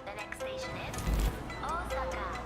The next station is Osaka.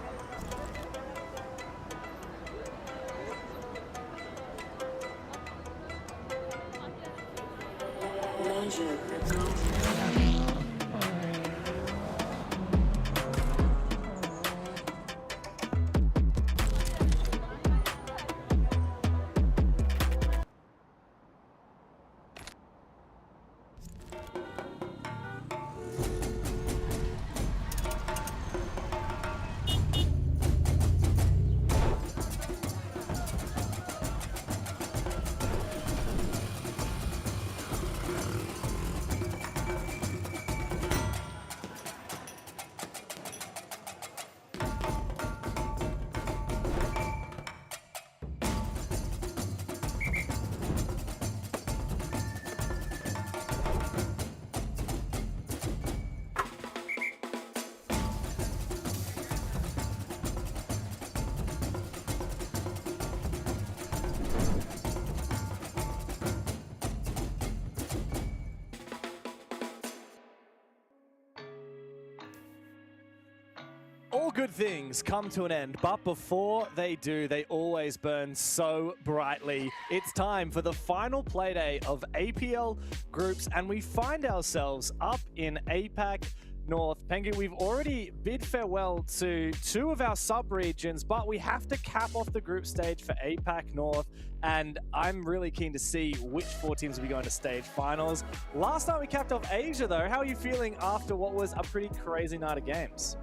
All good things come to an end, but before they do, they always burn so brightly. It's time for the final playday of APL groups, and we find ourselves up in APAC North. Penguin, we've already bid farewell to two of our sub-regions, but we have to cap off the group stage for APAC North, and I'm really keen to see which four teams will be going to stage finals. Last time we capped off Asia, though. How are you feeling after what was a pretty crazy night of games?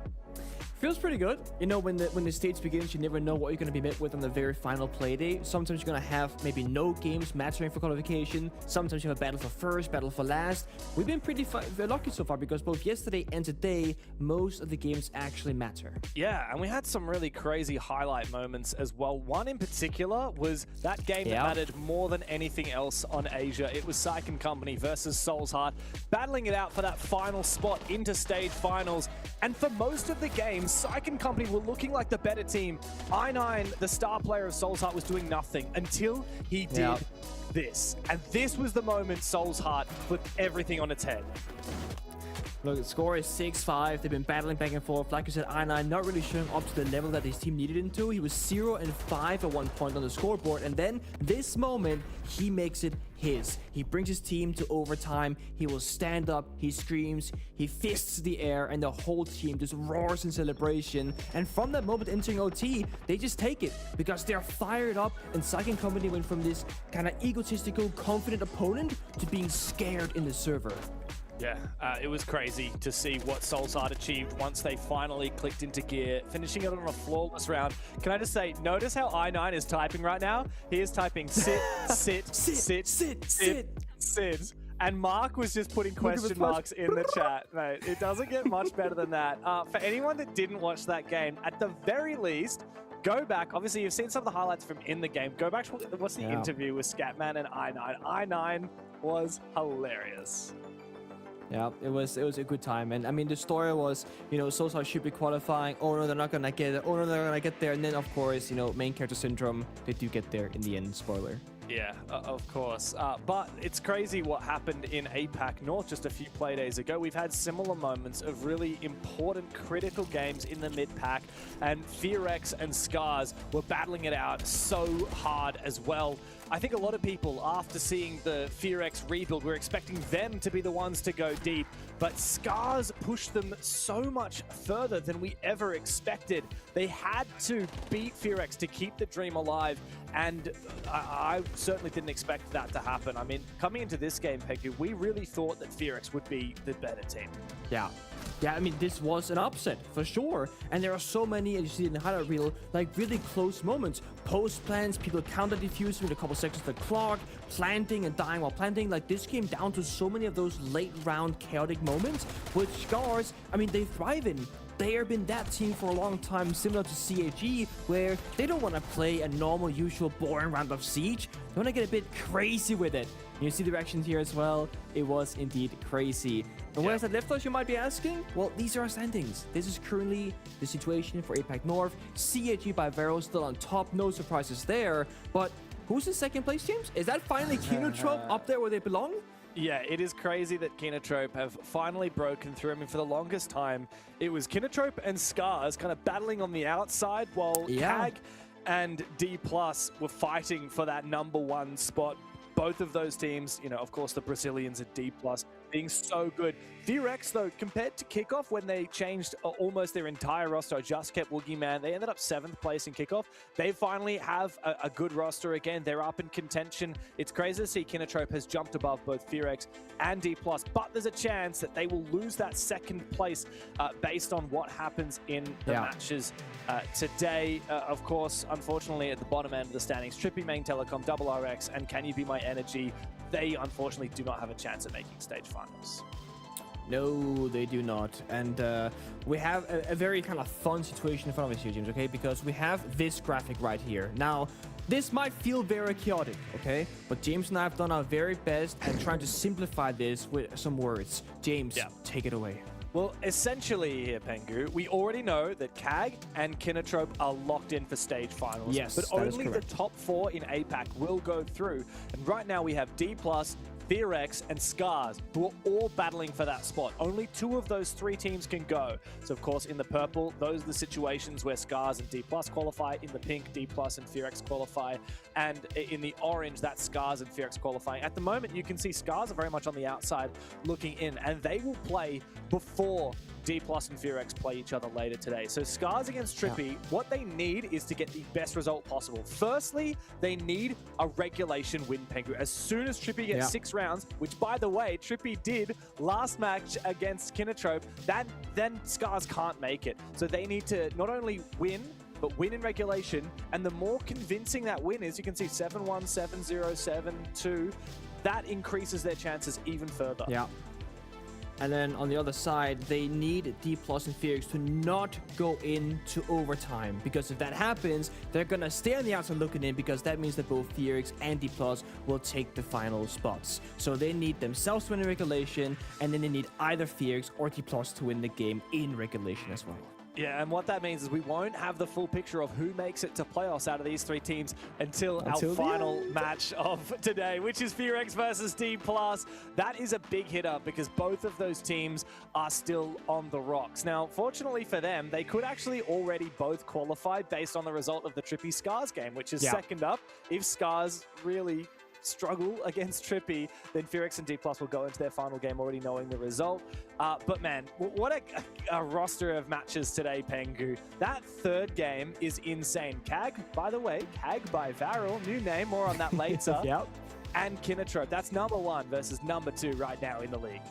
Feels pretty good. You know, when the stage begins, you never know what you're going to be met with on the very final play day. Sometimes you're going to have maybe no games mattering for qualification. Sometimes you have a battle for first, battle for last. We've been pretty lucky so far because both yesterday and today, most of the games actually matter. Yeah, and we had some really crazy highlight moments as well. One in particular was that game that mattered more than anything else on Asia. It was Psych & Company versus Soul's Heart, battling it out for that final spot into stage finals. And for most of the game, Psych & Company were looking like the better team. I9, the star player of Soul's Heart, was doing nothing until he did this. And this was the moment Soul's Heart flipped everything on its head. Look, the score is 6-5. They've been battling back and forth. Like you said, I9 not really showing up to the level that his team needed him to. He was 0-5 at one point on the scoreboard. And then this moment, he makes it his. He brings his team to overtime. He will stand up, he screams, he fists the air, and the whole team just roars in celebration. And from that moment entering OT, they just take it because they're fired up, and Psych & Company went from this kind of egotistical, confident opponent to being scared in the server. Yeah, it was crazy to see what Soulsard achieved once they finally clicked into gear, finishing it on a flawless round. Can I just say, notice how I9 is typing right now? He is typing sit, sit. And Mark was just putting question marks in the chat, mate. It doesn't get much better than that. For anyone that didn't watch that game, at the very least, go back. Obviously, you've seen some of the highlights from in the game. Go back to what's the interview with Scatman and I9. I9 was hilarious. Yeah, it was a good time. And I mean, the story was, you know, Soulsard should be qualifying. Oh no, they're not gonna get it. Oh no, they're gonna get there. And then of course, you know, main character syndrome, they do get there in the end. Spoiler. Yeah, of course. But it's crazy what happened in APAC North just a few play days ago. We've had similar moments of really important, critical games in the mid-pack, and FearX and Scars were battling it out so hard as well. I think a lot of people, after seeing the FearX rebuild, were expecting them to be the ones to go deep, but Scars pushed them so much further than we ever expected. They had to beat FearX to keep the dream alive, and I certainly didn't expect that to happen. I mean, coming into this game, Pegu, we really thought that FearX would be the better team. Yeah. Yeah, I mean, this was an upset, for sure. And there are so many, as you see in the highlight reel, like really close moments. Post plants, people counter defusing with a couple seconds of the clock, planting and dying while planting. Like, this came down to so many of those late round chaotic moments, which Scars, I mean, they thrive in. They have been that team for a long time, similar to CAG, where they don't want to play a normal, usual, boring round of Siege. They want to get a bit crazy with it. You see the reactions here as well. It was indeed crazy. And where has that left us, you might be asking? Well, these are our standings. This is currently the situation for APAC North. CAG by Vero still on top. No surprises there. But who's in second place, James? Is that finally Kinotrope up there where they belong? Yeah, it is crazy that Kinotrope have finally broken through. I mean, for the longest time, it was Kinotrope and Scars kind of battling on the outside, while CAG and D+ were fighting for that #1 spot. Both of those teams, you know, of course, the Brazilians at D+, being so good. FearX, though, compared to Kickoff, when they changed almost their entire roster, just kept Woogieman, they ended up 7th place in Kickoff. They finally have a good roster again. They're up in contention. It's crazy to see Kinotrope has jumped above both FearX and D+, but there's a chance that they will lose that 2nd place based on what happens in the matches today. Of course, unfortunately, at the bottom end of the standings, Trippy, Main Telecom, Double RX, and Can You Be My Energy, they unfortunately do not have a chance at making stage finals. No, they do not. And we have a very kind of fun situation in front of us here, James, okay? Because we have this graphic right here. Now, this might feel very chaotic, okay? But James and I have done our very best at trying to simplify this with some words. James, take it away. Well, essentially here, Pengu, we already know that CAG and Kinotrope are locked in for stage finals. Yes, but only the top 4 in APAC will go through. And right now we have D+, FearX, and Scars, who are all battling for that spot. Only 2 of those 3 teams can go. So, of course, in the purple, those are the situations where Scars and D+ qualify. In the pink, D+ and FearX qualify. And in the orange, that's Scars and FearX qualifying. At the moment, you can see Scars are very much on the outside looking in, and they will play before D+ and FearX play each other later today. So Scars against Trippy, what they need is to get the best result possible. Firstly, they need a regulation win, Pengu. As soon as Trippy gets 6 rounds, which by the way, Trippy did last match against Kinotrope, then Scars can't make it. So they need to not only win, but win in regulation. And the more convincing that win is, you can see 7-1, 7-0, 7-2, that increases their chances even further. Yeah. And then on the other side, they need D+ and FearX to not go into overtime. Because if that happens, they're going to stay on the outside looking in, because that means that both FearX and D+ will take the final spots. So they need themselves to win in regulation, and then they need either FearX or D+ to win the game in regulation as well. Yeah, and what that means is we won't have the full picture of who makes it to playoffs out of these 3 teams until our final match of today, which is FearX versus D+. That is a big hitter because both of those teams are still on the rocks. Now, fortunately for them, they could actually already both qualify based on the result of the Trippy Scars game, which is second up. If Scars really struggle against Trippy, then FearX and D+ will go into their final game already knowing the result. But man, what a roster of matches today, Pengu. That 3rd game is insane. CAG, by the way, CAG by Varel, new name, more on that later. And Kinotrope, that's #1 versus #2 right now in the league.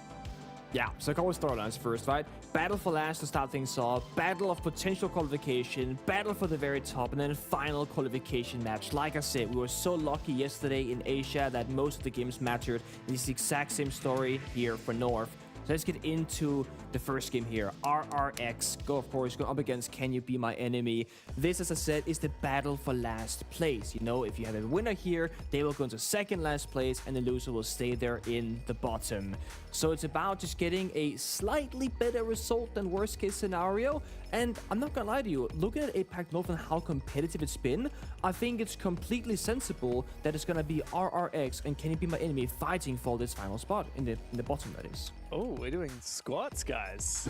Yeah, so a couple storylines first, right? Battle for last to start things off, battle of potential qualification, battle for the very top, and then final qualification match. Like I said, we were so lucky yesterday in Asia that most of the games mattered. It's the exact same story here for North. So let's get into the first game here. RRX, of course, go up against Can You Be My Enemy. This, as I said, is the battle for last place. You know, if you have a winner here, they will go into second last place, and the loser will stay there in the bottom. So it's about just getting a slightly better result than worst case scenario. And I'm not gonna lie to you, looking at APL North and how competitive it's been, I think it's completely sensible that it's gonna be RRX and Can You Be My Enemy fighting for this final spot in the bottom, that is. Oh, we're doing squats, guys.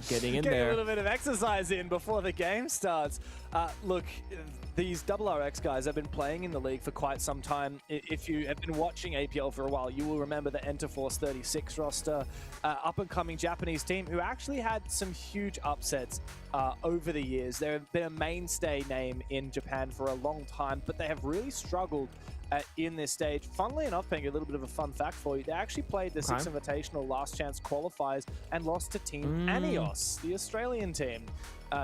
Getting in Get there. a little bit of exercise in before the game starts. Look, these RRX guys have been playing in the league for quite some time. If you have been watching APL for a while, you will remember the Enterforce 36 roster, up-and-coming Japanese team who actually had some huge upsets over the years. They've been a mainstay name in Japan for a long time, but they have really struggled in this stage. Funnily enough, Peng, a little bit of a fun fact for you. They actually played the Six Invitational Last Chance qualifiers and lost to Team Anios, the Australian team.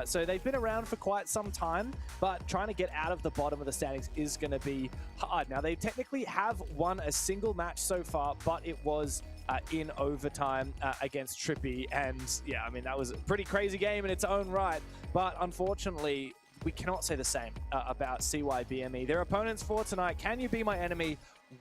So they've been around for quite some time, but trying to get out of the bottom of the standings is going to be hard. Now, they technically have won a single match so far, but it was in overtime against Trippy. And yeah, I mean, that was a pretty crazy game in its own right. But unfortunately, we cannot say the same about CYBME. Their opponents for tonight, Can You Be My Enemy,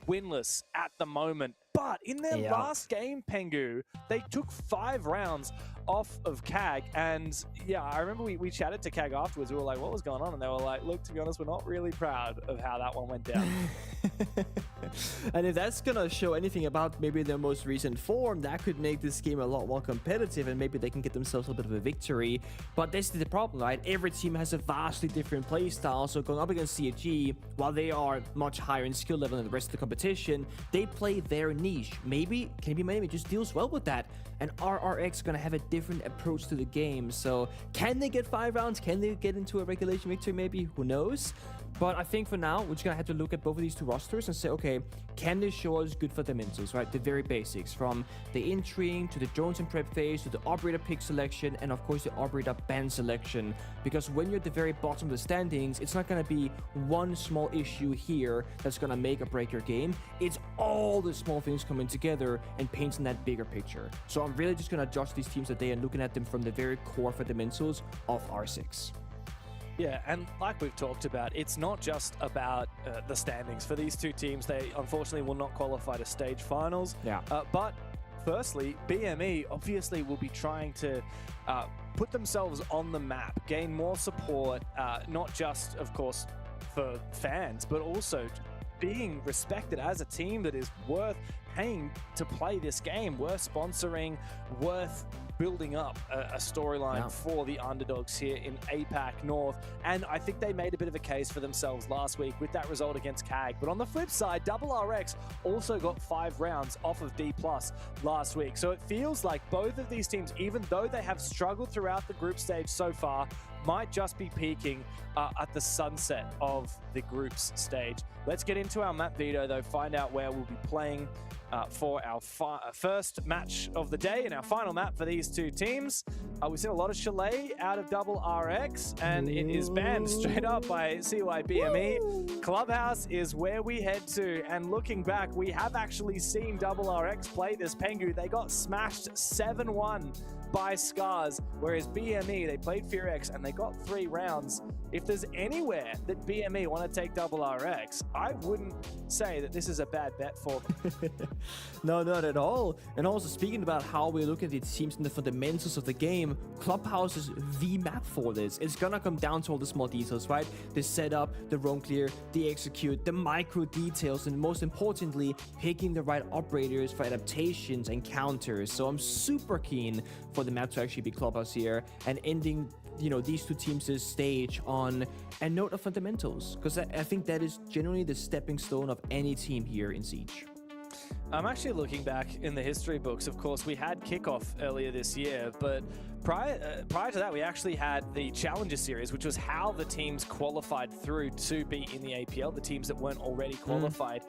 winless at the moment. But in their last game, Pengu, they took 5 rounds off of KAG. And yeah, I remember we chatted to KAG afterwards. We were like, what was going on? And they were like, look, to be honest, we're not really proud of how that one went down. And if that's gonna show anything about maybe their most recent form, that could make this game a lot more competitive, and maybe they can get themselves a bit of a victory. But this is the problem, right? Every team has a vastly different playstyle, so going up against CAG, while they are much higher in skill level than the rest of the competition, they play their niche. Maybe Can You Be My Enemy just deals well with that, and RRX gonna have a different approach to the game. So can they get 5 rounds? Can they get into a regulation victory maybe? Who knows? But I think for now, we're just gonna have to look at both of these two rosters and say, okay, can they show us good fundamentals, right? The very basics, from the entering to the drones and prep phase, to the operator pick selection, and of course the operator ban selection. Because when you're at the very bottom of the standings, it's not gonna be one small issue here that's gonna make or break your game. It's all the small things coming together and painting that bigger picture. So I'm really just gonna judge these teams today and looking at them from the very core fundamentals of R6. Yeah, and like we've talked about, it's not just about the standings. For these two teams, they unfortunately will not qualify to stage finals. Yeah. But firstly, BME obviously will be trying to put themselves on the map, gain more support, not just, of course, for fans, but also being respected as a team that is worth paying to play this game, worth sponsoring, worth building up a storyline for the underdogs here in APAC North. And I think they made a bit of a case for themselves last week with that result against KAG. But on the flip side, RRX also got 5 rounds off of D+ last week. So it feels like both of these teams, even though they have struggled throughout the group stage so far, might just be peaking at the sunset of the groups stage. Let's get into our map veto though, find out where we'll be playing for our first match of the day and our final map for these two teams. We've seen a lot of Chalet out of RRX, and it is banned straight up by CYBME. Clubhouse is where we head to, and looking back, we have actually seen RRX play this Pengu. They got smashed 7-1 by Scars, whereas BME, they played FearX and they got 3 rounds. If there's anywhere that BME want to take RRX, I wouldn't say that this is a bad bet for them. No, not at all. And also speaking about how we look at the teams and the fundamentals of the game, Clubhouse is the map for this. It's gonna come down to all the small details, right? The setup, the roam clear, the execute, the micro details, and most importantly, picking the right operators for adaptations and counters. So I'm super keen for the map to actually be Clubhouse here and ending, you know, these two teams' stage on a note of fundamentals, because I think that is generally the stepping stone of any team here in Siege. I'm actually looking back in the history books. Of course, we had kickoff earlier this year, but prior to that, we actually had the Challenger Series, which was how the teams qualified through to be in the APL, the teams that weren't already qualified.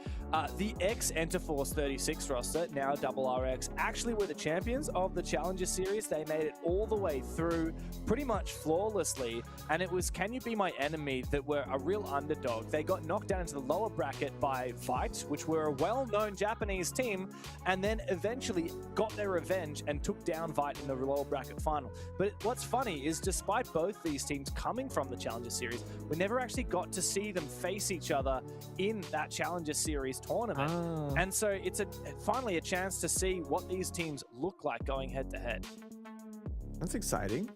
The ex-Enterforce 36 roster, now RRX, actually were the champions of the Challenger Series. They made it all the way through pretty much flawlessly, and it was Can You Be My Enemy that were a real underdog. They got knocked down into the lower bracket by Fight, which were a well-known Japanese team, and then eventually got their revenge and took down Vite in the lower bracket final. But what's funny is despite both these teams coming from the Challenger Series, we never actually got to see them face each other in that Challenger Series tournament. And so it's finally a chance to see what these teams look like going head to head. That's exciting.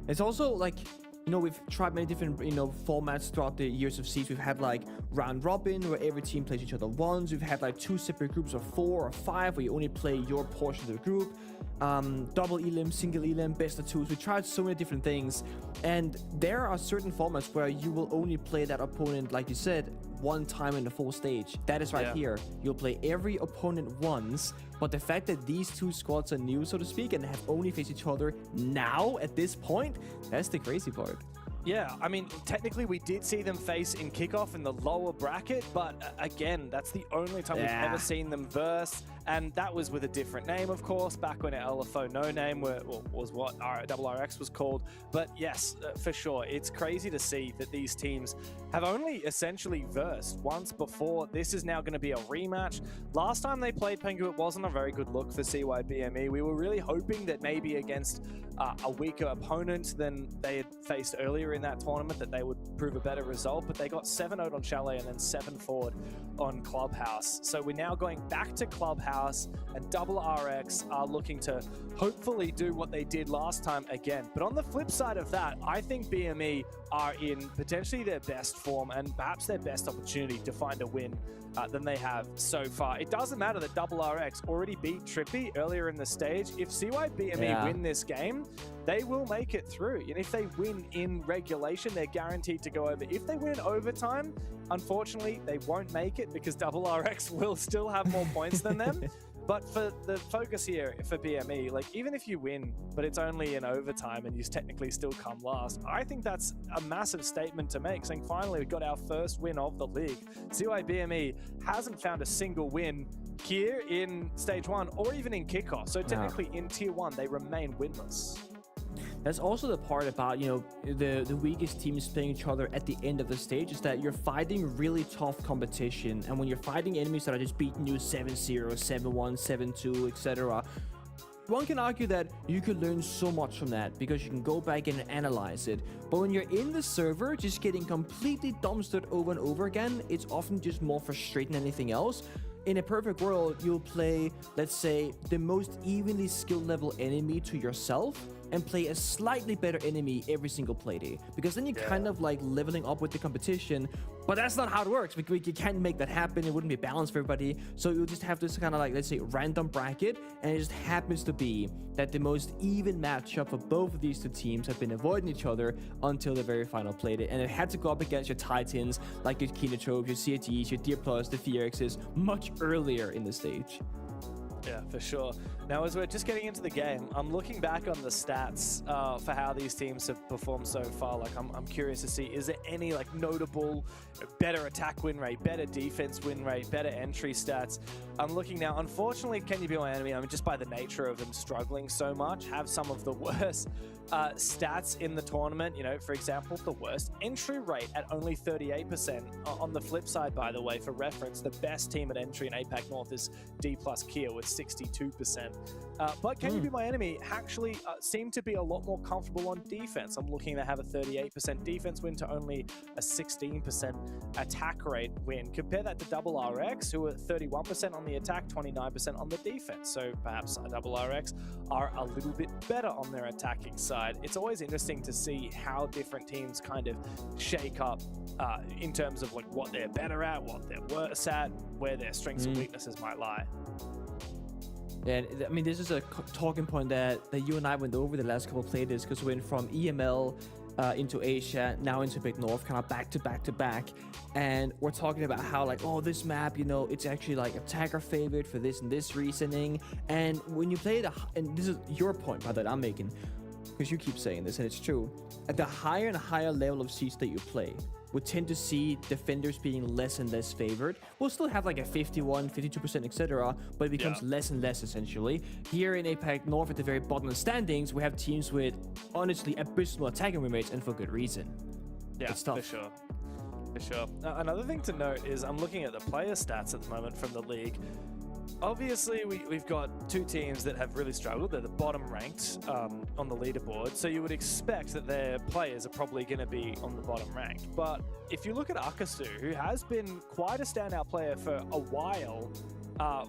It's also like, you know, we've tried many different, formats throughout the years of Siege. We've had like round robin where every team plays each other once. We've had like 2 separate groups of 4 or 5 where you only play your portion of the group. Double elim, single elim, best of 2s. We tried so many different things, and there are certain formats where you will only play that opponent, like you said, one time in the full stage. That is right here. You'll play every opponent once, but the fact that these 2 squads are new, so to speak, and have only faced each other now at this point, that's the crazy part. Yeah, I mean, technically we did see them face in kickoff in the lower bracket, but again, that's the only time we've ever seen them verse, and that was with a different name, of course, back when LFO No Name was what RRX was called. But yes, for sure, it's crazy to see that these teams have only essentially versed once before. This is now going to be a rematch. Last time they played Pengu, it wasn't a very good look for CYBME. We were really hoping that maybe against a weaker opponent than they had faced earlier in that tournament, that they would prove a better result, but they got 7-0 on Chalet and then 7-4 on Clubhouse. So we're now going back to Clubhouse, and RRX are looking to hopefully do what they did last time again. But on the flip side of that, I think BME are in potentially their best form and perhaps their best opportunity to find a win than they have so far. It doesn't matter that RRX already beat Trippy earlier in the stage. If CYBME win this game, they will make it through. And if they win in regulation, they're guaranteed to go over. If they win in overtime, unfortunately, they won't make it because RRX will still have more points than them. But for the focus here for BME, like even if you win, but it's only in overtime and you technically still come last, I think that's a massive statement to make, saying finally we got our first win of the league. CYBME hasn't found a single win here in stage 1 or even in kickoff. So technically in tier 1, they remain winless. That's also the part about, the weakest teams playing each other at the end of the stage, is that you're fighting really tough competition. And when you're fighting enemies that are just beating you 7-0, 7-1, 7-2, etc., one can argue that you could learn so much from that because you can go back and analyze it. But when you're in the server just getting completely dumpstered over and over again, it's often just more frustrating than anything else. In a perfect world, you'll play, let's say, the most evenly skill level enemy to yourself and play a slightly better enemy every single playday, because then you're kind of like leveling up with the competition. But that's not how it works. You can't make that happen. It wouldn't be balanced for everybody. So you'll just have this kind of like, let's say, random bracket, and it just happens to be that the most even matchup for both of these 2 teams have been avoiding each other until the very final playday. And it had to go up against your Titans, like your Kinetropes, your CATs, your Deer Plus, the Fierxes, much earlier in the stage. Yeah, for sure. Now, as we're just getting into the game, I'm looking back on the stats for how these teams have performed so far. Like, I'm curious to see, is there any like notable better attack win rate, better defense win rate, better entry stats? I'm looking now. Unfortunately, Can You Be My Enemy? I mean, just by the nature of them struggling so much, have some of the worst stats in the tournament. For example, the worst entry rate at only 38%. On the flip side, by the way, for reference, the best team at entry in APL North is D+ Kia with 62%. But Can You Be My Enemy actually seem to be a lot more comfortable on defense. I'm looking to have a 38% defense win to only a 16% attack rate win. Compare that to RRX, who are 31% on the attack, 29% on the defense. So perhaps RRX are a little bit better on their attacking side. It's always interesting to see how different teams kind of shake up in terms of like what they're better at, what they're worse at, where their strengths and weaknesses might lie. And I mean, this is a talking point that you and I went over the last couple of playdays, because we went from EML into Asia, now into Big North, kind of back to back to back. And we're talking about how like, oh, this map, you know, it's actually like attacker favorite for this and this reasoning. And when you play and this is your point, by that I'm making, because you keep saying this and it's true, at the higher and higher level of seeds that you play, we tend to see defenders being less and less favored. We'll still have like a 51, 52%, etc., but it becomes less and less essentially. Here in APAC North at the very bottom of the standings, we have teams with honestly abysmal attacking win rates, and for good reason. Yeah, it's tough. for sure. For sure. Another thing to note is I'm looking at the player stats at the moment from the league. Obviously, we've got two teams that have really struggled. They're the bottom ranked on the leaderboard, so you would expect that their players are probably going to be on the bottom ranked. But if you look at Akasu, who has been quite a standout player for a while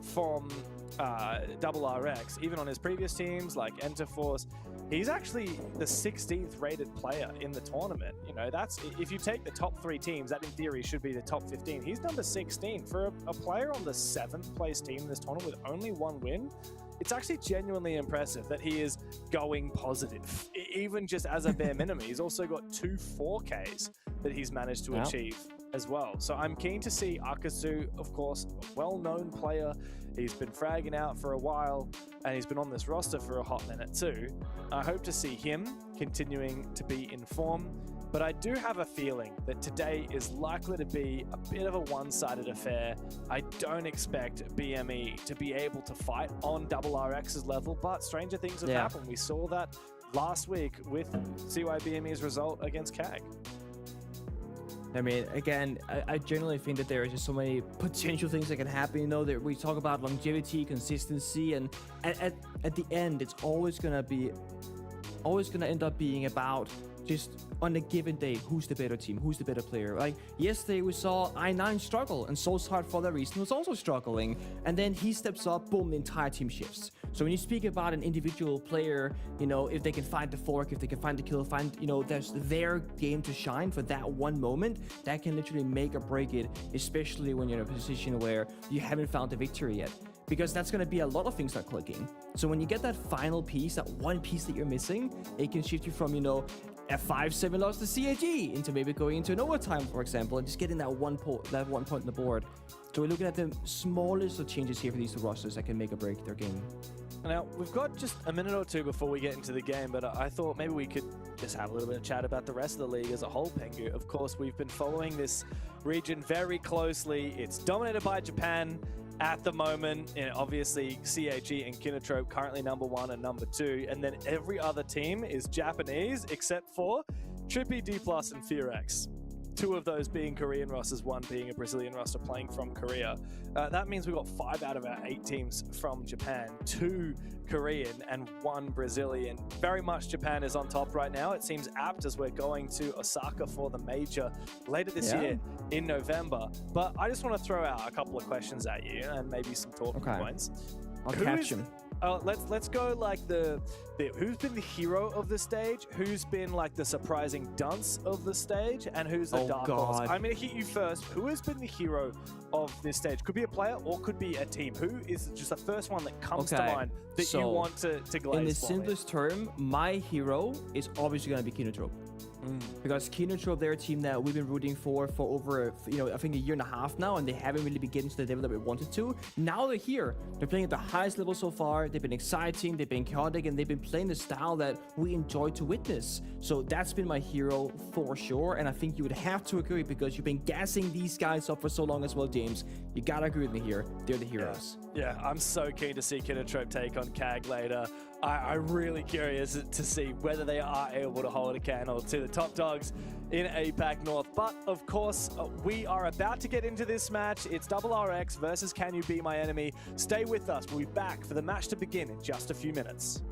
from RRX, even on his previous teams like Enterforce, he's actually the 16th rated player in the tournament. You know, that's, if you take the top 3 teams, that in theory should be the top 15. He's number 16 for a player on the 7th place team in this tournament with only 1 win. It's actually genuinely impressive that he is going positive, even just as a bare minimum. He's also got 2 4Ks that he's managed to achieve as well. So I'm keen to see Akasu, of course, a well-known player. He's been fragging out for a while, and he's been on this roster for a hot minute too. I hope to see him continuing to be in form, but I do have a feeling that today is likely to be a bit of a one-sided affair. I don't expect BME to be able to fight on RRX's level, but stranger things have happened. We saw that last week with CYBME's result against CAG. I mean, again, I generally think that there are just so many potential things that can happen. You know, that we talk about longevity, consistency, and at the end, it's always gonna end up being about just on a given day, who's the better team, who's the better player. Like yesterday, we saw I9 struggle, and Soul's Heart for that reason was also struggling. And then he steps up, boom, the entire team shifts. So when you speak about an individual player, you know, if they can find the fork, if they can find the kill, you know, there's their game to shine for that one moment, that can literally make or break it, especially when you're in a position where you haven't found the victory yet. Because that's going to be a lot of things that are clicking. So when you get that final piece, that one piece that you're missing, it can shift you from, you know, a 5-7 loss to CAG into maybe going into an overtime, for example, and just getting that one point on the board. So we're looking at the smallest of changes here for these two rosters that can make or break their game. Now, we've got just a minute or two before we get into the game, but I thought maybe we could just have a little bit of chat about the rest of the league as a whole, Pengu. Of course, we've been following this region very closely. It's dominated by Japan at the moment, and obviously CAG and Kinotrope currently number 1 and number 2, and then every other team is Japanese except for Trippy, D+, and Fearex. 2 of those being Korean rosters, 1 being a Brazilian roster playing from Korea. That means we've got 5 out of our 8 teams from Japan, 2 Korean and 1 Brazilian. Very much Japan is on top right now. It seems apt as we're going to Osaka for the major later this year in November. But I just want to throw out a couple of questions at you and maybe some talking points. I'll catch him. Let's go like who's been the hero of the stage, who's been like the surprising dunce of the stage, and who's the dark horse. I'm gonna hit you first. Who has been the hero of this stage? Could be a player or could be a team. Who is just the first one that comes to mind that you want to glaze? In the simplest term, my hero is obviously gonna be Kinotrope. Because Kinotrope, they're a team that we've been rooting for over, you know, I think a year and a half now, and they haven't really been getting to the level that we wanted to. Now they're here. They're playing at the highest level so far. They've been exciting, they've been chaotic, and they've been playing the style that we enjoy to witness. So that's been my hero for sure, and I think you would have to agree because you've been gassing these guys up for so long as well, James. You gotta agree with me here. They're the heroes. Yeah, I'm so keen to see Kinotrope take on CAG later. I'm really curious to see whether they are able to hold a candle to the top dogs in APAC North. But of course, we are about to get into this match. It's RRX versus Can You Be My Enemy. Stay with us. We'll be back for the match to begin in just a few minutes.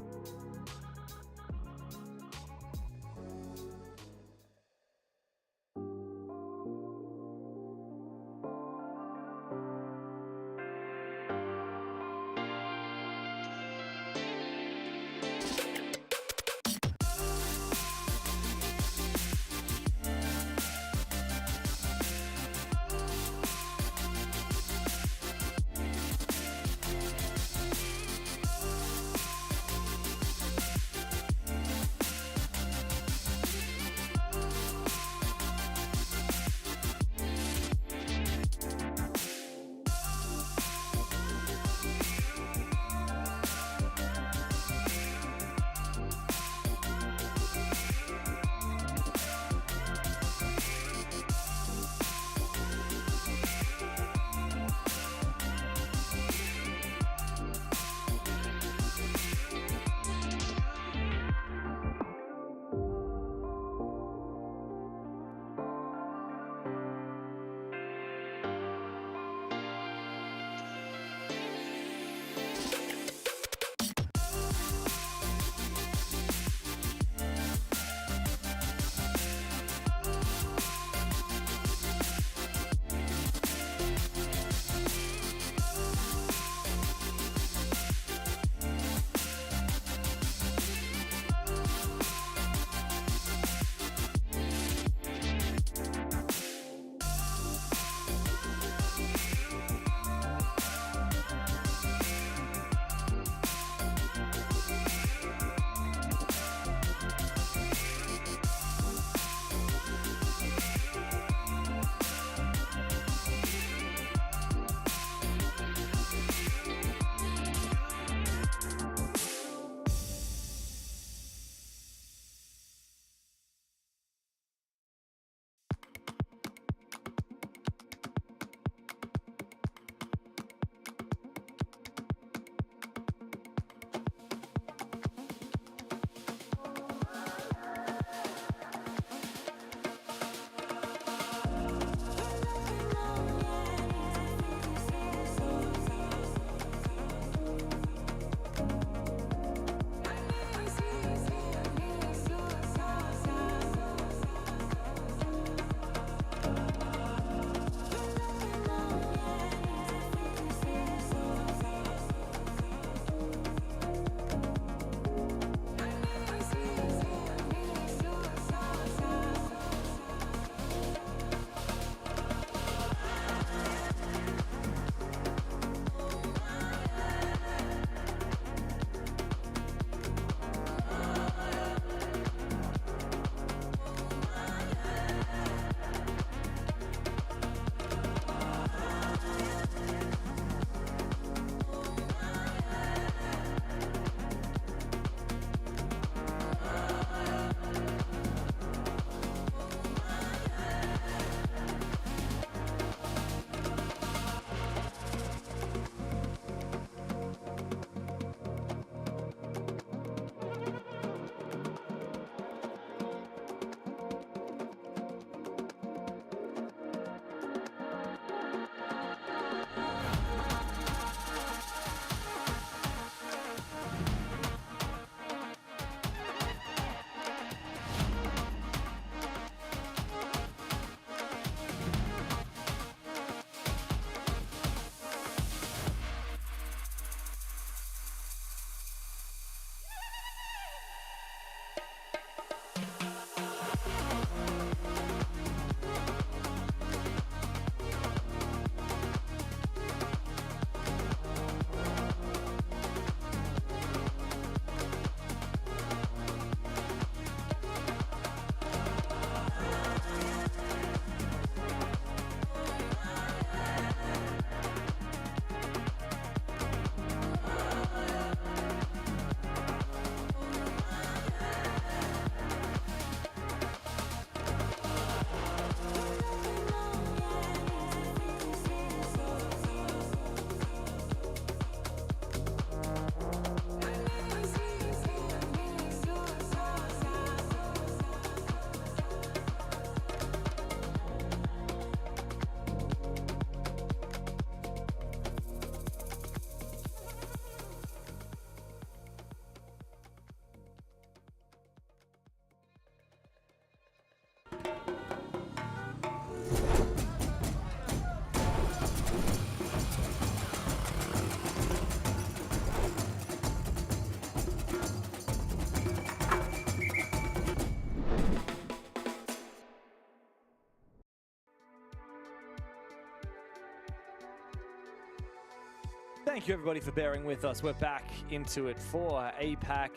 Thank you, everybody, for bearing with us. We're back into it for APAC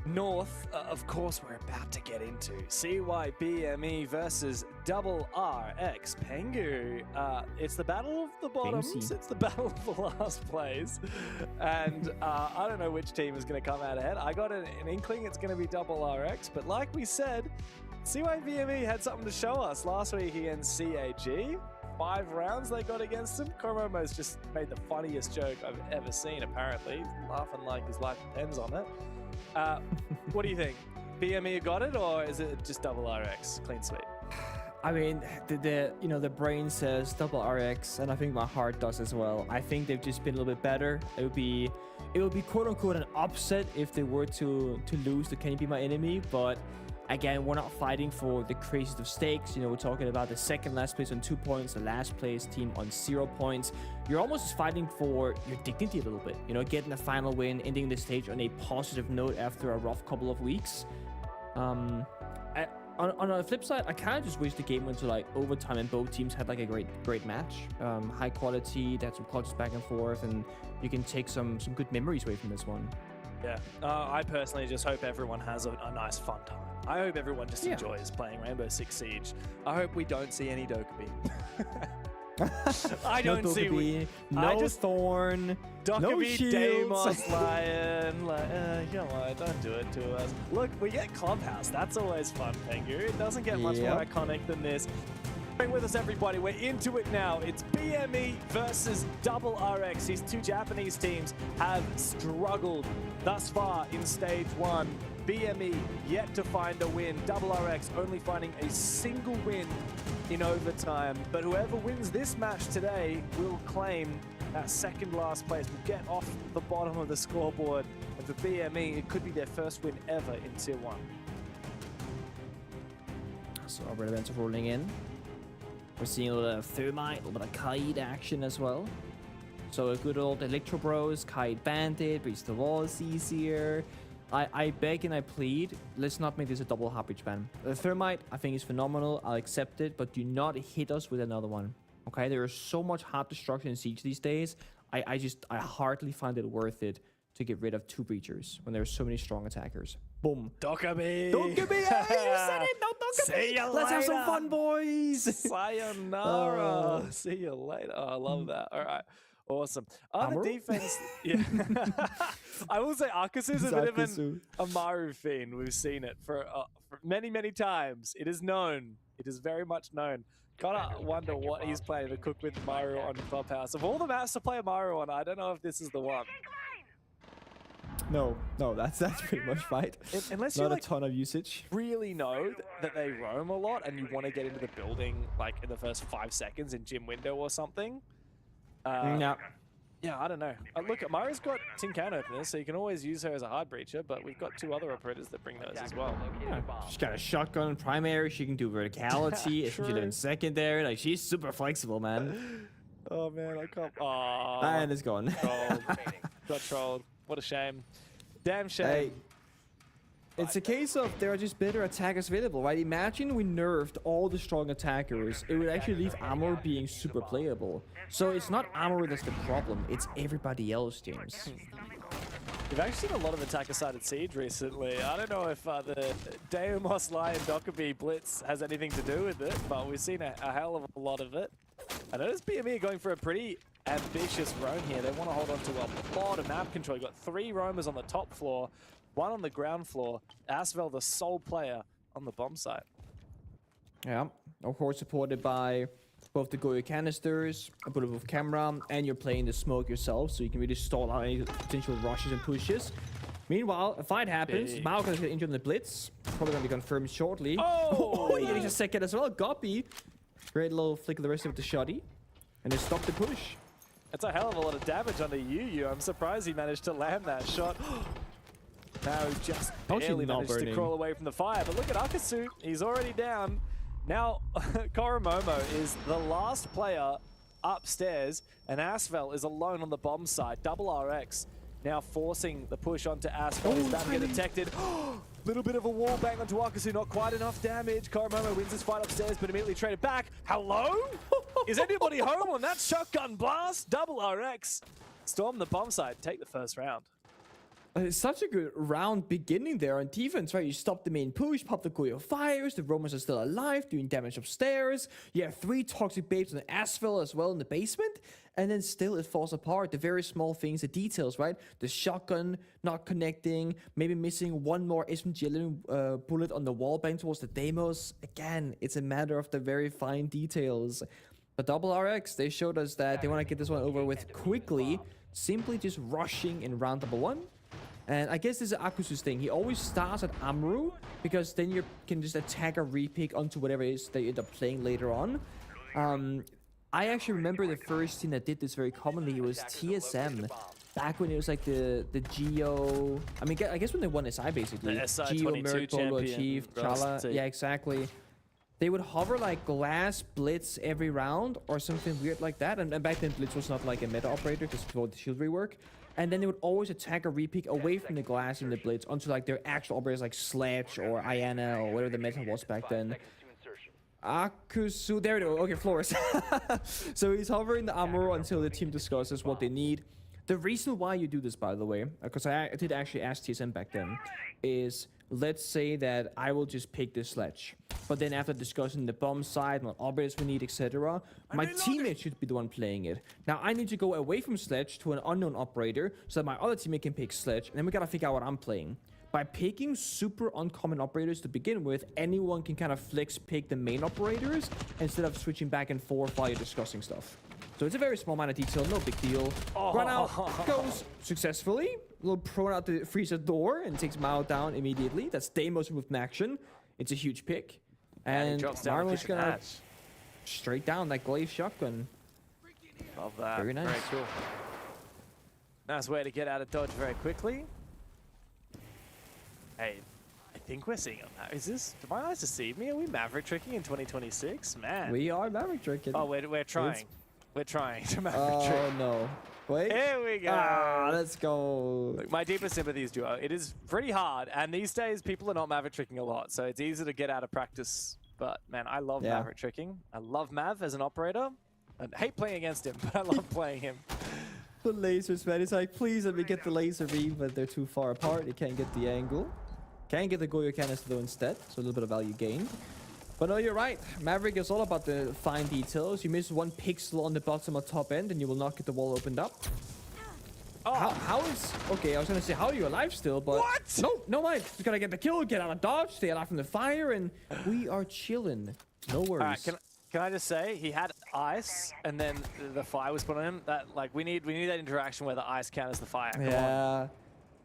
North. Of course, we're about to get into CYBME versus Double RX Pengu. It's the battle of the bottoms. Fancy. It's the battle of the last place. And I don't know which team is going to come out ahead. I got an inkling it's going to be Double RX. But like we said, CYBME had something to show us last week against CAG. 5 rounds they got against him. Koromo's just made the funniest joke I've ever seen, apparently. He's laughing like his life depends on it. What do you think? BME got it, or is it just Double RX? Clean sweep. I mean, the brain says Double RX, and I think my heart does as well. I think they've just been a little bit better. It would be quote unquote an upset if they were to lose to Can You Be My Enemy, but again, we're not fighting for the craziest of stakes. We're talking about the second last place on 2 points, the last place team on 0 points. You're almost fighting for your dignity a little bit. Getting a final win, ending the stage on a positive note after a rough couple of weeks. On the flip side, I kind of just wish the game went to like overtime and both teams had like a great match. High quality, they had some clutches back and forth, and you can take some good memories away from this one. Yeah. I personally just hope everyone has a nice fun time. I hope everyone just enjoys playing Rainbow Six Siege. I hope we don't see any Dokkaebi. I don't see Thorn, Dokkaebi, no shields. Deimos, Lion. Come on, don't do it to us. Look, we get Clubhouse. That's always fun, Pengu. It doesn't get much more iconic than this. Bring with us, everybody. We're into it now. It's BME versus Double RX. These two Japanese teams have struggled thus far in stage 1. BME yet to find a win. Double RX only finding a single win in overtime. But whoever wins this match today will claim that second last place, will get off the bottom of the scoreboard. And for BME, it could be their first win ever in Tier 1. So our events are rolling in. We're seeing a little bit of Thermite, a little bit of Kaid action as well. So a good old Electro Bros, Kaid Bandit, Breach the Walls easier. I beg and I plead, let's not make this a double hardbreach ban. The Thermite, I think, is phenomenal. I'll accept it, but do not hit us with another one. Okay, there is so much hard destruction in Siege these days. I hardly find it worth it to get rid of 2 breachers when there are so many strong attackers. Boom. Dokkaebi! Dokkaebi! Hey, you said it! No, Dokkaebi! See you Let's have some later. fun, boys! Sayonara! See you later. Oh, I love that. All right. Awesome. On the defense, I will say Akazu's a bit of a Maru fiend. We've seen it for many, many times. It is known. It is very much known. Gotta wonder what he's planning to cook with Maru on Clubhouse. Of all the maps to play Maru on, I don't know if this is the one. No, that's pretty much right. Unless not you a ton of usage. really know that they roam a lot and you want to get into the building like in the first 5 seconds in gym window or something. No. Yeah, I don't know. Look, Maru's got tin can openers, so you can always use her as a hard breacher, but we've got 2 other operators that bring those as well. Yeah. She's got a shotgun in primary. She can do verticality. She can do it in secondary. Like, she's super flexible, man. Oh, man, I can't. Oh, And it's gone. got trolled. What a shame. Damn shame. Hey, it's a case of there are just better attackers available, right? Imagine we nerfed all the strong attackers. It would actually leave Armor being super playable. So it's not Armor that's the problem. It's everybody else, James. We've actually seen a lot of attacker-sided Siege recently. I don't know if the Deimos Lion Dokkaebi Blitz has anything to do with it, but we've seen a hell of a lot of it. I noticed BME are going for a pretty ambitious roam here. They want to hold on to a lot of map control. You've got 3 roamers on the top floor, 1 on the ground floor. Asvel, the sole player on the bomb site. Yeah, of course supported by both the Goyo canisters, a bit of camera, and you're playing the smoke yourself, so you can really stall out any potential rushes and pushes. Meanwhile, a fight happens. Mao gonna get injured in the blitz. Probably gonna be confirmed shortly. Oh! He getting a second as well. Goppy. Great little flick of the rest of the shoddy. And they stop the push. That's a hell of a lot of damage under Yu. I'm surprised he managed to land that shot. Now he just barely managed to crawl away from the fire. But look at Akazu. He's already down. Now, Koromomo is the last player upstairs, and Asvel is alone on the bomb side. Double RX now forcing the push onto Asvel. He's about to get detected. Little bit of a wall bang onto Akazu, not quite enough damage. Koromomo wins this fight upstairs, but immediately traded back. Hello? Is anybody home on that shotgun blast? Double RX storm the bomb site, take the first round. It's such a good round beginning there on defense, right? You stop the main push, pop the Goyo fires, the Romans are still alive, doing damage upstairs. You have 3 toxic babes on the asphalt as well in the basement, and then still it falls apart. The very small things, the details, right? The shotgun not connecting, maybe missing one more SMG bullet on the wall bang towards the Deimos. Again, it's a matter of the very fine details. But Double RX, they showed us that they want to get this one over with quickly, simply just rushing in round number 1. And I guess this is Akusu's thing. He always starts at Amaru because then you can just attack or repick onto whatever it is that you end up playing later on. I actually remember the first team that did this very commonly. It was TSM. Back when it was like the Geo... I mean, I guess when they won SI basically. The SI Geo, 22 Merc, Polo, champion, Chief, Rust, Chala. Yeah, exactly. They would hover like Glass, Blitz every round or something weird like that. And back then Blitz was not like a meta operator because before the shield rework. And then they would always attack or repick away from the Glass and the Blitz onto like their actual operators like Sledge or Iana or whatever the meta was back then. Akusu, there we go. Okay, Flores. So he's hovering the Amuro until the team discusses what they need. The reason why you do this, by the way, because I did actually ask TSM back then, is let's say that I will just pick this Sledge. But then after discussing the bomb side, what operators we need, etc., my teammate should be the one playing it. Now I need to go away from Sledge to an unknown operator so that my other teammate can pick Sledge, and then we gotta figure out what I'm playing. By picking super uncommon operators to begin with, anyone can kind of flex pick the main operators instead of switching back and forth while you're discussing stuff. So it's a very small amount of detail, no big deal. Run out, goes successfully. A little prone out the freezer door and takes Mao down immediately. That's Deimos with an action. It's a huge pick. And Marlo's gonna straight down that glaive shotgun. Love that. Very nice. Very cool. Nice way to get out of dodge very quickly. Hey, I think we're seeing on that. Is this? Do my eyes deceive me? Are we Maverick tricking in 2026? Man. We are Maverick tricking. Oh, we're trying. We're trying to Maverick trick. Oh no. Wait. Here we go. Ah, let's go. Look, my deepest sympathies, duo. It is pretty hard, and these days people are not Maverick tricking a lot, so it's easy to get out of practice. But man, I love Maverick tricking. I love Mav as an operator. I hate playing against him, but I love playing him. The lasers, man. It's like, please let me get the laser beam, but they're too far apart. You can't get the angle. Can get the Goyo canister though instead, so a little bit of value gained. But no, you're right. Maverick is all about the fine details. You miss one pixel on the bottom or top end, and you will not get the wall opened up. Oh. How is... Okay, I was going to say, how are you alive still, but... What? No mind. Just got to get the kill, get out of dodge, stay alive from the fire, and we are chilling. No worries. All right, can I just say, he had ice, and then the fire was put on him. That, like, we need that interaction where the ice counters the fire. Come on.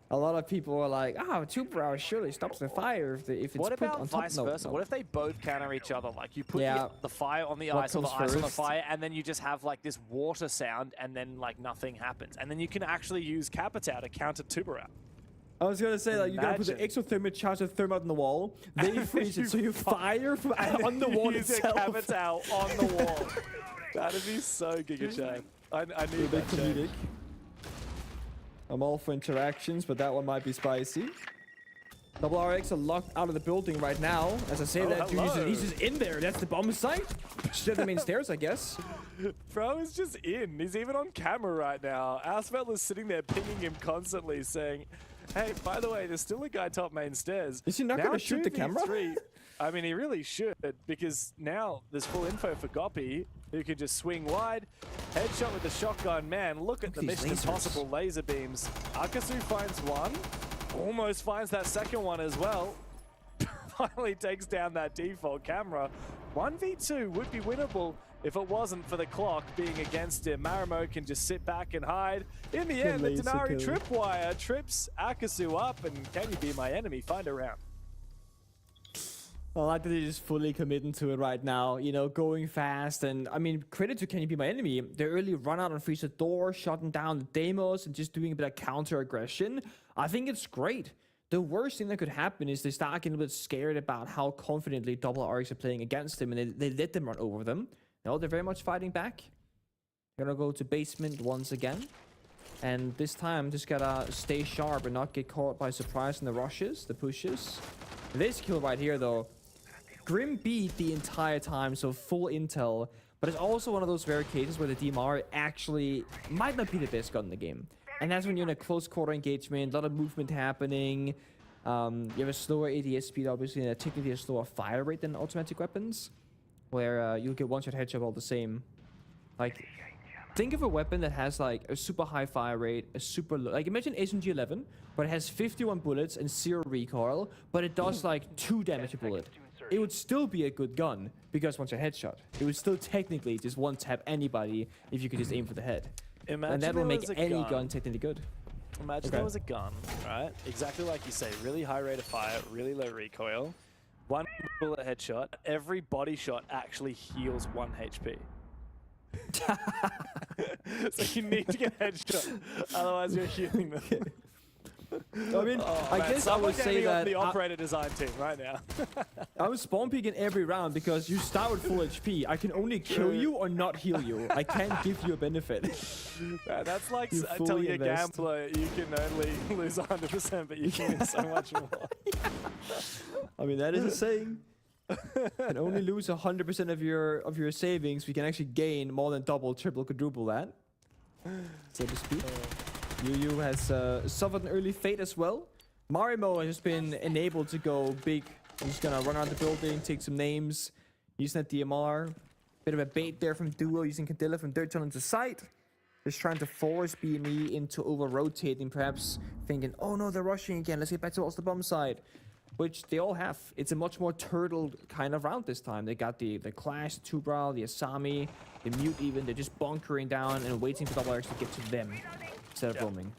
A lot of people are like, oh, 2 per hour surely stops the fire if it's what put about on top. vice versa? No. What if they both counter each other? Like you put the fire on the What ice or the comes ice on the first? fire, and then you just have like this water sound, and then like nothing happens. And then you can actually use Capitao to counter Tuberout. I was gonna say, like, you gotta put the Imagine. exothermic charge of thermite on the wall. They freeze it, so you fire from on the wall use itself. Capitao on the wall. That'd be so Giga Chan. I need that comedic. change. I'm all for interactions, but that one might be spicy. Double RX are locked out of the building right now. As I say that, dude, he's just in there. That's the bomb site. Straight the main stairs, I guess. Bro is just in. He's even on camera right now. Asfel is sitting there pinging him constantly saying, hey, by the way, there's still a guy top main stairs. Is he not going to shoot the camera? I mean, he really should, because now there's full info for Goppy, who can just swing wide. Headshot with the shotgun. Man, look at the Mission Impossible laser beams. Akasu finds one. Almost finds that second one as well. Finally takes down that default camera. 1v2 would be winnable if it wasn't for the clock being against him. Marimo can just sit back and hide. In the end, the Denari tripwire trips Akasu up, and can you be my enemy? Find a round. I like that he's just fully committing to it right now, you know, going fast. And I mean, credit to Can You Be My Enemy. They early run out and freeze the door, shutting down the Deimos, and just doing a bit of counter aggression. I think it's great. The worst thing that could happen is they start getting a bit scared about how confidently Double RX are playing against them, and they let them run over them. No, they're very much fighting back. Gonna go to basement once again. And this time, just gotta stay sharp and not get caught by surprise in the rushes, the pushes. This kill right here, though, Grim beat the entire time, so full intel. But it's also one of those rare cases where the DMR actually might not be the best gun in the game. And that's when you're in a close quarter engagement, a lot of movement happening. You have a slower ADS speed, obviously, and technically a slower fire rate than automatic weapons, where you'll get one-shot headshot all the same. Like, think of a weapon that has like a super high fire rate, a super low. Like, imagine SMG-11, but it has 51 bullets and 0 recoil, but it does like 2 damage a bullet. It would still be a good gun because one-shot headshot. It would still technically just one-tap anybody if you could just aim for the head. Imagine and that will make any gun. gun technically good. Imagine there was a gun, right? Exactly like you say, really high rate of fire, really low recoil, 1 bullet headshot. Every body shot actually heals 1 HP. So you need to get a headshot, otherwise you're healing them. I mean, I guess I would say that the operator design team right now. I was spawn peeking every round because you start with full HP. I can only kill you or not heal you. I can't give you a benefit. Man, that's like You telling fully a invest. gambler you can only lose 100%, but you can win so much more. I mean, that is a saying. You can only lose 100% of your savings. We can actually gain more than double, triple, quadruple that, so to speak. Yu has suffered an early fate as well. Marimo has just been enabled to go big. He's just gonna run around the building, take some names, using that DMR. Bit of a bait there from Duo, using Candela from dirt tunnel into sight. Just trying to force BME into over-rotating, perhaps thinking, oh no, they're rushing again, let's get back towards the bomb side. Which they all have. It's a much more turtled kind of round this time. They got the Clash, the Tubral, the Asami, the Mute even. They're just bunkering down and waiting for DoubleRx to get to them instead of roaming.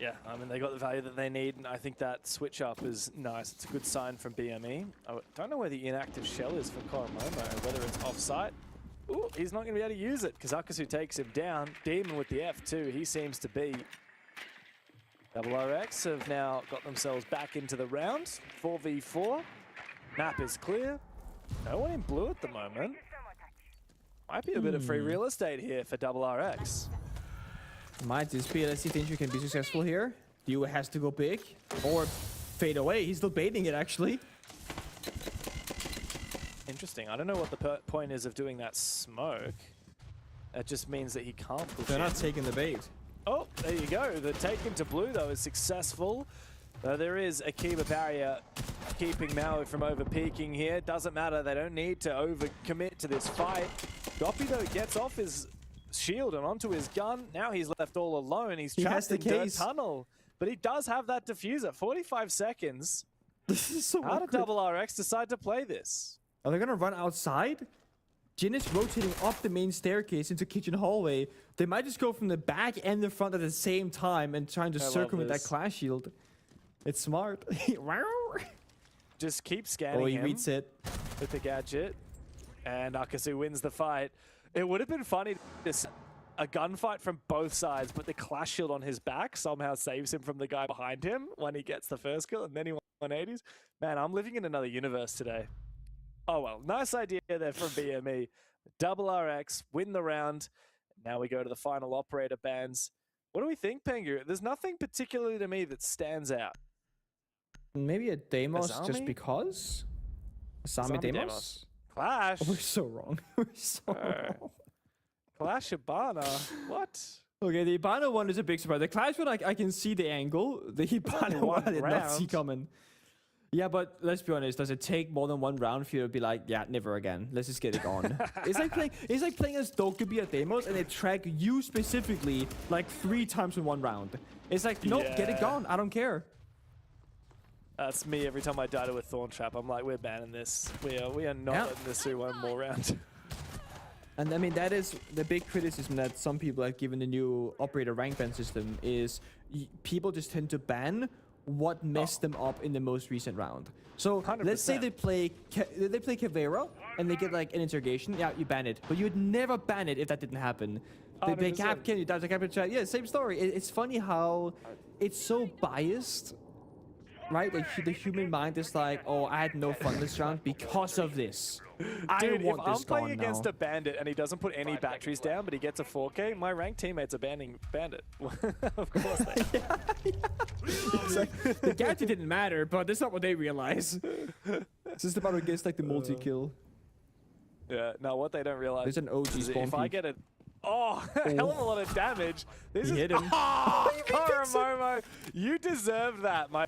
Yeah, I mean, they got the value that they need, and I think that switch up is nice. It's a good sign from BME. I don't know where the inactive shell is for Koromomo, whether it's off-site. Ooh, he's not going to be able to use it, because Akasu takes him down. Demon with the F2, he seems to be. DoubleRx have now got themselves back into the round. 4v4. Map is clear. No one in blue at the moment. Might be a bit of free real estate here for DoubleRx. Might just be. Let's see if Inju can be successful here. Yu has to go big or fade away. He's still baiting it, actually. Interesting. I don't know what the point is of doing that smoke. That just means that he can't push They're in. not taking the bait. Oh, there you go. The take into blue, though, is successful. There is a Kiba barrier keeping Maui from over-peaking here. Doesn't matter. They don't need to over-commit to this fight. Goppy, though, gets off his shield and onto his gun. Now he's left all alone. He's trapped in dirt tunnel. But he does have that diffuser. 45 seconds. This is so How awkward. did DoubleRx decide to play this? Are they gonna run outside? Jin is rotating up the main staircase into kitchen hallway. They might just go from the back and the front at the same time and trying to circumvent that clash shield. It's smart. Just keep scanning Oh, he him reads it. with the gadget. And Akasu wins the fight. It would have been funny to see a gunfight from both sides, but the clash shield on his back somehow saves him from the guy behind him when he gets the first kill, and then he 180s. Man, I'm living in another universe today. Oh well, nice idea there from BME. DoubleRx win the round. Now we go to the final operator bans. What do we think, Pengu? There's nothing particularly to me that stands out. Maybe a Deimos Asami? just because? Asami Deimos? Clash. We're so wrong. We're so wrong. Clash Ibana. What? Okay, the Ibana one is a big surprise. The Clash one, I can see the angle. The Ibana one I did not see coming. Yeah, but let's be honest. Does it take more than one round for you to be like, yeah, never again? Let's just get it on. It's like playing as Dokkaebi at Deimos and they track you specifically like 3 times in one round. It's like, nope, get it gone. I don't care. That's me every time I die to a Thorn Trap. I'm like, we're banning this. We are not letting this through one more round. And I mean, that is the big criticism that some people have given the new operator rank ban system is people just tend to ban what messed them up in the most recent round. So 100%. let's say they play Caveira and they get like an interrogation. Yeah, you ban it, but you would never ban it if that didn't happen. They play 100%. Capcan, you dodge the Capcan chat. Yeah, same story. It's funny how it's so biased, right? Like the human mind is like, oh, I had no fun this round because of this. Dude, if I want I'm this playing gone against now. a bandit and he doesn't put any batteries down, but he gets a 4K, my ranked teammates are banning bandit. Of course they are. It's like, the gadget didn't matter, but that's not what they realize. It's just about against like the multi-kill. Yeah, no, what they don't realize There's an OG is spawn if I peek. get it. Oh, a hell of a lot of damage. This He is hit him. Oh, Koromomo, you deserve that, my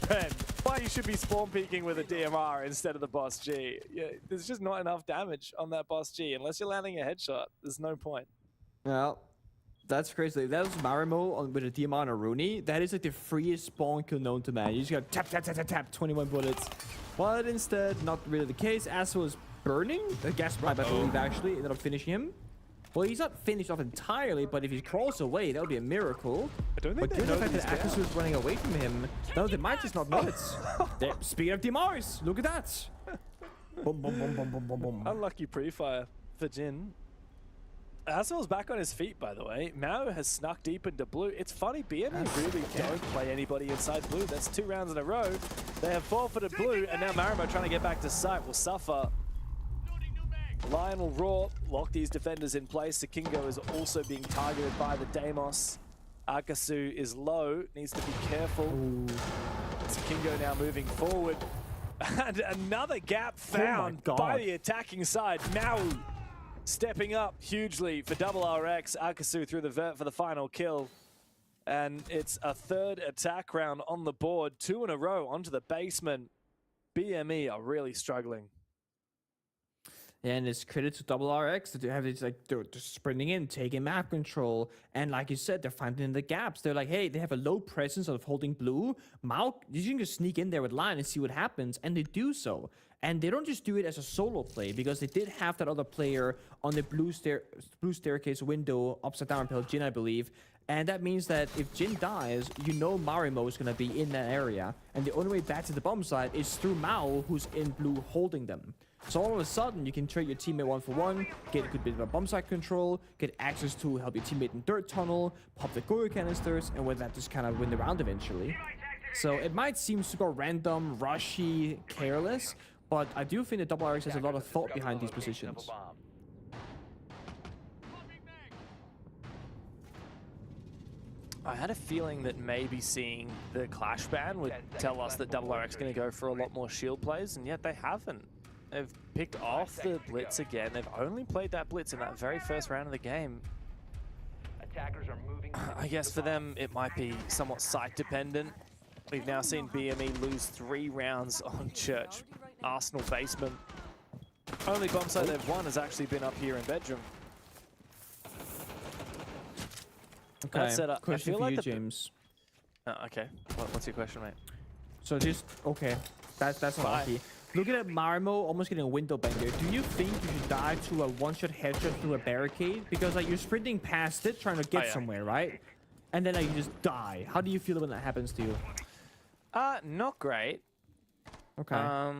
friend. Why you should be spawn peeking with a DMR instead of the Boss G. Yeah, there's just not enough damage on that Boss G. Unless you're landing a headshot, there's no point. Well, that's crazy. If that was Marimo with a DMR and a Rooney, that is like the freest spawn kill known to man. You just got tap, tap, tap, tap, tap, 21 bullets. But instead, not really the case. As was burning, a gas pipe, I believe, actually, ended up finishing him. Well, he's not finished off entirely, but if he crawls away, that would be a miracle. I don't think But they given the know fact that he's Akasu is running away from him, no, they might just not know it. Speaking of DMRs, look at that. Boom, boom, boom, boom, boom, boom, boom. Unlucky pre-fire for Jin. Aswell's back on his feet, by the way. Mao has snuck deep into blue. It's funny, BME really don't play anybody inside blue. That's 2 rounds in a row. They have forfeited blue, and now Marimo trying to get back to sight will suffer. Lion will roar, lock these defenders in place. Sakingo is also being targeted by the Deimos. Akasu is low, needs to be careful. Sakingo now moving forward. And another gap found by the attacking side. Mau stepping up hugely for double RX. Akasu through the vert for the final kill. And it's a 3rd attack round on the board. 2 in a row onto the basement. BME are really struggling. And it's credit to Double RX to have this, like, they're sprinting in, taking map control. And like you said, they're finding the gaps. They're like, hey, they have a low presence of holding blue. Mao, you can just sneak in there with Lion and see what happens. And they do so. And they don't just do it as a solo play, because they did have that other player on the blue staircase window, upside down until Jin, I believe. And that means that if Jin dies, you know Marimo is going to be in that area. And the only way back to the bomb site is through Mao, who's in blue holding them. So all of a sudden, you can trade your teammate 1-for-1, get a good bit of bomb site control, get access to help your teammate in dirt tunnel, pop the Goyo canisters, and with that, just kind of win the round eventually. So it might seem super random, rushy, careless, but I do think that Double RX has a lot of thought behind these positions. I had a feeling that maybe seeing the Clash ban would tell us that Double RX going to go for a lot more shield plays, and yet they haven't. They've picked off the Blitz again. They've only played that Blitz in that very first round of the game. Attackers are moving. I guess for them, it might be somewhat site dependent. We've now seen BME lose 3 rounds on Church Arsenal basement. Only bomb site they've won has actually been up here in bedroom. Okay, That setup, I question feel for like you, the... James. Okay, what's your question, mate? So just, okay, that's unlucky. Looking at Marimo almost getting a window banger, do you think you should die to a one-shot headshot through a barricade? Because like you're sprinting past it, trying to get somewhere, right? And then like, you just die. How do you feel when that happens to you? Not great. Okay.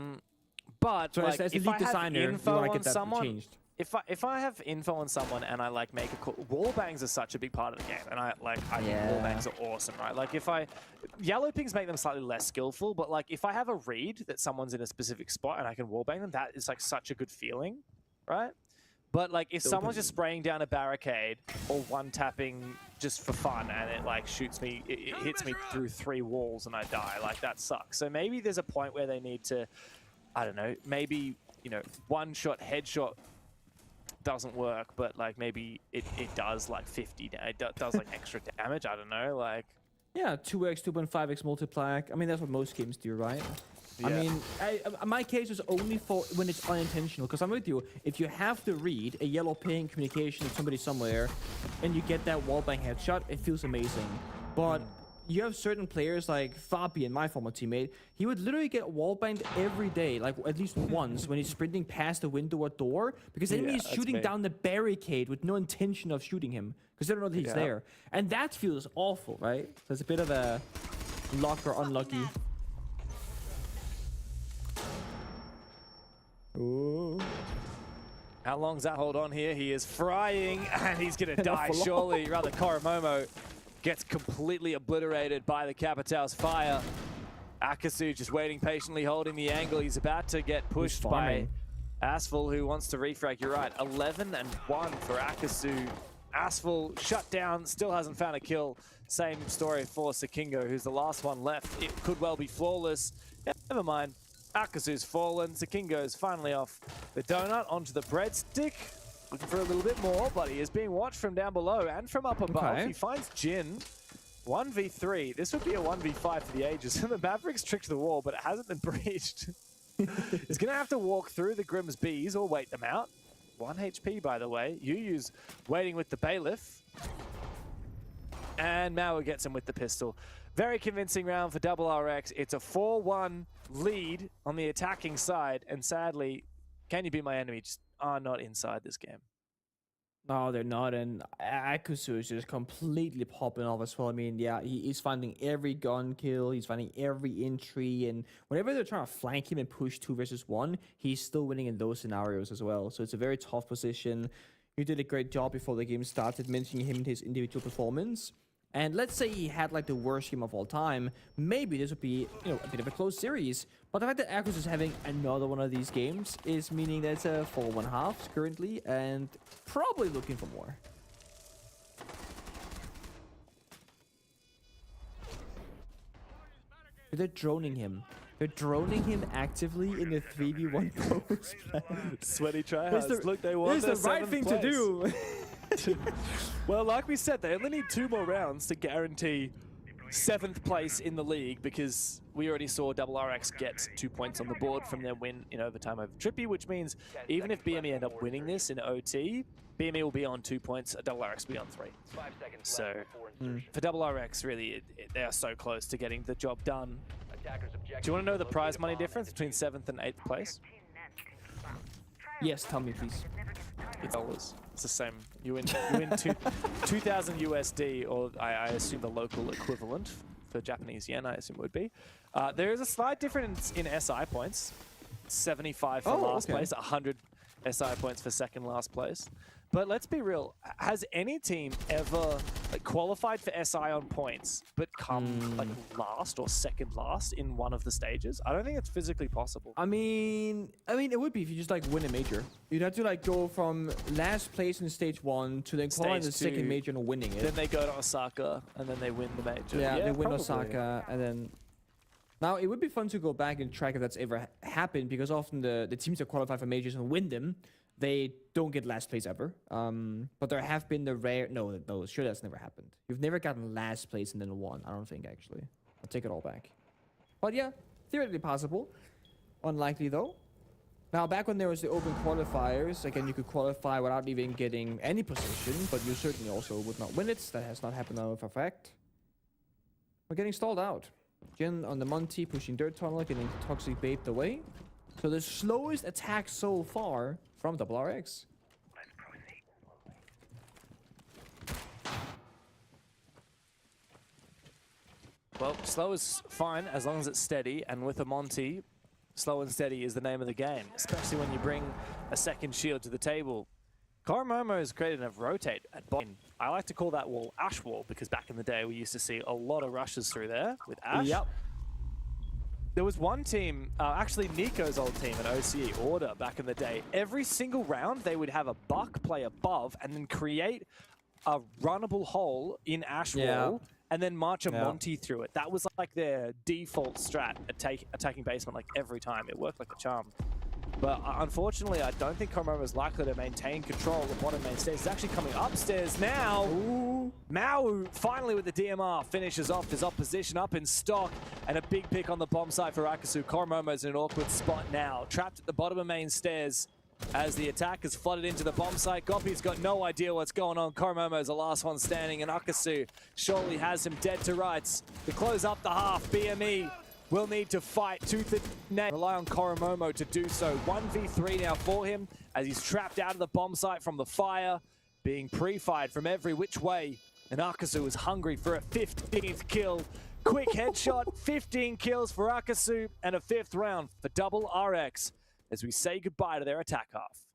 But so like, as a if lead I have designer, you info want to on get that someone, changed. if I have info on someone and I like make a call, wall bangs are such a big part of the game, and I think wall bangs are awesome, right? Like yellow pings make them slightly less skillful, but like if I have a read that someone's in a specific spot and I can wall bang them, that is like such a good feeling, right? But like if someone's just spraying down a barricade or one tapping just for fun and it like shoots me, it hits me through 3 walls and I die, like that sucks. So maybe there's a point where they need to, I don't know, maybe, you know, one-shot headshot doesn't work, but like maybe it does like 50, it does like extra damage, I don't know, like. Yeah, 2x, 2.5x multiplier. I mean, that's what most games do, right? Yeah. I mean, my case is only for when it's unintentional, because I'm with you. If you have to read a yellow ping communication with somebody somewhere, and you get that wallbang headshot, it feels amazing. But you have certain players like Fabian, my former teammate, he would literally get wallbanged every day, like at least once, when he's sprinting past a window or door, because the enemy is shooting down the barricade with no intention of shooting him, because they don't know that he's there. And that feels awful, right? So it's a bit of a luck or unlucky. Ooh. How long's that hold on here? He is frying, and he's going to die, surely. Rather, Koromomo gets completely obliterated by the Capital's fire. Akasu just waiting patiently, holding the angle. He's about to get pushed by Asphal, who wants to refrag. You're right, 11-1 for Akasu. Asphal shut down, still hasn't found a kill. Same story for Sakingo, who's the last one left. It could well be flawless. Yeah, never mind. Akazu's fallen. Sakingo's finally off the donut onto the breadstick. Looking for a little bit more, but he is being watched from down below and from up above. Okay. He finds Jin. 1v3. This would be a 1v5 for the ages. The Mavericks tricked the wall, but it hasn't been breached. He's going to have to walk through the Grimm's bees or wait them out. 1 HP, by the way. Yu's waiting with the bailiff. And Mauer gets him with the pistol. Very convincing round for Double RX. It's a 4-1 lead on the attacking side. And sadly, Can You Be My Enemy just are not inside this game. No, they're not, and Akusu is just completely popping off as well. I mean, yeah, he's finding every gun kill, he's finding every entry, and whenever they're trying to flank him and push 2 versus 1, he's still winning in those scenarios as well. So it's a very tough position. You did a great job before the game started mentioning him and his individual performance. And let's say he had like the worst game of all time, maybe this would be, you know, a bit of a close series. But the fact that Akkus is having another one of these games is meaning that it's a 4-1/2 currently, and probably looking for more. They're droning him. They're droning him actively in the 3v1 post. Sweaty tryhards. Look, they won It's their the right 7th thing place. to do. Well, like we said, they only need 2 more rounds to guarantee 7th place in the league, because we already saw Double RX get 2 points on the board from their win in overtime over Trippy, which means even if BME end up winning this in OT, BME will be on 2 points, Double RX will be on 3. 5 seconds So, left before insertion. for Double RX, really, they are so close to getting the job done. Attackers objective Do you want to know the is prize located money bomb difference and between defuse it. 7th and 8th place? Yes, tell me please. It's dollars. It's the same. You win 2,000 USD, or I assume the local equivalent for Japanese yen, I assume would be. There is a slight difference in SI points. 75 for last place, 100 SI points for second last place. But let's be real, has any team ever qualified for SI on points but come like last or second last in one of the stages? I don't think it's physically possible. I mean, it would be if you just like win a major. You'd have to like go from last place in stage 1 to then qualify the Stage 2, second major and winning it. Then they go to Osaka and then they win the major. Yeah, they win probably. Osaka and then. Now it would be fun to go back and track if that's ever happened, because often the teams that qualify for majors and win them, they don't get last place ever. But there have been the rare... No, sure, that's never happened. You've never gotten last place and then won. I don't think, actually. I'll take it all back. But yeah, theoretically possible. Unlikely, though. Now, back when there was the open qualifiers, again, you could qualify without even getting any position, but you certainly also would not win it. That has not happened now for a fact. We're getting stalled out. Jin on the Monty, pushing Dirt Tunnel, getting Toxic Bait away. So the slowest attack so far from Double RX. Well, slow is fine as long as it's steady, and with a Monty, slow and steady is the name of the game, especially when you bring a second shield to the table. Koromomo has created a rotate at bottom. I like to call that wall Ash Wall, because back in the day we used to see a lot of rushes through there with Ash. Yep. There was one team, actually Nico's old team at OCE Order back in the day. Every single round they would have a Buck play above and then create a runnable hole in Ash Wall and then march a Monty through it. That was like their default strat at attacking basement like every time. It worked like a charm. But unfortunately, I don't think Koromomo is likely to maintain control of bottom main stairs. He's actually coming upstairs now. Ooh. Mau finally with the DMR finishes off his opposition up in stock, and a big pick on the bomb site for Akasu. Koromomo's in an awkward spot now, trapped at the bottom of main stairs as the attack has flooded into the bomb site. Goppy's got no idea what's going on. Koromomo's the last one standing, and Akasu surely has him dead to rights. To close up the half, BME will need to fight tooth and nail. Rely on Koromomo to do so. 1v3 now for him as he's trapped out of the bomb site from the fire, being pre-fired from every which way. And Akasu is hungry for a 15th kill. Quick headshot, 15 kills for Akasu, and a 5th round for Double RX as we say goodbye to their attack half.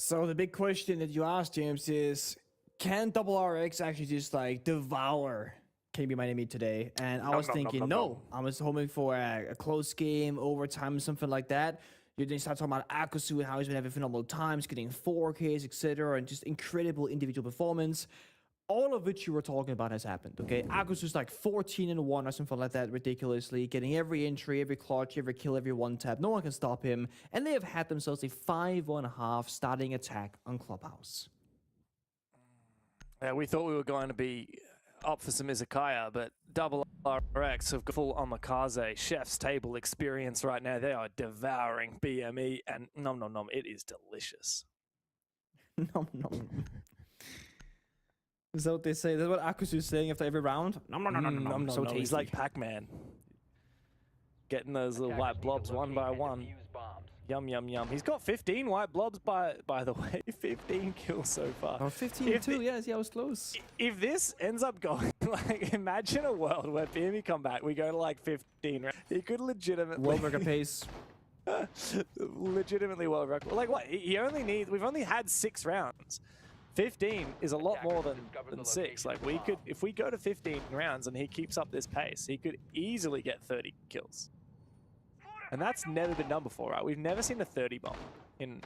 So the big question that you asked, James, is can double RX actually just like devour KB Miami today? And I was thinking, no. I was hoping for a close game, overtime, something like that. You then start talking about Akusu and how he's been having phenomenal times, getting 4Ks, etc., and just incredible individual performance. All of which you were talking about has happened, okay? Akusu's like 14-1 or something like that, ridiculously, getting every entry, every clutch, every kill, every one tap. No one can stop him. And they have had themselves a 5-1.5 starting attack on Clubhouse. Yeah, we thought we were going to be up for some Izakaya, but double RX have got full Omikaze chef's table experience right now. They are devouring BME, and nom nom nom, it is delicious. Nom nom. Is that what they say? That's what Akusu's saying after every round? Nom nom nom nom nom. So tasty. He's like Pac-Man. Getting those little white blobs one by one. Yum, yum, yum. He's got 15 white blobs, by the way. 15 kills so far. Oh, 15-2, yes, yeah, I was close. If this ends up going, like, imagine a world where BME come back, we go to like 15, right? He could legitimately... World record pace. Legitimately world record. Like, what? He only needs... We've only had 6 rounds. 15 is a lot more than 6. Like, we could... If we go to 15 rounds and he keeps up this pace, he could easily get 30 kills. And that's never been done before, right? We've never seen a 30 bomb in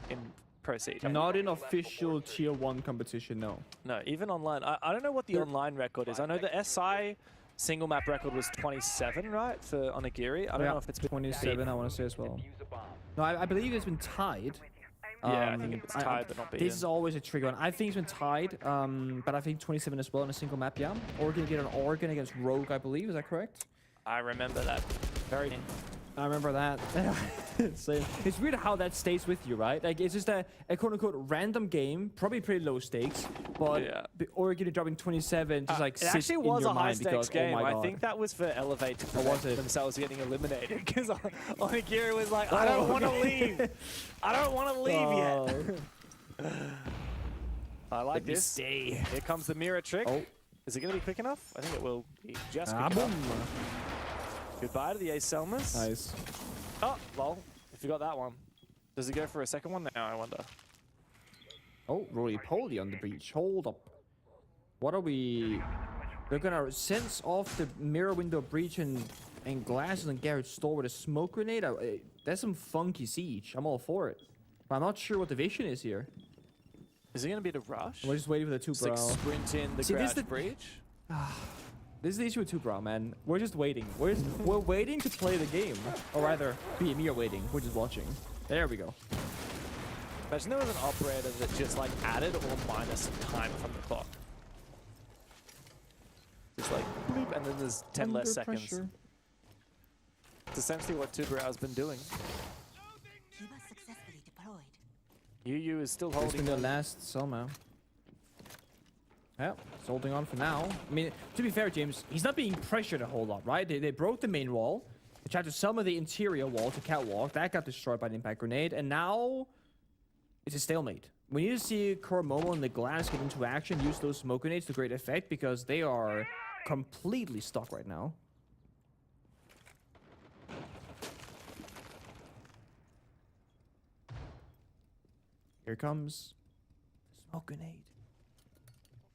Pro Siege. Not in official tier 1 competition, no. No, even online. I don't know what the online record is. I know the SI single map record was 27, right, for Onigiri. I don't know if it's 27, I want to say as well. No, I believe it's been tied. Yeah, I think it's tied, but not beaten. This is always a trigger one. I think it's been tied, but I think 27 as well in a single map, yeah. Oregon get an Oregon against Rogue, I believe. Is that correct? I remember that. Very... I remember that. Same. It's weird how that stays with you, right? Like, it's just a quote-unquote random game, probably pretty low stakes, but Oregon dropping 27 just like it actually was a high-stakes game. Oh my I God. think that was for Elevate to was prevent it? themselves getting eliminated, because Onigiri was like, I don't want to leave. I don't want to leave yet. I like this. Stay. Here comes the mirror trick. Oh. Is it going to be quick enough? I think it will be just quick enough. Goodbye to the Ace Selmas. Nice. Oh, lol. If you got that one. Does he go for a second one now, I wonder? Oh, roly-poly on the breach. Hold up. What are we... They're gonna sense off the mirror window breach and glasses and Garrett's store with a smoke grenade? That's some funky siege. I'm all for it. But I'm not sure what the vision is here. Is it going to be the rush? We're just waiting for the 2 Just bro. like sprint in the crouch breach? This is the issue with 2 bro, man. We're just waiting. We're waiting to play the game. Or rather, BME are waiting. We're just watching. There we go. Imagine there was an operator that just like added or minus time from the clock. Just like bleep, and then there's 10 less seconds. Pressure. It's essentially what Tuberow's been doing. Cuba successfully deployed. UU is still It's holding been the on. last Selma. Yeah, it's holding on for now. I mean, to be fair, James, he's not being pressured a whole lot, right? They broke the main wall. They tried to Selma the interior wall to catwalk. That got destroyed by the impact grenade. And now it's a stalemate. We need to see Koromomo and the glass get into action, use those smoke grenades to great effect, because they are completely stuck right now. Here comes the smoke grenade.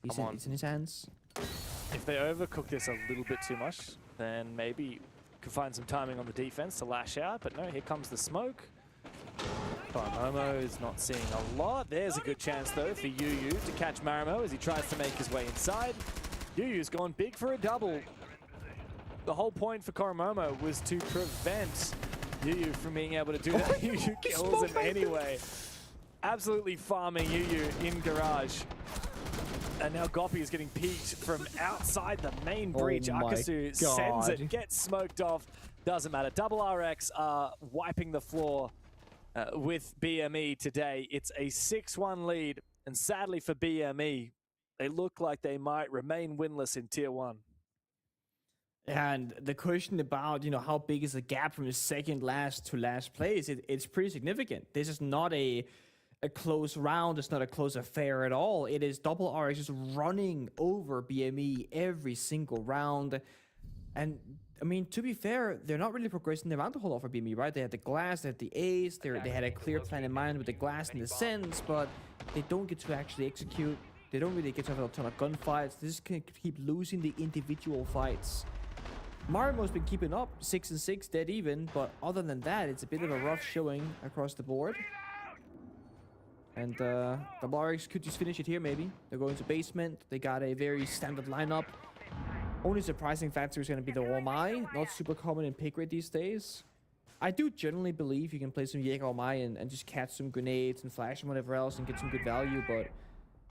It's in his hands. If they overcook this a little bit too much, then maybe could find some timing on the defense to lash out. But no, here comes the smoke. Momo is not seeing a lot. There's a good chance, though, for UU to catch Marimo as he tries to make his way inside. UU's gone big for a double. The whole point for Koromomo was to prevent UU from being able to do that. UU kills him anyway. Absolutely farming UU in garage. And now Goppy is getting peeked from outside the main breach. Akasu sends it, gets smoked off. Doesn't matter. Double RX are wiping the floor with BME today. It's a 6-1 lead. And sadly for BME, they look like they might remain winless in Tier 1. And the question about, how big is the gap from the second last to last place, it's pretty significant. This is not a close round. It's not a close affair at all. It is double RX just running over BME every single round. And I mean, to be fair, they're not really progressing around the whole lot for BME, right? They had the glass, they had the ace, they had a clear plan in mind with the glass and the sense, but they don't get to actually execute. They don't really get to have a ton of gunfights. They just can keep losing the individual fights. Marimo's been keeping up, 6 and 6, dead even, but other than that, it's a bit of a rough showing across the board. And the RX could just finish it here, maybe. They're going to basement. They got a very standard lineup. Only surprising factor is going to be the Ormai. Not super common in pick rate these days. I do generally believe you can play some Jaeger Ormai and just catch some grenades and flash and whatever else and get some good value, but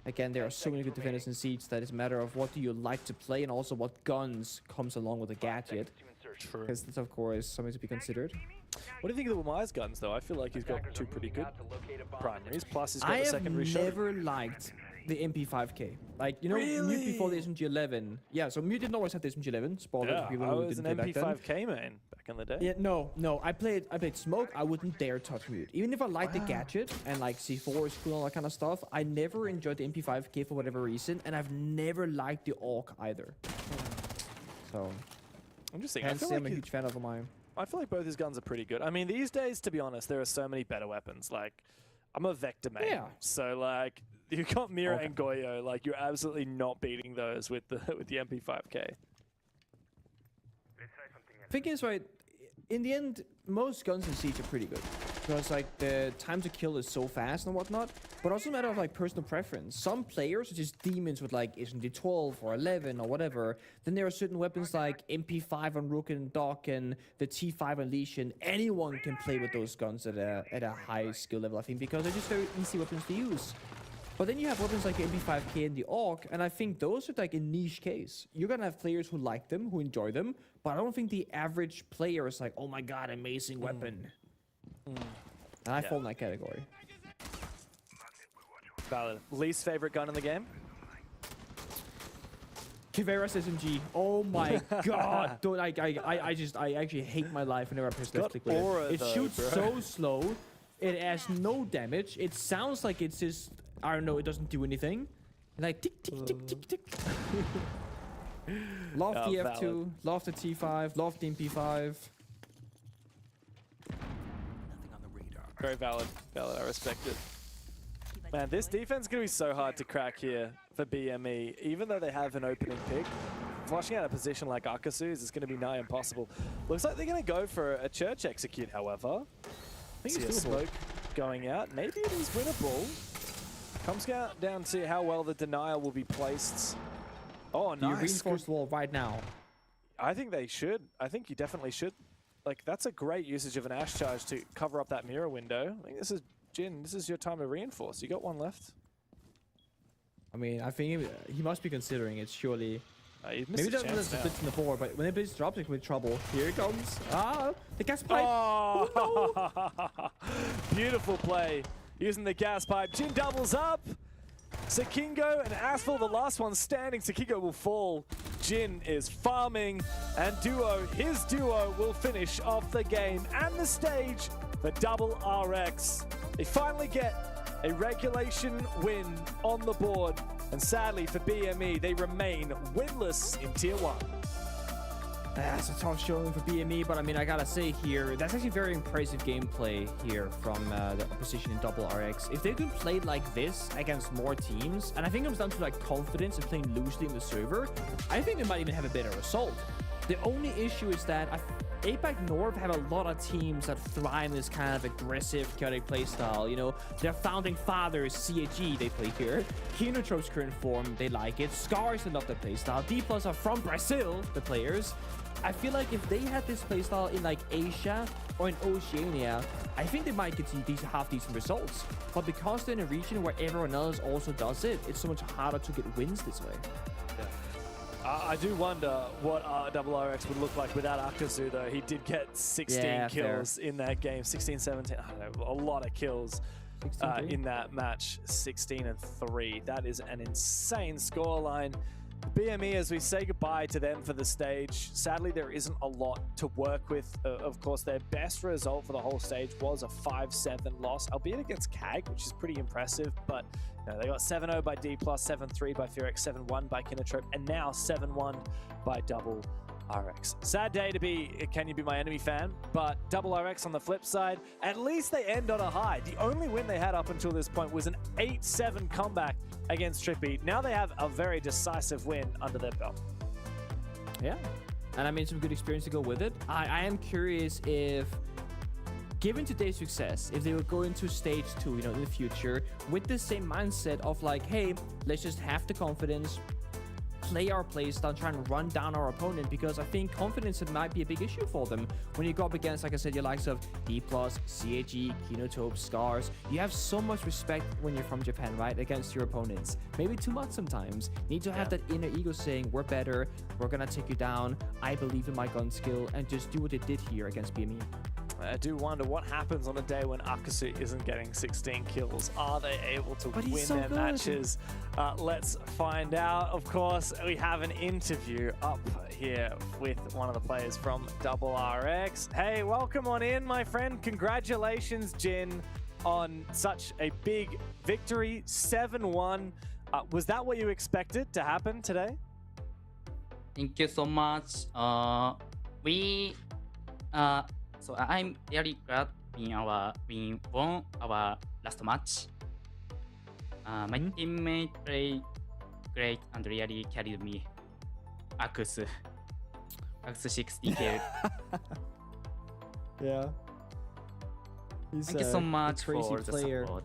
again, there are so many good defenders in Siege that it's a matter of what do you like to play and also what guns comes along with a gadget. True. Because that's, of course, something to be considered. What do you think of the Wamai's guns, though? I feel like he's got two pretty good primaries, plus he's got I the have secondary shot. never liked the MP5K. Like, you know, Really? Mute before the SMG11. Yeah, so Mute didn't always have the SMG11. Spoiler Yeah, for people I who was an didn't play back then. MP5K man back in the day. Yeah, no. I played Smoke. I wouldn't dare touch Mute. Even if I liked the gadget and like C4 is cool and all that kind of stuff, I never enjoyed the MP5K for whatever reason, and I've never liked the AUK either. So, I'm just thinking, hence I'm a huge fan of mine. I feel like both his guns are pretty good. I mean, these days, to be honest, there are so many better weapons. Like, I'm a Vector main. Yeah. So, like, you got Mira Okay. and Goyo. Like, you're absolutely not beating those with the MP5K. Thing is, right, in the end, most guns in Siege are pretty good. Because, like, the time to kill is so fast and whatnot. But also a matter of, like, personal preference. Some players are just demons with, like, SMG12 or 11 or whatever. Then there are certain weapons like MP5 on Rook and Doc and the T5 on Lesion. Anyone can play with those guns at a high skill level, I think, because they're just very easy weapons to use. But then you have weapons like the MP5K and the AUK, and I think those are like a niche case. You're gonna have players who like them, who enjoy them, but I don't think the average player is like, oh my god, amazing weapon. And I fall in that category. Valid. Least favorite gun in the game? Kivera's SMG. Oh my god. Dude, I actually hate my life whenever I press left click with aura, it. It though, shoots bro. so slow. It has no damage. It sounds like it's just, I don't know, it doesn't do anything. And like tick tick tick tick tick. Love the F2, valid. love the T5, love the MP5. Nothing on the radar. Very valid. Valid. I respect it. Man, this defense is going to be so hard to crack here for BME. Even though they have an opening pick, flushing out a position like Akasu's is going to be nigh impossible. Looks like they're going to go for a church execute, however. I think See a it's doable. smoke going out. Maybe it is winnable. Comes down to how well the denial will be placed. Oh, Do you nice. reinforce the wall right now? I think they should. I think you definitely should. Like, that's a great usage of an Ash Charge to cover up that mirror window. I think this is, Jin, this is your time to reinforce. You got one left. I mean, I think he must be considering it, surely. You've Maybe missed a doesn't chance now. split in the board, but when the blitz drops, it can be trouble. Here it comes. Ah, the gas pipe. Oh, beautiful play. Using the gas pipe. Jin doubles up. Sakingo and Asphalt, the last one standing. Sakingo will fall. Jin is farming. And his duo will finish off the game and the stage for Double RX. They finally get a regulation win on the board. And sadly for BME, they remain winless in Tier 1. That's a tough showing for BME, but I mean, I gotta say here, that's actually very impressive gameplay here from the opposition in Double RX. If they can play like this against more teams, and I think it comes down to like confidence and playing loosely in the server, I think they might even have a better result. The only issue is that APL North have a lot of teams that thrive in this kind of aggressive, chaotic playstyle. You know, their founding fathers, CAG, they play here. Kinotrope's current form, they like it. Scars, they love the playstyle. D+ are from Brazil, the players. I feel like if they had this playstyle in like Asia or in Oceania, I think they might get these half-decent results. But because they're in a region where everyone else also does it, it's so much harder to get wins this way. I do wonder what Double RX would look like without Akazu, though. He did get 16 kills in that game. 16, 17, I don't know, a lot of kills in that match. 16 and 3. That is an insane scoreline. BME, as we say goodbye to them for the stage, sadly there isn't a lot to work with. Of course, their best result for the whole stage was a 5-7 loss, albeit against CAG, which is pretty impressive, but you know, they got 7-0 by D+, 7-3 by Fearx, 7-1 by Kinotrope, and now 7-1 by Double RX. Sad day to be a Can You Be My Enemy fan, but double RX on the flip side, at least they end on a high. The only win they had up until this point was an 8-7 comeback against Trippy. Now they have a very decisive win under their belt. Yeah. And I mean, some good experience to go with it. I am curious if, given today's success, if they would go into stage 2, you know, in the future, with the same mindset of like, hey, let's just have the confidence, play our playstyle, try and run down our opponent, because I think confidence might be a big issue for them when you go up against, like I said, your likes of D+, CAG, Kinotope, Scars. You have so much respect when you're from Japan, right, against your opponents. Maybe too much sometimes. Need to have that inner ego saying, we're better, we're gonna take you down, I believe in my gun skill, and just do what they did here against BME. I do wonder what happens on a day when Akasu isn't getting 16 kills. Are they able to win so their good. matches? Let's find out. Of course, we have an interview up here with one of the players from Double RX. Hey, welcome on in, my friend. Congratulations, Jin, on such a big victory, 7-1. Was that what you expected to happen today? Thank you so much. So I'm really glad we won our last match. My teammate played great and really carried me. Akus 60 kill. Yeah. He's Thank you so much crazy for the player. support.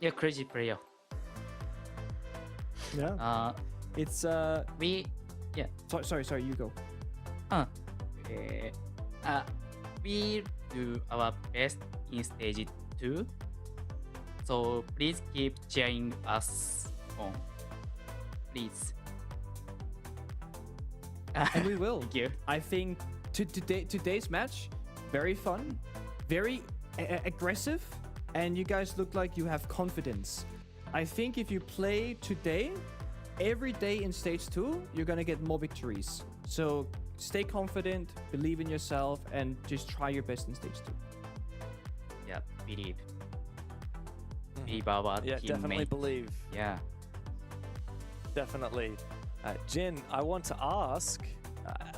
Yeah, crazy player. Yeah. It's We sorry, you go. We do our best in stage 2, so please keep cheering us on, please. And we will. Thank you. I think today's match, very fun, very aggressive, and you guys look like you have confidence. I think if you play today, every day in stage 2, you're gonna get more victories. So stay confident, believe in yourself, and just try your best in stage 2. Yeah, believe our Yeah, definitely teammate. believe. Yeah. Definitely. Jin, I want to ask,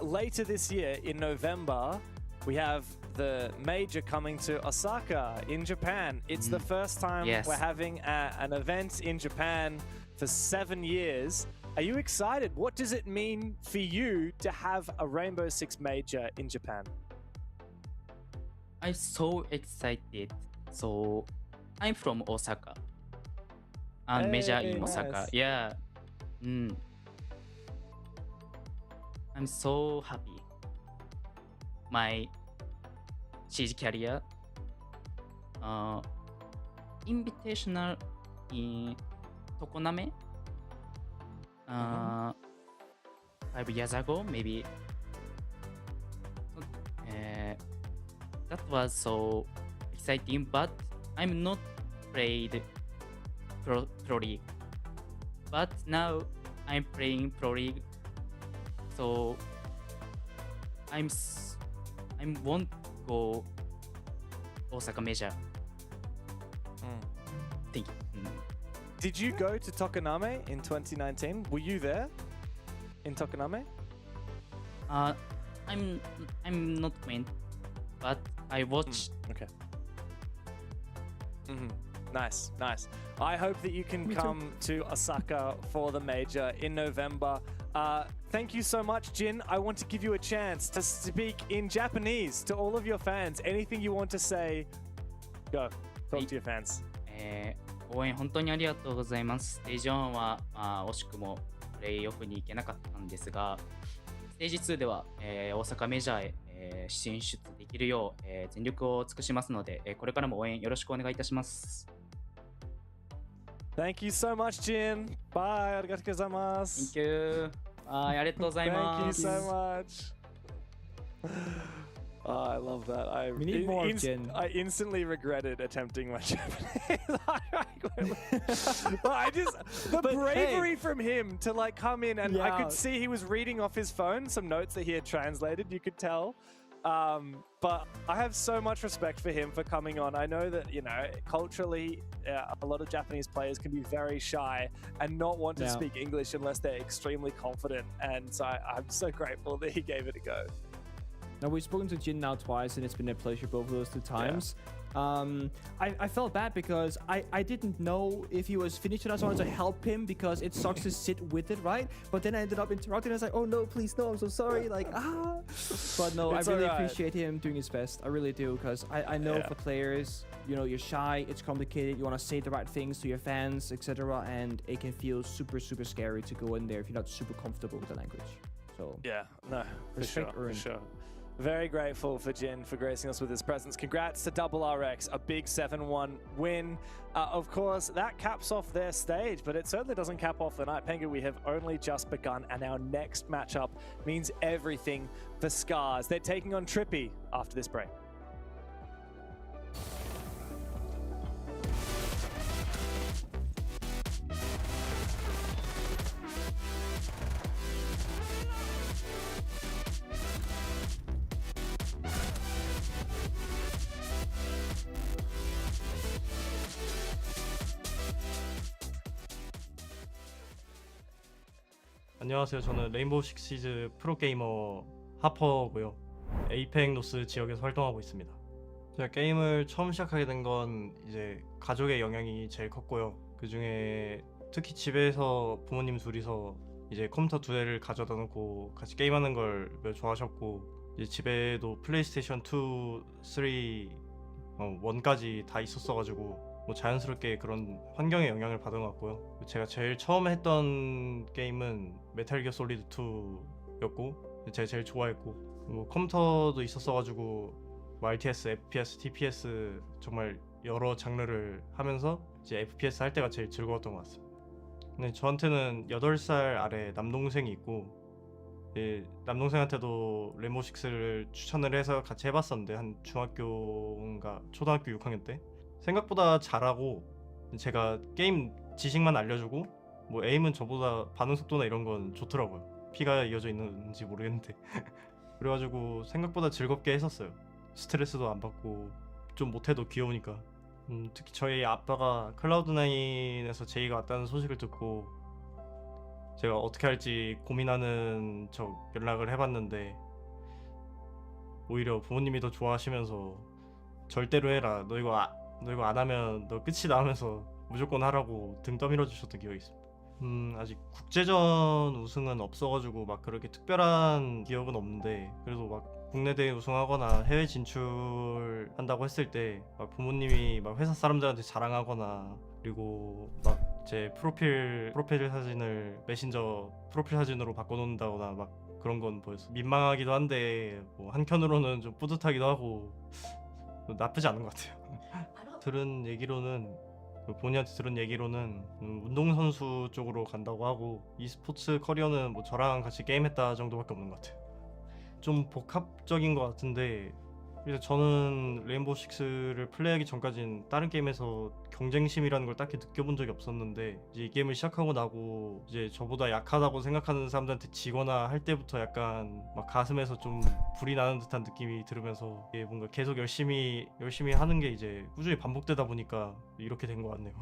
later this year in November, we have the major coming to Osaka in Japan. It's the first time Yes. we're having an event in Japan for 7 years. Are you excited? What does it mean for you to have a Rainbow Six major in Japan? I'm so excited. So I'm from Osaka. And major in Osaka. nice. Yeah. I'm so happy. My CG career invitational in Tokoname 5 years ago, maybe. That was so exciting, but I'm not played Pro League. But now I'm playing Pro League, so I want to go Osaka Major. Thank you. Did you go to Tokoname in 2019? Were you there in Tokoname? I'm not went, but I watched. Okay. Nice, nice. I hope that you can come to Osaka for the major in November. Thank you so much, Jin. I want to give you a chance to speak in Japanese to all of your fans. Anything you want to say, go. Talk to your fans. 応援本当にありがとうございます。ステージ1は、惜しくもプレイオフに行けなかったんですが、ステージ2では、大阪メジャーへ、進出できるよう、全力を尽くしますので、これからも応援よろしくお願いいたします。Thank you so much, Jin. Bye. ありがとうございます。 Thank you. ありがとうござい Thank you ます。 so much. Oh, I love that. We need more of Jin. I instantly regretted attempting my Japanese. The bravery from him to like come in and I could see he was reading off his phone some notes that he had translated. You could tell. But I have so much respect for him for coming on. I know that, you know, culturally, a lot of Japanese players can be very shy and not want to speak English unless they're extremely confident. And so I'm so grateful that he gave it a go. Now, we've spoken to Jin now twice, and it's been a pleasure both of those 2 times. I felt bad because I didn't know if he was finished, and I wanted to help him because it sucks to sit with it, right? But then I ended up interrupting. I was like, oh no, please no, I'm so sorry. Like, But no, I really appreciate him doing his best. I really do, because I know for players, you know, you're shy, it's complicated, you want to say the right things to your fans, etc. And it can feel super, super scary to go in there if you're not super comfortable with the language. So yeah, no, for sure. Very grateful for Jin for gracing us with his presence. Congrats to Double RX, a big 7-1 win. Of course, that caps off their stage, but it certainly doesn't cap off the night. Pengu, we have only just begun, and our next matchup means everything for Scars. They're taking on Trippy after this break. 안녕하세요. 저는 레인보우 식시즈 프로게이머 하퍼고요. APL 노스 지역에서 활동하고 있습니다. 제가 게임을 처음 시작하게 된 건 이제 가족의 영향이 제일 컸고요. 그 중에 특히 집에서 부모님 둘이서 이제 컴퓨터 2대를 가져다 놓고 같이 게임하는 걸 매우 좋아하셨고, 이제 집에도 플레이스테이션 2, 3, 1까지 다 있었어가지고 뭐 자연스럽게 그런 환경의 영향을 받은 것 같고요. 제가 제일 처음에 했던 게임은 메탈 기어 솔리드 2였고, 제가 제일 좋아했고, 뭐 컴퓨터도 있었어가지고 뭐 RTS, FPS, TPS 정말 여러 장르를 하면서 이제 FPS 할 때가 제일 즐거웠던 것 같습니다. 근데 저한테는 8살 아래 남동생이 있고, 남동생한테도 레인보우 식스를 추천을 해서 같이 해봤었는데, 한 중학교인가 초등학교 6학년 때 생각보다 잘하고, 제가 게임 지식만 알려주고 뭐 에임은 저보다 반응 속도나 이런 건 좋더라고요. 피가 이어져 있는지 모르겠는데 그래가지고 생각보다 즐겁게 했었어요. 스트레스도 안 받고 좀 못해도 귀여우니까. 특히 저희 아빠가 클라우드9에서 제이가 왔다는 소식을 듣고 제가 어떻게 할지 고민하는 척 연락을 해봤는데, 오히려 부모님이 더 좋아하시면서 절대로 해라, 너 이거 안 하면 너 끝이다 하면서 무조건 하라고 등 떠밀어 주셨던 기억이 있습니다. 아직 국제전 우승은 없어가지고 막 그렇게 특별한 기억은 없는데, 그래도 막 국내 대회 우승하거나 해외 진출한다고 했을 때 막 부모님이 막 회사 사람들한테 자랑하거나, 그리고 막 제 프로필 사진을 메신저 프로필 사진으로 바꿔놓는다거나 막 그런 건 보였어. 민망하기도 한데 뭐 한편으로는 좀 뿌듯하기도 하고 나쁘지 않은 것 같아요. 본인한테 들은 얘기로는 운동선수 쪽으로 간다고 하고, e스포츠 커리어는 뭐 저랑 같이 게임했다 정도밖에 없는 것 같아요. 좀 복합적인 것 같은데, 그래서 저는 레인보우 식스를 플레이하기 전까진 다른 게임에서 경쟁심이라는 걸 딱히 느껴본 적이 없었는데, 이제 이 게임을 시작하고 나고 이제 저보다 약하다고 생각하는 사람들한테 지거나 할 때부터 약간 막 가슴에서 좀 불이 나는 듯한 느낌이 들으면서, 이게 뭔가 계속 열심히 하는 게 이제 꾸준히 반복되다 보니까 이렇게 된 것 같네요.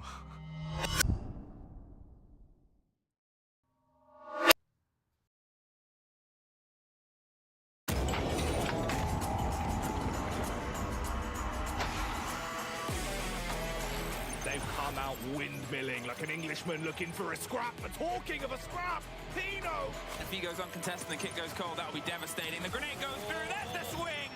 They've come out windmilling like an Englishman looking for a scrap. But talking of a scrap, Pino! If he goes uncontested and the kick goes cold, that will be devastating. The grenade goes through, that's the swing!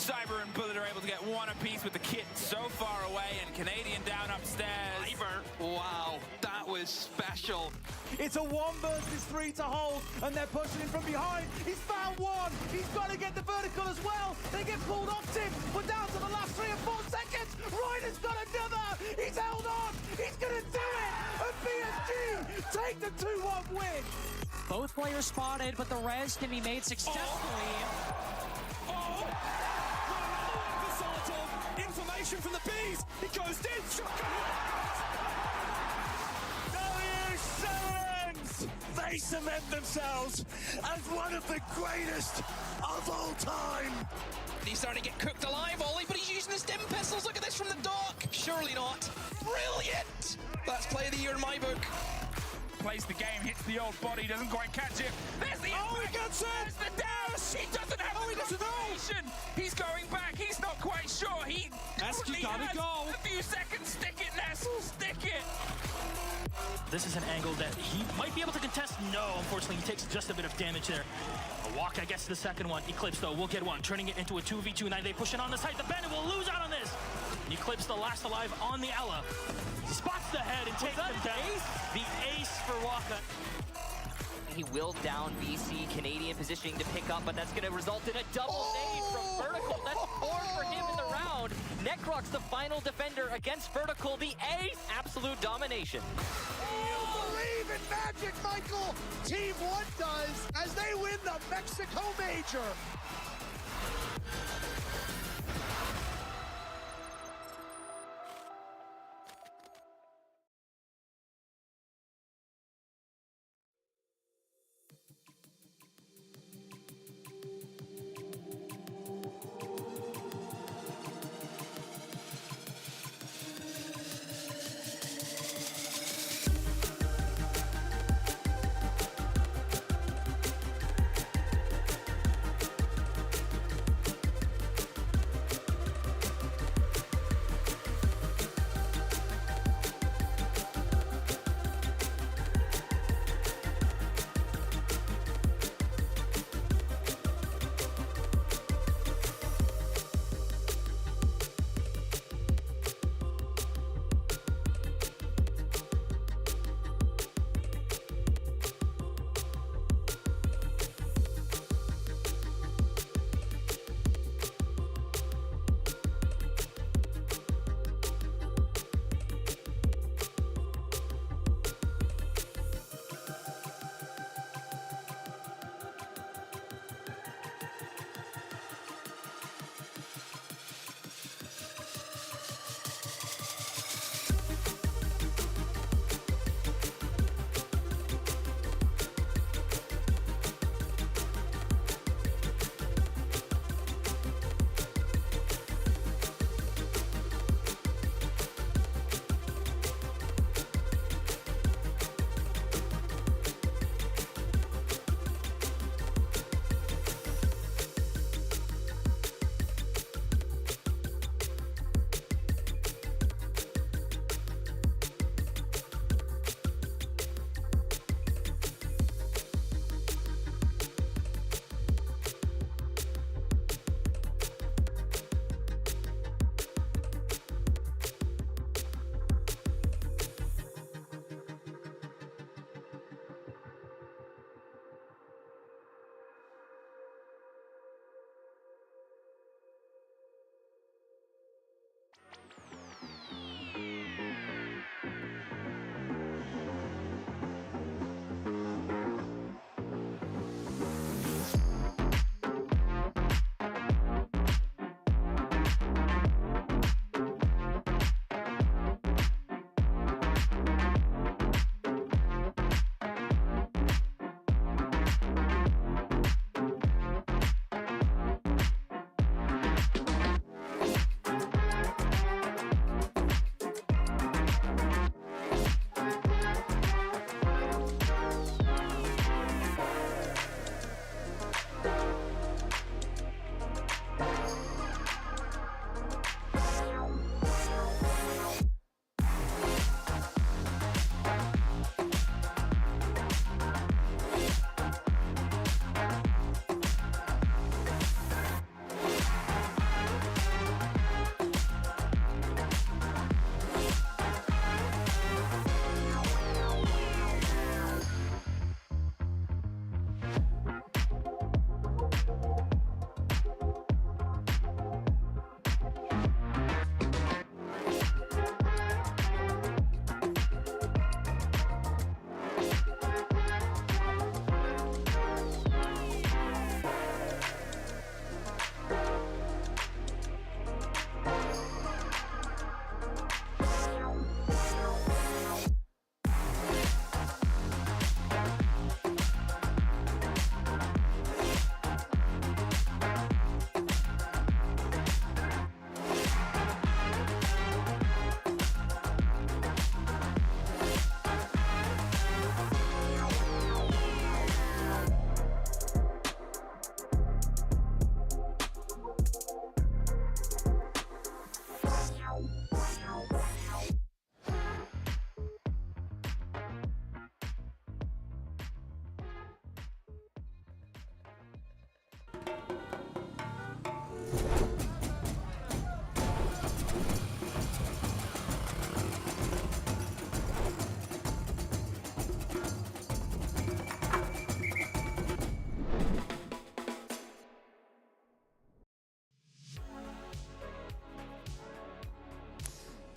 Cyber and Bullet are able to get one apiece with the kit so far away, and Canadian down upstairs. Wow, that was special. It's a 1 versus 3 to hold, and they're pushing him from behind. He's found one. He's got to get the vertical as well. They get pulled off him. We're down to the last 3 or 4 seconds. Ryder's got another. He's held on. He's going to do it. And PSG take the 2-1 win. Both players spotted, but the res can be made successfully. Information from the bees. It goes in. this, they cement themselves as one of the greatest of all time. He's starting to get cooked alive, Ollie, but he's using his dim pistols. Look at this from the dock. Surely not. Brilliant. That's play of the year in my book. Plays the game, hits the old body, doesn't quite catch it. There's the impact. He gets it! There's the dash! He doesn't have the concentration! He's going back, he's not quite sure. He Eski only gotta has go. a few seconds. Stick it, Ness! Stick it! This is an angle that he might be able to contest. No, unfortunately, he takes just a bit of damage there. A walk, I guess, the second one. Eclipse, though, will get one, turning it into a 2v2. Now they push it on the side. The Bandit will lose out on this. Eclipse, the last alive on the Ella. Spots the head and takes him down. The ace for Waka. He will down VC. Canadian positioning to pick up, but that's going to result in a double nade from Vertical. That's 4 for him in the round. Necrox, the final defender against Vertical. The ace, absolute domination. Believe in magic, Michael. Team 1 does as they win the Mexico Major.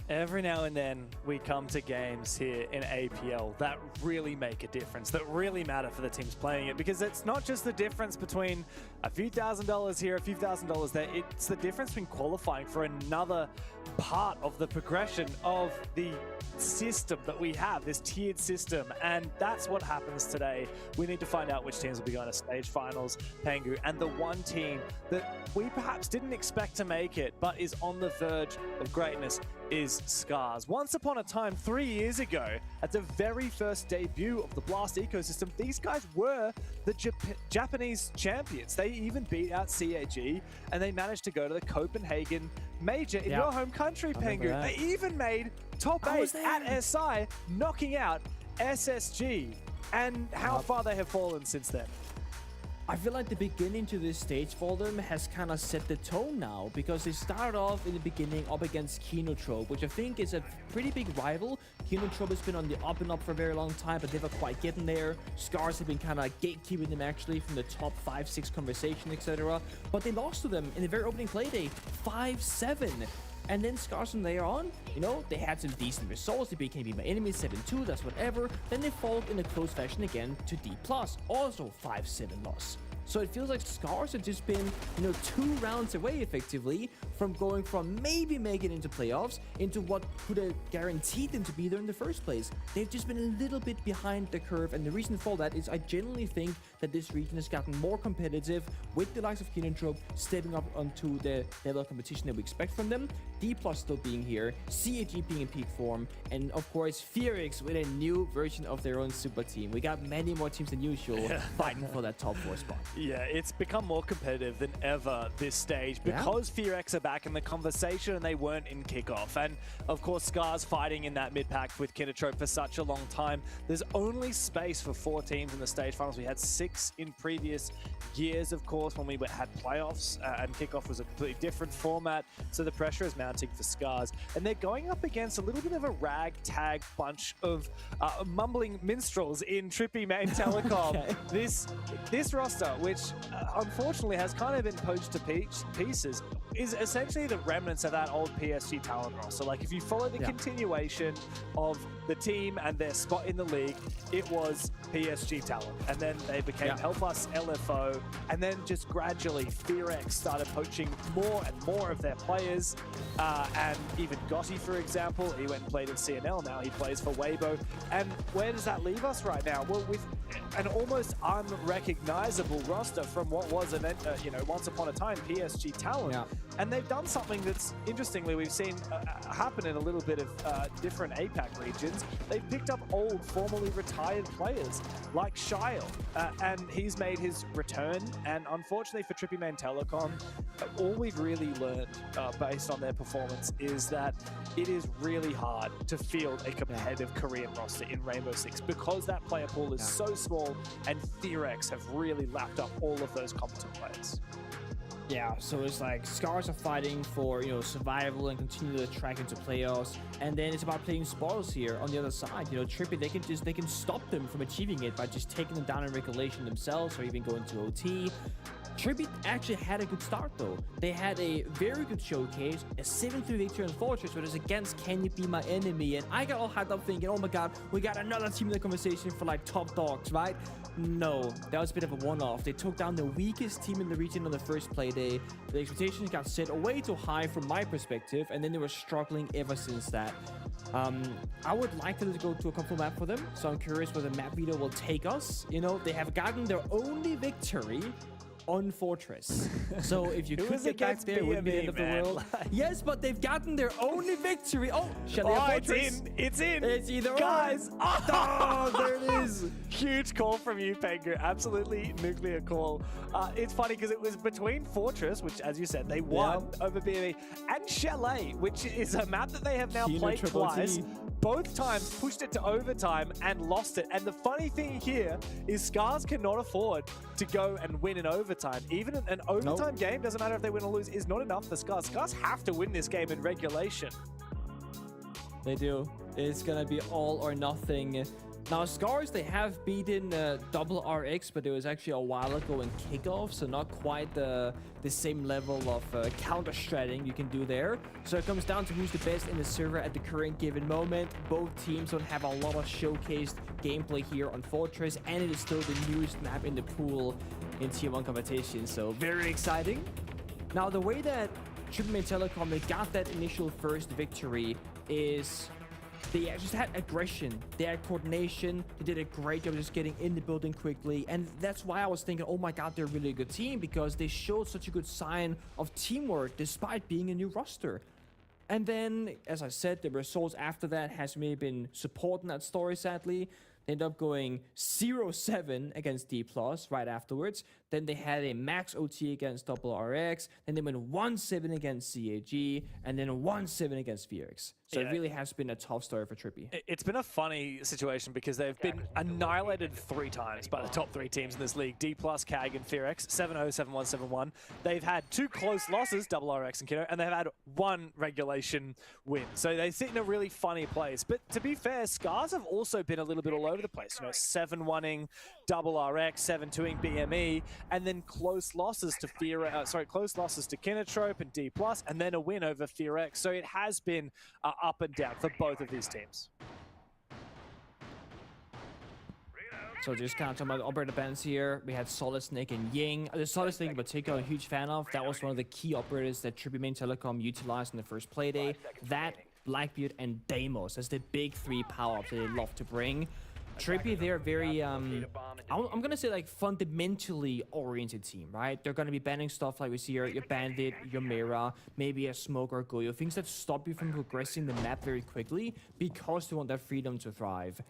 Every now and then we come to games here in APL that really make a difference, that really matter for the teams playing it, because it's not just the difference between a few $1,000s here, a few $1,000s there, it's the difference between qualifying for another part of the progression of the system that we have, this tiered system, and that's what happens today. We need to find out which teams will be going to stage finals, Pengu, and the one team that we perhaps didn't expect to make it, but is on the verge of greatness, is Scars. Once upon a time, 3 years ago, at the very first debut of the Blast ecosystem, these guys were the Japanese champions. They even beat out CAG, and they managed to go to the Copenhagen Major in your home country, Pengu. They even made top 8 at SI, knocking out SSG. And how far they have fallen since then. I feel like the beginning to this stage for them has kind of set the tone now, because they started off in the beginning up against Kinotrope, which I think is a pretty big rival. Kinotrope has been on the up and up for a very long time, but never quite getting there. Scars have been kind of gatekeeping them actually from the top 5-6 conversation, etc. But they lost to them in the very opening play day, 5-7. And then Scars from there on, you know, they had some decent results. They became my enemy 7-2, that's whatever. Then they followed in a close fashion again to D+, also 5-7 loss. So it feels like Scars have just been, you know, 2 rounds away effectively from going from maybe making it into playoffs into what could have guaranteed them to be there in the first place. They've just been a little bit behind the curve, and the reason for that is I genuinely think that this region has gotten more competitive with the likes of Kinotrope stepping up onto the level of competition that we expect from them, D+ still being here, CAG being in peak form, and of course Fearix with a new version of their own super team. We got many more teams than usual fighting for that top 4 spot. Yeah, it's become more competitive than ever this stage because Fearix are back in the conversation and they weren't in kickoff. And of course, Scars fighting in that mid-pack with Kinotrope for such a long time. There's only space for 4 teams in the stage finals. We had 6 in previous years, of course, when we had playoffs, and kickoff was a completely different format. So the pressure is mounting for Scars. And they're going up against a little bit of a ragtag bunch of mumbling minstrels in Trippy Main Telecom. This roster, which unfortunately has kind of been poached to pieces, is essentially the remnants of that old PSG talent roster. Like, if you follow the continuation of the team and their spot in the league, it was PSG talent. And then they became Help Us, LFO, and then just gradually Fearix started poaching more and more of their players. And even Gotti, for example, he went and played in CNL, now he plays for Weibo. And where does that leave us right now? Well, with an almost unrecognizable roster from what was an, you know, once upon a time PSG talent. And they've done something that's, interestingly, we've seen happen in a little bit of different APAC regions. They've picked up old, formerly retired players like Shile, and he's made his return. And unfortunately for Trippy Main Telecom, all we've really learned based on their performance is that it is really hard to field a competitive Korean roster in Rainbow Six because that player pool is so small, and Fearix have really lapped up all of those competent players. Yeah, so it's like Scars are fighting for, you know, survival and continue to track into playoffs, and then it's about playing spoils here on the other side. You know, Trippy, they can stop them from achieving it by just taking them down in regulation themselves, or even going to OT. Trippy actually had a good start though. They had a very good showcase, a 7-3 victory on Fortress, but it was against Can You Be My Enemy, and I got all hyped up thinking, oh my god, we got another team in the conversation for like top dogs, right? No, that was a bit of a one-off. They took down the weakest team in the region on the first play day. The expectations got set way too high from my perspective, and then they were struggling ever since that. I would like to go to a couple map for them, so I'm curious where the map video will take us. You know, they have gotten their only victory on Fortress. So if you could get back there, it wouldn't be the end of the world. Yes, but they've gotten their only victory. Oh, shall they Fortress? It's in. It's either guys. Oh, there it is. Huge call from you, Pengu. Absolutely nuclear call. It's funny because it was between Fortress, which, as you said, they won over BME, and Chalet, which is a map that they have now played twice. Both times pushed it to overtime and lost it. And the funny thing here is Scars cannot afford to go and win in overtime. Even an overtime game, doesn't matter if they win or lose, is not enough for Scars. Scars have to win this game in regulation. They do. It's gonna be all or nothing Now, Scars, they have beaten double RX, but it was actually a while ago in kickoff, so not quite the same level of counter-stratting you can do there. So it comes down to who's the best in the server at the current given moment. Both teams don't have a lot of showcased gameplay here on Fortress, and it is still the newest map in the pool in Tier 1 competition, so very exciting. Now, the way that Triple Telecom, they got that initial first victory is they just had aggression, they had coordination, they did a great job just getting in the building quickly, and that's why I was thinking, oh my god, they're really a good team, because they showed such a good sign of teamwork despite being a new roster. And then, as I said, the results after that has really been supporting that story, sadly. They ended up going 0-7 against D+, right afterwards. Then they had a max OT against Double RX. Then they went 1-7 against CAG. And then 1-7 against VRX. So it really has been a tough story for Trippy. It's been a funny situation because they've been annihilated 3 times by the top 3 teams in this league. D+, CAG, and VRX. 7-0, 7-1, 7-1. They've had 2 close losses, Double RX and Kiddo, and they've had 1 regulation win. So they sit in a really funny place. But to be fair, Scars have also been a little bit all over the place. You know, 7-1ing Double RX, 7-2ing BME, and then close losses to close losses to Kinotrope and D+, and then a win over VRX. So it has been up and down for both of these teams. So just kind of talking about operator bands here. We had Solid Snake and Ying. The Solid Snake in particular, I'm a huge fan of. That was one of the key operators that Trippy Main Telecom utilized in the first playday. That, Blackbeard, and Deimos. That's the big 3 power-ups that they love to bring. Trippy, they're very, I'm going to say, like, fundamentally oriented team, right? They're going to be banning stuff like we see here, your Bandit, your Mira, maybe a Smoke or Goyo, things that stop you from progressing the map very quickly because they want that freedom to thrive.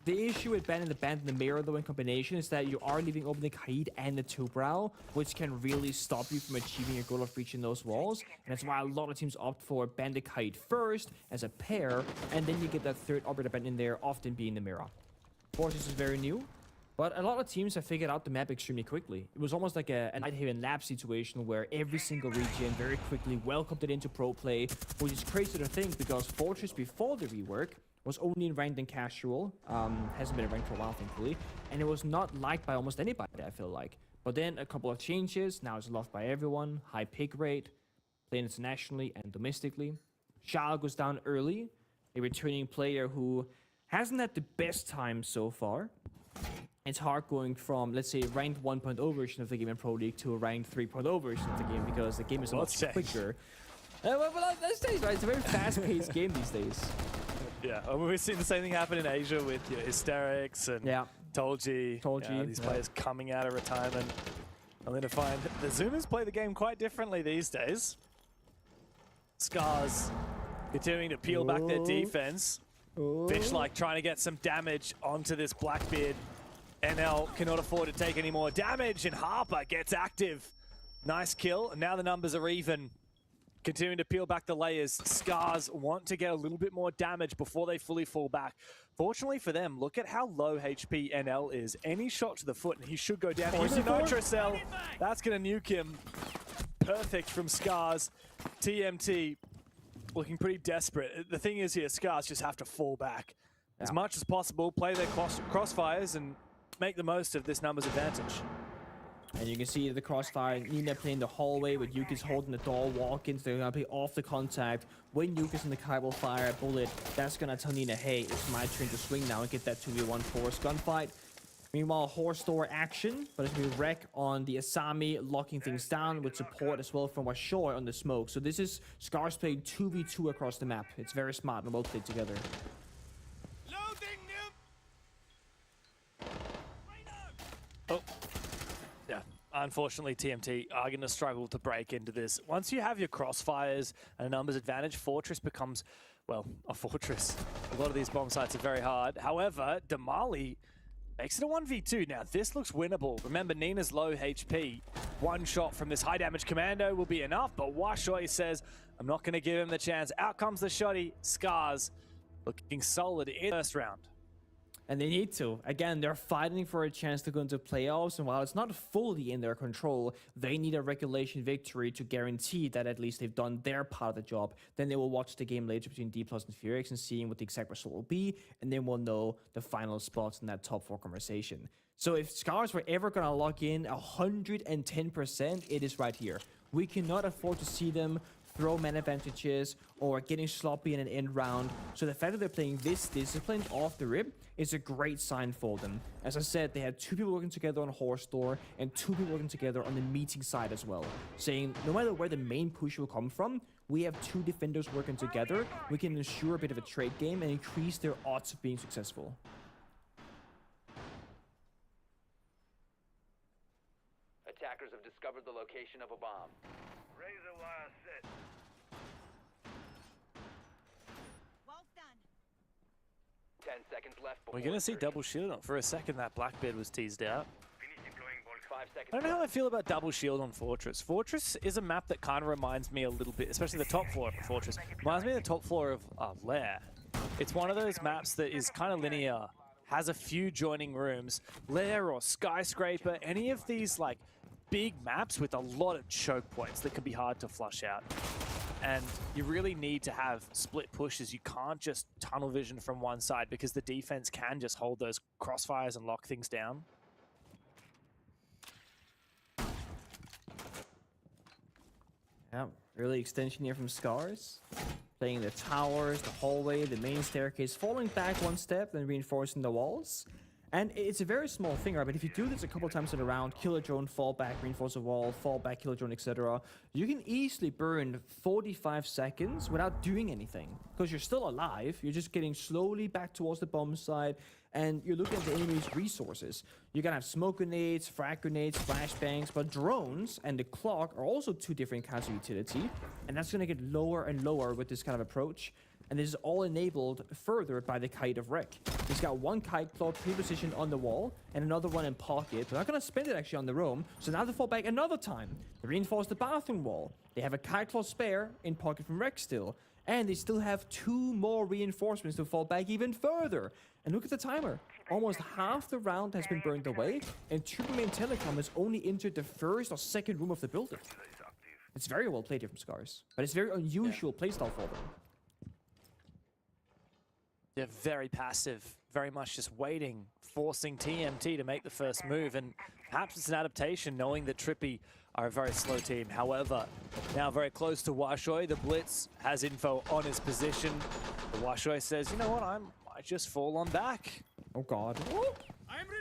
The issue with banning the Bandit and the Mira, though, in combination, is that you are leaving open the Kaid and the Two-Brow, which can really stop you from achieving your goal of reaching those walls. And that's why a lot of teams opt for Bandit Kaid first as a pair, and then you get that third operator band in there, often being the Mira. Fortress is very new, but a lot of teams have figured out the map extremely quickly. It was almost like a Nighthaven Lab situation where every single region very quickly welcomed it into pro play, which is crazy to think because Fortress before the rework was only in ranked and casual, hasn't been ranked for a while thankfully, and it was not liked by almost anybody, I feel like. But then a couple of changes, now it's loved by everyone, high pick rate, playing internationally and domestically. Shao goes down early, a returning player who hasn't had the best time so far. It's hard going from, let's say, ranked 1.0 version of the game in Pro League to a ranked 3.0 version of the game because the game is a lot quicker. Well, that's days, right? It's a very fast-paced game these days. Yeah, we've seen the same thing happen in Asia with Hysterics and Tolji. These players coming out of retirement. Only to find the Zoomers play the game quite differently these days. Scars continuing to peel back their defense. Fish-like trying to get some damage onto this Blackbeard. NL cannot afford to take any more damage, and Harper gets active. Nice kill, and now the numbers are even. Continuing to peel back the layers. Scars want to get a little bit more damage before they fully fall back. Fortunately for them, look at how low HP NL is. Any shot to the foot, and he should go down. Here's the Nitro Cell. That's going to nuke him. Perfect from Scars. TMT looking pretty desperate. The thing is here, Scars just have to fall back as much as possible, play their crossfires, and make the most of this numbers advantage. And you can see the crossfire, Nina playing the hallway with Yuki's holding the door, walk-ins, they're gonna play off the contact. When Yuki's in the Kybal fire bullet, that's gonna tell Nina, hey, it's my turn to swing now and get that 2v1 forced gunfight. Meanwhile, horse door action, but it's gonna be wreck on the Asami, locking things down with support as well from Washoy on the smoke. So this is Scars playing 2v2 across the map. It's very smart and well played together. Oh. Yeah, unfortunately, TMT are going to struggle to break into this. Once you have your crossfires and a numbers advantage, Fortress becomes, well, a fortress. A lot of these bomb sites are very hard. However, Damali makes it a 1v2. Now, this looks winnable. Remember, Nina's low HP. One shot from this high damage commando will be enough, but Washoy says, I'm not going to give him the chance. Out comes the shotty. Scars looking solid in the first round. And they need to. Again, they're fighting for a chance to go into playoffs, and while it's not fully in their control, they need a regulation victory to guarantee that at least they've done their part of the job. Then they will watch the game later between D+ and Furix and seeing what the exact result will be, and then we'll know the final spots in that top 4 conversation. So if Scars were ever going to lock in 110%, it is right here. We cannot afford to see them throw man advantages or getting sloppy in an end round. So the fact that they're playing this disciplined off the rip is a great sign for them. As I said, they had 2 people working together on Horse Door and 2 people working together on the meeting side as well. Saying no matter where the main push will come from, we have 2 defenders working together. We can ensure a bit of a trade game and increase their odds of being successful. Attackers have discovered the location of a bomb. Razor wire set. Well done. 10 seconds left. We're going to see double shield on. For a second, that Blackbeard was teased out. Finish deploying bulk. 5 seconds. I don't know how I feel about double shield on Fortress. Fortress is a map that kind of reminds me a little bit, especially the top floor of Fortress, reminds me of the top floor of Lair. It's one of those maps that is kind of linear, has a few joining rooms. Lair or Skyscraper, any of these like big maps with a lot of choke points that can be hard to flush out. And you really need to have split pushes. You can't just tunnel vision from one side because the defense can just hold those crossfires and lock things down. Yeah, early extension here from Scars. Playing the towers, the hallway, the main staircase, falling back one step, then reinforcing the walls. And it's a very small thing, right? But if you do this a couple times in a round, kill a drone, fall back, reinforce a wall, fall back, kill a drone, etc., you can easily burn 45 seconds without doing anything. Because you're still alive, you're just getting slowly back towards the bomb side, and you're looking at the enemy's resources. You're gonna have smoke grenades, frag grenades, flashbangs, but drones and the clock are also 2 different kinds of utility, and that's gonna get lower and lower with this kind of approach. And this is all enabled further by the Kite of Wreck. He's got 1 Kite Claw pre-positioned on the wall and another one in pocket. They're not going to spend it actually on the roam, so now they fall back another time. They reinforce the bathroom wall. They have a Kite Claw spare in pocket from Wreck still. And they still have 2 more reinforcements to fall back even further. And look at the timer. Almost half the round has been burned away, and Triple Main Telecom has only entered the first or second room of the building. It's very well played here from Scars, but it's very unusual playstyle for them. They're very passive, very much just waiting, forcing TMT to make the first move, and perhaps it's an adaptation knowing that Trippy are a very slow team. However, now very close to Washoy, the Blitz has info on his position. The Washoy says, you know what, I might just fall on back. Oh god.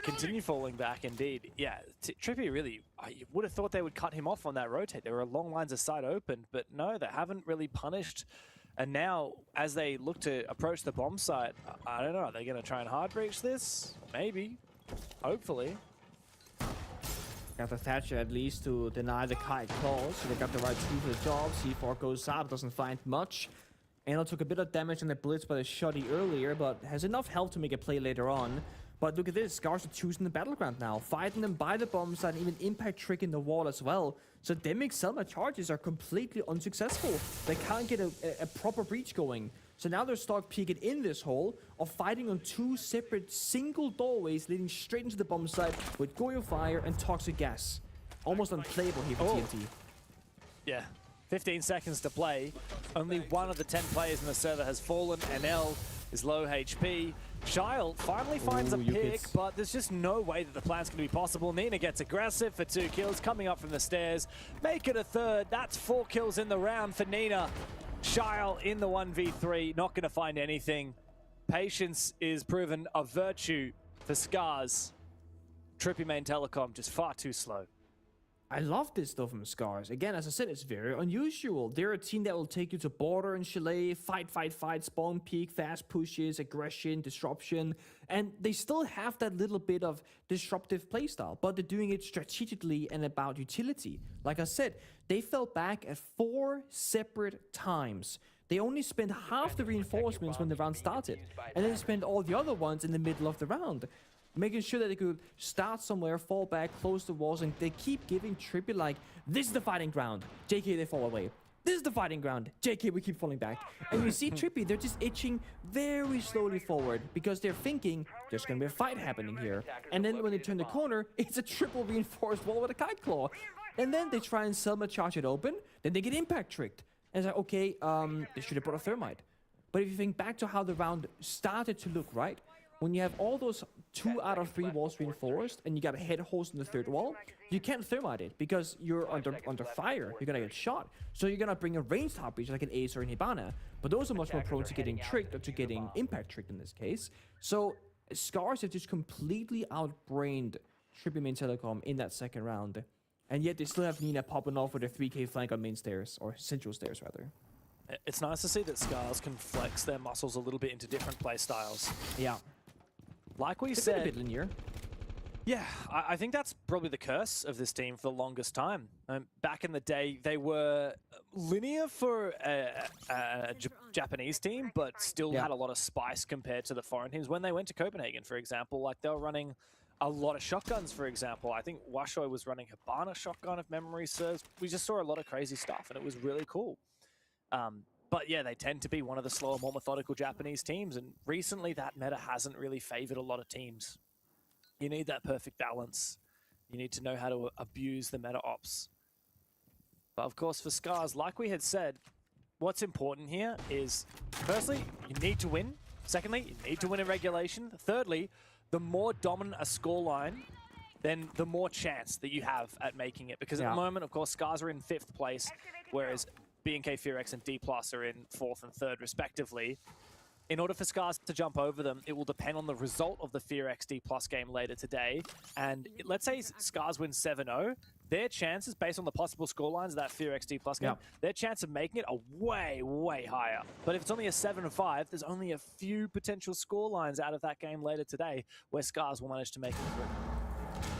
Continue falling back indeed. Yeah, Trippy really, I would have thought they would cut him off on that rotate. There were long lines of sight open, but no, they haven't really punished. And now, as they look to approach the bomb site, I don't know, are they going to try and hard breach this? Maybe. Hopefully. Got the Thatcher at least to deny the Kite Claws, so they got the right tool for the job. C4 goes up, doesn't find much. Anno took a bit of damage on the Blitz by the Shoddy earlier, but has enough health to make a play later on. But look at this, Scars are choosing the battleground now, fighting them by the bomb site, even impact trick in the wall as well. So Demic Selma charges are completely unsuccessful. They can't get a proper breach going. So now they're stuck peeking in this hole, or fighting on 2 separate single doorways leading straight into the bomb site with Goyo Fire and Toxic Gas. Almost unplayable here for TNT. Yeah, 15 seconds to play. Only 1 of the 10 players in the server has fallen. NL is low HP. Shyle finally finds a pick, but there's just no way that the plan's going to be possible. Nina gets aggressive for 2 kills, coming up from the stairs. Make it a third. That's 4 kills in the round for Nina. Shyle in the 1v3, not going to find anything. Patience is proven a virtue for Scars. Trippy Main Telecom just far too slow. I love this though from Scars. Again, as I said, it's very unusual. They're a team that will take you to border and chalet, fight, spawn peak, fast pushes, aggression, disruption, and they still have that little bit of disruptive playstyle, but they're doing it strategically and about utility. Like I said, they fell back at 4 separate times. They only spent half the reinforcements when the round started, and then spent all the other ones in the middle of the round. Making sure that they could start somewhere, fall back, close the walls, and they keep giving Trippy like, this is the fighting ground. JK, they fall away. This is the fighting ground. JK, we keep falling back. And you see Trippy, they're just itching very slowly forward because they're thinking there's going to be a fight happening here. And then when they turn the corner, it's a triple reinforced wall with a kite claw. And then they try and Selma charge it open. Then they get impact tricked. And it's like, okay, they should have brought a thermite. But if you think back to how the round started to look, right? When you have all those 2 out of 3 walls reinforced and you got a head host in the 3rd wall, you can't thermite it because you're under fire. You're gonna get shot. So you're gonna bring a ranged hot breach like an Ace or an Hibana. But those are much more prone to getting tricked or to getting impact tricked in this case. So Scars have just completely outbrained Trippy Main Telecom in that 2nd round. And yet they still have Nina popping off with a 3k flank on main stairs, or central stairs rather. It's nice to see that Scars can flex their muscles a little bit into different play styles. Yeah. Like we It's said, a bit linear. Yeah, I think that's probably the curse of this team for the longest time. Back in the day, they were linear for a Japanese team, but still had a lot of spice compared to the foreign teams. When they went to Copenhagen, for example, like they were running a lot of shotguns, for example. I think Washoi was running Hibana shotgun, if memory serves. We just saw a lot of crazy stuff, and it was really cool. But yeah, they tend to be one of the slower, more methodical Japanese teams, and recently that meta hasn't really favored a lot of teams. You need that perfect balance. You need to know how to abuse the meta ops. But of course, for Scars, like we had said, what's important here is, firstly, you need to win. Secondly, you need to win in regulation. Thirdly, the more dominant a scoreline, then the more chance that you have at making it. Because at the moment, of course, Scars are in 5th place, whereas B&K Fearex and D+ are in 4th and 3rd, respectively. In order for Scars to jump over them, it will depend on the result of the Fearex D+ game later today. And let's say Scars win 7-0, their chances, based on the possible scorelines of that Fearex D+ game, their chance of making it are way, way higher. But if it's only a 7-5, there's only a few potential scorelines out of that game later today where Scars will manage to make it through.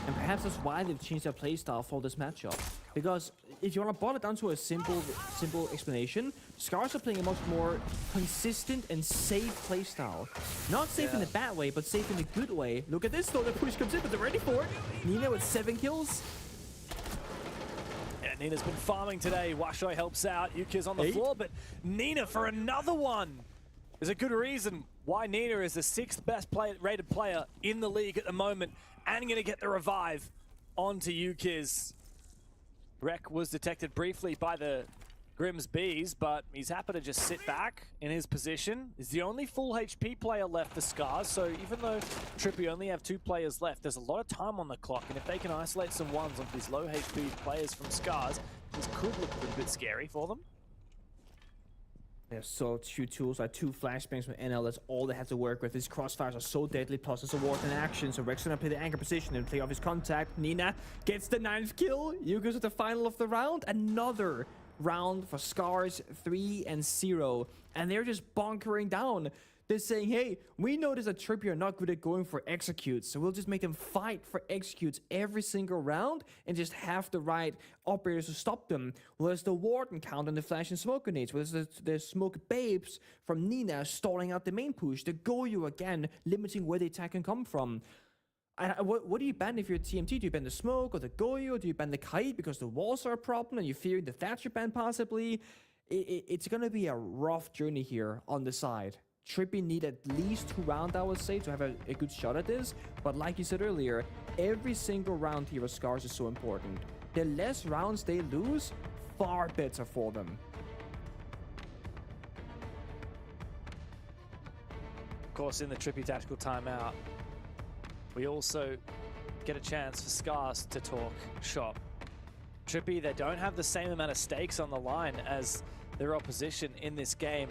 And perhaps that's why they've changed their playstyle for this matchup. Because if you want to boil it down to a simple explanation, Scars are playing a much more consistent and safe playstyle. Not safe in the bad way, but safe in the good way. Look at this though, the push comes in, but they're ready for it. Nina with 7 kills. Yeah, Nina's been farming today. Washoi helps out. Yuki's on the floor, but Nina for another one. There's a good reason why Nina is the 6th best rated player in the league at the moment, and going to get the revive onto Yukiz. Wreck was detected briefly by the Grimm's Bees, but he's happy to just sit back in his position. He's the only full HP player left for Scars, so even though Trippy only have 2 players left, there's a lot of time on the clock, and if they can isolate some ones of these low HP players from Scars, this could look a little bit scary for them. There's so few tools, like 2 flashbangs from NL, that's all they have to work with. These crossfires are so deadly, plus there's a ward in action, so Rex gonna play the anchor position and play off his contact. Nina gets the 9th kill. Yuki's at the final of the round. Another round for Scars, 3-0. And they're just bunkering down. They're saying, hey, we notice that Trippy are not good at going for executes, so we'll just make them fight for executes every single round and just have the right operators to stop them. Well, there's the Warden count on the flash and smoke grenades. Well, there's the smoke babes from Nina stalling out the main push. The Goyo again, limiting where the attack can come from. And what do you ban if you're TMT? Do you ban the smoke or the Goyo? Do you ban the kite because the walls are a problem and you're fearing the Thatcher ban possibly? It's going to be a rough journey here on the side. Trippy need at least 2 rounds, I would say, to have a good shot at this. But like you said earlier, every single round here with Scars is so important. The less rounds they lose, far better for them. Of course, in the Trippy tactical timeout, we also get a chance for Scars to talk shop. Trippy, they don't have the same amount of stakes on the line as their opposition in this game.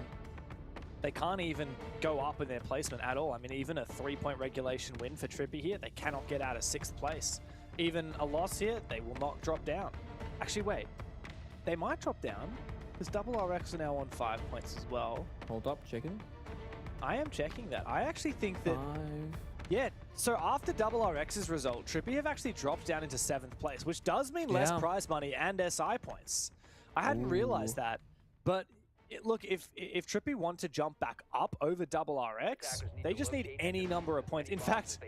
They can't even go up in their placement at all. I mean, even a 3-point regulation win for Trippy here, they cannot get out of 6th place. Even a loss here, they will not drop down. Actually, wait. They might drop down, because Double RX are now on 5 points as well. Hold up, checking. I am checking that. I actually think that... Yeah, so after Double RX's result, Trippy have actually dropped down into 7th place, which does mean less prize money and SI points. I hadn't realized that, but... Look, if Trippy want to jump back up over Double RX, they just need any number of points. In fact,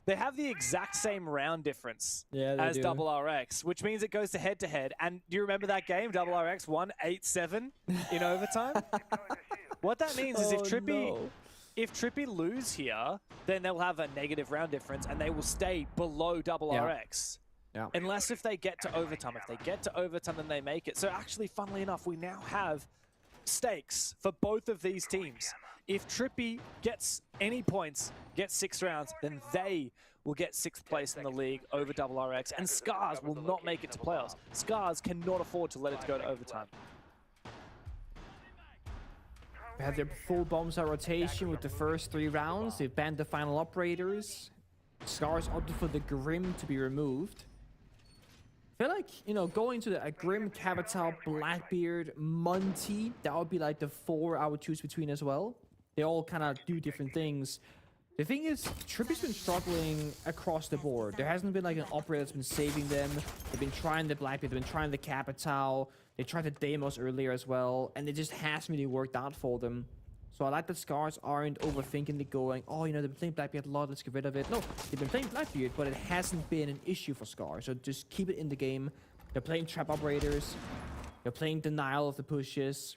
they have the exact same round difference Yeah, they as do. Double RX, which means it goes to head-to-head. And do you remember that game? Double RX won 8-7 in overtime. What that means is if Trippy lose here, then they'll have a negative round difference and they will stay below Double RX. Yeah. Unless if they get to overtime. If they get to overtime, then they make it. So actually, funnily enough, we now have stakes for both of these teams. If Trippy gets any points, gets 6 rounds, then they will get 6th place in the league over Double RX, and Scars will not make it to playoffs. Scars cannot afford to let it go to overtime. They have their full bombs rotation with the first 3 rounds. They've banned the final operators. Scars opted for the Grim to be removed. I feel like, you know, going to a Grim, Capital, Blackbeard, Monty, that would be like the 4 I would choose between as well. They all kind of do different things. The thing is, Trippy's been struggling across the board. There hasn't been like an operator that's been saving them. They've been trying the Blackbeard, they've been trying the Capital. They tried the Deimos earlier as well, and it just hasn't really worked out for them. So I like that Scars aren't overthinking it, going, oh, you know, they've been playing Blackbeard a lot, let's get rid of it. No, they've been playing Blackbeard, but it hasn't been an issue for Scars. So just keep it in the game. They're playing Trap Operators. They're playing Denial of the Pushes.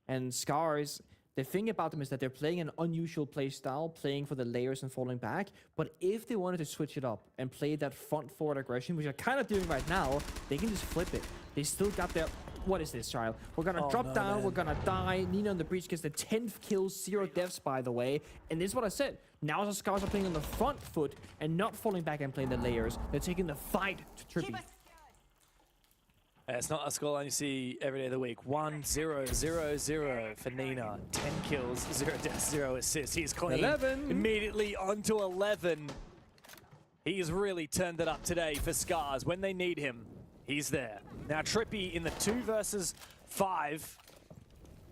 And Scars, the thing about them is that they're playing an unusual playstyle, playing for the layers and falling back. But if they wanted to switch it up and play that front-forward aggression, which they're kind of doing right now, they can just flip it. They still got their... What is this, child? We're gonna drop down, we're gonna die. Nina on the breach gets the 10th kill, 0 deaths, by the way. And this is what I said. Now the Scars are playing on the front foot and not falling back and playing the layers. They're taking the fight to Trippy. It's not a scoreline you see every day of the week. 1-0-0-0 for Nina. 10 kills, 0 deaths, 0 assists. He's clean. 11. Immediately onto 11. He's really turned it up today for Scars. When they need him, he's there. Now Trippy in the 2 versus 5.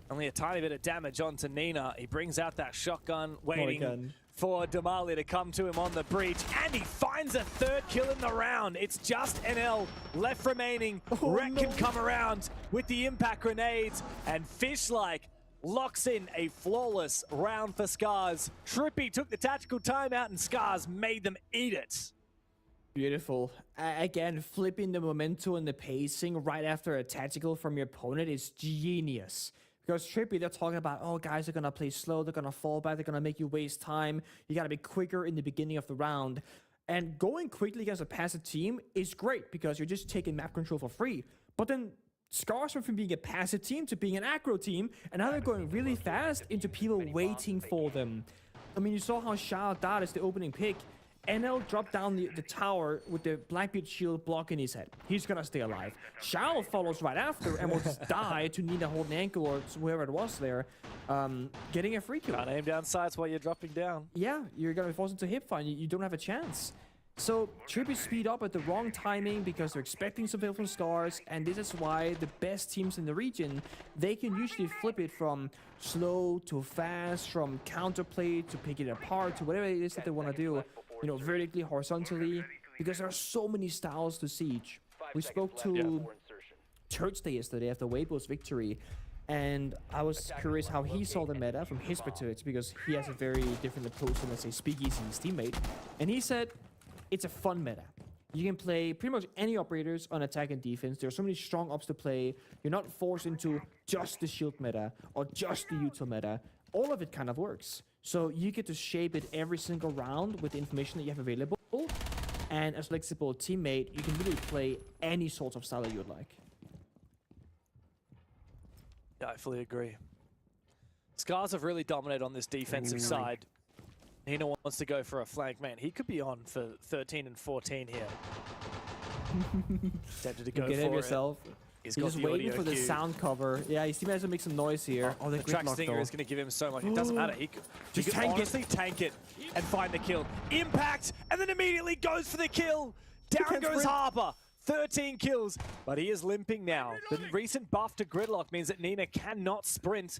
Only a tiny bit of damage onto Nina. He brings out that shotgun, waiting for Damali to come to him on the breach. And he finds a 3rd kill in the round. It's just NL left remaining. Rhett can come around with the impact grenades. And Fishlike locks in a flawless round for Scars. Trippy took the tactical timeout and Scars made them eat it. Beautiful. Again, flipping the momentum and the pacing right after a tactical from your opponent is genius. Because Trippy, they're talking about, oh, guys are going to play slow, they're going to fall back, they're going to make you waste time. You got to be quicker in the beginning of the round. And going quickly against a passive team is great because you're just taking map control for free. But then Scars went from being a passive team to being an aggro team, and now they're going really fast into people waiting for them. I mean, you saw how Shao died as the opening pick. NL dropped down the tower with the Blackbeard shield blocking his head. He's gonna stay alive. Shao follows right after and will just die to Nina holding ankle or whoever it was there, getting a free kill. Can't aim down sights while you're dropping down. Yeah, you're gonna be forced into hip fire. You don't have a chance. So Trippy speed up at the wrong timing because they're expecting something from Scars, and this is why the best teams in the region, they can usually flip it from slow to fast, from counterplay to pick it apart to whatever it is that they want to do. You know, vertically, horizontally, because there are so many styles to Siege. We spoke to Thursday yesterday after Weibo's victory, and I was curious how he saw the meta from his perspective, because he has a very different approach than, let's say, Speakeasy, his teammate. And he said, it's a fun meta. You can play pretty much any operators on attack and defense. There are so many strong ops to play. You're not forced into just the shield meta or just the util meta. All of it kind of works. So you get to shape it every single round with the information that you have available. And as a flexible teammate, you can really play any sort of style that you would like. Yeah, I fully agree. Scars have really dominated on this defensive side. Nina wants to go for a flank. Man, he could be on for 13 and 14 here. Tempted to go Get for it yourself. He's just waiting for the sound cover. Yeah, his team has to make some noise here. Oh, the track stinger is going to give him so much. It doesn't matter. He could honestly tank it and find the kill. Impact, and then immediately goes for the kill. Down goes Harper. 13 kills, but he is limping now. The recent buff to Gridlock means that Nina cannot sprint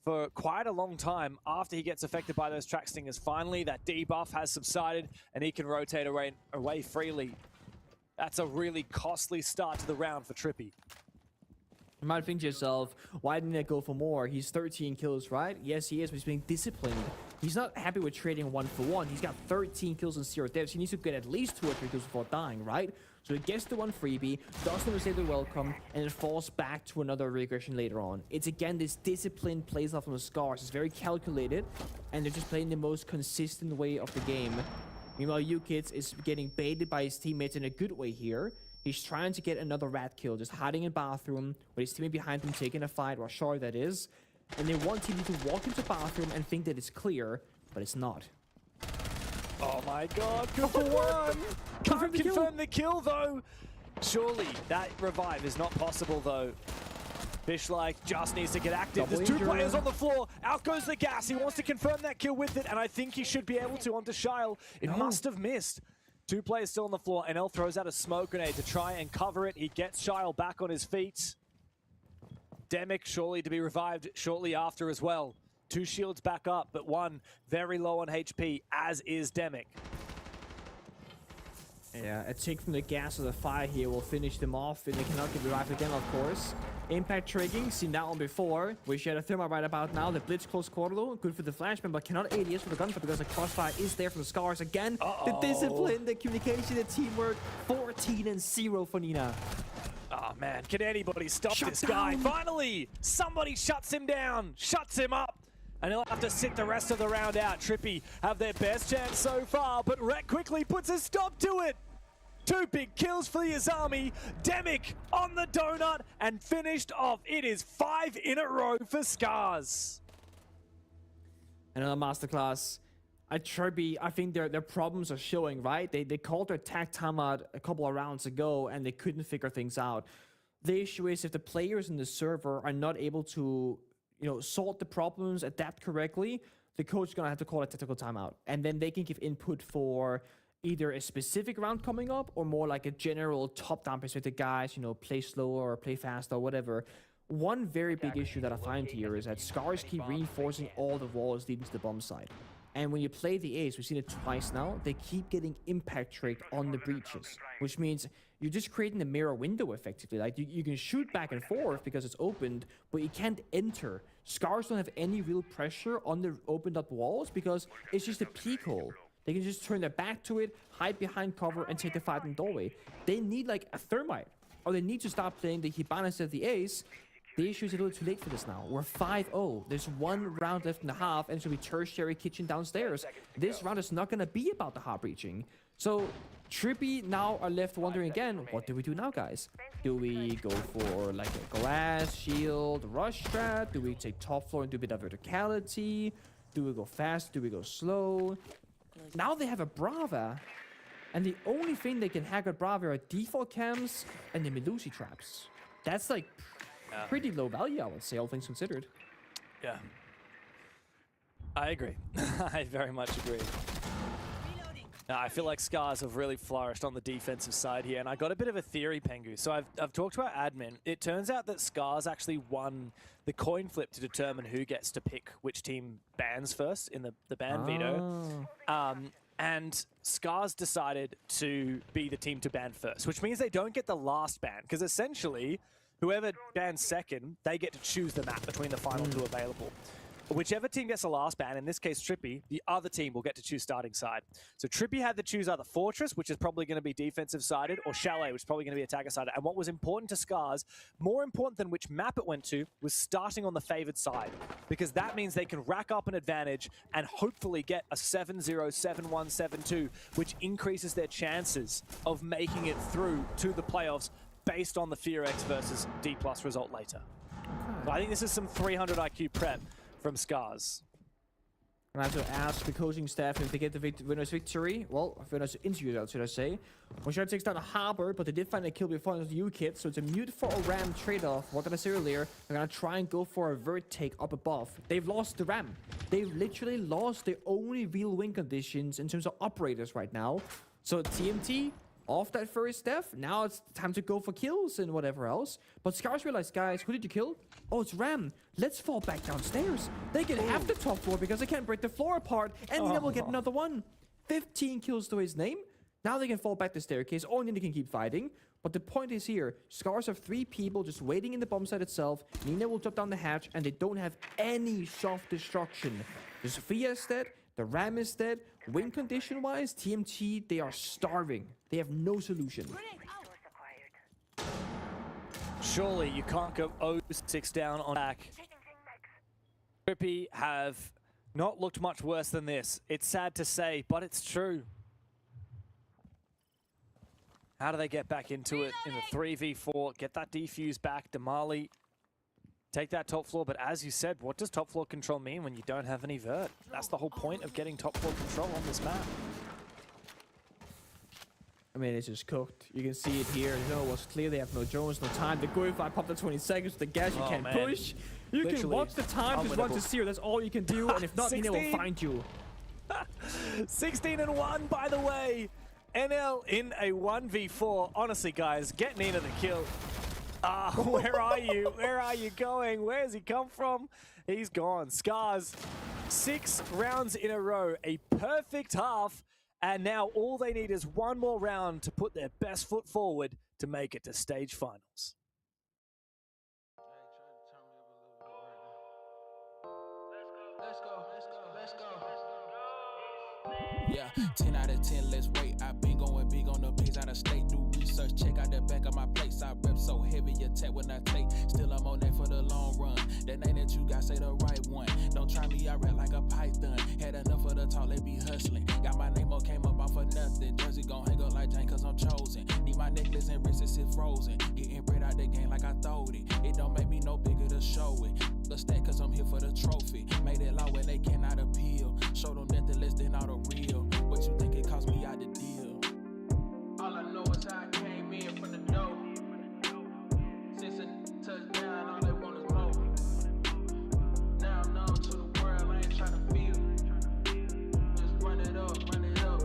for quite a long time after he gets affected by those track stingers. Finally, that debuff has subsided, and he can rotate away freely. That's a really costly start to the round for Trippy. You might think to yourself, why didn't I go for more? He's 13 kills, right? Yes, he is, but he's being disciplined. He's not happy with trading 1-for-1. He's got 13 kills and 0 deaths. He needs to get at least 2 or 3 kills before dying, right? So he gets the 1 freebie, doesn't receive the welcome, and it falls back to another regression later on. It's again this disciplined playstyle from the Scars. It's very calculated, and they're just playing the most consistent way of the game. Meanwhile, UKids is getting baited by his teammates in a good way here. He's trying to get another rat kill, just hiding in bathroom, with his teammate behind him taking a fight, or sure that is. And they want team to walk into bathroom and think that it's clear, but it's not. Oh my god, good for one! Can't confirm the kill though! Surely that revive is not possible though. Fishlike just needs to get active. There's 2 players on the floor. Out goes the gas. He wants to confirm that kill with it, and I think he should be able to onto Shyle. It must have missed. 2 players still on the floor. NL throws out a smoke grenade to try and cover it. He gets Shyle back on his feet. Demic surely to be revived shortly after as well. 2 shields back up, but 1 very low on HP, as is Demic. Yeah, a tick from the gas of the fire here will finish them off, and they cannot get revived again, of course. Impact triggering, seen that one before. Wish you had a thermite right about now. The blitz close quarter though, good for the flashman, but cannot ADS for the gunfire because the crossfire is there for the Scars again. The discipline, the communication, the teamwork. 14-0 for Nina. Oh man, can anybody stop this guy? Finally, somebody shuts him down, shuts him up. And he'll have to sit the rest of the round out. Trippy have their best chance so far, but Rhett quickly puts a stop to it. 2 big kills for the Azami. Demic on the donut and finished off. It is 5 in a row for Scars. Another masterclass. At Trippy, I think their problems are showing, right? They called their attack timeout a couple of rounds ago and they couldn't figure things out. The issue is if the players in the server are not able to sort the problems, adapt correctly, the coach is going to have to call a tactical timeout. And then they can give input for either a specific round coming up or more like a general top-down perspective, guys, play slower or play faster or whatever. One very big issue that I find here is that Scars keep reinforcing all the walls leading to the bomb side. And when you play the Ace, we've seen it twice now, they keep getting impact tricked on the breaches, which means you're just creating a mirror window effectively. Like you can shoot back and forth because it's opened, but you can't enter. Scars don't have any real pressure on the opened up walls because it's just a peek hole. They can just turn their back to it, hide behind cover, and take the fight in the doorway. They need like a thermite, or they need to stop playing the Hibana instead of the Ace. The issue is a little too late for this now. We're 5-0. There's 1 round left in the half, and it's going to be tertiary kitchen downstairs. This round is not going to be about the hard breaching. So, Trippy now are left wondering again, what do we do now, guys? Do we go for like a glass, shield, rush strat? Do we take top floor and do a bit of verticality? Do we go fast? Do we go slow? Now they have a Brava, and the only thing they can hack at Brava are default cams and the Melusi traps. That's like pretty low value, I would say, all things considered. Yeah. I agree. I very much agree. I feel like Scars have really flourished on the defensive side here, and I got a bit of a theory, Pengu. So I've talked to our admin. It turns out that Scars actually won the coin flip to determine who gets to pick which team bans first in the ban veto. And Scars decided to be the team to ban first, which means they don't get the last ban, because essentially, whoever bans second, they get to choose the map between the final 2 available. Whichever team gets the last ban, in this case Trippy, the other team will get to choose starting side. So Trippy had to choose either Fortress, which is probably going to be defensive sided, or Chalet, which is probably going to be attacker sided. And what was important to Scars, more important than which map it went to, was starting on the favored side. Because that means they can rack up an advantage and hopefully get a 7-0, 7-1, 7-2, which increases their chances of making it through to the playoffs based on the Fear X versus D+ result later. So I think this is some 300 IQ prep from Scars. And I have to ask the coaching staff if they get the winner's victory. Well, winner's interview, should I say. Wishart takes down a Harbor, but they did find a kill before the U-Kit, so it's a mute for a Ram trade-off. What did I say earlier? They're gonna try and go for a Vert take up above. They've lost the Ram. They've literally lost their only real win conditions in terms of operators right now. So TMT, off that first step, now it's time to go for kills and whatever else. But Scars realized, guys, who did you kill? Oh, it's Ram. Let's fall back downstairs. They can have the top floor because they can't break the floor apart, and Nina will get another one. 15 kills to his name. Now they can fall back the staircase, or Nina can keep fighting. But the point is here, Scars have 3 people just waiting in the bomb site itself. Nina will drop down the hatch, and they don't have any soft destruction. The Sophia is dead. The Ram is dead. Win condition-wise, TMT, they are starving. They have no solution. Surely you can't go 0-6 down on back. Trippy have not looked much worse than this. It's sad to say, but it's true. How do they get back into it in the 3v4? Get that defuse back. Damali, take that top floor. But as you said, what does top floor control mean when you don't have any vert? That's the whole point of getting top floor control on this map. I mean, it's just cooked. You can see it here. You know, it was clear. They have no drones, no time. The go if I pop the 20 seconds, the gas, you can't push. You can watch the time, just run to zero. That's all you can do. And if not, Nina will find you. 16-1, by the way. NL in a 1v4. Honestly, guys, get Nina the kill. Where are you? Where are you going? Where has he come from? He's gone. Scars, 6 rounds in a row. A perfect half. And now all they need is one more round to put their best foot forward to make it to stage finals. Yeah, 10 out of 10, let's wait. I've been going big on the bigs out of state. Do research, check out the back of my place. I rep so heavy, attack when I take. Still, I'm on that for the long run. That name that you got, say the right one. Don't try me, I rap like a python. Had enough of the talk, let be hustling. Got my name up, came up off of nothing. Jersey gon' hang up like Jane, cause I'm chosen. Need my necklace and wrists, it's frozen. Getting bread out the game like I throwed it. It don't make me no bigger to show it. The stat, cause I'm here for the trophy. Made it law when they cannot appeal. Show them nothing less than all the real. What you think it cost me out the deal? All I know is how I came in from the dough. Since a touchdown, all they want is more. Now I'm known to the world, I ain't tryna feel. Just run it up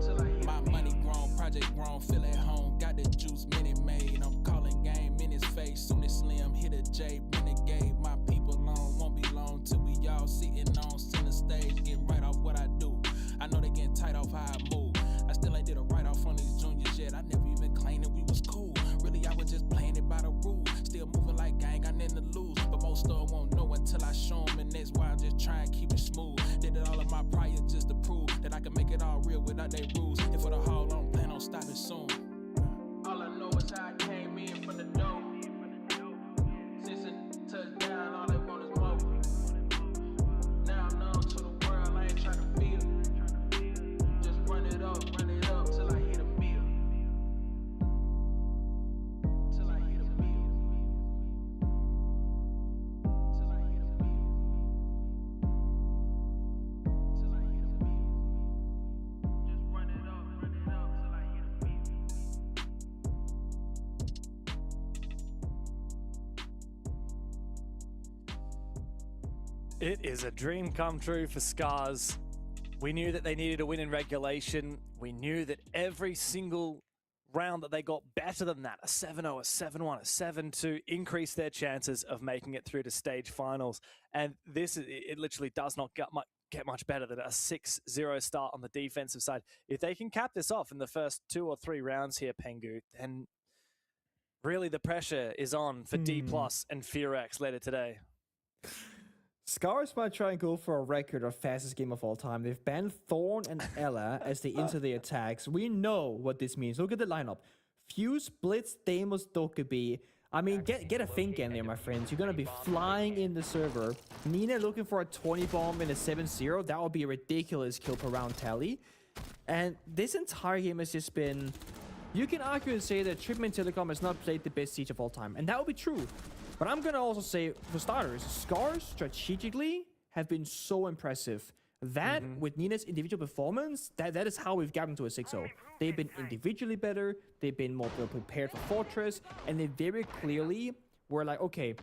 till I hit. My money grown, project grown, feel at home. Got the juice, minute made. I'm calling game in his face. Soon as Slim hit a J, renegade. My people long, won't be long till we all sitting on center stage, getting right off what I do. I know they getting tight off how I move. I still ain't did a write-off on these juniors yet. I never even claimed that we was cool. Really, I was just playing it by the rules. Still moving like gang, got nothing to lose. But most of them won't know until I show them. And that's why I'm just trying to keep it smooth. Did it all of my prior just to prove that I can make it all real without they rules. And for the haul, I don't plan on stopping soon. All I know is how I came in from the dough. Since a touchdown, all they want is more. Now I'm known to the world, I ain't trying to feel. Just run it up till I hit a meal. Till I hit a meal. Till I hit a meal. Till I hit a meal. Just run it up till I hit a meal. It is a dream come true for Scars. We knew that they needed a win in regulation. We knew that every single round that they got better than that, a 7-0, a 7-1, a 7-2, increase their chances of making it through to stage finals. And this, it literally does not get much better than a 6-0 start on the defensive side. If they can cap this off in the first 2 or 3 rounds here, Pengu, then really the pressure is on for D+ and Fearex later today. Scars might try and go for a record of fastest game of all time. They've banned Thorn and Ella as they enter the attacks. We know what this means. Look at the lineup. Fuse, Blitz, Deimos, Dokkaebi. I mean, get a think in there, my friends. You're going to be flying in the server. Nina looking for a 20 bomb in a 7-0. That would be a ridiculous kill per round tally. And this entire game has just been... You can argue and say that Tripman Telecom has not played the best Siege of all time. And that would be true. But I'm going to also say, for starters, Scars strategically have been so impressive. That, with Nina's individual performance, that is how we've gotten to a 6-0. They've been individually better, they've been more prepared for Fortress, and they very clearly were like, okay,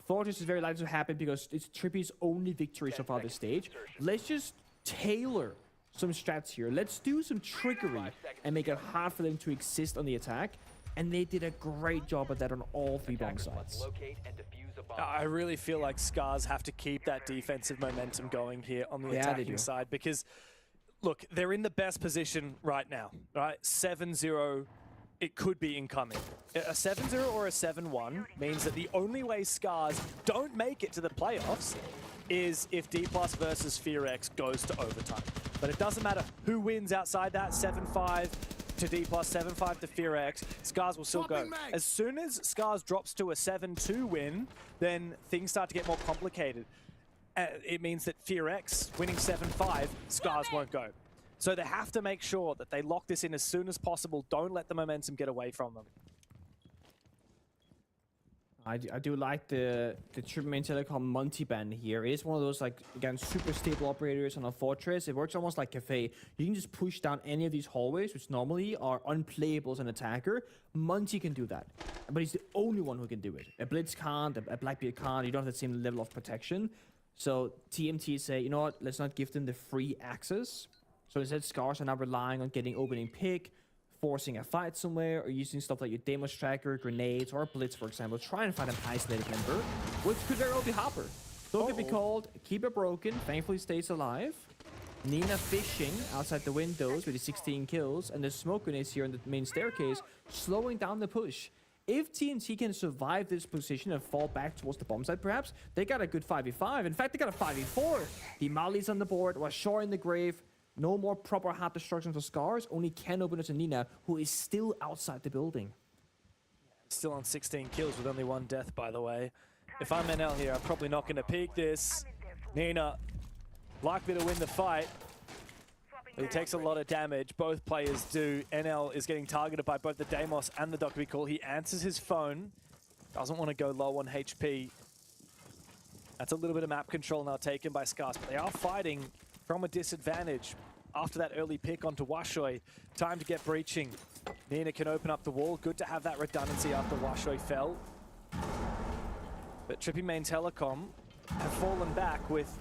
Fortress is very likely to happen because it's Trippy's only victory so far this stage. Let's just tailor some strats here. Let's do some trickery and make it hard for them to exist on the attack. And they did a great job of that on all 3 bomb sides. I really feel like Scars have to keep that defensive momentum going here on the attacking side because, look, they're in the best position right now, right? 7-0, it could be incoming. A 7-0 or a 7-1 means that the only way Scars don't make it to the playoffs is if D+ versus FearX goes to overtime. But it doesn't matter who wins outside that, 7-5 to D+, 7-5 to FearX, Scars will still go. As soon as Scars drops to a 7-2 win, then things start to get more complicated. It means that FearX winning 7-5, Scars won't go. So they have to make sure that they lock this in as soon as possible. Don't let the momentum get away from them. I do like the Triple Main Telecom multi-ban here. It is one of those, like, again, super stable operators on a fortress. It works almost like Cafe. You can just push down any of these hallways, which normally are unplayable as an attacker. Munty can do that, but he's the only one who can do it. A Blitz can't, a Blackbeard can't. You don't have the same level of protection. So TMT say, you know what, let's not give them the free access. So instead, Scars are now relying on getting opening pick, forcing a fight somewhere, or using stuff like your Demos Tracker, grenades, or Blitz, for example. Try and find an isolated member, which could very well be Hopper. Don't get me called, keep it broken, thankfully stays alive. Nina fishing outside the windows with the 16 kills, and the smoke grenades here on the main staircase, slowing down the push. If TNT can survive this position and fall back towards the bomb site, perhaps, they got a good 5v5. In fact, they got a 5v4. The Mali's on the board, Washore in the grave. No more proper hard destruction for Scars, only Ken Openers and Nina, who is still outside the building. Still on 16 kills with only 1 death, by the way. If I'm NL here, I'm probably not going to peek this. Nina, likely to win the fight. But he takes a lot of damage. Both players do. NL is getting targeted by both the Deimos and the Dr. Call. He answers his phone. Doesn't want to go low on HP. That's a little bit of map control now taken by Scars, but they are fighting from a disadvantage. After that early pick onto Washoy, time to get breaching. Nina can open up the wall. Good to have that redundancy after Washoy fell. But Trippy Main Telecom have fallen back with,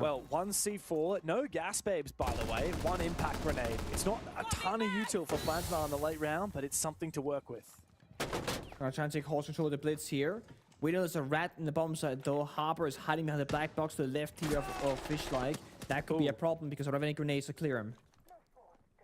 well, 1 C4, no gas babes, by the way, 1 impact grenade. It's not a ton of util for Planzma in the late round, but it's something to work with. Gonna try and take horse control of the Blitz here. We know there's a rat in the bomb site, though. Harper is hiding behind the black box to the left here of Fish-like. That could be a problem because I don't have any grenades to clear him.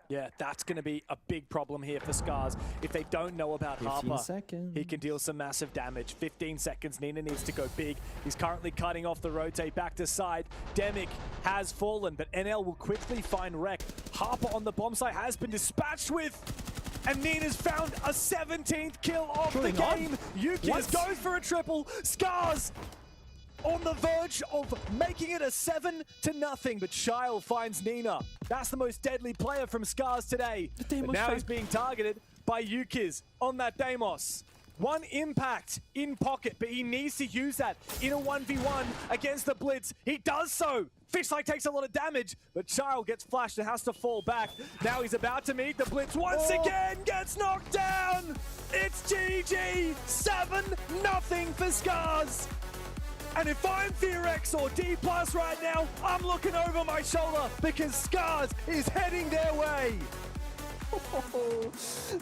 Yeah, that's going to be a big problem here for Scars. If they don't know about 15 Harper, seconds. he can deal some massive damage. 15 seconds, Nina needs to go big. He's currently cutting off the rotate back to side. Demic has fallen, but NL will quickly find Wreck. Harper on the bomb site has been dispatched with, and Nina's found a 17th kill of the game. Yukis goes for a triple. Scars on the verge of making it a 7-0, but Shile finds Nina. That's the most deadly player from Scars today. But now he's being targeted by Yukiz on that Deimos. 1 impact in pocket, but he needs to use that in a 1v1 against the Blitz. He does so. Fishlike takes a lot of damage, but Shile gets flashed and has to fall back. Now he's about to meet the Blitz once again, gets knocked down. It's GG, 7-0 for Scars. And if I'm FearX or D+ right now, I'm looking over my shoulder because Scars is heading their way.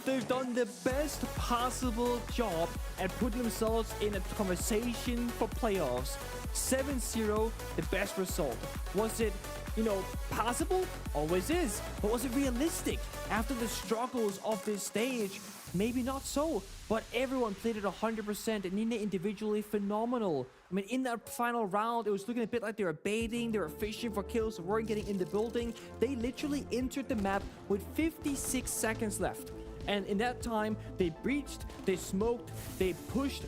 They've done the best possible job at putting themselves in a conversation for playoffs. 7-0, the best result. Was it, you know, possible? Always is. But was it realistic? After the struggles of this stage, maybe not so. But everyone played it 100%, and Nina individually phenomenal. I mean, in that final round, it was looking a bit like they were baiting, they were fishing for kills, weren't getting in the building. They literally entered the map with 56 seconds left. And in that time, they breached, they smoked, they pushed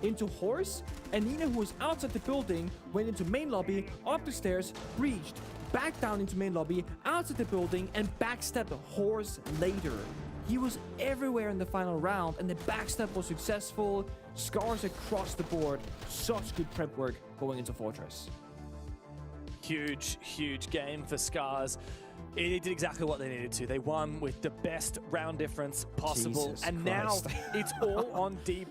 into Horse, and Nina, who was outside the building, went into main lobby, up the stairs, breached, back down into main lobby, outside the building, and backstabbed Horse later. He was everywhere in the final round, and the backstab was successful. Scars across the board. Such good prep work going into Fortress. Huge game for Scars. It did exactly what they needed to. They won with the best round difference possible. Jesus and Christ. now it's all on D+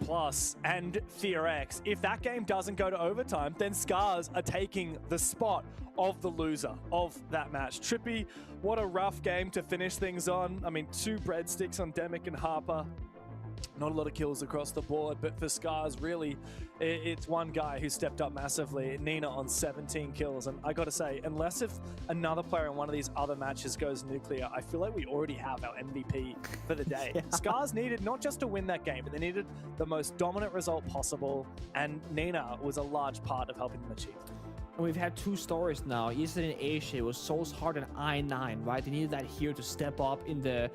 and FearX. If that game doesn't go to overtime, then Scars are taking the spot of the loser of that match. Trippy, what a rough game to finish things on. I mean, 2 breadsticks on Demic and Harper. Not a lot of kills across the board, but for Scars, really, it's one guy who stepped up massively. Nina on 17 kills, and I gotta say, unless if another player in one of these other matches goes nuclear, I feel like we already have our MVP for the day. Yeah. Scars needed not just to win that game, but they needed the most dominant result possible, and Nina was a large part of helping them achieve. we've had two stories now. Yesterday in Asia, it was Souls Heart and I9, right? They needed that hero to step up in the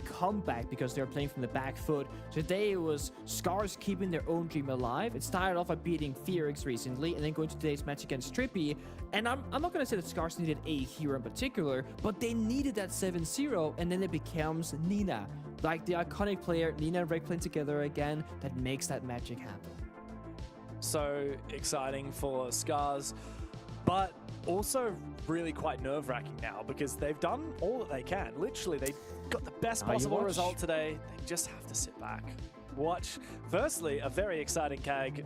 comeback because they were playing from the back foot. Today it was Scars keeping their own dream alive. It started off by beating Fearix recently, and then going to today's match against Trippy. And I'm not gonna say that Scars needed a hero in particular, but they needed that 7-0, and then it becomes Nina, like the iconic player Nina and Reg playing together again, that makes that magic happen. So exciting for Scars, but also really quite nerve-wracking now because they've done all that they can. Literally, they got the best possible result today. They just have to sit back. Watch, firstly, a very exciting CAG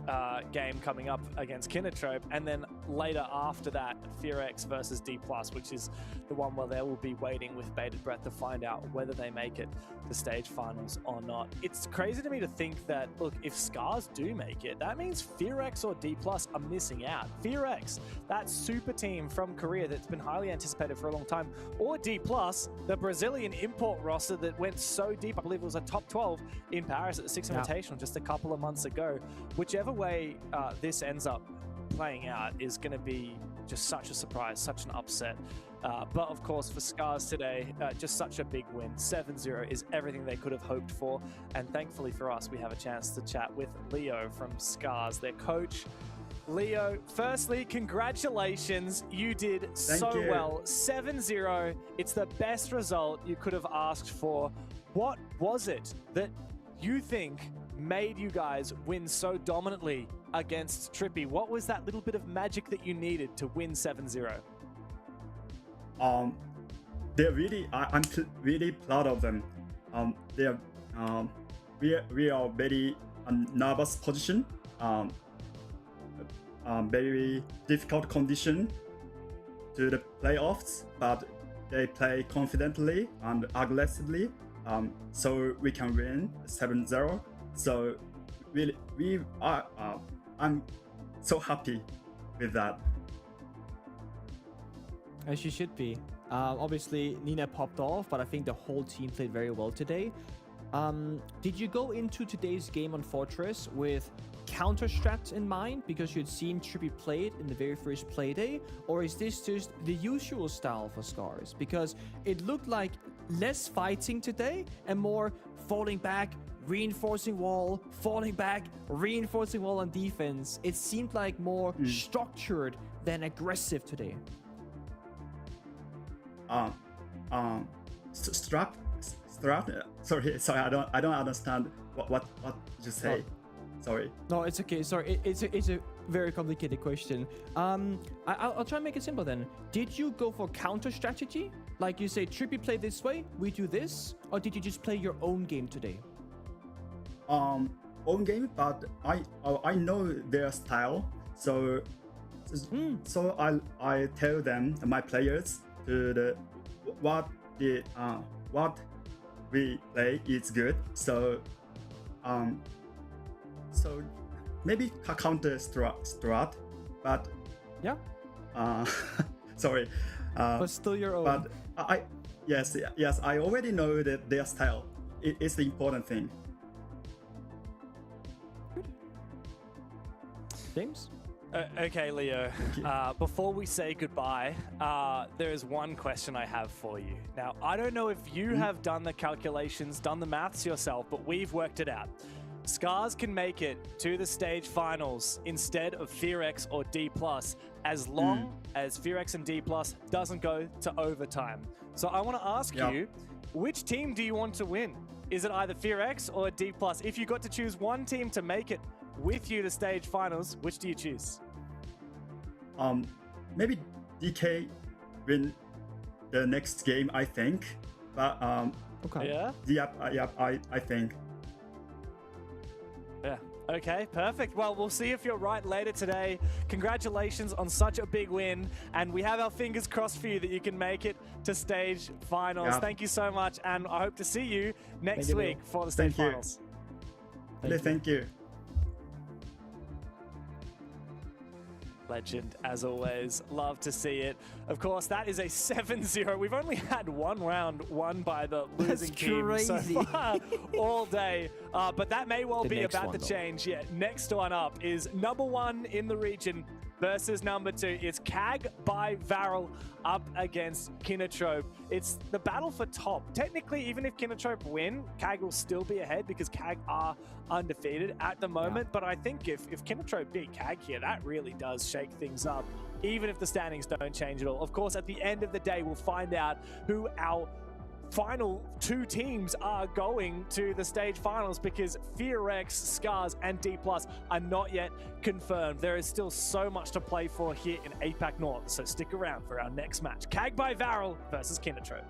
game coming up against Kinnetrope, and then later after that, Fearix versus D+, which is the one where they will be waiting with bated breath to find out whether they make it to stage finals or not. It's crazy to me to think that, look, if Scars do make it, that means Fearix or D+ are missing out. Fearix, that super team from Korea that's been highly anticipated for a long time, or D+, the Brazilian import roster that went so deep, I believe it was a top 12 in Paris at the Six Invitational just a couple of months ago. Whichever way this ends up playing out is going to be just such a surprise, such an upset. But of course, for Scars today, just such a big win. 7-0 is everything they could have hoped for. And thankfully for us, we have a chance to chat with Leo from Scars, their coach. Leo, firstly, congratulations. You did so well. 7-0. It's the best result you could have asked for. What was it that you think made you guys win so dominantly against Trippy? What was that little bit of magic that you needed to win 7-0? They're really, I'm really proud of them. They're, we are very nervous position, very difficult condition to the playoffs, but they play confidently and aggressively, so we can win 7-0. So really, I'm so happy with that. As you should be. Obviously, Nina popped off, but I think the whole team played very well today. Did you go into today's game on Fortress with counter strats in mind because you'd seen Trippy play it in the very first play day, or is this just the usual style for Scars? Because it looked like less fighting today and more falling back, reinforcing wall, falling back, reinforcing wall on defense. It seemed like more structured than aggressive today. Sorry, I don't understand what you say. Sorry. No, it's okay. Sorry, it's a very complicated question. I'll try and make it simple then. Did you go for counter strategy? Like you say, Trippy play this way, we do this, or did you just play your own game today? Own game, but I know their style, so I tell them, my players, what we play is good. So maybe counter strat, but yeah. Sorry. But still your own. But yes, I already know that their style is the important thing. James? Okay, Leo. Before we say goodbye, there is one question I have for you. Now, I don't know if you have done the calculations, done the maths yourself, but we've worked it out. Scars can make it to the stage finals instead of Fearix or D+, as long as Fearix and D+ doesn't go to overtime. So I want to ask you, which team do you want to win? Is it either Fearix or D+? If you got to choose one team to make it with you to stage finals, which do you choose? Maybe DK win the next game, I think. But okay. Yeah, I think. Yeah. Okay, perfect. Well, we'll see if you're right later today. Congratulations on such a big win, and we have our fingers crossed for you that you can make it to stage finals. Yeah. Thank you so much, and I hope to see you next week for the stage finals. Thank you. Legend, as always. Love to see it. Of course, that is a 7-0. We've only had one round won by the losing team so far all day. But that may well be about to change. Yeah, next one up is #1 in the region, versus number 2. It's Kag by Varel up against Kinotrope. It's the battle for top. Technically, even if Kinotrope win, Kag will still be ahead because Kag are undefeated at the moment. But I think if Kinotrope beat Kag here, that really does shake things up, even if the standings don't change at all. Of course, at the end of the day, we'll find out who our final 2 teams are going to the stage finals, because FearX, Scars, and D+ are not yet confirmed. There is still so much to play for here in APAC North, so stick around for our next match. Kag by Varel versus Kinotrope.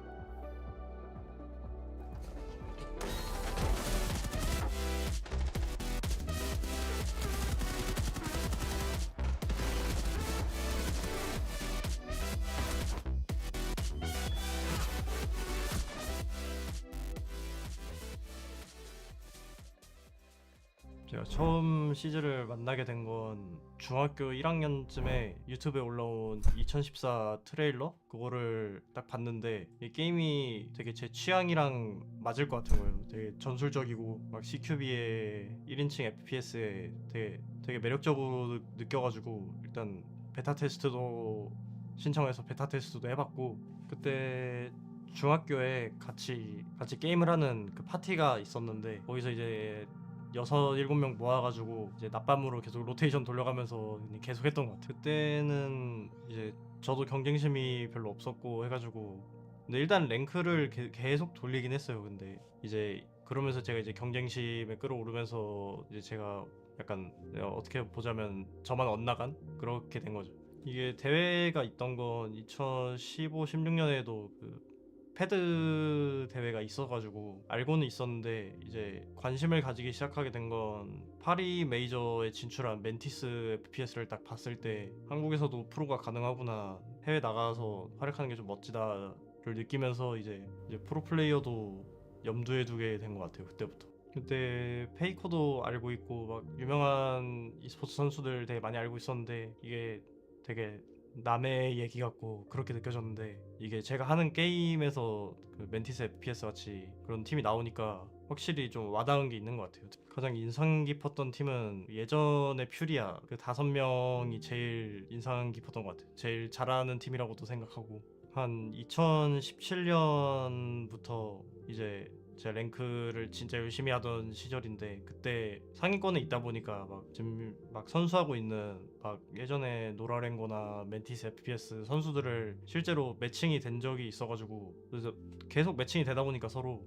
제가 처음 시즈를 만나게 된 건 중학교 1학년쯤에 유튜브에 올라온 2014 트레일러? 그거를 딱 봤는데 이 게임이 되게 제 취향이랑 맞을 것 같은 거예요. 되게 전술적이고 막 CQB의 1인칭 FPS에 되게 매력적으로 느껴가지고 일단 베타 테스트도 신청해서 베타 테스트도 해봤고, 그때 중학교에 같이 게임을 하는 그 파티가 있었는데 거기서 이제 6-7명 모아가지고 이제 낮밤으로 계속 로테이션 돌려가면서 계속 했던 것 같아요. 그때는 이제 저도 경쟁심이 별로 없었고 해가지고, 근데 일단 랭크를 계속 돌리긴 했어요. 근데 이제 그러면서 제가 이제 경쟁심에 끌어오르면서 이제 제가 약간 어떻게 보자면 저만 엇나간 그렇게 된 거죠. 이게 대회가 있던 건 2015-16년에도 그 패드 대회가 있어가지고 알고는 있었는데, 이제 관심을 가지기 시작하게 된 건 파리 메이저에 진출한 멘티스 FPS를 딱 봤을 때 한국에서도 프로가 가능하구나, 해외 나가서 활약하는 게 좀 멋지다를 느끼면서 이제 프로 플레이어도 염두에 두게 된 것 같아요. 그때부터. 그때 페이커도 알고 있고 막 유명한 e스포츠 선수들 되게 많이 알고 있었는데 이게 되게 남의 얘기 같고 그렇게 느껴졌는데, 이게 제가 하는 게임에서 그 멘티스 FPS 같이 그런 팀이 나오니까 확실히 좀 와닿은 게 있는 것 같아요. 가장 인상 깊었던 팀은 예전에 퓨리아 그 5명이 제일 인상 깊었던 것 같아요. 제일 잘하는 팀이라고도 생각하고, 한 2017년부터 이제 제 랭크를 진짜 열심히 하던 시절인데, 그때 상위권에 있다 보니까 막 지금 막 선수하고 있는 막 예전에 노라랭고나 멘티스 FPS 선수들을 실제로 매칭이 된 적이 있어가지고, 그래서 계속 매칭이 되다 보니까 서로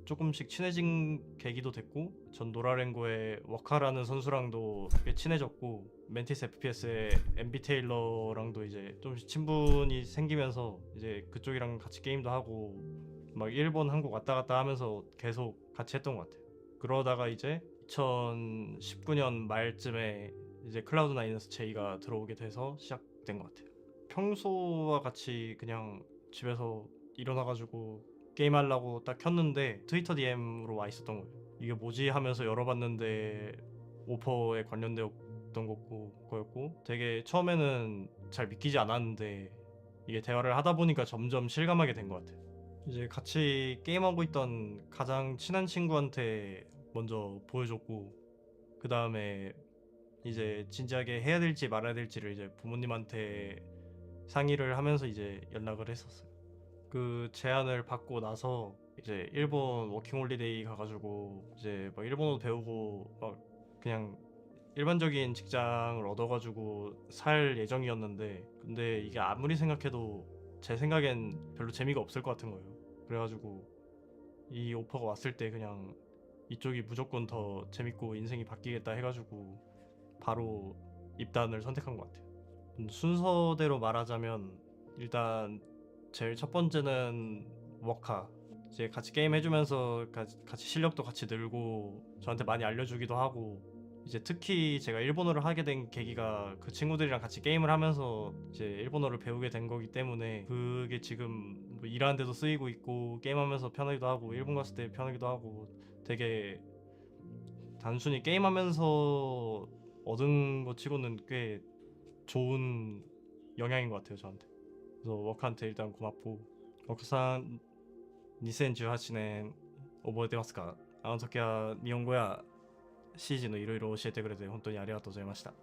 조금씩 친해진 계기도 됐고, 전 노라랭고의 워카라는 선수랑도 꽤 친해졌고, 멘티스 FPS의 MB 테일러랑도 이제 좀 친분이 생기면서 이제 그쪽이랑 같이 게임도 하고 막 일본, 한국 왔다 갔다 하면서 계속 같이 했던 것 같아요. 그러다가 이제 2019년 말쯤에 이제 클라우드9에서 제이가 들어오게 돼서 시작된 것 같아요. 평소와 같이 그냥 집에서 일어나가지고 게임하려고 딱 켰는데 트위터 DM으로 와 있었던 거예요. 이게 뭐지 하면서 열어봤는데 오퍼에 관련되었던 거였고, 되게 처음에는 잘 믿기지 않았는데 이게 대화를 하다 보니까 점점 실감하게 된 것 같아요. 이제 같이 게임하고 있던 가장 친한 친구한테 먼저 보여줬고, 그 다음에 이제 진지하게 해야 될지 말아야 될지를 이제 부모님한테 상의를 하면서 이제 연락을 했었어요. 그 제안을 받고 나서 이제 일본 워킹홀리데이 가가지고 이제 막 일본어도 배우고 막 그냥 일반적인 직장을 얻어가지고 살 예정이었는데, 근데 이게 아무리 생각해도 제 생각엔 별로 재미가 없을 것 같은 거예요. 그래가지고 이 오퍼가 왔을 때 그냥 이쪽이 무조건 더 재밌고 인생이 바뀌겠다 해가지고 바로 입단을 선택한 것 같아요. 순서대로 말하자면 일단 제일 첫 번째는 워카, 이제 같이 게임 해주면서 같이 실력도 같이 늘고 저한테 많이 알려주기도 하고, 이제 특히 제가 일본어를 하게 된 계기가 그 친구들이랑 같이 게임을 하면서 이제 일본어를 배우게 된 거기 때문에, 그게 지금 뭐 일하는 데도 쓰이고 있고 게임하면서 편하기도 하고 일본 갔을 때 편하기도 하고, 되게 단순히 게임하면서 얻은 거 치고는 꽤 좋은 영향인 것 같아요, 저한테. 그래서 워크한테 일단 고맙고, 워크상 2018年覚えてますか？あの時は日本語やCGのいろいろ教えてくれて本当にありがとうございました。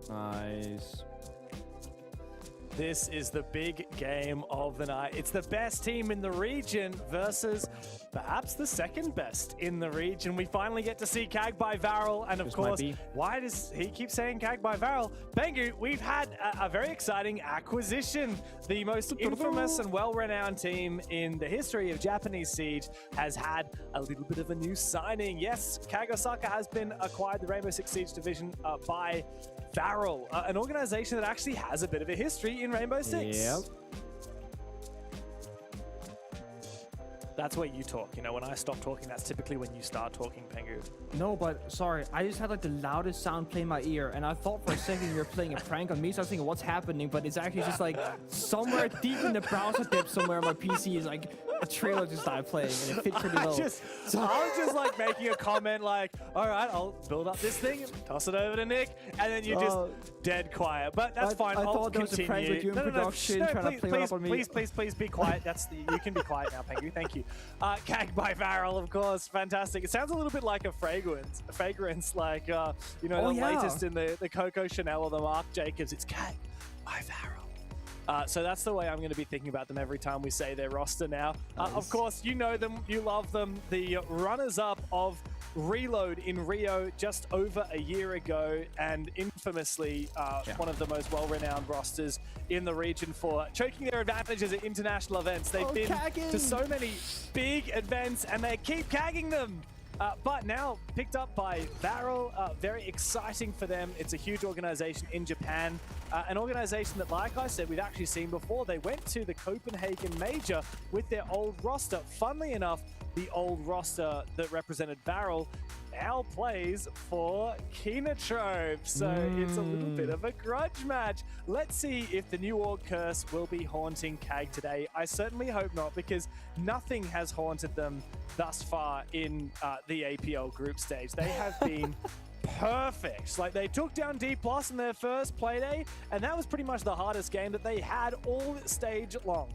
Nice. This is the big game of the night. It's the best team in the region versus perhaps the second best in the region. We finally get to see Kag by Varel, and of course, why does he keep saying Kag by Varel? Bengu, we've had a very exciting acquisition. The most infamous and well-renowned team in the history of Japanese Siege has had a little bit of a new signing. Yes, Kag Osaka has been acquired, the Rainbow Six Siege division, by Varel, an organization that actually has a bit of a history in Rainbow Six. Yep. That's where you talk. You know, when I stop talking, that's typically when you start talking, Pengu. No, but sorry, I just had like the loudest sound play in my ear, and I thought for a second you were playing a prank on me, so I was thinking, what's happening? But it's actually just like somewhere deep in the browser dip somewhere on my PC is like a trailer just started playing, and it fits pretty low. I was just like making a comment like, all right, I'll build up this thing and toss it over to Nick, and then you just dead quiet. But that's fine. I I'll thought there was a prank with you in production trying to play one up on me. Please be quiet. You can be quiet now, Pengu. Thank you. Kag by Varel, of course, fantastic. It sounds a little bit like a fragrance like you know, latest in the Coco Chanel or the Marc Jacobs. It's Kag by Varel. So that's the way I'm going to be thinking about them every time we say their roster now. Of course, you know them, you love them. The runners-up of Reload in Rio just over a year ago, and infamously one of the most well-renowned rosters in the region for choking their advantages at international events. They've been to so many big events, and they keep cagging them. But now picked up by Varel, very exciting for them. It's a huge organization in Japan, an organization that, like I said, we've actually seen before. They went to the Copenhagen Major with their old roster. Funnily enough, the old roster that represented Barrel, now plays for Kinotrope. So it's a little bit of a grudge match. Let's see if the New Org curse will be haunting KAG today. I certainly hope not, because nothing has haunted them thus far in the APL group stage. They have been perfect. Like, they took down D+ in their first playday, and that was pretty much the hardest game that they had all stage long.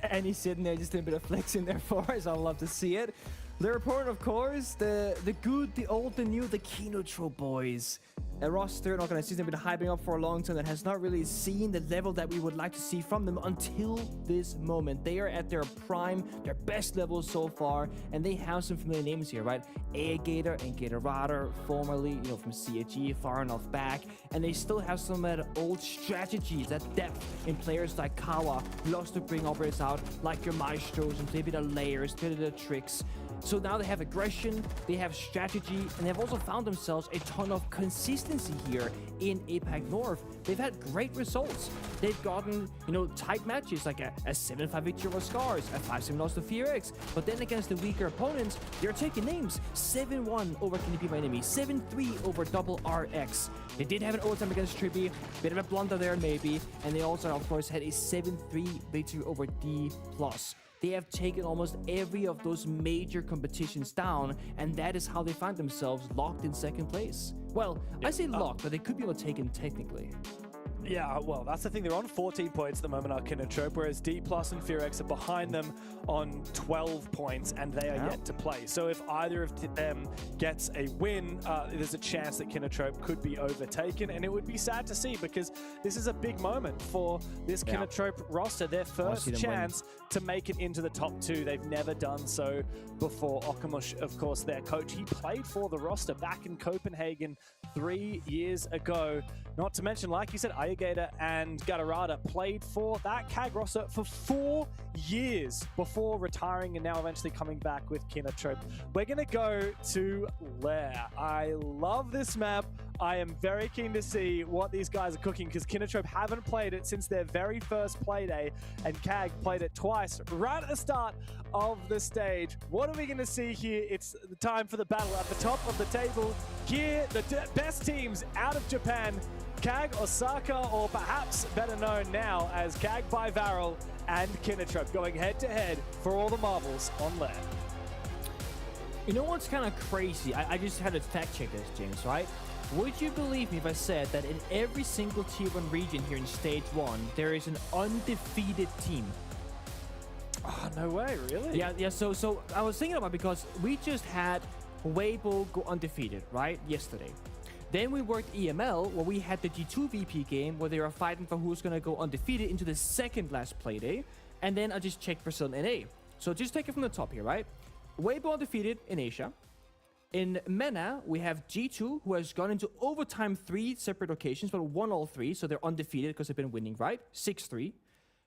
And he's sitting there just doing a bit of flexing there for us. I love to see it. Their opponent, of course, the good, the old, the new, the Kinotrope boys. A roster, not gonna see them been hyping up for a long time, that has not really seen the level that we would like to see from them until this moment. They are at their prime, their best level so far, and they have some familiar names here, right? Gator and Gatorada, formerly, from CHE, far enough back, and they still have some of that old strategies, that depth in players like Kawa, who loves to bring operators out, like your Maestros, and play a bit of layers, play a bit of tricks. So now they have aggression, they have strategy, and they've also found themselves a ton of consistency here in APL North. They've had great results. They've gotten, tight matches, like a 7-5 victory over Scars, a 5-7 loss to FearX, but then against the weaker opponents, they're taking names. 7-1 over KDP by enemy, 7-3 over Double RX. They did have an overtime against Trippy, bit of a blunder there maybe, and they also, of course, had a 7-3 victory over D+. They have taken almost every of those major competitions down, and that is how they find themselves locked in second place. Well, I say locked, but they could be overtaken technically. Yeah, well, that's the thing. They're on 14 points at the moment, Kinotrope, whereas D+ and FearX are behind them on 12 points, and they are yet to play. So if either of them gets a win, there's a chance that Kinotrope could be overtaken, and it would be sad to see, because this is a big moment for this Kinotrope roster. Their first chance to make it into the top 2. They've never done so before. Okamush, of course, their coach, he played for the roster back in Copenhagen 3 years ago. Not to mention, like you said, Gator and Gatorada played for that KAG roster for 4 years before retiring and now eventually coming back with Kinotrope. We're going to go to Lair. I love this map. I am very keen to see what these guys are cooking, because Kinotrope haven't played it since their very first playday, and KAG played it twice right at the start of the stage. What are we going to see here? It's the time for the battle at the top of the table. Here, the best teams out of Japan, KAG, Osaka, or perhaps better known now as KAG by Varel and Kinotrope, going head-to-head for all the marbles on Lair. You know what's kind of crazy? I just had to fact check this, James, right? Would you believe me if I said that in every single Tier 1 region here in Stage 1, there is an undefeated team? Oh, no way, really? Yeah, so I was thinking about it, because we just had Weibo go undefeated, right, yesterday. Then we worked EML, where we had the G2 VP game, where they were fighting for who's going to go undefeated into the second last playday. And then I just checked Brazil and NA. So just take it from the top here, right? Weibo undefeated in Asia. In MENA, we have G2, who has gone into overtime 3 separate occasions, but won all 3, so they're undefeated because they've been winning, right? 6-3.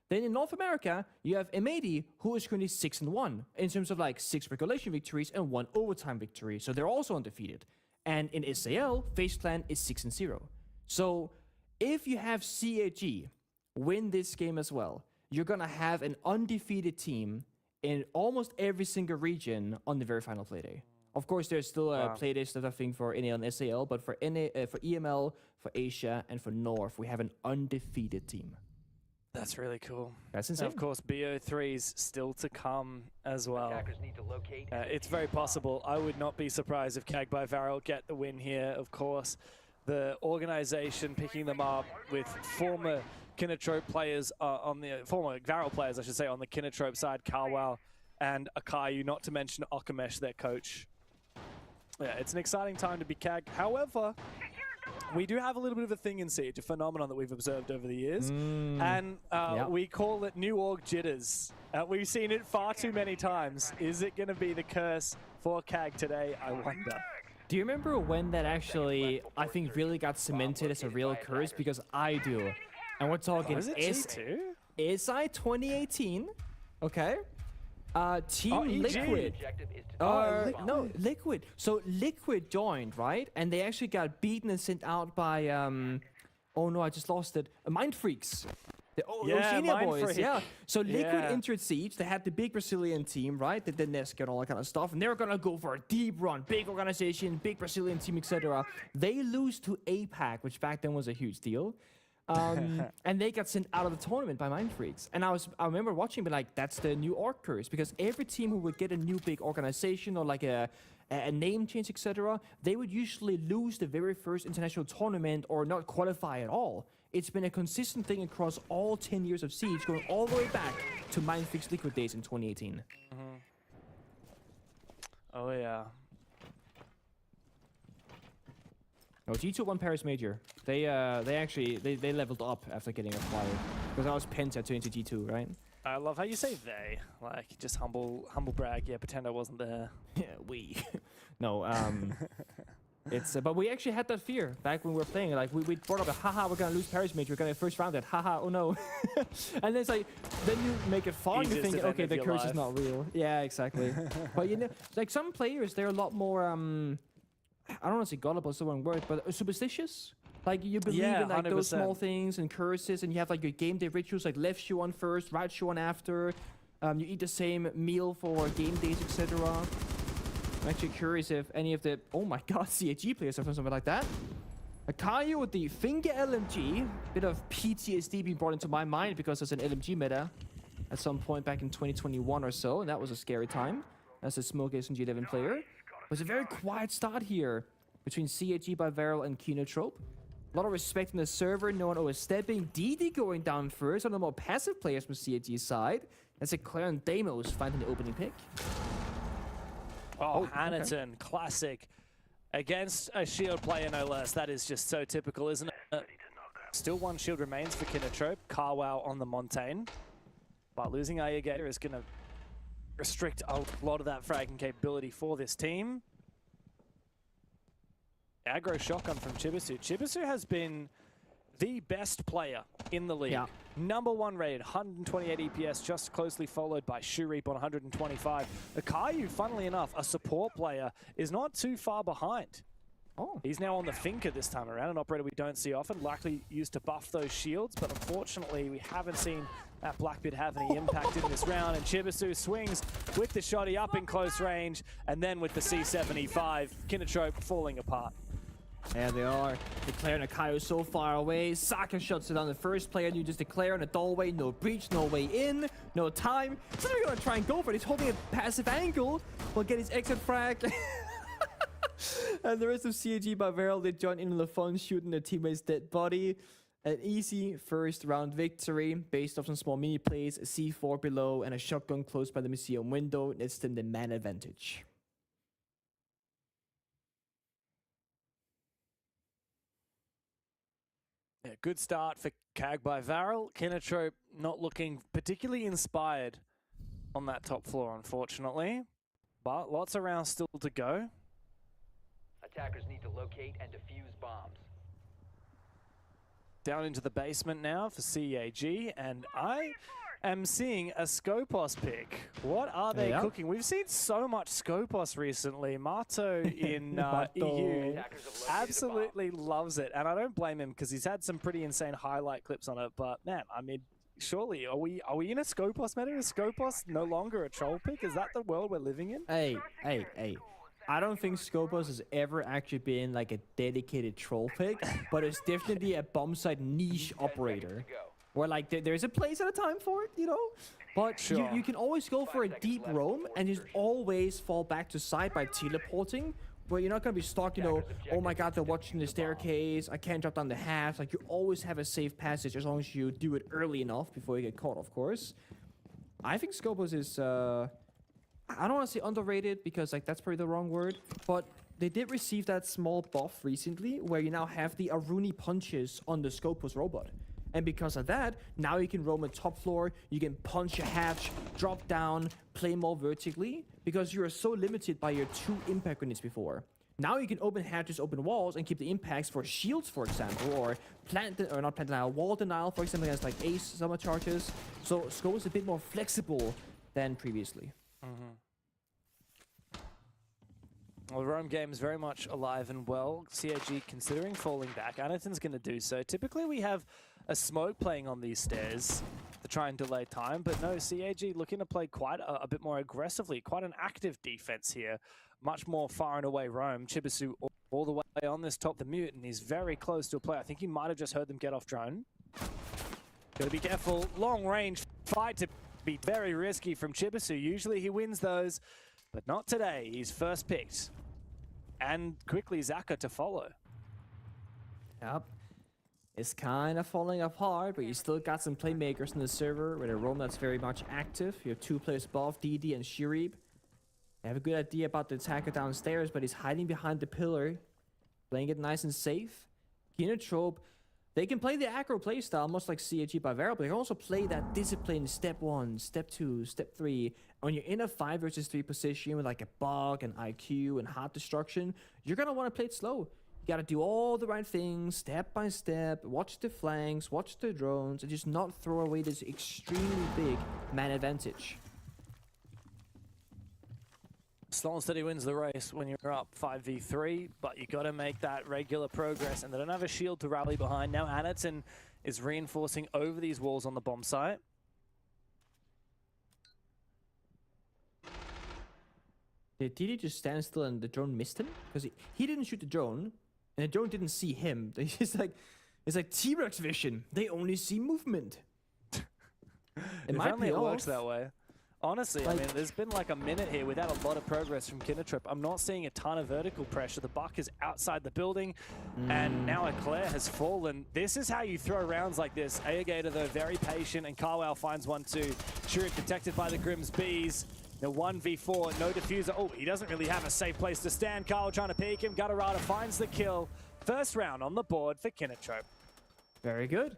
Then in North America, you have M80, who is currently 6-1, in terms of like 6 regulation victories and 1 overtime victory, so they're also undefeated. And in SAL, FaZe Clan is 6-0. So if you have CAG win this game as well, you're gonna have an undefeated team in almost every single region on the very final playday. Of course, there's still a playlist of thing for NA and SAL, but for for EML, for Asia, and for North, we have an undefeated team. That's really cool. That's insane. And of course, BO3's still to come as well. Need to locate It's very possible. I would not be surprised if KAG by Varel get the win here. Of course, the organization picking them up with former Kinotrope players former Varel players, I should say, on the Kinotrope side, Carwell and Akayu, not to mention Okamesh, their coach. Yeah, it's an exciting time to be KAG. However, we do have a little bit of a thing in Siege, a phenomenon that we've observed over the years, and we call it New Org jitters. We've seen it far too many times. Is it going to be the curse for KAG today? I wonder. Do you remember when that actually, I think, really got cemented as a real curse? Because I do. And we're talking SI 2018, okay? Team Liquid. No, Liquid. So Liquid joined, right? And they actually got beaten and sent out by, oh no, I just lost it. Mind Freaks. The Yeah, Oceania Mind boys, Freak. yeah. So Liquid Yeah. entered Siege. They had the big Brazilian team, right? The Nesk and all that kind of stuff. And they were going to go for a deep run, big organization, big Brazilian team, etc. They lose to APAC, which back then was a huge deal. And they got sent out of the tournament by Mind Freaks. And I remember watching, but like, that's the new org curse. Because every team who would get a new big organization or like a name change, etc., they would usually lose the very first international tournament or not qualify at all. It's been a consistent thing across all 10 years of Siege, going all the way back to Mind Freaks Liquid days in 2018. Oh, yeah. No, G2 won Paris Major. They actually leveled up after getting acquired. Because I was Penta turned into G2, right? I love how you say they. Like, just humble brag. Yeah, pretend I wasn't there. Yeah, we. No, it's but we actually had that fear back when we were playing. Like we brought up a haha, we're gonna lose Paris Major, we're gonna first round it, haha, oh no. And then it's like, then you make it fun, you think, okay, the curse is not real. Yeah, exactly. But you know, like some players, they're a lot more I don't want to say gullible, is the wrong word, but superstitious. Like you believe in like 100%. Those small things and curses, and you have like your game day rituals, like left shoe on first, right shoe on after. You eat the same meal for game days, etc. I'm actually curious if any of the, oh my god, CAG players have done something like that. Akayu with the finger LMG. Bit of PTSD being brought into my mind because there's an LMG meta at some point back in 2021 or so, and that was a scary time as a Smoke SMG 11 player. It was a very quiet start here between CAG by Varel and Kinotrope. A lot of respect in the server, no one overstepping. DD going down first, one of the more passive players from CAG's side. That's a Claire and Deimos finding the opening pick. Oh, Hannington, classic. Against a shield player, no less. That is just so typical, isn't it? Still one shield remains for Kinotrope. Carwow on the Montaigne. But losing Ayagator is going to restrict a lot of that fragging capability for this team. Aggro shotgun from Chibisu. Chibisu has been the best player in the league. Yeah. #1 rated, 128 EPS, just closely followed by Shureep on 125. Akayu, funnily enough, a support player, is not too far behind. Oh. He's now on the Finker this time around, an operator we don't see often, likely used to buff those shields, but unfortunately we haven't seen that Blackbeard have any impact in this round, and Chibisu swings with the shotty up in close range, and then with the C75, Kinotrope falling apart. There they are. Declare and Akayu so far away. Saka shuts it on the first player. You just declare on a doorway. No breach, no way in, no time. So they're gonna try and go for it. He's holding a passive angle. Will get his exit frag. And the rest of CAG by Varel, they join in on the fun, shooting their teammate's dead body. An easy first round victory based off some small mini plays, a C4 below, and a shotgun close by the museum window. It's them the man advantage. Yeah, good start for Cag by Varel. Kinotrope not looking particularly inspired on that top floor, unfortunately. But lots of rounds still to go. Attackers need to locate and defuse bombs. Down into the basement now for CAG, and I am seeing a Skopos pick. What are they cooking? We've seen so much Skopos recently. Mato in EU absolutely loves it, and I don't blame him because he's had some pretty insane highlight clips on it. But man, I mean, surely are we in a Skopos meta? Is Skopos no longer a troll pick? Is that the world we're living in? Hey. I don't think Skopos has ever actually been like a dedicated troll pick, but it's definitely a bomb site niche operator. Where like there's a place at a time for it, you know? But sure. you can always go for a deep roam and just always fall back to side by teleporting, where you're not going to be stuck, you know, oh my god, they're watching the staircase, I can't drop down the hatch. Like you always have a safe passage as long as you do it early enough before you get caught, of course. I think Skopos is, I don't want to say underrated because like that's probably the wrong word, but they did receive that small buff recently where you now have the Aruni punches on the Skopos robot. And because of that, now you can roam a top floor, you can punch a hatch, drop down, play more vertically, because you were so limited by your 2 impact grenades before. Now you can open hatches, open walls, and keep the impacts for shields, for example, or not plant denial, wall denial, for example, against like ace summer charges. So Skopos is a bit more flexible than previously. Well, the roam game is very much alive and well. CAG considering falling back. Anaton's going to do so. Typically, we have a smoke playing on these stairs to try and delay time. But no, CAG looking to play quite a bit more aggressively, quite an active defense here. Much more far and away roam. Chibisu all the way on this top, the mute, and he's very close to a play. I think he might have just heard them get off drone. Gotta be careful. Long range fight to be very risky from Chibisu. Usually he wins those, but not today. He's first picked. And quickly Zaka to follow. Yep. It's kind of falling apart, but you still got some playmakers in the server with a roam that's very much active. You have 2 players above, DD and Shirib. They have a good idea about the attacker downstairs, but he's hiding behind the pillar, playing it nice and safe. Kinotrope, they can play the aggro playstyle, much like CAG by Vero, but they can also play that discipline step 1, step 2, step 3. When you're in a 5 versus 3 position with like a bug and IQ and heart destruction, you're gonna want to play it slow. You gotta do all the right things, step by step, watch the flanks, watch the drones, and just not throw away this extremely big man advantage. Slow and steady wins the race when you're up 5v3, but you got to make that regular progress, and they don't have a shield to rally behind. Now Anatson is reinforcing over these walls on the bomb site. Did TD just stand still and the drone missed him? Because he didn't shoot the drone, and the drone didn't see him. It's like T-Rex vision. They only see movement. If only it works that way. Honestly, I mean, there's been like a minute here without a lot of progress from Kinotrip. I'm not seeing a ton of vertical pressure. The buck is outside the building, and now Eclair has fallen. This is how you throw rounds like this. Ayagator, though, very patient, and Carwell finds one too. Shuri detected by the Grimm's Bees. The 1v4, no diffuser. Oh, he doesn't really have a safe place to stand. Carl trying to peek him. Gutterata finds the kill. First round on the board for Kinotrip. Very good.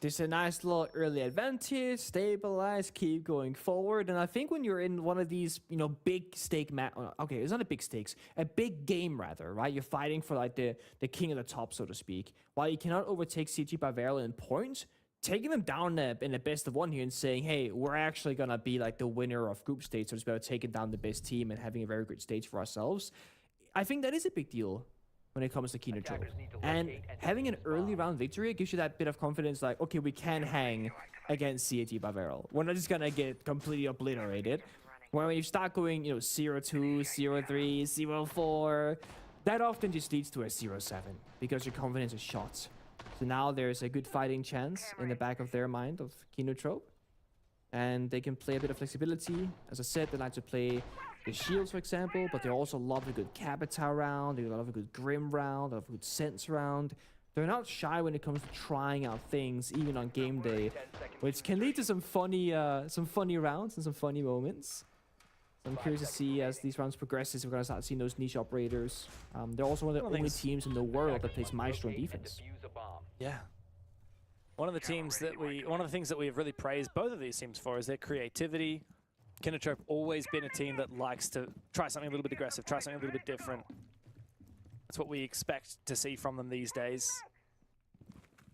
This is a nice little early advantage, stabilize, keep going forward. And I think when you're in one of these, you know, big stake okay, it's not a big stakes, a big game rather, right? You're fighting for like the king of the top, so to speak. While you cannot overtake CG by Varel in points, taking them down in a best of one here and saying, hey, we're actually gonna be like the winner of group stage, so it's about taking down the best team and having a very good stage for ourselves. I think that is a big deal when it comes to Kinotrope. And having an early round victory gives you that bit of confidence, like, okay, we can hang against CAT Baverl. We're not just gonna get completely obliterated. When you start going, you know, 0-2, 0-3, 0-4, that often just leads to a 0-7 because your confidence is shot. So now there's a good fighting chance in the back of their mind of Kinotrope. And they can play a bit of flexibility. As I said, they like to play the shields, for example, but they also love a good Capita round, they love a good Grim round, a good Sense round. They're not shy when it comes to trying out things, even on game day, which can lead to some funny rounds and some funny moments. So I'm curious to see as these rounds progress, if we're going to start seeing those niche operators. They're also one of the only teams in the world that plays Maestro on defense. Yeah. One of the things that we have really praised both of these teams for is their creativity. Kinotrope always been a team that likes to try something a little bit aggressive, try something a little bit different. That's what we expect to see from them these days.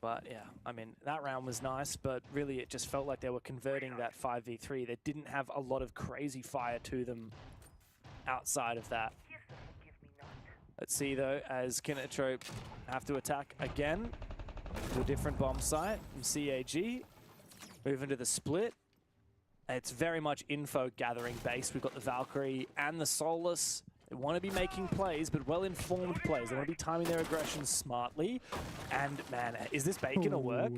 But yeah, I mean, that round was nice, but really it just felt like they were converting that 5v3. They didn't have a lot of crazy fire to them outside of that. Let's see though, as Kinotrope have to attack again to a different bomb site from CAG. Move into the split. It's very much info gathering based. We've got the Valkyrie and the Solus. They want to be making plays, but well-informed plays. They want to be timing their aggression smartly. And man, is this bait gonna work?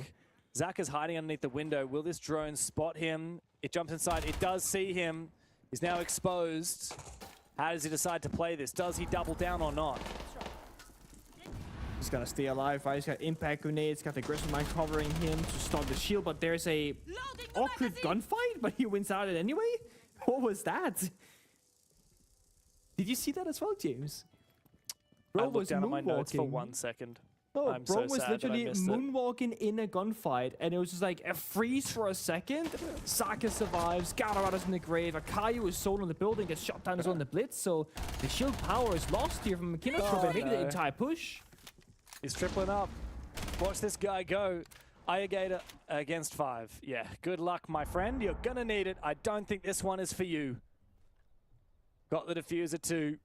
Zach is hiding underneath the window. Will this drone spot him? It jumps inside. It does see him. He's now exposed. How does he decide to play this? Does he double down or not? He's gonna stay alive, right? He's got impact grenades, got the aggressive mine covering him to stop the shield, but there's a awkward gunfight, but he wins out it anyway? What was that? Did you see that as well, James? Bro, I looked down at my notes for 1 second. No, I'm bro so was sad literally that I missed moonwalking in a gunfight, and it was just like a freeze for a second. Saka survives, Galarada's in the grave, Akayu is sold on the building, gets shot down as well in the blitz, so the shield power is lost here from Kinotrope, and maybe the entire push. He's tripling up. Watch this guy go. Ayagator against 5. Yeah, good luck, my friend. You're gonna need it. I don't think this one is for you. Got the diffuser too.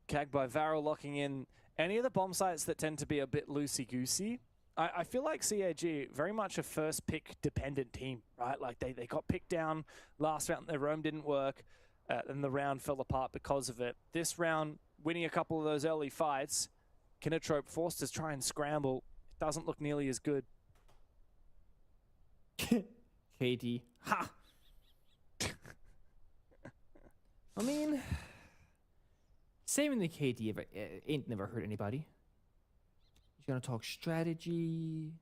Cag by Varel locking in any of the bomb sites that tend to be a bit loosey-goosey. I feel like CAG very much a first pick dependent team, right? Like they got picked down last round, their roam didn't work, and the round fell apart because of it. This round, winning a couple of those early fights, Kinatrope forced to try and scramble. It doesn't look nearly as good. KD. Ha! I mean, saving the KD ain't never hurt anybody. He's gonna talk strategy,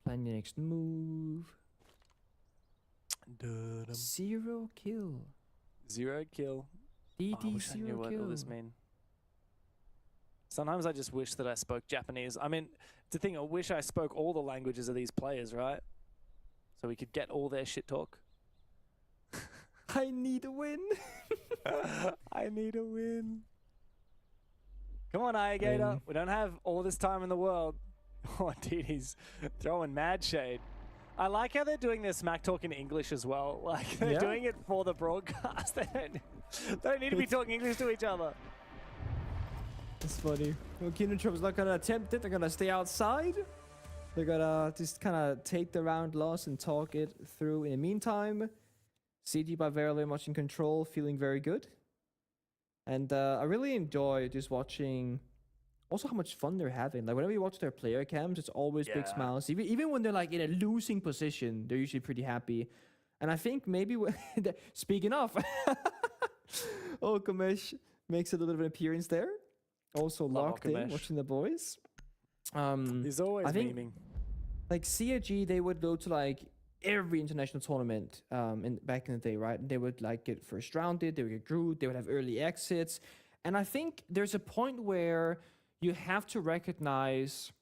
plan your next move. 0 kill. 0 kill. DD I wish I knew 0 what kill. all this mean. Sometimes I just wish that I spoke Japanese. I mean, it's the thing, I wish I spoke all the languages of these players, right? So we could get all their shit talk. I need a win. I need a win. Come on, Iagator. We don't have all this time in the world. Oh, dude, he's throwing mad shade. I like how they're doing their smack talk in English as well. Like, they're doing it for the broadcast. They don't need to be talking English to each other. That's funny. Well, Kinatrope's not gonna attempt it. They're gonna stay outside. They're gonna just kind of take the round loss and talk it through in the meantime. CG by very much in control, feeling very good. And I really enjoy just watching also how much fun they're having. Like whenever you watch their player cams, it's always big smiles. Even when they're like in a losing position, they're usually pretty happy. And I think maybe, speaking of, Okamesh makes a little bit of an appearance there. Also locked in, watching the boys. He's always memeing. Like CAG, they would go to like every international tournament back in the day, right? And they would like get first rounded, they would get grouped, they would have early exits. And I think there's a point where you have to recognize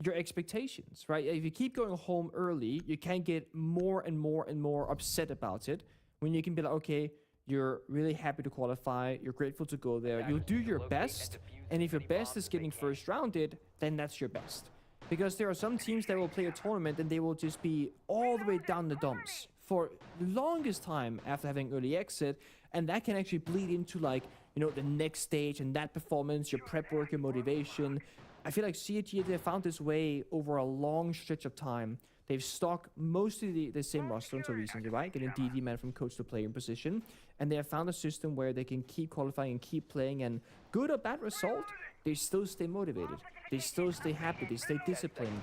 your expectations, right? If you keep going home early, you can get more and more and more upset about it. When you can be like, okay, you're really happy to qualify, you're grateful to go there, you'll do your best, and if your best is getting first rounded, then that's your best. Because there are some teams that will play a tournament and they will just be all the way down the dumps for the longest time after having early exit, and that can actually bleed into like, you know, the next stage and that performance, your prep work, your motivation. I feel like CAG, they found this way over a long stretch of time. They've stuck mostly the same roster until recently, right? Getting DD man from coach to player in position. And they have found a system where they can keep qualifying and keep playing, and good or bad result, they still stay motivated. They still stay happy, they stay disciplined.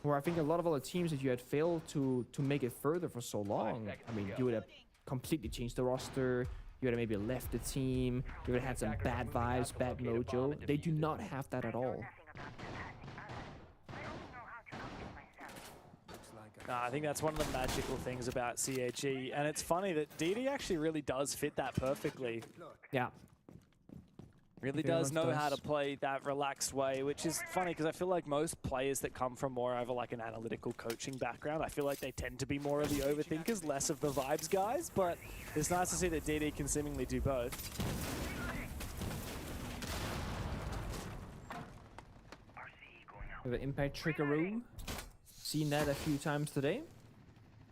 Where I think a lot of other teams, if you had failed to make it further for so long, I mean, you would have completely changed the roster, you would have maybe left the team, you would have had some bad vibes, bad mojo. They do not have that at all. I think that's one of the magical things about CAG, and it's funny that DD actually really does fit that perfectly. Yeah. Really does know how to play that relaxed way, which is funny because I feel like most players that come from more of like an analytical coaching background, I feel like they tend to be more of the overthinkers, less of the vibes guys, but it's nice to see that DD can seemingly do both. The impact trickaroo. Seen that a few times today.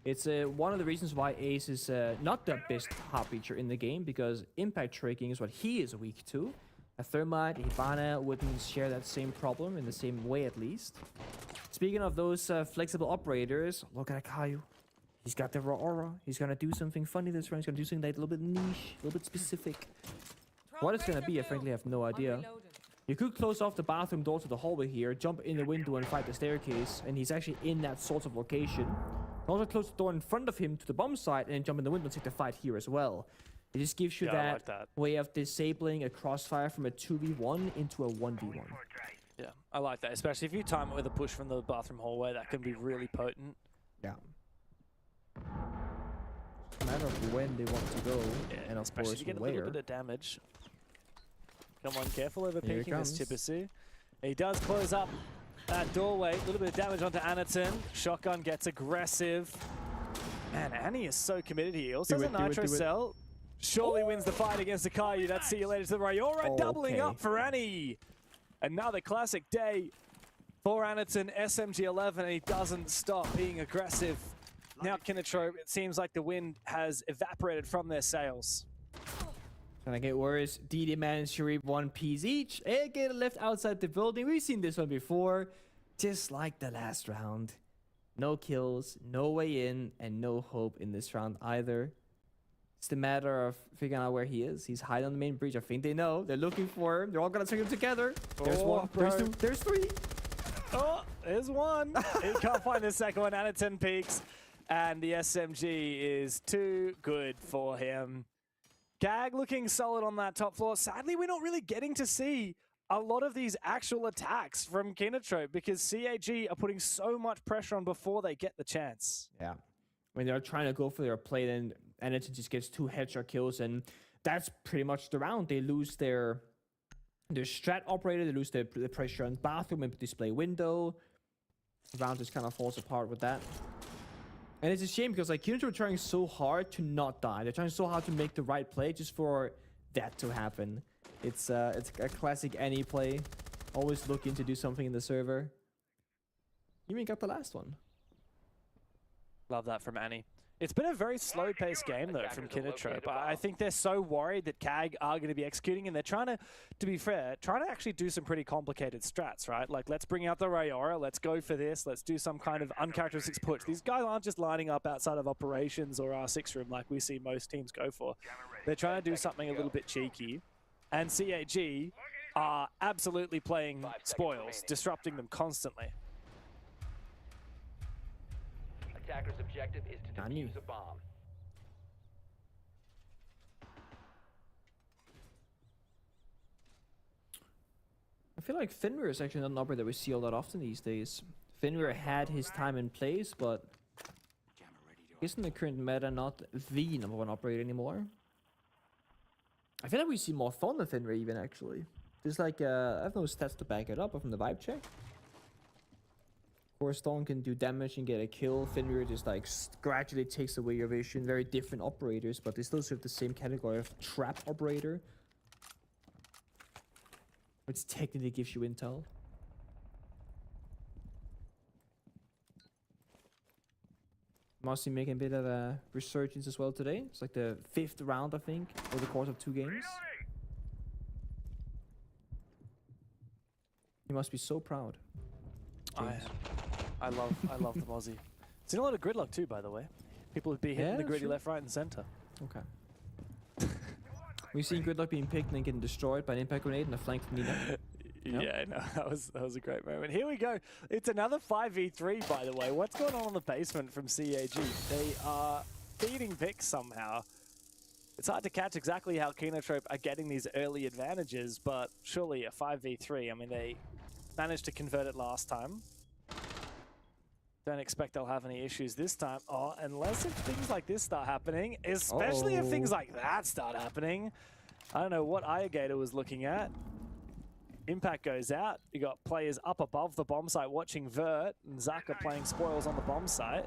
It's one of the reasons why Ace is not the best hop feature in the game, because impact tricking is what he is weak to. A Thermite, Hibana wouldn't share that same problem in the same way, at least. Speaking of those flexible operators, look at Akayu. He's got the raw aura. He's gonna do something funny this round. He's gonna do something that's a little bit niche, a little bit specific. What it's gonna be, I frankly have no idea. You could close off the bathroom door to the hallway here, jump in the window and fight the staircase, and he's actually in that sort of location. Also close the door in front of him to the bomb site and then jump in the window and take the fight here as well. It just gives you that way of disabling a crossfire from a 2v1 into a 1v1. Yeah, I like that, especially if you time it with a push from the bathroom hallway, that can be really potent. Yeah. It's a matter of when they want to go, and of course you get where. a little bit of damage. Come on, careful over peeking this Chibisu. He does close up that doorway. A little bit of damage onto Anaton. Shotgun gets aggressive. Man, Annie is so committed here. He also has a Nitro Cell. Surely wins the fight against Akayu. That's see you later to the Ryora. Doubling up for Annie. Another classic day for Anaton. SMG11, and he doesn't stop being aggressive. Now Kinatrope, it seems like the wind has evaporated from their sails. Gonna get worse. DD Man and Sharif 1 piece each. They get left outside the building. We've seen this one before. just like the last round. No kills, no way in, and no hope in this round either. It's the matter of figuring out where he is. He's hiding on the main breach. I think they know. They're looking for him. They're all gonna take him together. There's one. There's two. There's three. Oh, there's one. He can't find the second one. Anaton peaks. And the SMG is too good for him. Gag looking solid on that top floor. Sadly, we're not really getting to see a lot of these actual attacks from Kinotrope because CAG are putting so much pressure on before they get the chance. Yeah. When they're trying to go for their play, then Anaton just gets 2 headshot kills, and that's pretty much the round. They lose their strat operator, they lose the pressure on bathroom and display window. The round just kind of falls apart with that. And it's a shame because like Kinotrope are trying so hard to not die. They're trying so hard to make the right play just for that to happen. It's a classic any play. Always looking to do something in the server. You even got the last one. Love that from Annie. It's been a very slow-paced game, though, from Kinotrope. I think they're so worried that CAG are going to be executing, and they're trying to be fair, trying to actually do some pretty complicated strats, right? Like, let's bring out the Rayora, let's go for this, let's do some kind of uncharacteristic push. These guys aren't just lining up outside of operations or our 6 room like we see most teams go for. They're trying to do something a little bit cheeky, and CAG are absolutely playing spoils, disrupting them constantly. Attacker's objective is to defuse a bomb. I feel like Fenrir is actually not an operator that we see all that often these days. Fenrir had his time in place, but isn't the current meta not the #1 operator anymore? I feel like we see more fun than Fenrir even, actually. There's like, I have no stats to back it up, but from the vibe check. Of course, Storm can do damage and get a kill. Fenrir just like gradually takes away your vision. Very different operators, but they still serve the same category of trap operator, which technically gives you intel. Mossy making a bit of a resurgence as well today. It's like the 5th round, I think, over the course of 2 games. He must be so proud. I love the Mozzie. Seen a lot of gridlock too, by the way. People would be hitting the griddy left, right, and center. Okay. We've seen gridlock being picked and then getting destroyed by an impact grenade and a flank from Nina. Yeah, no, that was a great moment. Here we go. It's another 5v3, by the way. What's going on in the basement from CAG? They are feeding picks somehow. It's hard to catch exactly how Kinotrope are getting these early advantages, but surely a 5v3. I mean, they managed to convert it last time. Don't expect they'll have any issues this time. Oh, unless if things like this start happening, especially if things like that start happening. I don't know what Irrigator was looking at. Impact goes out. You got players up above the bomb site watching Vert, and Zaka playing spoils on the bomb site.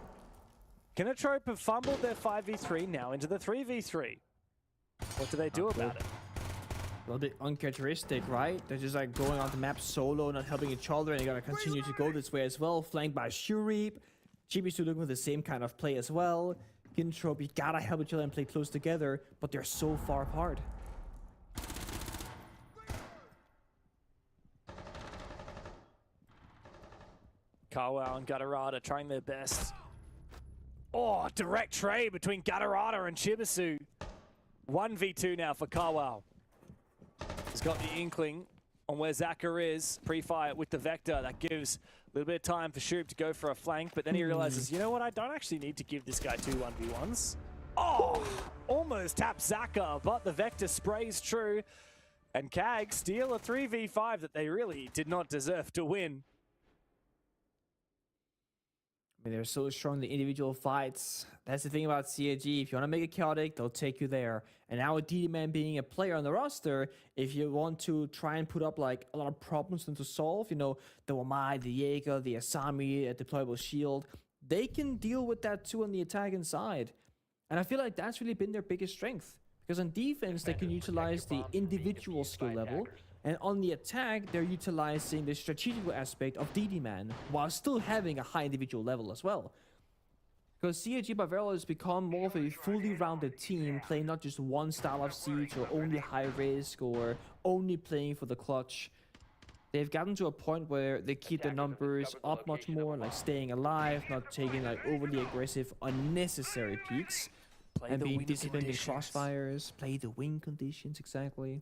Kinotrope have fumbled their 5v3 now into the 3v3. What do they do about it? A little bit uncharacteristic, right? They're just like going on the map solo, not helping each other, and they're gonna continue to go this way as well. Flanked by Shurip. Chibisu looking for the same kind of play as well. Kinotrope, you gotta help each other and play close together, but they're so far apart. Carwow and Gutterada trying their best. Oh, direct trade between Gutterada and Chibisu. 1v2 now for Carwow. He's got the inkling on where Zaka is. Pre-fire with the Vector. That gives a little bit of time for Shurip to go for a flank, but then he realizes, you know what, I don't actually need to give this guy 2 1v1s. Oh, almost taps Zaka, but the Vector sprays true. And CAG steal a 3v5 that they really did not deserve to win. I mean, they're so strong in the individual fights. That's the thing about CAG. If you want to make it chaotic, they'll take you there. And now with DD-Man being a player on the roster, if you want to try and put up like a lot of problems to solve, you know, the Wamai, the Jaeger, the Asami, a deployable shield, they can deal with that too on the attacking side. And I feel like that's really been their biggest strength. Because on defense, they can utilize the individual skill level. And on the attack, they're utilizing the strategical aspect of DD-Man while still having a high individual level as well. Because CAG Bavaria has become more of a fully rounded team, playing not just one style of siege or only high risk or only playing for the clutch. they've gotten to a point where they keep their numbers up much more, like staying alive, not taking like overly aggressive, unnecessary peaks, and being disciplined in crossfires, play the win conditions exactly.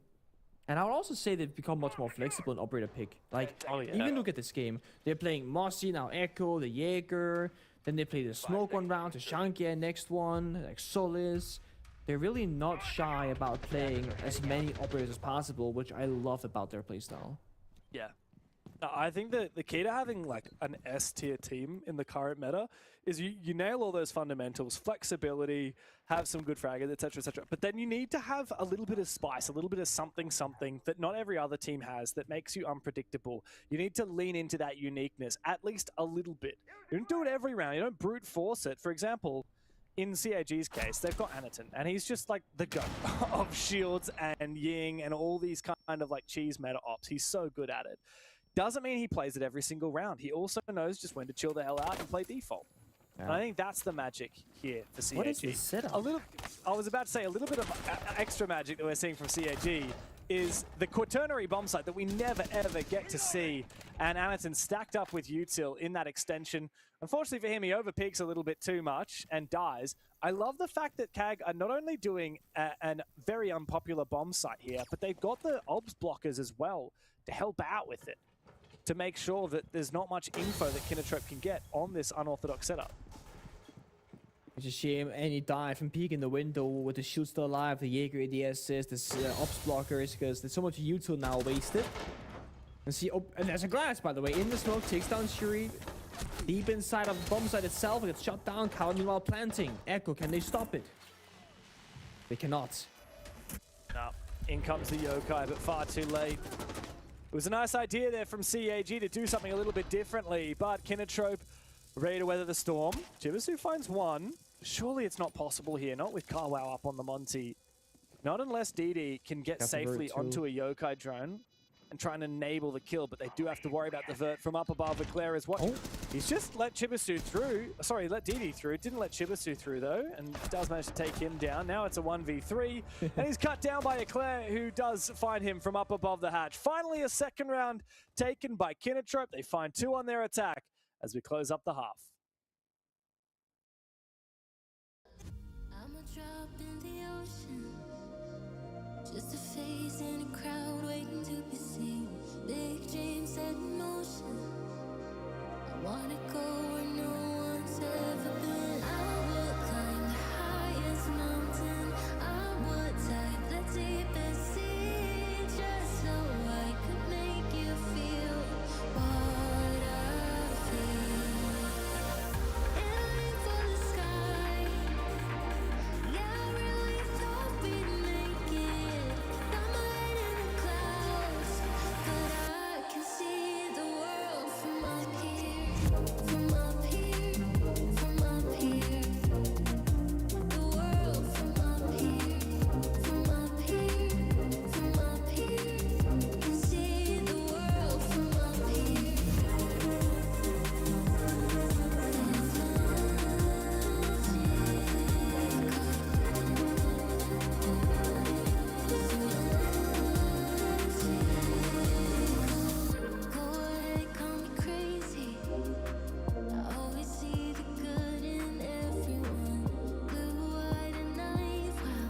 And I would also say they've become much more flexible in operator pick. Like, even look at this game. They're playing Mossy, now Echo, the Jaeger. Then they play the Smoke one round, to Shankia next one, like Solis. They're really not shy about playing as many operators as possible, which I love about their playstyle. Yeah. I think that the key to having like an S tier team in the current meta is you nail all those fundamentals, flexibility, have some good fraggers, etc., etc. But then you need to have a little bit of spice, a little bit of something that not every other team has that makes you unpredictable. You need to lean into that uniqueness at least a little bit. You don't do it every round. You don't brute force it. For example, in CAG's case, they've got Anaton, and he's just like the goat of shields and Ying and all these kind of like cheese meta ops. He's so good at it. Doesn't mean he plays it every single round. He also knows just when to chill the hell out and play default. Yeah. And I think that's the magic here for CAG. What is this setup? I was about to say a little bit of extra magic that we're seeing from CAG is the quaternary bomb site that we never ever get to see. And Anaton stacked up with Util in that extension. Unfortunately for him, he overpeaks a little bit too much and dies. I love the fact that CAG are not only doing a very unpopular bomb site here, but they've got the obs blockers as well to help out with it, to make sure that there's not much info that Kinatrope can get on this unorthodox setup. It's a shame any dive from peek in the window with the shield still alive, the Jaeger ADSs, the ops blockers, because there's so much util now wasted. And see, oh, and there's a glass, by the way, in the smoke, takes down Shuri. Deep inside of the bomb site itself, it gets shot down, Cow meanwhile planting. Echo, can they stop it? They cannot. No, in comes the Yokai, but far too late. It was a nice idea there from CAG to do something a little bit differently, but Kinatrope ready to weather the storm. Jivasu finds one. Surely it's not possible here, not with Carwow up on the Monty. Not unless DD can get safely onto a Yokai drone and try and enable the kill, but they do have to worry about the vert from up above. Eclair is what? Oh. He's just let Chibasu through. Sorry, let DD through. Didn't let Chibasu through, though, and does manage to take him down. Now it's a 1v3, and he's cut down by Eclair, who does find him from up above the hatch. Finally, a second round taken by Kinatrope. They find 2 on their attack as we close up the half. I'm a drop in the ocean, just a face in a crowd waiting to be seen. Big dreams set in motion. I wanna go where no one's ever been. I would climb the highest mountain. I would dive the deepest sea, just so I could make you feel what I feel. Aiming for the sky. Yeah, I really thought we'd make it. Got my head in the clouds, but I can see the world from up here. From up here, from up here. The world from up here. From up here, from up here. Can see the world from up here. Go ahead, call me crazy. I always see the good in everyone. Blue-eyed and naive, wow.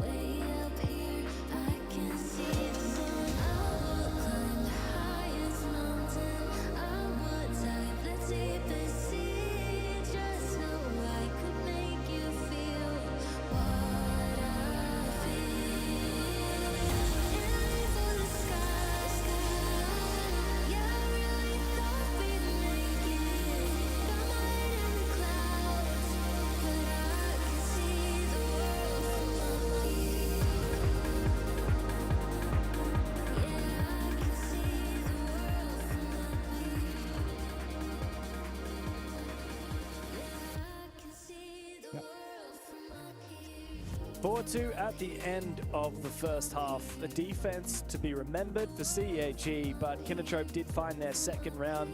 Way up here, I can see the sun. I would climb the highest mountain. I would dive the deepest sea, just so I could make you feel what I feel. Aiming for the sky. Yeah, I really thought we'd make it. Got my head in the clouds, but I can see the world from up here. Yeah, I can see the world from up here. Yeah, I can see the world from up here. 4-2 at the end of the first half. A defense to be remembered for CAG, but Kinatrope did find their second round.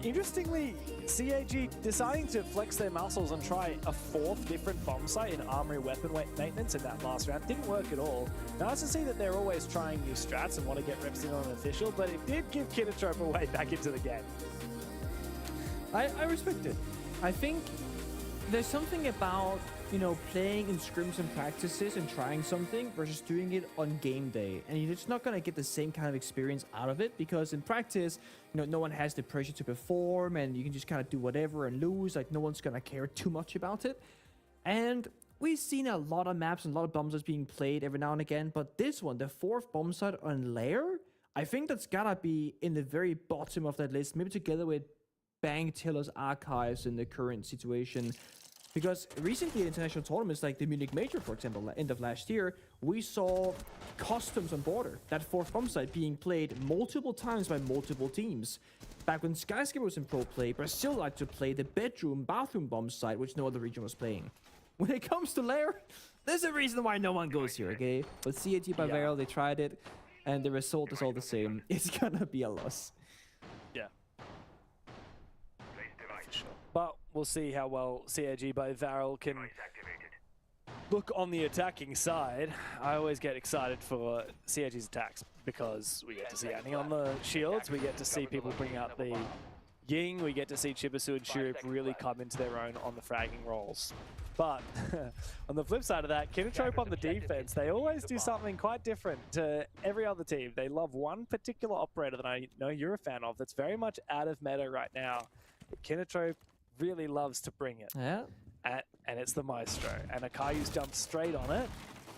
Interestingly, CAG deciding to flex their muscles and try a fourth different bomb site in armory weapon maintenance in that last round didn't work at all. Nice to see that they're always trying new strats and want to get reps in on an official, but it did give Kinotrope a way back into the game. I respect it. I think there's something about, you know, playing in scrims and practices and trying something versus doing it on game day. And you're just not going to get the same kind of experience out of it because in practice, you know, no one has the pressure to perform and you can just kind of do whatever and lose. Like, no one's going to care too much about it. And we've seen a lot of maps and a lot of bomb sites being played every now and again. But this one, the fourth bomb site on Lair, I think that's got to be in the very bottom of that list, maybe together with Bang Tiller's archives in the current situation. Because recently in international tournaments like the Munich Major, for example, end of last year, we saw customs on border, that fourth bomb site being played multiple times by multiple teams. Back when Skyscraper was in pro play, Brazil liked to play the bathroom bomb site, which no other region was playing. When it comes to Lair, there's a reason why no one goes here, okay? But CAG by Varel, they tried it, and the result is all the same. It's gonna be a loss. Yeah. But we'll see how well CAG by Varel can look on the attacking side. I always get excited for CAG's attacks because we get to see Annie on the shields, we get to see people bring out the Ying, we get to see Chibisu and Shurip really come into their own on the fragging roles. But on the flip side of that, Kinotrope on the defense, they always do something quite different to every other team. They love one particular operator that I know you're a fan of that's very much out of meta right now. Kinotrope really loves to bring it. Yeah. And it's the Maestro. And Akayu's jumped straight on it.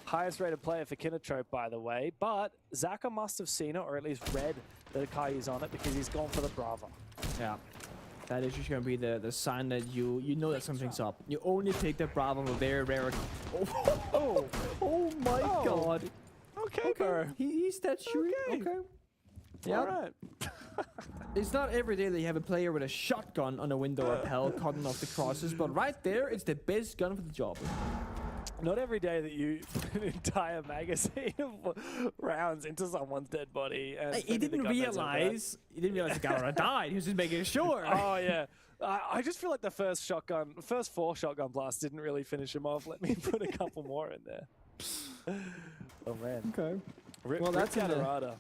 Highest rated player for Kinotrope, by the way. But Zaka must have seen it, or at least read that Akayu's on it, because he's gone for the Brava. Yeah. That is just going to be the sign that you know that something's up. You only pick the Bravo with very rare... Oh my god. Okay, bro. He's that shooting. Okay. Yeah. Alright. It's not every day that you have a player with a shotgun on a window rappel cutting off the crosses, but right there, it's the best gun for the job. Not every day that you put an entire magazine of rounds into someone's dead body. And He didn't realize the guy died. He was just making sure. Oh, yeah. I just feel like the first 4 shotgun blasts didn't really finish him off. Let me put a couple more in there. Oh, man. Okay. Well, that's Gatorada.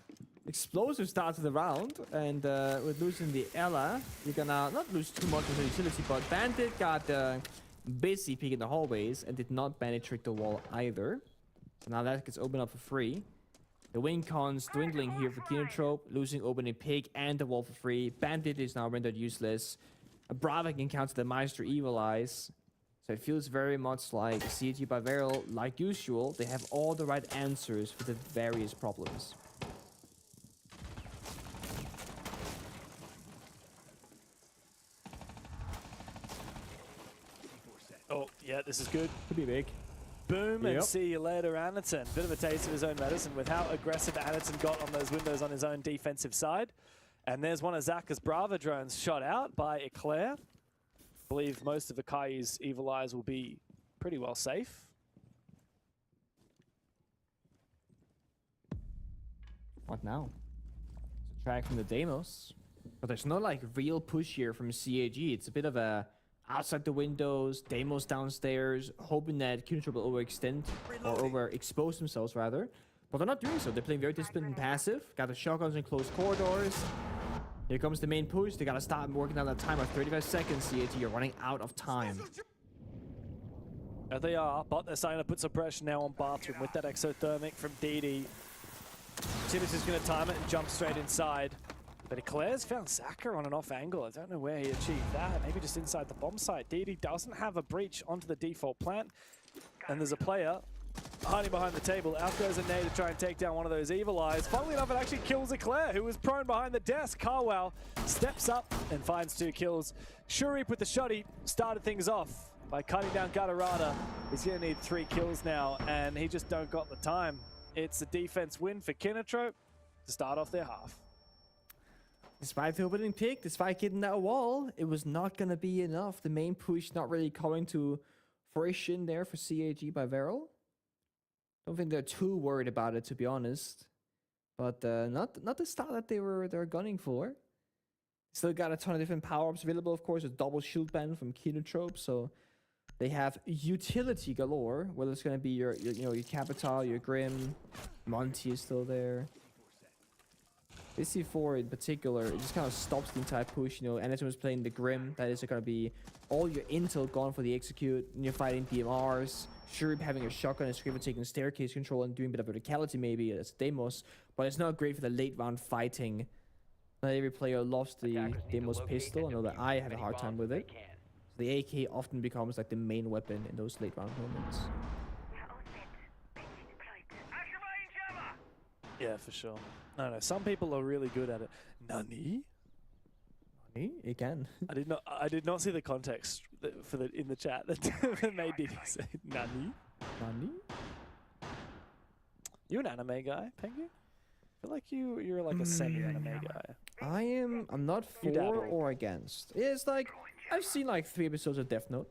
Explosive start to the round, and with losing the Ella, you're gonna not lose too much of the utility, but Bandit got busy peeking the hallways and did not bandit trick the wall either. So now that gets opened up for free. The win cons dwindling here for Kinotrope, losing opening pig and the wall for free. Bandit is now rendered useless. Brava can counter the Meister Evil Eyes. So it feels very much like CG by Varel, like usual, they have all the right answers for the various problems. Oh, yeah, this is good. Could be big. Boom, and see you later, Anderton. Bit of a taste of his own medicine with how aggressive Anderton got on those windows on his own defensive side. And there's one of Zaka's Brava drones shot out by Eclair. I believe most of Akai's Evil Eyes will be pretty well safe. What now? It's a track from the Deimos. But there's no like real push here from CAG. It's a bit of a outside the windows, Deimos downstairs, hoping that Kinotrope will overextend or overexpose themselves rather. But they're not doing so. They're playing very disciplined and passive. Got the shotguns in close corridors. Here comes the main push. They gotta start working on that timer. 35 seconds, CAG. You're running out of time. There they are, but they're starting to put some pressure now on Bathroom with that exothermic from DD. Tibbs is going to time it and jump straight inside. But Eclair's found Zaka on an off angle. I don't know where he achieved that. Maybe just inside the bomb site. DD doesn't have a breach onto the default plant. And there's a player hiding behind the table. Out goes a nade to try and take down one of those Evil Eyes. Funnily enough, it actually kills Eclair, who was prone behind the desk. Carwell steps up and finds 2 kills. Shurip with the shotty started things off by cutting down Gatorada. He's going to need 3 kills now, and he just don't got the time. It's a defense win for Kinotrope to start off their half. Despite the opening pick, despite getting that wall, it was not going to be enough. The main push not really coming to fruition there for CAG by Varel. Don't think they're too worried about it, to be honest. But not the start that they're gunning for. Still got a ton of different power-ups available, of course. A double shield band from Kinotrope, so they have utility galore. Whether it's gonna be your Capital, your Grim, Monty is still there. This C4 in particular, it just kind of stops the entire push. Anderson was playing the Grim. That is gonna be all your intel gone for the execute. And you're fighting DMRs. Sure, having a shotgun is great for taking staircase control and doing a bit of verticality maybe as Deimos, but it's not great for the late round fighting. Not every player loves the Deimos pistol. I know that I have a hard time with it. So the AK often becomes like the main weapon in those late round moments. Yeah, for sure. No, some people are really good at it. Nani? Nani? Again. I did not see the context in the chat that made Diddy say Nani. Nani? You an anime guy, Pengu? I feel like you're like a semi-anime guy. I'm not for or against. It's like I've seen like 3 episodes of Death Note.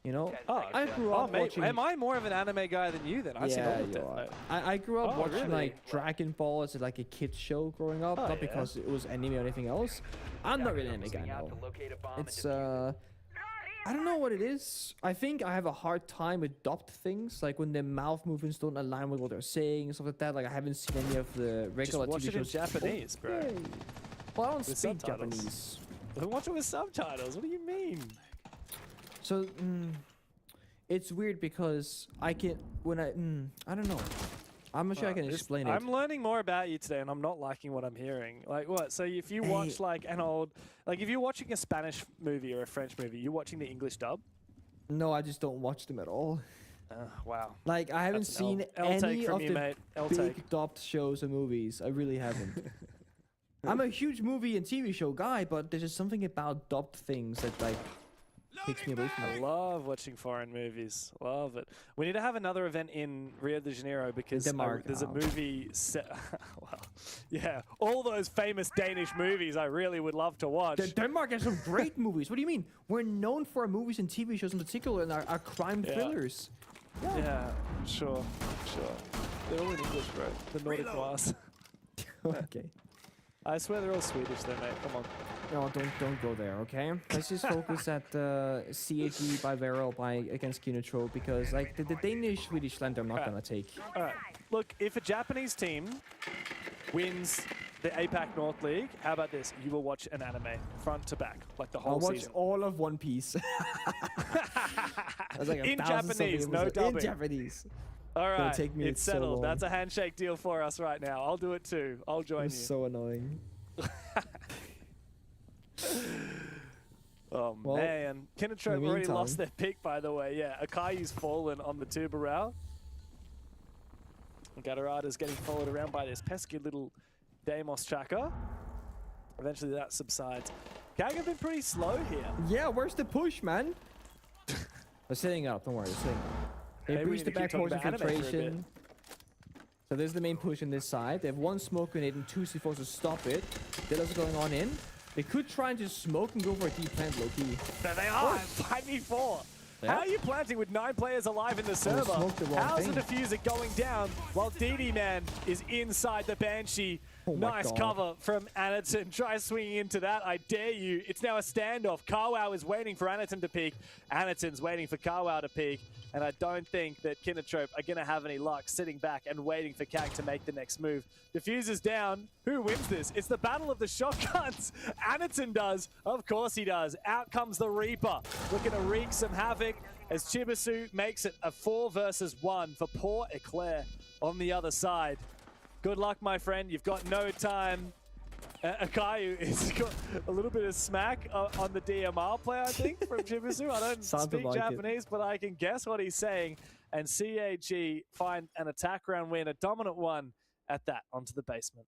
I grew up watching. Am I more of an anime guy than you then? I've seen all of Death Note. I grew up watching really? like Dragon Ball as like a kid's show growing up, not because it was anime or anything else. I'm not really an anime guy now. It's I don't know what it is. I think I have a hard time with dubbed things, like when their mouth movements don't align with what they're saying and stuff like that. Like I haven't seen any of the regular Just watch TV it in shows. Japanese, bro. Okay. Well, I don't With speak subtitles. Japanese. Then watch it with subtitles. What do you mean? So it's weird because I can I don't know. I'm not sure I can explain it. I'm learning more about you today, and I'm not liking what I'm hearing. Like what? So if you watch like an old, like if you're watching a Spanish movie or a French movie, you're watching the English dub? No, I just don't watch them at all. Wow. Like I haven't seen any of the big dubbed shows or movies. I really haven't. I'm a huge movie and TV show guy, but there's just something about dubbed things that like takes me away from I it. love watching foreign movies. Love it. We need to have another event in Rio de Janeiro because there's a movie set. Well, yeah, all those famous Danish movies I really would love to watch. Denmark has some great movies. What do you mean? We're known for our movies and TV shows in particular and our crime thrillers. Yeah, sure. They're all in English, bro. The Nordic Wars. Okay. I swear they're all Swedish though, mate. Come on. No, don't go there, okay? Let's just focus at CAG by Vero against Kinotrope because like the Danish-Swedish land I'm not gonna take. Alright. Look, if a Japanese team wins the APAC North League, how about this? You will watch an anime front to back, like the whole season. season. I'll watch all of One Piece. Like in Japanese, no dubbing. In Japanese. All right, take me it's so settled. long. That's a handshake deal for us right now. I'll do it too. I'll join you. So annoying. Oh Well, man, Kinotrope already lost their pick, by the way. Yeah, Akai's fallen on the Tubarao. Gatorada's getting followed around by this pesky little Deimos tracker. Eventually that subsides. Kag have been pretty slow here. Yeah, where's the push, man? They're setting up, don't worry, they're setting up. They Maybe we breached need the to keep back talking horse about anime for a infiltration. So there's the main push on this side. They have 1 smoke grenade and 2 C4s to stop it. Dillas are going on in. They could try and just smoke and go for a deep plant low key. There they are, 5v4. Yeah. How are you planting with 9 players alive in the server? smoked the wrong How's the thing. diffuser going down while DD Man is inside the Banshee? Oh my Nice God. cover from Anaton. Try swinging into that. I dare you. It's now a standoff. Karwow is waiting for Anaton to peek. Anaton's waiting for Karwow to peek. And I don't think that Kinotrope are going to have any luck sitting back and waiting for Kag to make the next move. Diffuser's down. Who wins this? It's the battle of the shotguns. Anaton does. Of course he does. Out comes the Reaper. Looking to wreak some havoc as Chibisu makes it a 4 versus 1 for poor Eclair on the other side. Good luck, my friend. You've got no time. Akayu has got a little bit of smack on the DMR play, I think, from Chibisu. I don't speak like Japanese, but I can guess what he's saying. And CAG find an attack round win, a dominant one at that, onto the basement.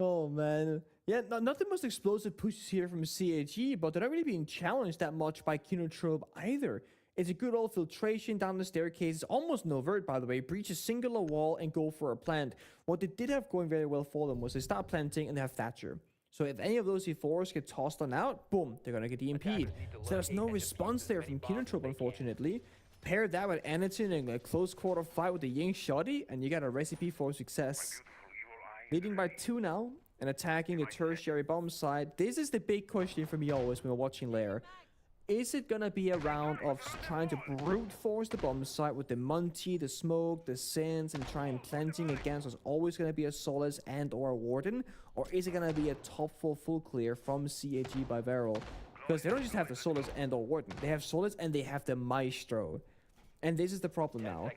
Oh, man. Yeah, not the most explosive pushes here from CAG, but they're not really being challenged that much by Kinotrope either. It's a good old filtration down the staircase. It's almost no vert, by the way. Breach a singular wall and go for a plant. What they did have going very well for them was they start planting and they have Thatcher. So if any of those C4s get tossed on out, boom, they're going to get EMP'd. So there's no response there from Kinotrope, unfortunately. Pair that with Anaton in a close quarter fight with the Ying Shoddy, and you got a recipe for success. Leading by 2 now. and attacking the tertiary bomb site. This is the big question for me always when we're watching Lair. Is it gonna be a round of trying to brute force the bomb site with the Monty, the Smoke, the Sins, and try and planting again? So it's always gonna be a Solace and or a Warden? Or is it gonna be a top 4 full clear from CAG by Varel? Because they don't just have the Solace and or Warden. They have Solace and they have the Maestro. And this is the problem now.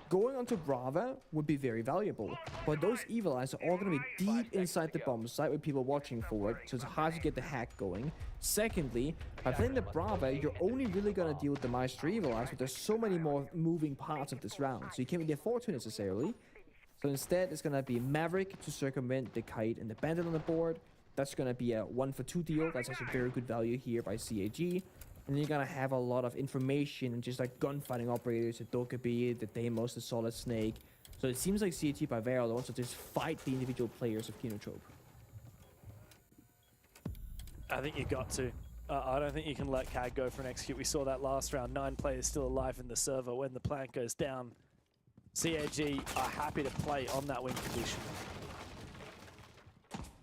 Going onto Brava would be very valuable, but those Evil Eyes are all going to be deep inside the bomb site with people watching for it, so it's hard to get the hack going. Secondly, by playing the Brava, you're only really going to deal with the Maestro Evil Eyes, but there's so many more moving parts of this round, so you can't really afford to necessarily. So instead, it's going to be Maverick to circumvent the Kite and the Bandit on the board. That's going to be a 1-for-2 deal. That's actually very good value here by CAG. And then you're gonna have a lot of information and just like gunfighting operators, the Dokkaebi, the Deimos, the Solid Snake. So it seems like CAG by Varel wants to just fight the individual players of Kinotrope. I think you got to. I don't think you can let CAG go for an execute. We saw that last round. 9 players still alive in the server. When the plant goes down, CAG are happy to play on that win condition.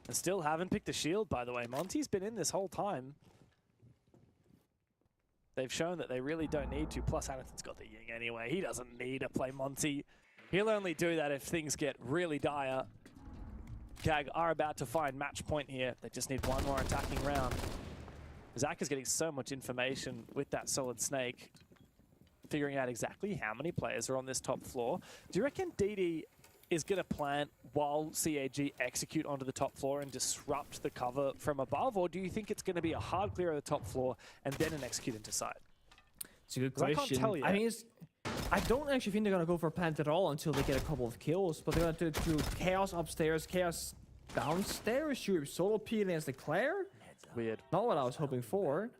And still haven't picked a shield, by the way. Monty's been in this whole time. They've shown that they really don't need to. Plus, Hanathan's got the Ying anyway. He doesn't need to play Monty. He'll only do that if things get really dire. CAG are about to find match point here. They just need one more attacking round. Zach is getting so much information with that Solid Snake, figuring out exactly how many players are on this top floor. Do you reckon DD is going to plant while CAG execute onto the top floor and disrupt the cover from above? Or do you think it's going to be a hard clear of the top floor and then an execute into side? It's a good question. I can't tell you. I mean, I don't actually think they're going to go for a plant at all until they get a couple of kills, but they're going to do Chaos upstairs, Chaos downstairs, shoot solo P against the Claire. Weird. Not what I was hoping for.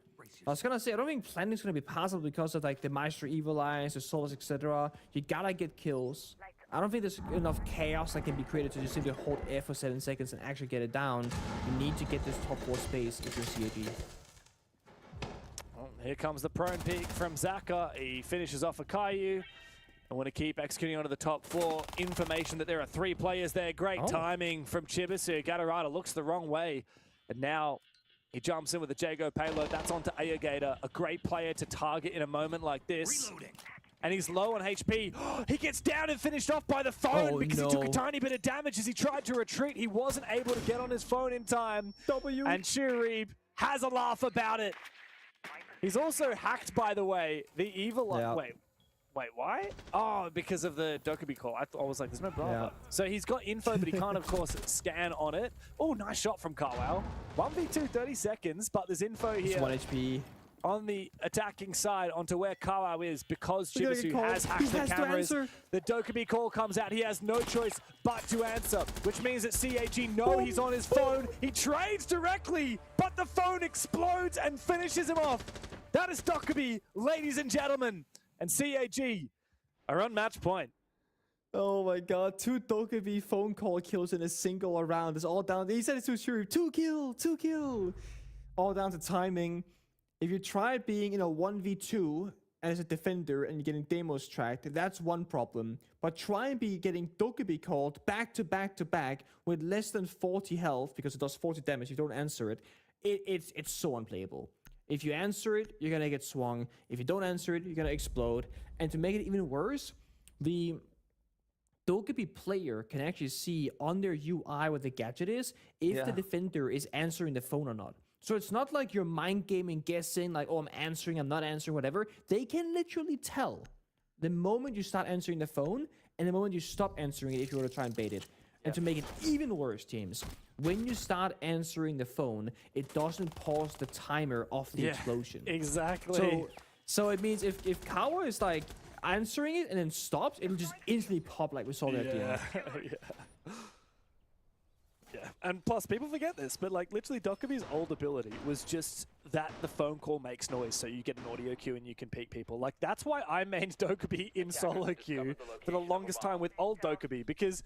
I was gonna say, I don't think planning is gonna be possible because of like the Maestro Evil Eyes, the Souls, etc. You gotta get kills. I don't think there's enough chaos that can be created to just simply hold F for 7 seconds and actually get it down. You need to get this top 4 space if you're CAG. Well, here comes the prone peek from Zaka. He finishes off a Caillou. I want to keep executing onto the top floor. Information that there are 3 players there. Great timing from Chibisu. Gatarada looks the wrong way. And now he jumps in with the Jago payload. That's onto Ayagator, a great player to target in a moment like this. Reloading. And he's low on HP. He gets down and finished off by the phone because he took a tiny bit of damage as he tried to retreat. He wasn't able to get on his phone in time. And Shirib has a laugh about it. He's also hacked, by the way. The evil... Wait, why? Oh, because of the Dokkaebi call. I was like, there's no Brava. So he's got info, but he can't, of course, scan on it. Oh, nice shot from Carwow. 1v2, 30 seconds, but there's info here. It's 1 HP. On the attacking side onto where Carwow is because Chibisu has hacked the cameras. The Dokkaebi call comes out. He has no choice but to answer, which means that CAG know he's on his phone. He trades directly, but the phone explodes and finishes him off. That is Dokkaebi, ladies and gentlemen. And CAG are on match point. Oh my god, 2 Dokkaebi phone call kills in a single round. It's all down. He said it's to Shuri. 2 kill. All down to timing. If you try being in a 1v2 as a defender and you're getting Deimos tracked, that's one problem. But try and be getting Dokkaebi called back to back with less than 40 health because it does 40 damage. You don't answer it. It's so unplayable. If you answer it, you're gonna get swung. If you don't answer it, you're gonna explode. And to make it even worse, the Dokkaebi player can actually see on their UI what the gadget is if the defender is answering the phone or not. So it's not like you're mind gaming, guessing, like, oh, I'm answering, I'm not answering, whatever. They can literally tell the moment you start answering the phone and the moment you stop answering it if you were to try and bait it. And to make it even worse, James, when you start answering the phone, it doesn't pause the timer of the explosion. Exactly. So it means if Kawa is like answering it and then stops, it'll just instantly pop like we saw there at the end. Yeah, and plus people forget this, but like literally Dokkaebi's old ability was just that the phone call makes noise so you get an audio cue and you can peek people. Like that's why I mained Dokkaebi in solo queue for the longest time with old Dokkaebi, because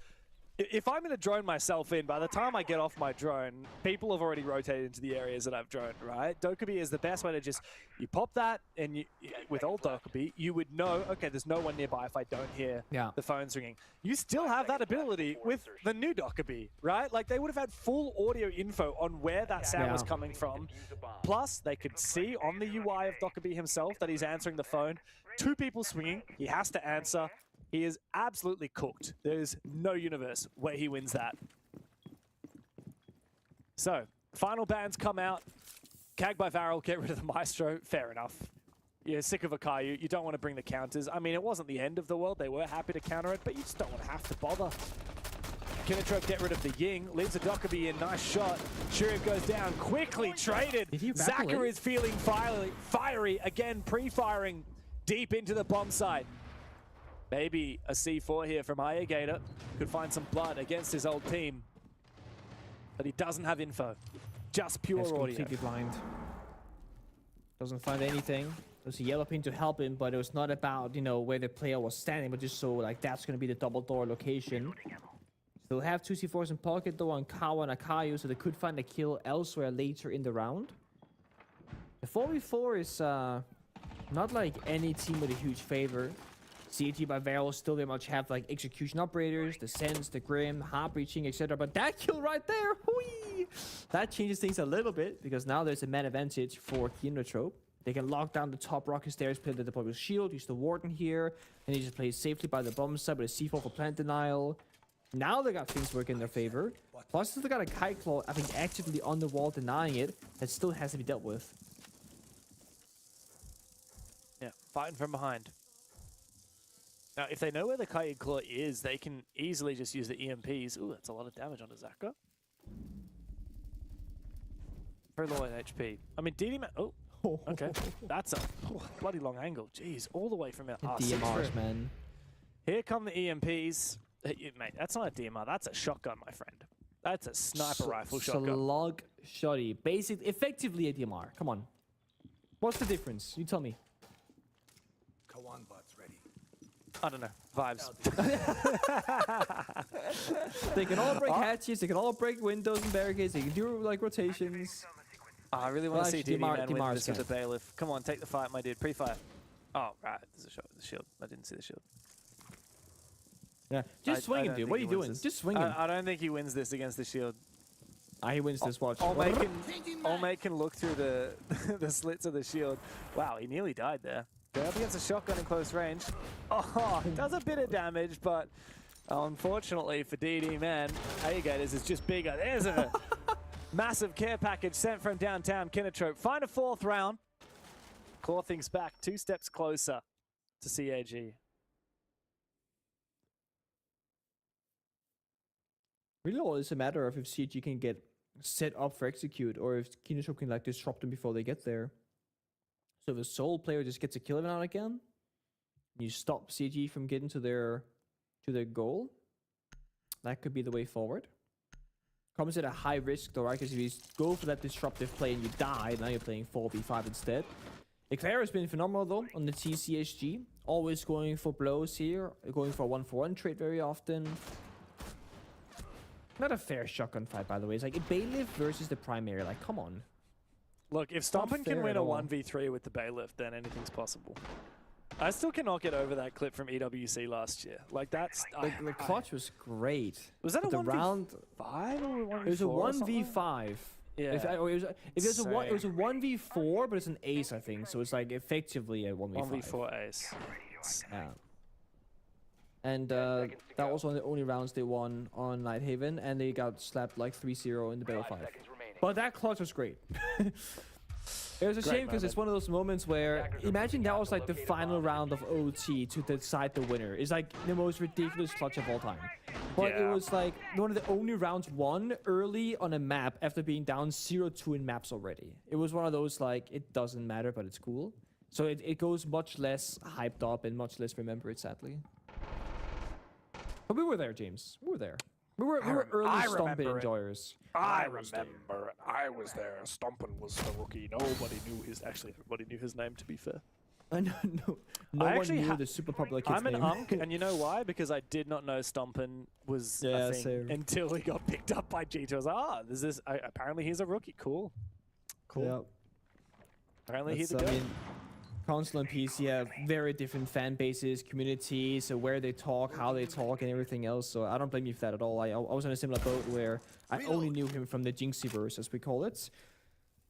If I'm going to drone myself in, by the time I get off my drone, people have already rotated into the areas that I've droned, right? Dokkaebi is the best way to just, you pop that, and you, with old Dokkaebi, you would know, okay, there's no one nearby if I don't hear the phones ringing. You still have that ability with the new Dokkaebi, right? Like, they would have had full audio info on where that sound was coming from. Plus, they could see on the UI of Dokkaebi himself that he's answering the phone. 2 people swinging, he has to answer. He is absolutely cooked. There's no universe where he wins that. So, final bans come out. Cag by Varel, get rid of the Maestro. Fair enough. You're sick of Akayu. You don't want to bring the counters. I mean, it wasn't the end of the world. They were happy to counter it, but you just don't want to have to bother. Kinatrop get rid of the Ying. Leaves a Dokkaebi in. Nice shot. Shuriv goes down. Quickly traded. Zaka is feeling fiery. Again, pre-firing deep into the bomb site. Maybe a C4 here from Ayagator. Could find some blood against his old team. But he doesn't have info. Just pure audio. Completely blind. Doesn't find anything. There's a yellow pin to help him, but it was not about, you know, where the player was standing, but just so, like, that's going to be the double door location. They'll have 2 C4s in pocket, though, on Kawa and Akayu, so they could find a kill elsewhere later in the round. The 4v4 is not like any team with a huge favor. CG by Varel still very much have like execution operators, the Sense, the Grim, heart breaching, etc. But that kill right there, whee! That changes things a little bit because now there's a man advantage for Kinotrope. They can lock down the top rocket stairs, play the deployable shield, use the Warden here, and he just plays safely by the bomb side with a C4 for plant denial. Now they got things working in their favor. Plus they got a Kite Claw, I think, actively on the wall denying it. That still has to be dealt with. Yeah, fighting from behind. Now, if they know where the Kite Claw is, they can easily just use the EMPs. Ooh, that's a lot of damage onto Zaka. Very low in HP. I mean, DD man. Oh, okay. That's a bloody long angle. Jeez, all the way from out. DMRs, man. Here come the EMPs. Mate, that's not a DMR. That's a shotgun, my friend. That's a sniper rifle shotgun. Slug shotty. Basically, effectively a DMR. Come on. What's the difference? You tell me. Kawan bot's ready. I don't know. Vibes. They can all break hatches. They can all break windows and barricades. They can do like rotations. Oh, I really want to see DD man win this with the Bailiff. Come on, take the fight, my dude. Pre-fire. Oh, right. There's a shot with the shield. I didn't see the shield. Yeah, just swing him, dude. What are you doing? Just swing him. I don't think he wins this against the shield. He wins this. Watch. Olmec can look through the the slits of the shield. Wow, he nearly died there. Going up against a shotgun in close range. Oh, does a bit of damage, but unfortunately for DD man, Alligators is just bigger. There's a massive care package sent from downtown Kinotrope. Find a 4th round. Claw things back 2 steps closer to CAG. Really, all is a matter of if CG can get set up for execute, or if Kinotrope can like disrupt them before they get there. So if a sole player just gets a kill every now and again, you stop CG from getting to their goal. That could be the way forward. Comes at a high risk though, right? Because if you go for that disruptive play and you die, now you're playing 4v5 instead. Eclair has been phenomenal though on the TCSG. Always going for blows here, going for a 1-for-1 trade very often. Not a fair shotgun fight, by the way. It's like a Bailiff versus the primary. Like, come on. Look, if Stompin can win a 1v3 with the Bailiff, then anything's possible. I still cannot get over that clip from EWC last year. Like, that's... The clutch was great. Was that a 1v5 or a 1v4? It was a 1v5. Yeah. It was a 1v4, but it's an ace, I think. So it's like effectively a 1v5. 1v4 ace. Yeah. And that was one of the only rounds they won on Nighthaven, and they got slapped like 3-0 in the Battle 5. But that clutch was great. It was a shame because it's one of those moments where, imagine that was like the final round of OT to decide the winner. It's like the most ridiculous clutch of all time. But it was like one of the only rounds won early on a map after being down 0-2 in maps already. It was one of those like, it doesn't matter, but it's cool. So it goes much less hyped up and much less remembered, sadly. But we were there, James. We were there. We were early Stompin enjoyers. I remember it. I was there. Stompin was the rookie. Nobody knew his... Actually, everybody knew his name, to be fair. No I one actually knew the super popular kid's I'm an name. unk, and you know why? Because I did not know Stompin was a thing same. until he got picked up by G2. I was like, ah, there's this. Apparently he's a rookie. Cool. Yep. Apparently he's a I go. mean, console and PC have very different fan bases, communities, so where they talk, how they talk, and everything else. So I don't blame you for that at all. I was in a similar boat where I only knew him from the Jinxieverse, as we call it.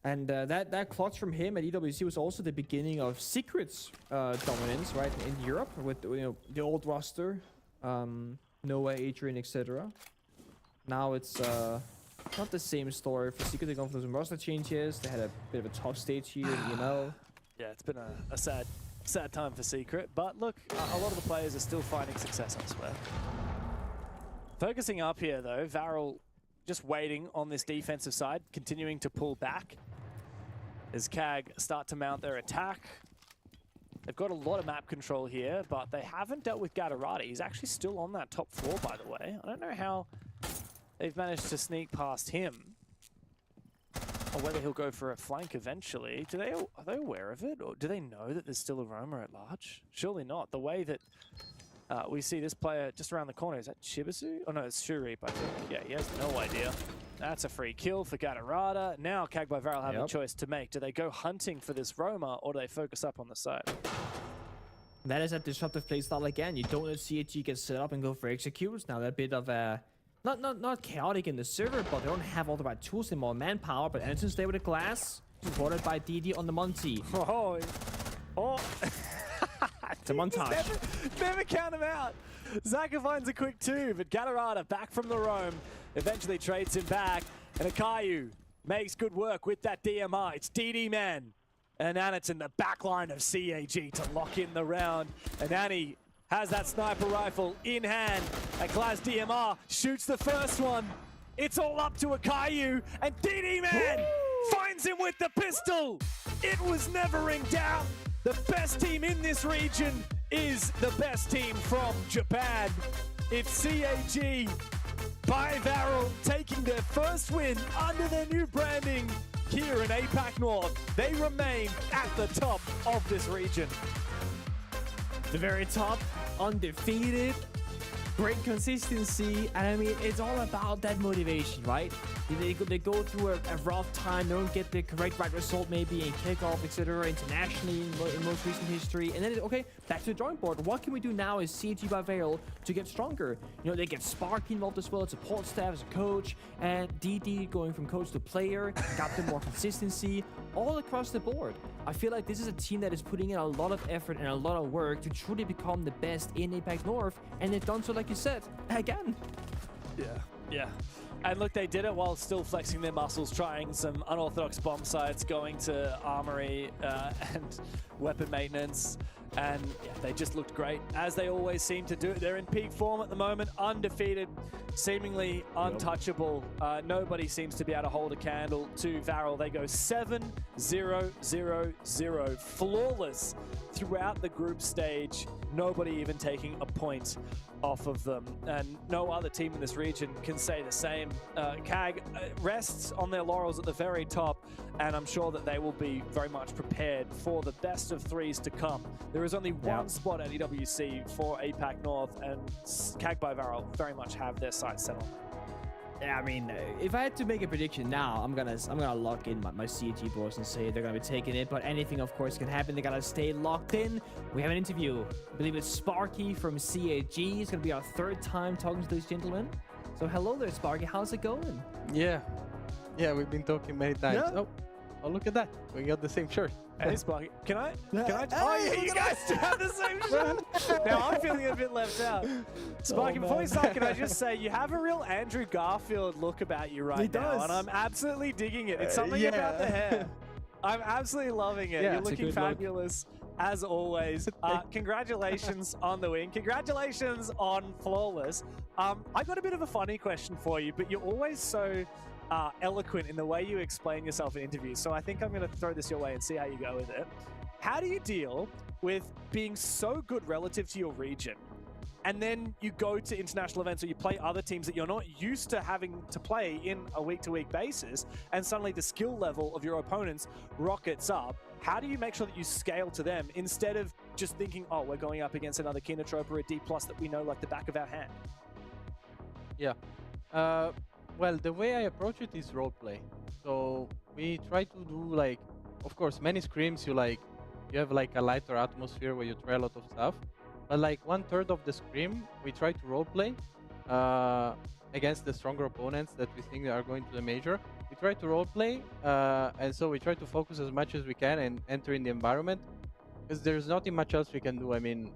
And that clutch from him at EWC was also the beginning of Secret's dominance, right, in Europe with the old roster, Noah, Adrian, etc. Now it's not the same story for Secret. They're going through some roster changes. They had a bit of a tough stage here in EML. Yeah, it's been a sad time for Secret. But look, a lot of the players are still finding success elsewhere. Focusing up here, though, Varel just waiting on this defensive side, continuing to pull back as CAG start to mount their attack. They've got a lot of map control here, but they haven't dealt with Gatorati. He's actually still on that top floor, by the way. I don't know how they've managed to sneak past him, or whether he'll go for a flank eventually. Are they aware of it, or do they know that there's still a roamer at large? Surely not. The way that we see this player just around the corner, is that Chibisu? Oh no, it's Shurip, I think. Yeah, he has no idea. That's a free kill for Gatorada. Now CAG by Varel have a choice to make. Do they go hunting for this roamer, or do they focus up on the side? That is a disruptive playstyle again. You don't let CAG get set up and go for executes. Now they're a bit of a not chaotic in the server, but they don't have all the right tools and more manpower. But Anderson stay with the glass, supported by DD on the Monty. Oh. It's a montage. Never count him out. Zaka finds a quick 2, but Gatorada back from the roam eventually trades him back, and Akayu makes good work with that DMR. It's DD man, and Anit's in the back line of CAG to lock in the round, and Annie has that sniper rifle in hand. A class DMR shoots the first one. It's all up to Akayu, and DD man finds him with the pistol. It was never in doubt. The best team in this region is the best team from Japan. It's CAG by Varel taking their first win under their new branding here in APAC North. They remain at the top of this region. The very top, undefeated, great consistency, and I mean, it's all about that motivation, right? They go through a rough time, don't get the correct right result maybe in kickoff, etc. internationally in most recent history, and then okay, back to the drawing board. What can we do now as CAG by Varel to get stronger? You know, they get Sparky involved as well, support staff as a coach, and DD going from coach to player, got them more consistency, all across the board. I feel like this is a team that is putting in a lot of effort and a lot of work to truly become the best in APAC North, and they've done so, like you said, again. Yeah. And look, they did it while still flexing their muscles, trying some unorthodox bomb sites, going to armory and weapon maintenance. And yeah, they just looked great, as they always seem to do. They're in peak form at the moment, undefeated, seemingly untouchable. Nobody seems to be able to hold a candle to Varel. They go 7-0-0-0, flawless throughout the group stage. Nobody even taking a point off of them, and no other team in this region can say the same. CAG rests on their laurels at the very top, and I'm sure that they will be very much prepared for the best of threes to come. There is only one spot at EWC for APAC North, and CAG by Varel very much have their sights set on. Yeah, I mean, if I had to make a prediction now, I'm gonna lock in my CAG boys and say they're gonna be taking it. But anything, of course, can happen. They gotta stay locked in. We have an interview. I believe it's Sparky from CAG. It's gonna be our third time talking to these gentlemen. So hello there, Sparky. How's it going? Yeah, we've been talking many times. Yeah. Oh, look at that. We got the same shirt. Hey, Sparky, can I? Oh, yeah, you guys do have the same shirt. Now I'm feeling a bit left out. Sparky, before we start, can I just say you have a real Andrew Garfield look about you right now, and I'm absolutely digging it. It's something about the hair. I'm absolutely loving it. Yeah, You're looking fabulous as always. Congratulations on the win. Congratulations on Flawless. I got a bit of a funny question for you, but you're always so eloquent in the way you explain yourself in interviews. So I think I'm going to throw this your way and see how you go with it. How do you deal with being so good relative to your region, and then you go to international events or you play other teams that you're not used to having to play in a week-to-week basis, and suddenly the skill level of your opponents rockets up? How do you make sure that you scale to them instead of just thinking, oh, we're going up against another Kinotrope or a D+ that we know like the back of our hand? Yeah. Well, the way I approach it is roleplay. So we try to do like, of course, many scrims you have like a lighter atmosphere where you try a lot of stuff. But like 1/3 of the scrim, we try to roleplay against the stronger opponents that we think are going to the major. We try to roleplay, and so we try to focus as much as we can and enter in the environment, because there's nothing much else we can do. I mean,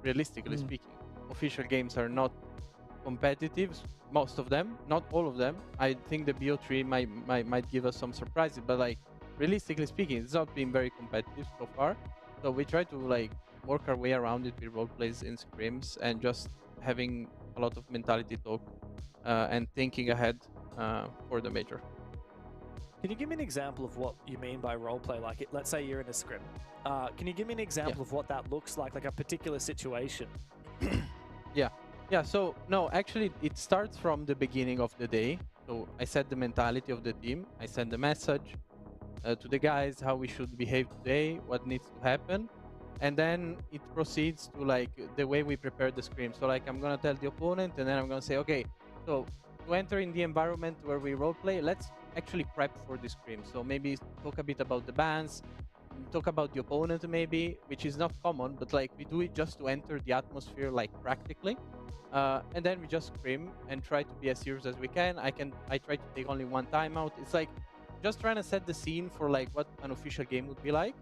realistically speaking, official games are not competitive, most of them, not all of them. I think the BO3 might give us some surprises, but like realistically speaking, it's not been very competitive so far. So we try to like work our way around it with roleplays in scrims and just having a lot of mentality talk and thinking ahead for the major. Can you give me an example of what you mean by roleplay? Like, let's say you're in a scrim. Can you give me an example of what that looks like a particular situation? Yeah, so no, actually it starts from the beginning of the day. So I set the mentality of the team. I send a message to the guys how we should behave today, what needs to happen. And then it proceeds to like the way we prepare the scrim. So like I'm gonna tell the opponent and then I'm gonna say, okay, so to enter in the environment where we roleplay, let's actually prep for the scrim. So maybe talk a bit about the bans, talk about the opponent maybe, which is not common, but like we do it just to enter the atmosphere like practically. And then we just scrim and try to be as serious as we can. I try to take only one timeout. It's like just trying to set the scene for like what an official game would be like.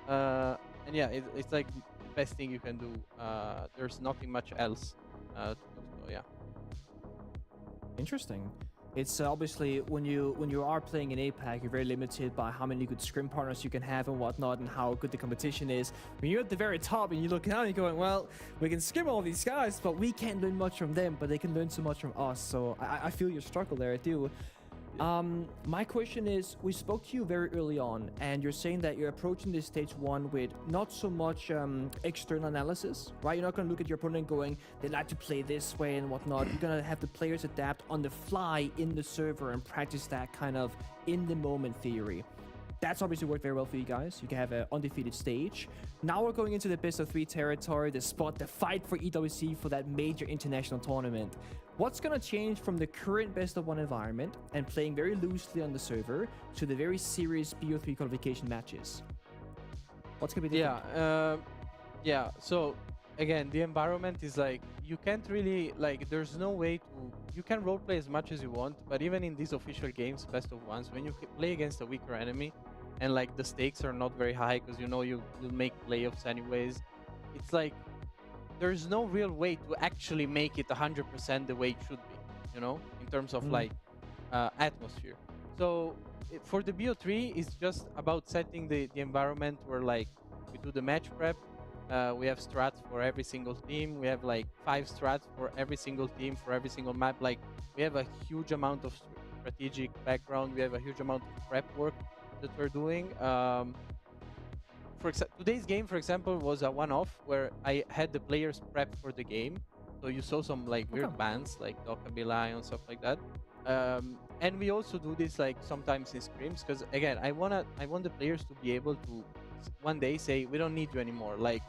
And yeah, it's like the best thing you can do. There's nothing much else to do. So yeah. Interesting. It's obviously when you are playing in APAC, you're very limited by how many good scrim partners you can have and whatnot, and how good the competition is. When you're at the very top and you look out and you're going, well, we can scrim all these guys, but we can't learn much from them, but they can learn so much from us. So I feel your struggle there, I do. My question is, we spoke to you very early on, and you're saying that you're approaching this stage 1 with not so much external analysis, right? You're not going to look at your opponent going, they like to play this way and whatnot. You're going to have the players adapt on the fly in the server and practice that kind of in-the-moment theory. That's obviously worked very well for you guys. You can have an undefeated stage. Now we're going into the best of 3 territory, the fight for EWC for that major international tournament. What's going to change from the current best of 1 environment and playing very loosely on the server to the very serious BO3 qualification matches? What's going to be different? Yeah. So again, the environment is like, you can't really, like, there's no way to, you can roleplay as much as you want, but even in these official games, best of 1s, when you play against a weaker enemy and like the stakes are not very high because you know you'll make playoffs anyways, it's like, there's no real way to actually make it 100% the way it should be, you know, in terms of like atmosphere. So for the BO3, it's just about setting the environment where like we do the match prep. We have strats for every single team. We have like 5 strats for every single team, for every single map. Like we have a huge amount of strategic background. We have a huge amount of prep work that we're doing. Today's game, for example, was a one-off where I had the players prep for the game. So you saw some like weird bans like Dockabilly and stuff like that. And we also do this like sometimes in scrims because again, I want the players to be able to one day say, we don't need you anymore. Like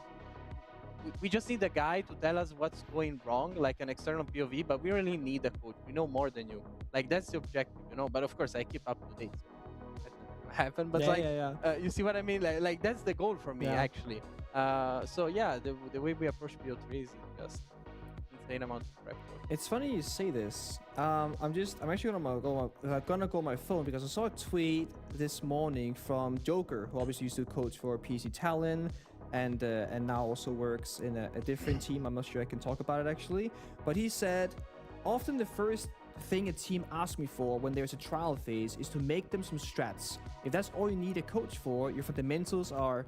we just need a guy to tell us what's going wrong, like an external POV, but we really need a coach. We know more than you. Like that's the objective, you know. But of course, I keep up to date. So happen, but you see what I mean? Like that's the goal for me actually. So yeah, the way we approach BO3 is just insane amount of prep work. It's funny you say this. I'm actually gonna go on my phone because I saw a tweet this morning from Joker, who obviously used to coach for PC Talon and now also works in a different team. I'm not sure I can talk about it actually, but he said often the first thing a team asks me for when there's a trial phase is to make them some strats. If that's all you need a coach for, your fundamentals are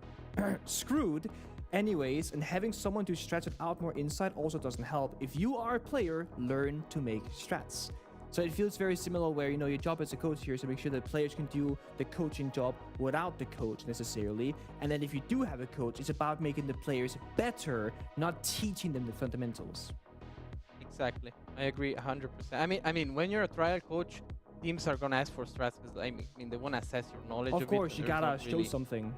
screwed anyways, and having someone to strat it out more insight also doesn't help. If you are a player, learn to make strats. So it feels very similar where, you know, your job as a coach here is to make sure that players can do the coaching job without the coach necessarily. And then if you do have a coach, it's about making the players better, not teaching them the fundamentals. Exactly. I agree 100%. I mean, when you're a trial coach, teams are gonna ask for strats because I mean they wanna assess your knowledge. Of it, course, and you there's gotta not show really... something.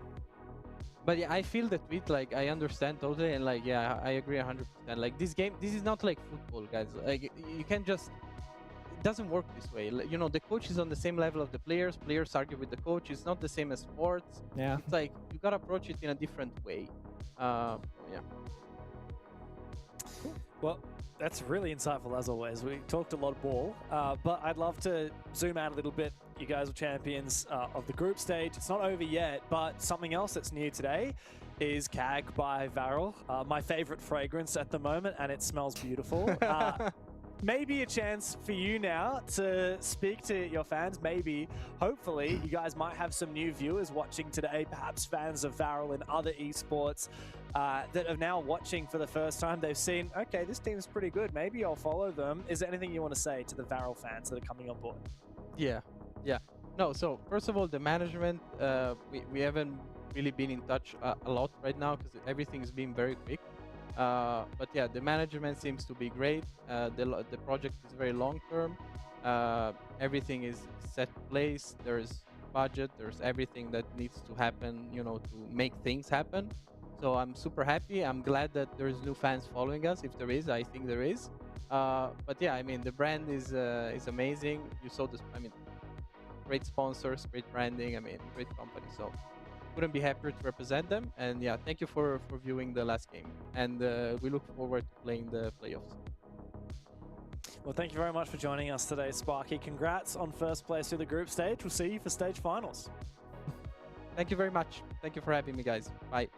But yeah, I feel the tweet, like I understand totally, and like yeah, I agree 100%. Like this game, this is not like football, guys. Like you can't just, it doesn't work this way. You know, the coach is on the same level of the players. Players argue with the coach. It's not the same as sports. Yeah. It's like you gotta approach it in a different way. Yeah. Well, that's really insightful as always. We talked a lot of ball, but I'd love to zoom out a little bit. You guys are champions of the group stage. It's not over yet, but something else that's new today is CAG by Varel, my favorite fragrance at the moment, and it smells beautiful. Maybe a chance for you now to speak to your fans. Maybe, hopefully, you guys might have some new viewers watching today, perhaps fans of Varel and other esports that are now watching for the first time. They've seen, okay, this team's pretty good. Maybe I'll follow them. Is there anything you want to say to the Varel fans that are coming on board? Yeah. No, so first of all, the management, we haven't really been in touch a lot right now because everything is being very quick. But yeah, the management seems to be great. The project is very long term. Everything is set in place. There's budget. There's everything that needs to happen, you know, to make things happen. So I'm super happy. I'm glad that there's new fans following us. If there is, I think there is. But yeah, I mean, the brand is amazing. You saw this. I mean, great sponsors, great branding. I mean, great company. So couldn't be happier to represent them. And yeah, thank you for viewing the last game. And we look forward to playing the playoffs. Well, thank you very much for joining us today, Sparky. Congrats on first place through the group stage. We'll see you for stage finals. Thank you very much. Thank you for having me, guys. Bye.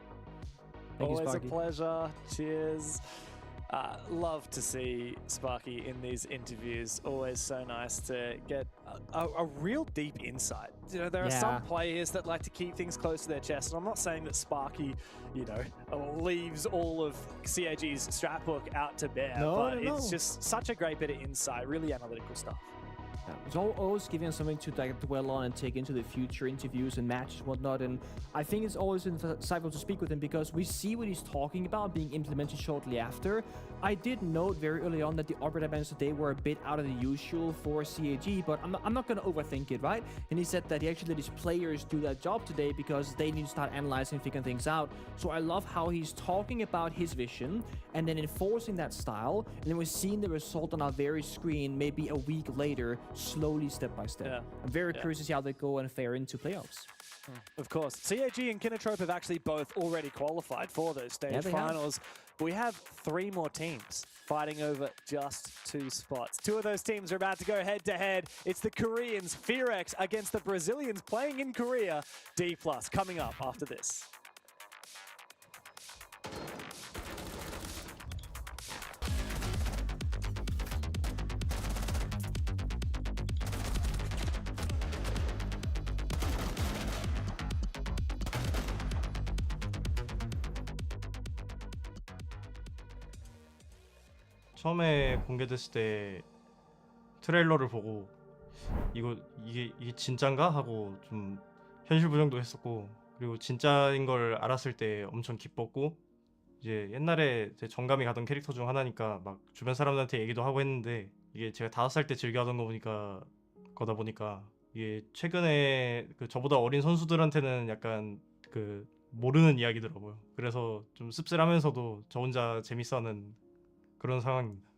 Always a pleasure. Cheers. Love to see Sparky in these interviews. Always so nice to get a real deep insight. You know, there are some players that like to keep things close to their chest, and I'm not saying that Sparky, you know, leaves all of CAG's strap book out to bear, but it's just such a great bit of insight, really analytical stuff. It's always giving us something to dwell on and take into the future interviews and matches and whatnot. And I think it's always insightful to speak with him because we see what he's talking about being implemented shortly after. I did note very early on that the operative events today were a bit out of the usual for CAG, but I'm not going to overthink it, right? And he said that he actually let his players do that job today because they need to start analyzing, figuring things out. So I love how he's talking about his vision and then enforcing that style. And then we're seeing the result on our very screen maybe a week later, slowly, step by step. I'm very curious to see how they go and fare into playoffs. Of course. CAG and Kinotrope have actually both already qualified for those stage finals. We have 3 more teams fighting over just 2 spots. 2 of those teams are about to go head-to-head. It's the Koreans, Fearex, against the Brazilians playing in Korea. D+, coming up after this. 처음에 공개됐을 때 트레일러를 보고 이게 진짠가 하고 좀 현실 부정도 했었고, 그리고 진짜인 걸 알았을 때 엄청 기뻤고, 이제 옛날에 제 정감이 가던 캐릭터 중 하나니까 막 주변 사람들한테 얘기도 하고 했는데, 이게 제가 5살 때 즐겨 하던 거다 보니까 이게 최근에 그 저보다 어린 선수들한테는 약간 그 모르는 이야기더라고요. 그래서 좀 씁쓸하면서도 저 혼자 재밌어하는 그런 상황입니다.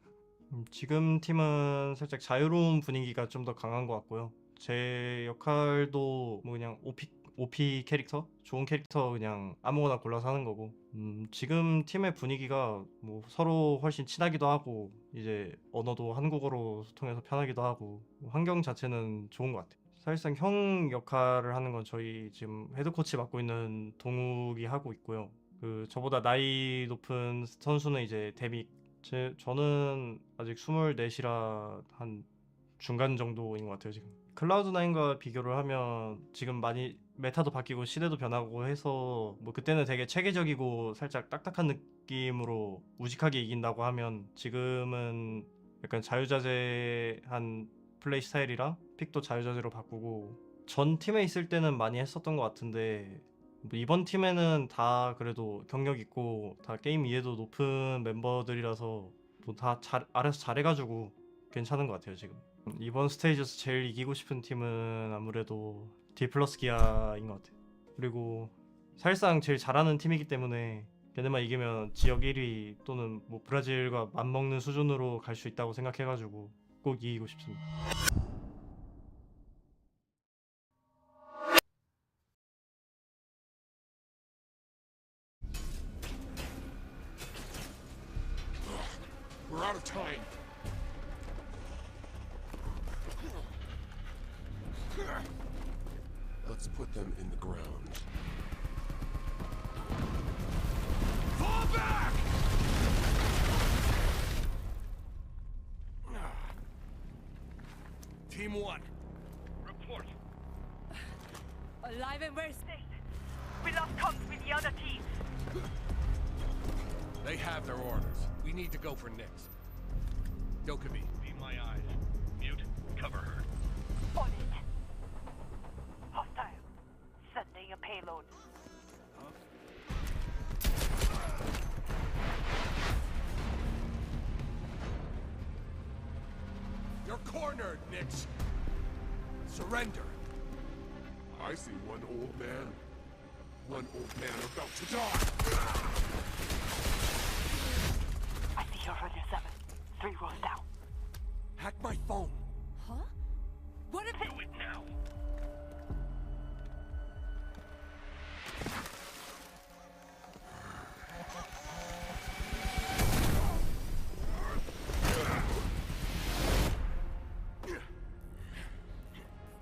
지금 팀은 살짝 자유로운 분위기가 좀 더 강한 것 같고요. 제 역할도 뭐 그냥 OP 캐릭터? 좋은 캐릭터 그냥 아무거나 골라서 하는 거고, 지금 팀의 분위기가 뭐 서로 훨씬 친하기도 하고, 이제 언어도 한국어로 소통해서 편하기도 하고, 환경 자체는 좋은 것 같아요. 사실상 형 역할을 하는 건 저희 지금 헤드코치 맡고 있는 동욱이 하고 있고요. 그 저보다 나이 높은 선수는 이제 데믹, 저는 아직 24이라 한 중간 정도인 것 같아요. 지금 클라우드9과 비교를 하면 지금 많이 메타도 바뀌고 시대도 변하고 해서, 뭐 그때는 되게 체계적이고 살짝 딱딱한 느낌으로 우직하게 이긴다고 하면, 지금은 약간 자유자재한 플레이 스타일이랑 픽도 자유자재로 바꾸고, 전 팀에 있을 때는 많이 했었던 것 같은데, 이번 팀에는 다 그래도 경력 있고 다 게임 이해도 높은 멤버들이라서 다 알아서 잘해가지고 괜찮은 것 같아요 지금. 이번 스테이지에서 제일 이기고 싶은 팀은 아무래도 D 플러스 기아인 것 같아요. 그리고 사실상 제일 잘하는 팀이기 때문에 걔네만 이기면 지역 1위 또는 뭐 브라질과 맞먹는 수준으로 갈 수 있다고 생각해가지고 꼭 이기고 싶습니다. We're out of time. Let's put them in the ground. Fall back! Team 1. Report. Alive and well stayed. We lost comms with the other team. They have their orders. We need to go for next. Dokubi, be my eyes. Mute, cover her. On it. Hostile. Sending a payload. You're cornered, Nix. Surrender. I see one old man. One old man about to die. I see you're running 7. 3 rows down. Hack my phone. Huh? What if it... Do it now.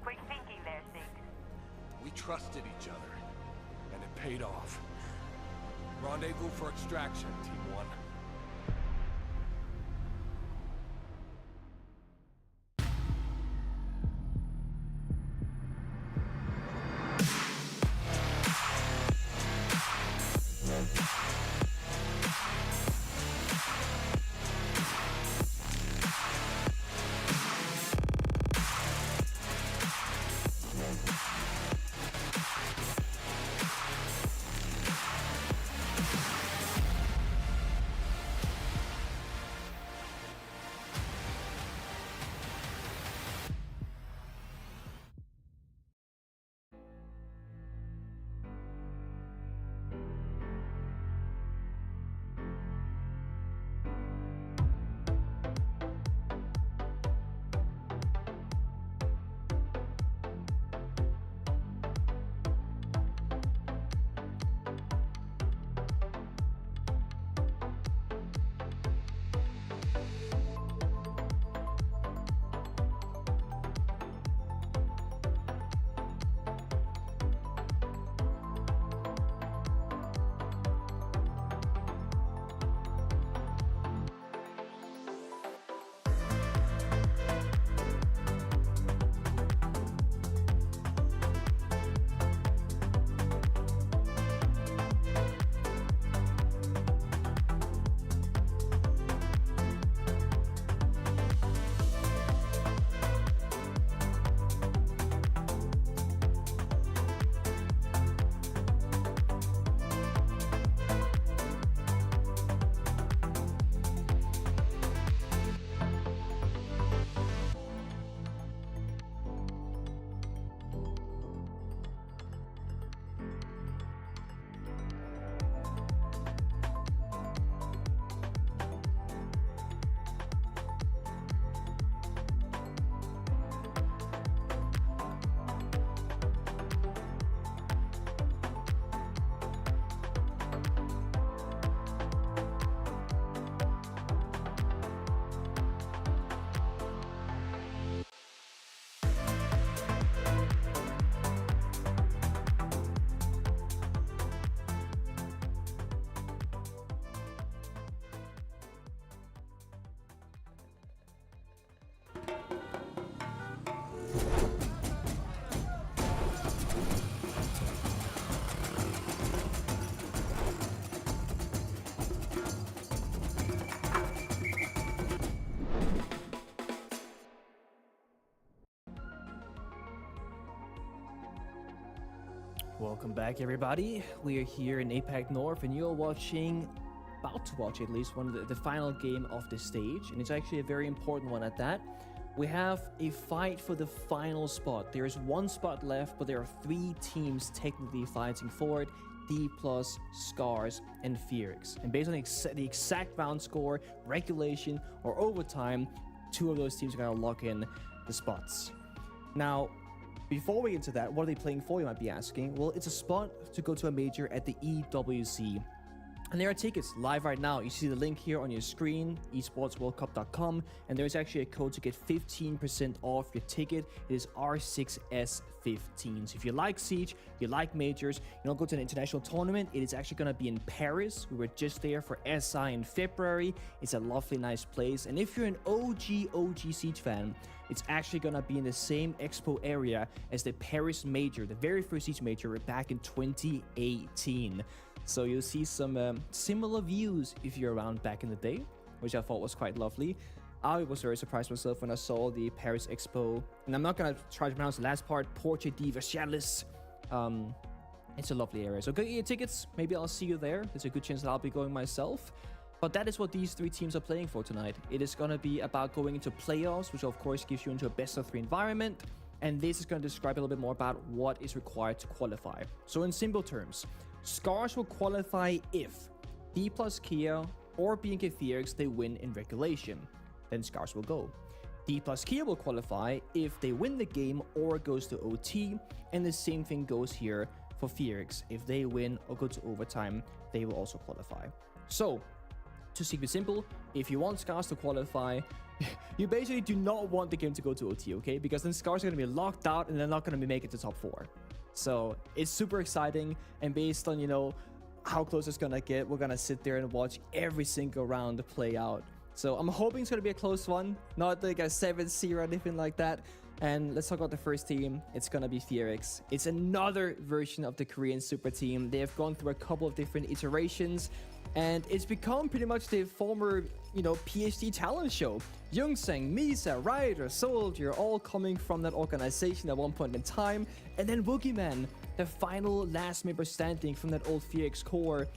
Quick thinking there, Sig. We trusted each other, and it paid off. Rendezvous for extraction, Team 1. Welcome back, everybody. We are here in APL North, and you're watching about to watch at least one of the final game of the stage, and it's actually a very important one at that. We have a fight for the final spot. There is one spot left, but there are 3 teams technically fighting for it. D+, Scars, and Fearx. And based on the exact round score, regulation, or overtime, 2 of those teams are going to lock in the spots. Now, before we get into that, what are they playing for, you might be asking? Well, it's a spot to go to a major at the EWC. And there are tickets live right now. You see the link here on your screen, esportsworldcup.com, and there's actually a code to get 15% off your ticket. It is R6S15. So if you like Siege, you like majors, you don't go to an international tournament, it is actually going to be in Paris. We were just there for SI in February. It's a lovely, nice place. And if you're an OG Siege fan, it's actually going to be in the same expo area as the Paris major, the very first Siege major back in 2018. So you'll see some similar views if you're around back in the day, which I thought was quite lovely. I was very surprised myself when I saw the Paris Expo. And I'm not going to try to pronounce the last part, Porte de Versailles. It's a lovely area. So go get your tickets. Maybe I'll see you there. There's a good chance that I'll be going myself. But that is what these 3 teams are playing for tonight. It is going to be about going into playoffs, which of course gives you into a best-of-3 environment. And this is going to describe a little bit more about what is required to qualify. So in simple terms, Scars will qualify if D+ Kia or BNK Fearx they win in regulation. Then Scars will go. D+ Kia will qualify if they win the game or it goes to OT. And the same thing goes here for Fearx. If they win or go to overtime, they will also qualify. So, to keep it simple, if you want Scars to qualify, you basically do not want the game to go to OT, okay? Because then Scars are going to be locked out and they're not going to make it to top 4. So it's super exciting, and based on, you know, how close it's gonna get, we're gonna sit there and watch every single round play out. So I'm hoping it's gonna be a close one, not like a 7-0 or anything like that. And let's talk about the first team. It's gonna be Fearx. It's another version of the Korean super team. They have gone through a couple of different iterations, and it's become pretty much the former, you know, PSG talent show. Youngsang, Misa, Ryder, Soldier, all coming from that organization at one point in time. And then Woogieman, the final last member standing from that old Fearx core.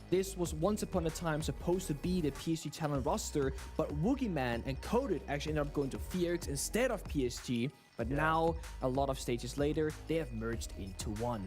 This was once upon a time supposed to be the PSG talent roster, but Woogieman and Coded actually ended up going to Fearx instead of PSG. But now, a lot of stages later, they have merged into one.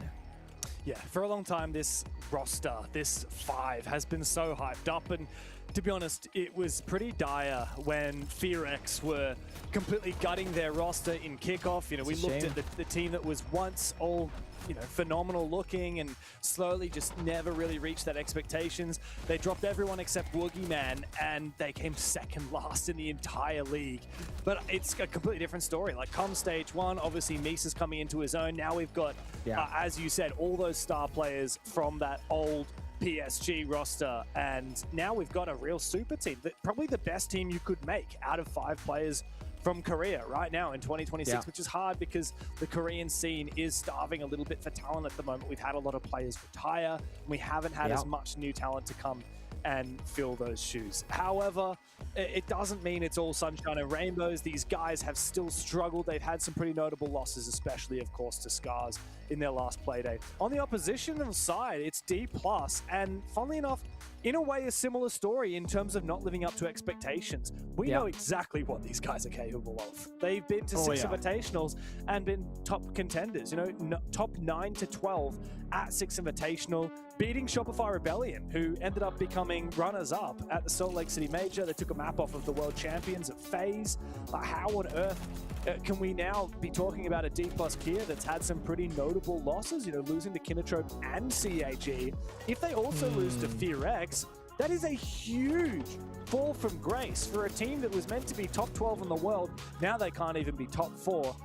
Yeah, for a long time, this roster, this 5, has been so hyped up, and to be honest, it was pretty dire when Fearx were completely gutting their roster in kickoff. You know, we looked at the team that was once all, you know, phenomenal looking and slowly just never really reached that expectations. They dropped everyone except Woogieman, and they came second last in the entire league. But it's a completely different story. Like, come stage 1, obviously Misa's coming into his own. Now we've got, as you said, all those star players from that old PSG roster, and now we've got a real super team. Probably the best team you could make out of 5 players from Korea right now in 2026, which is hard because the Korean scene is starving a little bit for talent at the moment. We've had a lot of players retire, and we haven't had as much new talent to come and fill those shoes. However, it doesn't mean it's all sunshine and rainbows. These guys have still struggled. They've had some pretty notable losses, especially, of course, to Scars in their last playdate. On the opposition side, it's D+, and funnily enough, in a way, a similar story in terms of not living up to expectations. We know exactly what these guys are capable of. They've been to 6 Invitationals and been top contenders, you know, top 9 to 12 at 6 Invitational, beating Shopify Rebellion, who ended up becoming runners-up at the Salt Lake City Major. They took a map off of the world champions at FaZe. How on earth can we now be talking about a D+ Kia that's had some pretty notable losses, you know, losing to Kinotrope and CAG? If they also lose to Fearx, that is a huge fall from grace for a team that was meant to be top 12 in the world. Now they can't even be top 4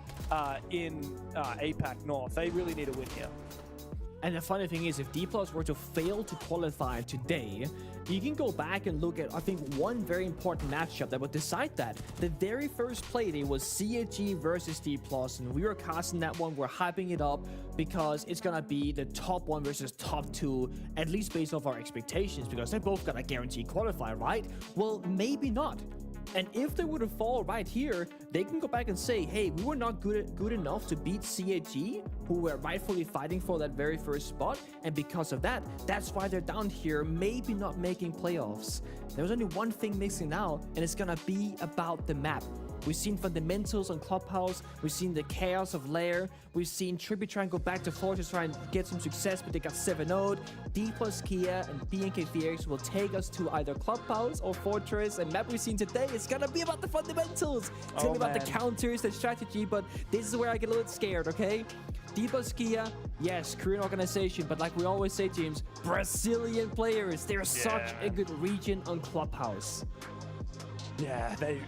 in APL North. They really need a win here. And the funny thing is, if D+ were to fail to qualify today, you can go back and look at, I think, one very important matchup that would decide that. The very first play day was CAG versus D+, and we were casting that one, we're hyping it up because it's gonna be the top 1 versus top 2, at least based off our expectations, because they're both gonna guarantee qualify, right? Well, maybe not. And if they were to fall right here, they can go back and say, hey, we were not good enough to beat CAG, who were rightfully fighting for that very first spot. And because of that, that's why they're down here, maybe not making playoffs. There's only one thing missing now, and it's gonna be about the map. We've seen fundamentals on Clubhouse. We've seen the chaos of Lair. We've seen Trippy try and go back to Fortress, try and get some success, but they got 7-0'd. D plus Kia and BNK Felix will take us to either Clubhouse or Fortress. And map we've seen today is gonna be about the fundamentals. It's gonna be about the counters, the strategy, but this is where I get a little scared, okay? D plus Kia, yes, Korean organization, but like we always say, James, Brazilian players. They're such a good region on Clubhouse. Yeah, they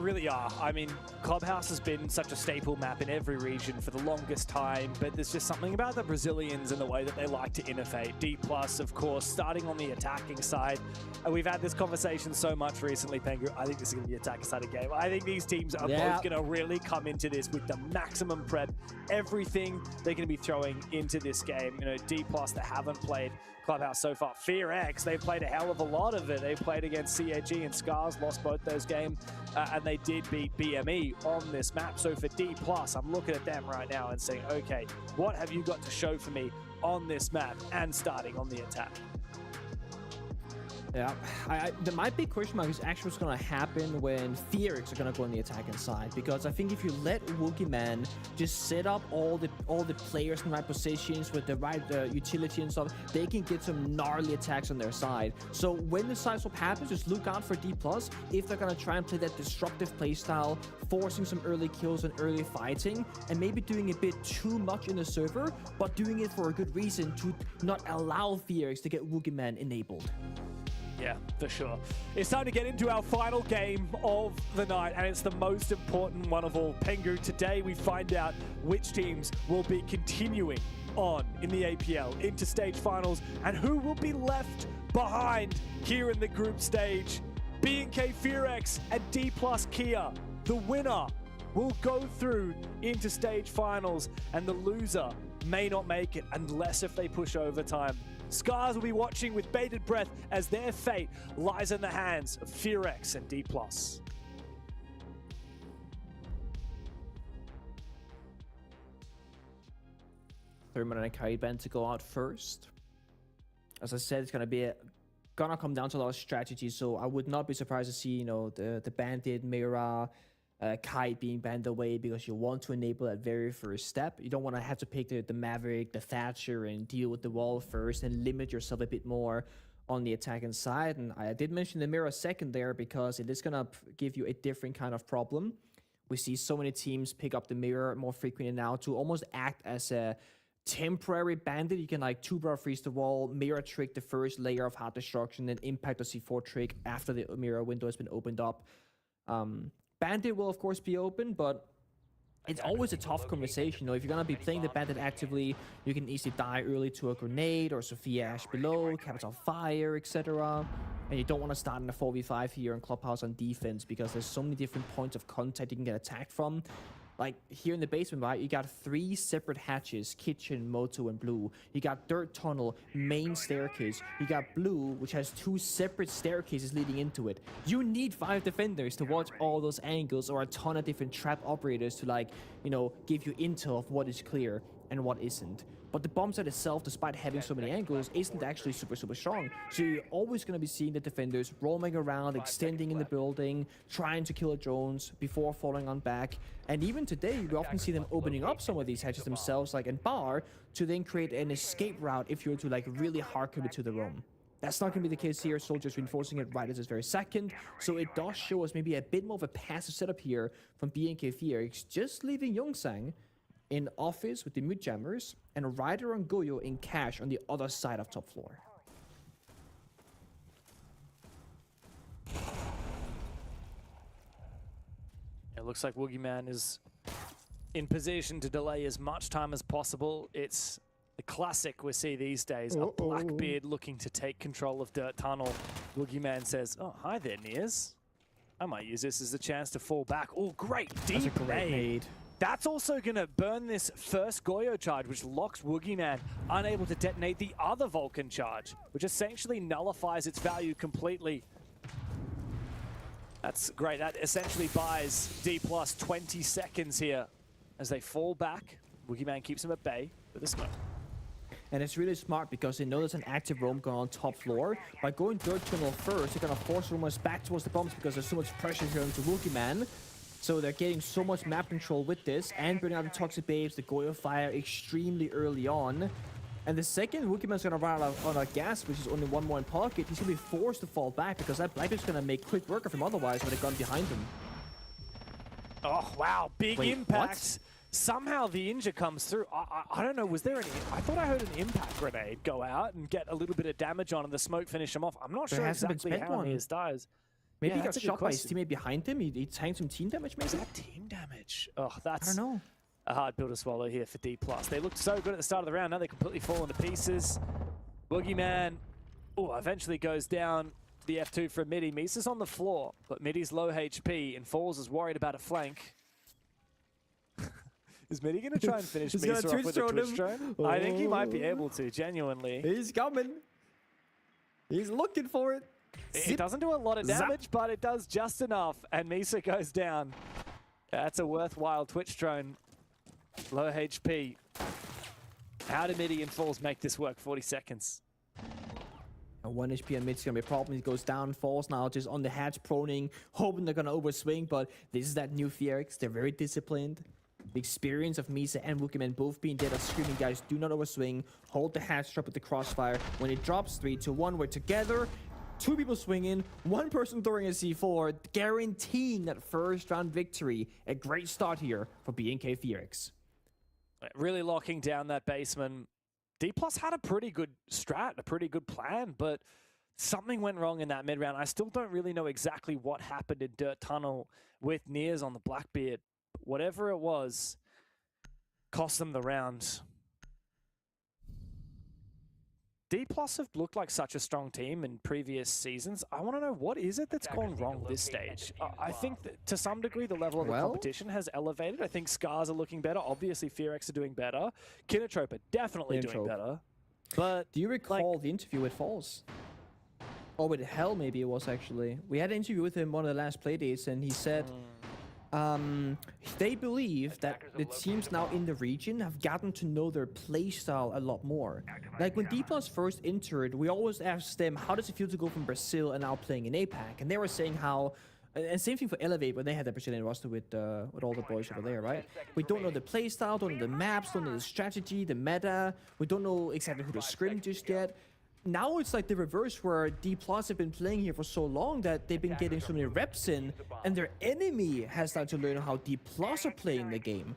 really are. I mean, Clubhouse has been such a staple map in every region for the longest time, but there's just something about the Brazilians and the way that they like to innovate. D+, of course, starting on the attacking side. And we've had this conversation so much recently, Pengu. I think this is going to be an attacking-sided game. I think these teams are both going to really come into this with the maximum prep. Everything they're going to be throwing into this game. You know, D+, they haven't played Clubhouse so far. Fear X, they've played a hell of a lot of it. They played against CAG and Scars, lost both those games, and they did beat BME on this map. So for D+, I'm looking at them right now and saying, okay, what have you got to show for me on this map and starting on the attack? Yeah, my big question mark is actually what's going to happen when Fearix are going to go on the attacking side, because I think if you let Woogieman just set up all the players in the right positions with the right utility and stuff, they can get some gnarly attacks on their side. So when the side swap happens, just look out for D+, if they're going to try and play that disruptive playstyle, forcing some early kills and early fighting, and maybe doing a bit too much in the server, but doing it for a good reason to not allow Fearix to get Woogieman enabled. Yeah, for sure. It's time to get into our final game of the night, and it's the most important one of all. Pengu, today we find out which teams will be continuing on in the APL into stage finals and who will be left behind here in the group stage. BNK Fearex and D+ Kia, the winner, will go through into stage finals, and the loser may not make it unless if they push overtime. Scars will be watching with bated breath as their fate lies in the hands of Fearex and D+. Thermal and Kite Band to go out first. As I said, it's gonna come down to a lot of strategy, so I would not be surprised to see, you know, the Bandit, Mira, Kite being banned away, because you want to enable that very first step. You don't want to have to pick the Maverick, the Thatcher, and deal with the wall first and limit yourself a bit more on the attacking side. And I did mention the Mira second there because it is going to give you a different kind of problem. We see so many teams pick up the Mirror more frequently now to almost act as a temporary bandit. You can like 2-bar freeze the wall, Mirror trick the first layer of hard destruction, then impact the C4 trick after the Mirror window has been opened up. Bandit will of course be open, but it's always a tough conversation. You know, if you're gonna be playing the Bandit actively, you can easily die early to a grenade or Sophia Ash below, Capital Fire, etc. And you don't want to start in a 4v5 here in Clubhouse on defense, because there's so many different points of contact you can get attacked from. Like here in the basement, right, you got 3 separate hatches, kitchen, moto, and blue. You got dirt tunnel, main staircase. You got blue, which has 2 separate staircases leading into it. You need 5 defenders to watch all those angles, or a ton of different trap operators to, like, you know, give you intel of what is clear and what isn't. But the bomb site itself, despite having so many angles, isn't actually super strong. So you're always going to be seeing the defenders roaming around, extending in the building, trying to kill the drones before falling on back. And even today, we often see them opening up some of these hatches themselves, like in bar, to then create an escape route if you were to like really hard commit to the roam. That's not going to be the case here. Soldiers reinforcing it right at this very second. So it does show us maybe a bit more of a passive setup here from BNK Felix, just leaving Yongsang in office with the mid jammers, and Ryder and Goyo in cash on the other side of top floor. It looks like Woogieman is in position to delay as much time as possible. It's the classic we see these days, a Blackbeard looking to take control of Dirt Tunnel. Woogieman says, oh, hi there, Niers. I might use this as a chance to fall back. Oh, great, deep That's a great nade. That's also going to burn this first Goyo charge, which locks Woogieman unable to detonate the other Vulcan charge, which essentially nullifies its value completely. That's great. That essentially buys D+ 20 seconds here as they fall back. Boogeyman keeps him at bay with a smoke. And it's really smart because they know there's an active roam going on top floor. By going dirt tunnel first, they're going to force roamers back towards the bombs because there's so much pressure here onto Boogeyman. So they're getting so much map control with this and burning out the Toxic Babes, the Goyo Fire extremely early on. And the second Wookieman's going to run out of gas, which is only one more in pocket, he's going to be forced to fall back because that Blackbeard's going to make quick work of him otherwise with a gun behind him. Oh, wow. Big Wait, impact. what? Somehow the injure comes through. I don't know. Was there any... I thought I heard an impact grenade go out and get a little bit of damage on and the smoke finish him off. I'm not sure exactly how he dies. Maybe Yeah, he got that's a good shot by his question. teammate behind him. He tanked some team damage, maybe? Is that team damage? Oh, that's... I don't know. A hard pill to swallow here for D+. They looked so good at the start of the round. Now they completely fall into pieces. Boogeyman, eventually goes down the F2 from Midi. Misa's on the floor, but Midi's low HP and Falls is worried about a flank. Is Midi going to try and finish He's Misa gonna off with a Twitch Twitch drone drone? him. I think he might be able to, genuinely. He's coming. He's looking for it. It doesn't do a lot of damage, but it does just enough, and Misa goes down. That's a worthwhile Twitch drone. Low HP. How do Midi and Falls make this work? 40 seconds. And 1 HP on mid's gonna be a problem. He goes down, Falls now just on the hatch, proning, hoping they're gonna overswing, but this is that new Fierix. They're very disciplined. The experience of Misa and Wookieman both being dead are screaming, guys, do not overswing. Hold the hatch trap with the crossfire. When it drops 3-2-1, we're together. 2 people swinging, 1 person throwing a C4, guaranteeing that first round victory. A great start here for BNK Fierix. Really locking down that basement. D+ had a pretty good strat, a pretty good plan, but something went wrong in that mid round. I still don't really know exactly what happened in Dirt Tunnel with Nears on the Blackbeard. Whatever it was, cost them the round. D+ have looked like such a strong team in previous seasons. I want to know, what is it that's gone wrong this stage? I think that to some degree the level of the competition has elevated. I think Scars are looking better. Obviously, Fierix are doing better. Kinnetrope are definitely doing better. But do you recall the interview with Falls? Or with Hell, maybe it was actually. We had an interview with him one of the last playdays, and he said they believe that the teams now in the region have gotten to know their playstyle a lot more. Like when D+ first entered, we always asked them, how does it feel to go from Brazil and now playing in APAC? And they were saying how, and same thing for Elevate when they had the Brazilian roster with all the boys over there, right? We don't know the playstyle, don't know the maps, don't know the strategy, the meta. We don't know exactly who to scrim just yet. Now it's like the reverse, where D+ have been playing here for so long that they've been getting so many reps in, and their enemy has started to learn how D+ are playing the game.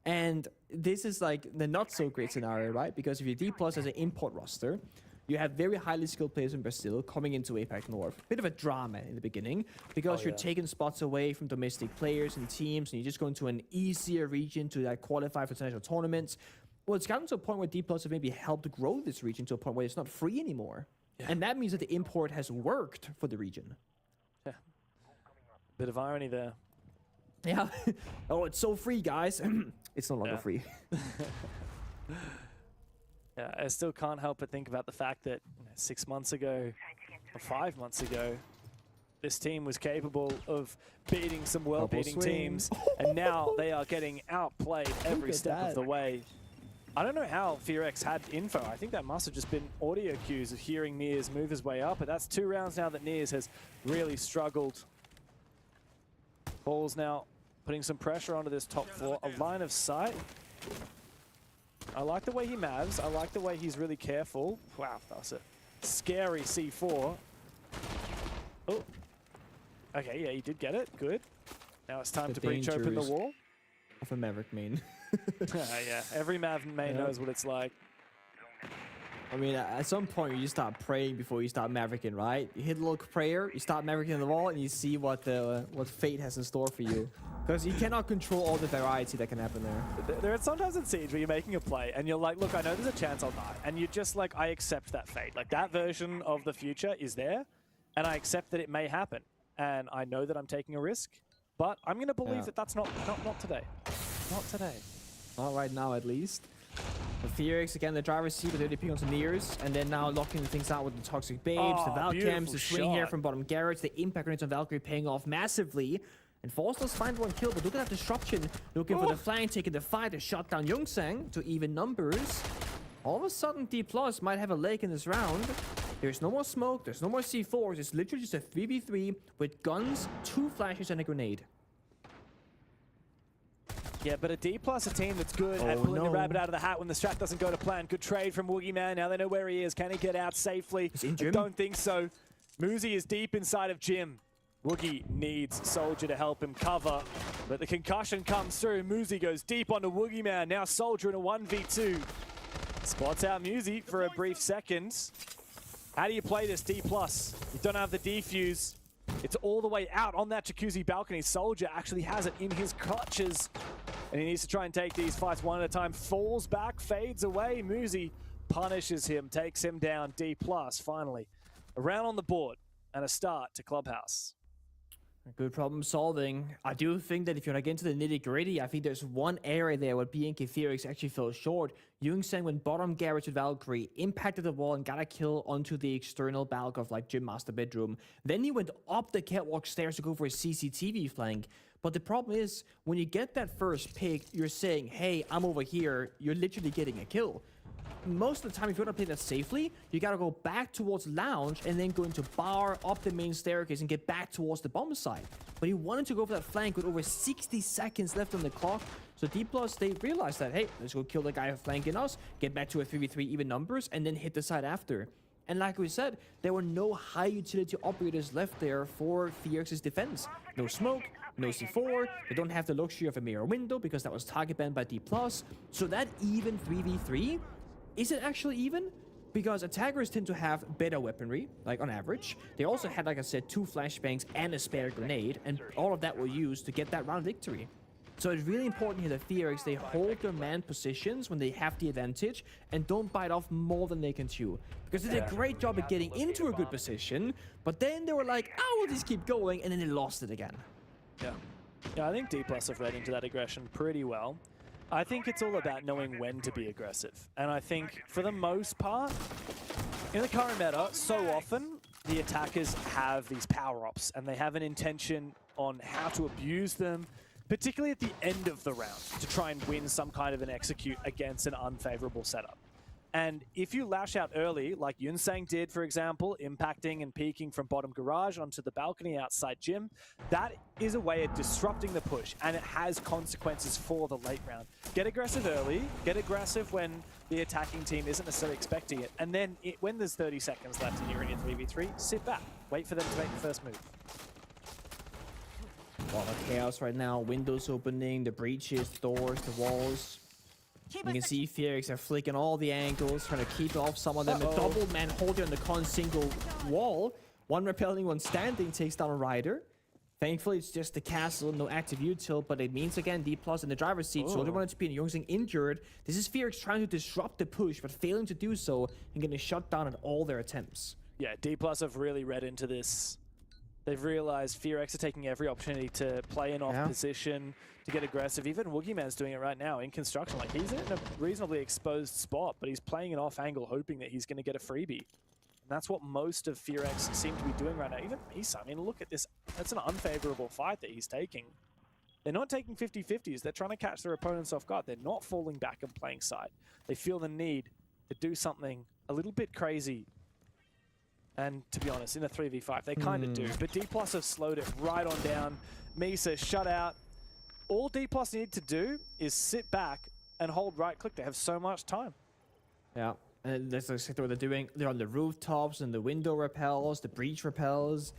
And this is like the not so great scenario, right? Because if you're D+ as an import roster, you have very highly skilled players in Brazil coming into APAC North. Bit of a drama in the beginning, because you're taking spots away from domestic players and teams, and you're just going to an easier region to like qualify for international tournaments. Well, it's gotten to a point where D+ have maybe helped grow this region to a point where it's not free anymore. Yeah. And that means that the import has worked for the region. Yeah. Bit of irony there. Yeah. Oh, it's so free, guys. It's no longer free. Yeah, I still can't help but think about the fact that 6 months ago, or 5 months ago, this team was capable of beating some world-beating teams, and now they are getting outplayed every step of the way. I don't know how Fierix had info. I think that must have just been audio cues of hearing Nears move his way up, but that's 2 rounds now that Nears has really struggled. Falls now putting some pressure onto this top floor. A line of sight. I like the way he mavs. I like the way he's really careful. Wow, that was a scary C4. Oh. Okay, yeah, he did get it. Good. Now it's time to breach open the wall. Of a Maverick main. Yeah, every Mav main knows what it's like. I mean, at some point you just start praying before you start Mavericking, right? You hit a little prayer, you start Mavericking the wall, and you see what fate has in store for you. Because you cannot control all the variety that can happen there. There are sometimes in Siege where you're making a play, and you're like, look, I know there's a chance I'll die. And you're just like, I accept that fate. Like, that version of the future is there, and I accept that it may happen. And I know that I'm taking a risk, but I'm going to believe that that's not today. Not today. Not right now, at least. The Felix, again, the driver's seat, but they're picking on some mirrors, and then now locking things out with the Toxic Babes, the Valcams, the swing here from bottom Garrett, the impact grenades on Valkyrie paying off massively. And Force does find one kill, but look at that disruption. Looking for the flank, taking the fight to shut down Youngsang to even numbers. All of a sudden, D+ might have a leg in this round. There's no more smoke, there's no more C4s. It's literally just a 3v3 with guns, 2 flashes, and a grenade. Yeah, but a D+, a team that's good at pulling the rabbit out of the hat when the strat doesn't go to plan. Good trade from Woogie Man. Now they know where he is. Can he get out safely? I don't think so. Muzi is deep inside of Jim. Woogie needs Soldier to help him cover, but the concussion comes through. Muzi goes deep onto Woogie Man. Now Soldier in a 1v2. Spots out Muzi for a brief second. How do you play this, D+? You don't have the defuse. It's all the way out on that Jacuzzi balcony. Soldier actually has it in his clutches. And he needs to try and take these fights one at a time. Falls back, fades away. Muzi punishes him, takes him down. D+, finally. A round on the board and a start to Clubhouse. Good problem solving. I do think that if you're not getting to the nitty gritty, I think there's one area there where BNK Felix actually fell short. Youngsang went bottom garage with Valkyrie, impacted the wall and got a kill onto the external balcony of like Gym Master bedroom. Then he went up the catwalk stairs to go for a CCTV flank. But the problem is, when you get that first pick, you're saying, hey, I'm over here. You're literally getting a kill. Most of the time, if you want to play that safely, you got to go back towards lounge and then go into bar, up the main staircase, and get back towards the bomb site. But he wanted to go for that flank with over 60 seconds left on the clock. So D+, they realized that, hey, let's go kill the guy flanking us, get back to a 3v3 even numbers, and then hit the side after. And like we said, there were no high utility operators left there for Felix's defense. No smoke, no C4, they don't have the luxury of a mirror window because that was target banned by D+. So that even 3v3, is it actually even? Because attackers tend to have better weaponry, like on average. They also had, like I said, 2 flashbangs and a spare grenade, and all of that were used to get that round victory. So it's really important here that Felix, they hold their man positions when they have the advantage and don't bite off more than they can chew. Because they did a great job at getting into a good position, but then they were like, oh, we'll just keep going, and then they lost it again. Yeah, I think D+ have read into that aggression pretty well. I think it's all about knowing when to be aggressive. And I think, for the most part, in the current meta, so often, the attackers have these power-ups, and they have an intention on how to abuse them, particularly at the end of the round, to try and win some kind of an execute against an unfavorable setup. And if you lash out early, like Youngsang did, for example, impacting and peeking from bottom garage onto the balcony outside gym, that is a way of disrupting the push, and it has consequences for the late round. Get aggressive early, get aggressive when the attacking team isn't necessarily expecting it, and then when there's 30 seconds left and you're in your 3v3, sit back, wait for them to make the first move. A lot of chaos right now, windows opening, the breaches, the doors, the walls. You can see Felix are flicking all the angles, trying to keep off some of them. A double man holding on the con single wall. One repelling, one standing takes down a rider. Thankfully, it's just the castle, no active util, but it means again D+ in the driver's seat. So they wanted to be Youngsang injured. This is Felix trying to disrupt the push, but failing to do so and getting shut down at all their attempts. Yeah, D+ have really read into this. They've realized Felix are taking every opportunity to play an off position, to get aggressive. Even Woogie Man's doing it right now in construction. Like, he's in a reasonably exposed spot, but he's playing an off angle, hoping that he's going to get a freebie. And that's what most of Felix seem to be doing right now. Even Misa, I mean, look at this. That's an unfavorable fight that he's taking. They're not taking 50-50s. They're trying to catch their opponents off guard. They're not falling back and playing side. They feel the need to do something a little bit crazy. And to be honest, in a 3v5, they kind of do. But D+ have slowed it right on down. Misa shut out. All D+ need to do is sit back and hold right click. They have so much time. Yeah, and that's exactly what they're doing. They're on the rooftops and the window repels, the breach repels.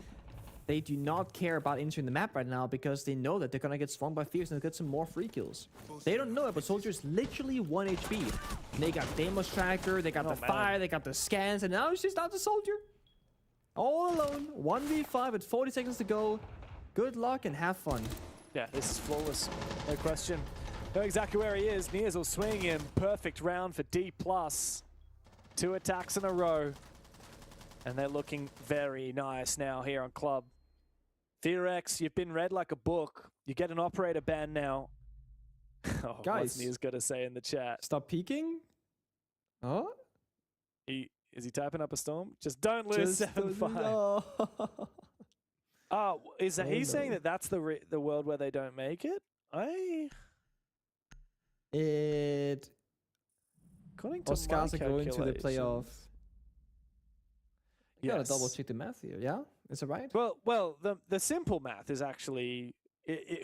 They do not care about entering the map right now because they know that they're going to get swung by Fierce and get some more free kills. They don't know it, but Soldier's literally 1 HP. And they got Demos Tracker, they got the fire, they got the scans, and now it's just out the Soldier. All alone, 1v5 with 40 seconds to go. Good luck and have fun. Yeah, this is flawless. No question. Know exactly where he is. Niers will swing him. Perfect round for D+. 2 attacks in a row. And they're looking very nice now here on Club. Fearex, you've been read like a book. You get an operator ban now. Guys, what's Niers got to say in the chat? Stop peeking. Oh? Is he typing up a storm? Just don't lose 7-5. No. Oh, is that Oh, he's saying no. that that's the world where they don't make it? According to Oscars my are going to the playoff. calculations- You gotta Yes. double check the math here. Yeah, is it right? Well, the simple math is actually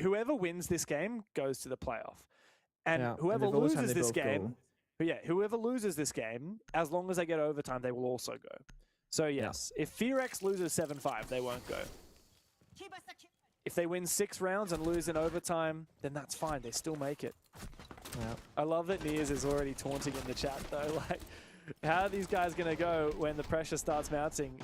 whoever wins this game goes to the playoff, and Yeah, and whoever if overtime, loses they this both go. game, whoever loses this game, as long as they get overtime, they will also go. So yes, if Fearex loses 7-5, they won't go. If they win 6 rounds and lose in overtime, then that's fine. They still make it. Yeah. I love that Niers is already taunting in the chat though. Like, how are these guys going to go when the pressure starts mounting?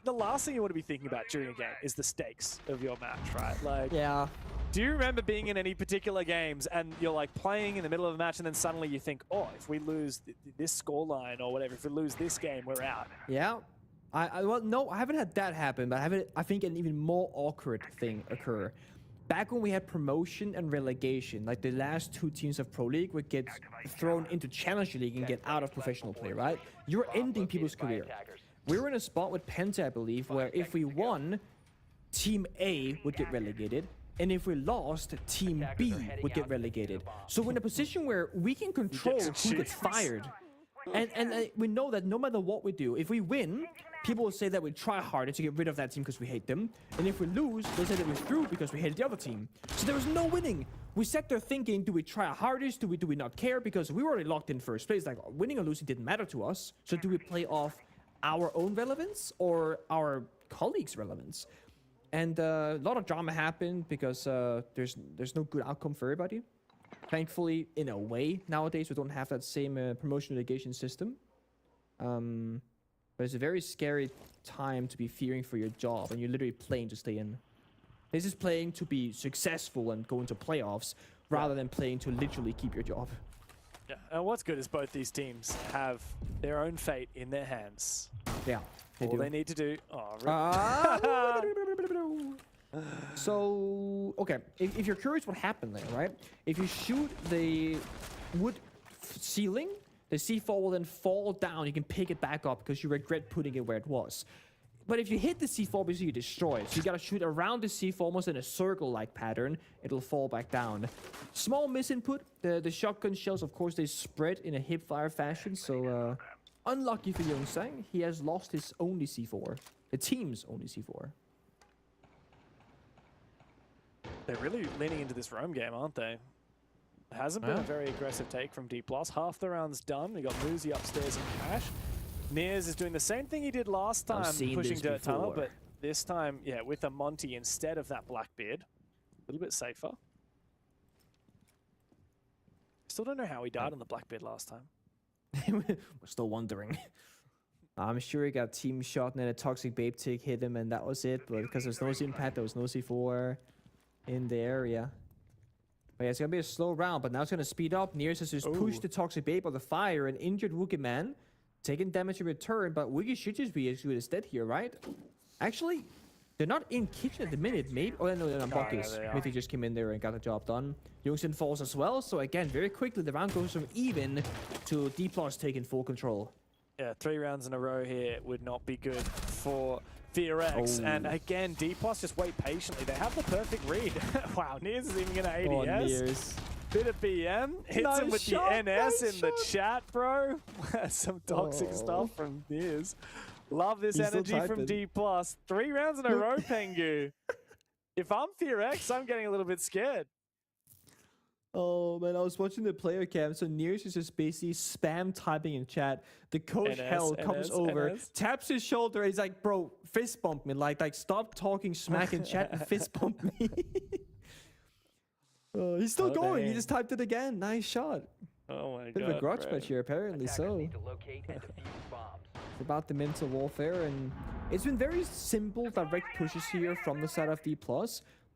The last thing you want to be thinking about during a game is the stakes of your match, right? Like, yeah. Do you remember being in any particular games and you're like playing in the middle of a match and then suddenly you think, oh, if we lose this scoreline or whatever, if we lose this game, we're out. Yeah. Well, no, I haven't had that happen, but I think an even more awkward thing occur. Back when we had promotion and relegation, like the last 2 teams of Pro League would get thrown into Challenger League and get out of professional play, right? You're ending people's career. We were in a spot with Penta, I believe, where if we won, Team A would get relegated, and if we lost, Team B would get relegated. So we're in a position where we can control who gets fired. And we know that no matter what we do, if we win, people will say that we try harder to get rid of that team because we hate them. And if we lose, they'll say that we threw because we hated the other team. So there was no winning. We sat there thinking, do we try our hardest? Do we not care? Because we were already locked in first place. Like, winning or losing didn't matter to us. So do we play off our own relevance or our colleagues' relevance? And a lot of drama happened because there's no good outcome for everybody. Thankfully, in a way, nowadays we don't have that same promotion litigation system. But it's a very scary time to be fearing for your job, and you're literally playing to stay in. This is playing to be successful and go into playoffs, rather than playing to literally keep your job. Yeah, and what's good is both these teams have their own fate in their hands. Yeah, All they need to do... Oh, So, okay, if you're curious what happened there, right? If you shoot the wood ceiling, the C4 will then fall down. You can pick it back up because you regret putting it where it was. But if you hit the C4, basically you destroy it. So you gotta shoot around the C4 almost in a circle-like pattern. It'll fall back down. Small misinput. The shotgun shells, of course, they spread in a hipfire fashion. So, unlucky for Youngsang, he has lost his only C4. The team's only C4. They're really leaning into this roam game, aren't they? It hasn't been a very aggressive take from D+. Half the round's done. We got Muzi upstairs in cash. Niers is doing the same thing he did last time, pushing Dirt Tunnel, but this time, yeah, with a Monty instead of that Blackbeard. A little bit safer. Still don't know how he died on the Blackbeard last time. We're still wondering. I'm sure he got team shot and then a Toxic Babe tick hit him and that was it, but because there's no impact, there was no C4 in the area. But yeah, it's gonna be a slow round, but now it's gonna speed up. Niers has just pushed the Toxic Babe on the fire, an injured Wookie Man, taking damage in return, but Wookie should just be as good as dead here, right? Actually, they're not in kitchen at the minute, maybe. Oh, no, they're on buckets. Mithy just came in there and got the job done. Youngson falls as well, so again, very quickly, the round goes from even to D+ taking full control. Yeah, 3 rounds in a row here would not be good for Fearex. And again, D+ just wait patiently. They have the perfect read. Wow, Niers is even going to ADS. Oh, Niers. Bit of BM. Hits him with the NS in the chat, bro. Some toxic stuff from Niers. Love this energy from D+. 3 rounds in a row, Pengu. If I'm Fearex, I'm getting a little bit scared. Oh man, I was watching the player cam, so Niers is just basically spam typing in chat. The coach Hell comes over, taps his shoulder, and he's like, bro, fist bump me. Like stop talking smack in chat and fist bump me. He's still going, he just typed it again. Nice shot. Oh my god. Bit of a grudge match here, apparently so. It's about the mental warfare, and it's been very simple, direct pushes here from the side of D+.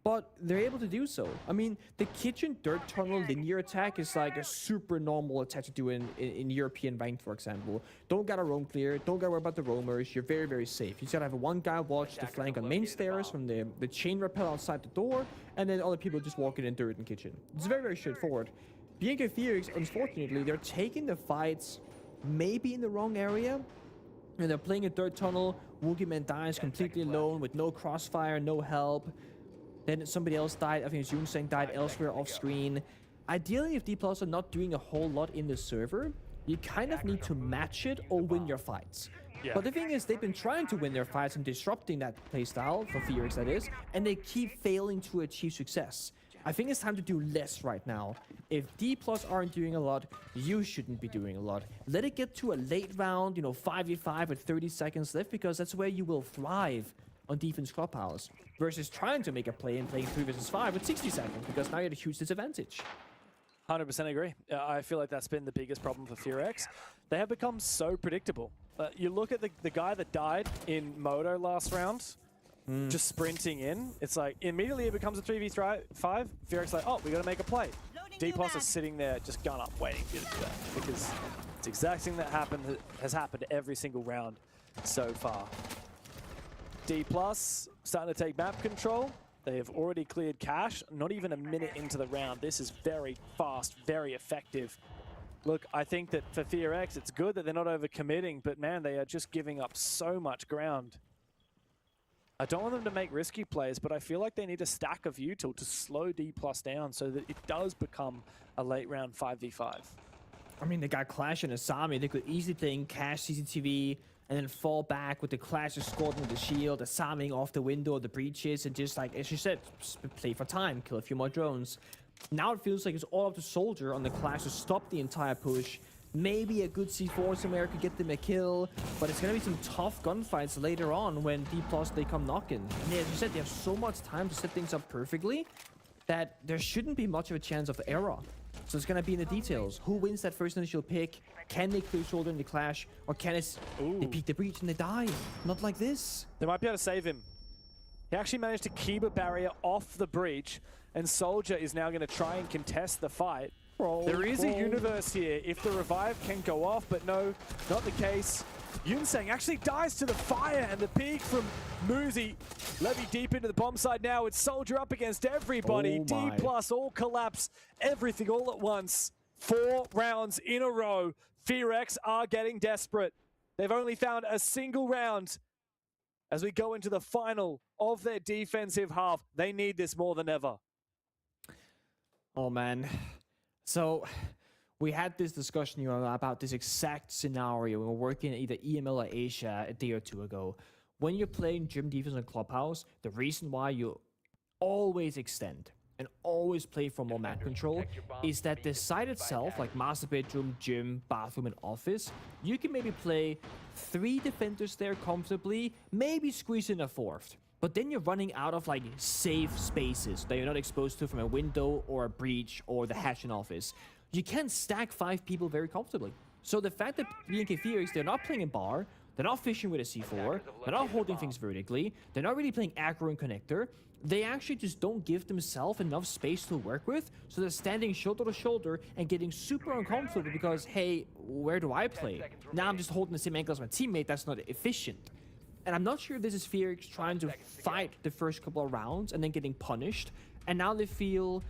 But they're able to do so. I mean, the kitchen dirt tunnel linear attack is like a super normal attack to do in European ranked, for example. Don't gotta roam clear, don't gotta worry about the roamers, you're very, very safe. You just gotta have one guy watch the flank on main stairs from the chain rappel outside the door, and then other people just walking in dirt in kitchen. It's very, very straightforward. BNK Fearex, unfortunately, they're taking the fights maybe in the wrong area. And they're playing a third tunnel. Woogieman dies completely alone with no crossfire, no help. Then somebody else died. I think it's Yunseng died elsewhere off screen. Ideally, if D+ are not doing a whole lot in the server, you kind of need to match it or win your fights. Yeah. But the thing is, they've been trying to win their fights and disrupting that playstyle, for Fearix that is, and they keep failing to achieve success. I think it's time to do less right now. If D+ aren't doing a lot, you shouldn't be doing a lot. Let it get to a late round, 5v5 with 30 seconds left, because that's where you will thrive on Defense Clubhouse, versus trying to make a play and playing 3 versus 5 with 60 seconds, because now you're at a huge disadvantage. 100% agree. I feel like that's been the biggest problem for Fearix. They have become so predictable. You look at the guy that died in Moto last round, just sprinting in. It's like, immediately it becomes a 3v5. Fearix like, oh, we got to make a play. D+ is sitting there just gun up, waiting for you to do that. Because it's the exact thing that has happened every single round so far. D+ starting to take map control. They have already cleared cache, not even a minute into the round. This is very fast, very effective. Look, I think that for Fearix, it's good that they're not overcommitting, but man, they are just giving up so much ground. I don't want them to make risky plays, but I feel like they need a stack of util to slow D+ down so that it does become a late round 5v5. I mean, they got Clash and Asami. They could easily play in Cash CCTV and then fall back with the Clash escorting with the shield, Asami off the window of the breaches, and just like, as you said, play for time, kill a few more drones. Now it feels like it's all up to Soldier on the Clash to stop the entire push. Maybe a good C4 somewhere could get them a kill, but it's going to be some tough gunfights later on when D+ they come knocking. And as you said, they have so much time to set things up perfectly that there shouldn't be much of a chance of error. So it's going to be in the details. Who wins that first initial pick? Can they clear Shoulder in the Clash? Or can they peek the breach and they die? Not like this. They might be able to save him. He actually managed to keep a barrier off the breach, and Soldier is now going to try and contest the fight. There is a universe here if the revive can go off, but no, not the case. Yunseng actually dies to the fire, and the peek from Muzi. Levy deep into the bomb side now. It's Soldier up against everybody. D+ all collapse, everything all at once. 4 rounds in a row. Fearix are getting desperate. They've only found a single round. As we go into the final of their defensive half, they need this more than ever. Oh, man. So, we had this discussion about this exact scenario. We were working at either EML or Asia a day or two ago. When you're playing gym defense in Clubhouse, the reason why you always extend and always play for more map control is that the site itself, like master bedroom, gym, bathroom, and office, you can maybe play 3 defenders there comfortably, maybe squeeze in a 4th. But then you're running out of like safe spaces that you're not exposed to from a window or a breach or the hatch in office. You can't stack 5 people very comfortably. So the fact that BNK Fearix, they're not playing in bar, they're not fishing with a C4, they're not holding things vertically, they're not really playing aggro and connector, they actually just don't give themselves enough space to work with, so they're standing shoulder to shoulder and getting super uncomfortable because, hey, where do I play? Now I'm just holding the same angle as my teammate, that's not efficient. And I'm not sure if this is Fearix trying to fight the first couple of rounds and then getting punished, and now they feel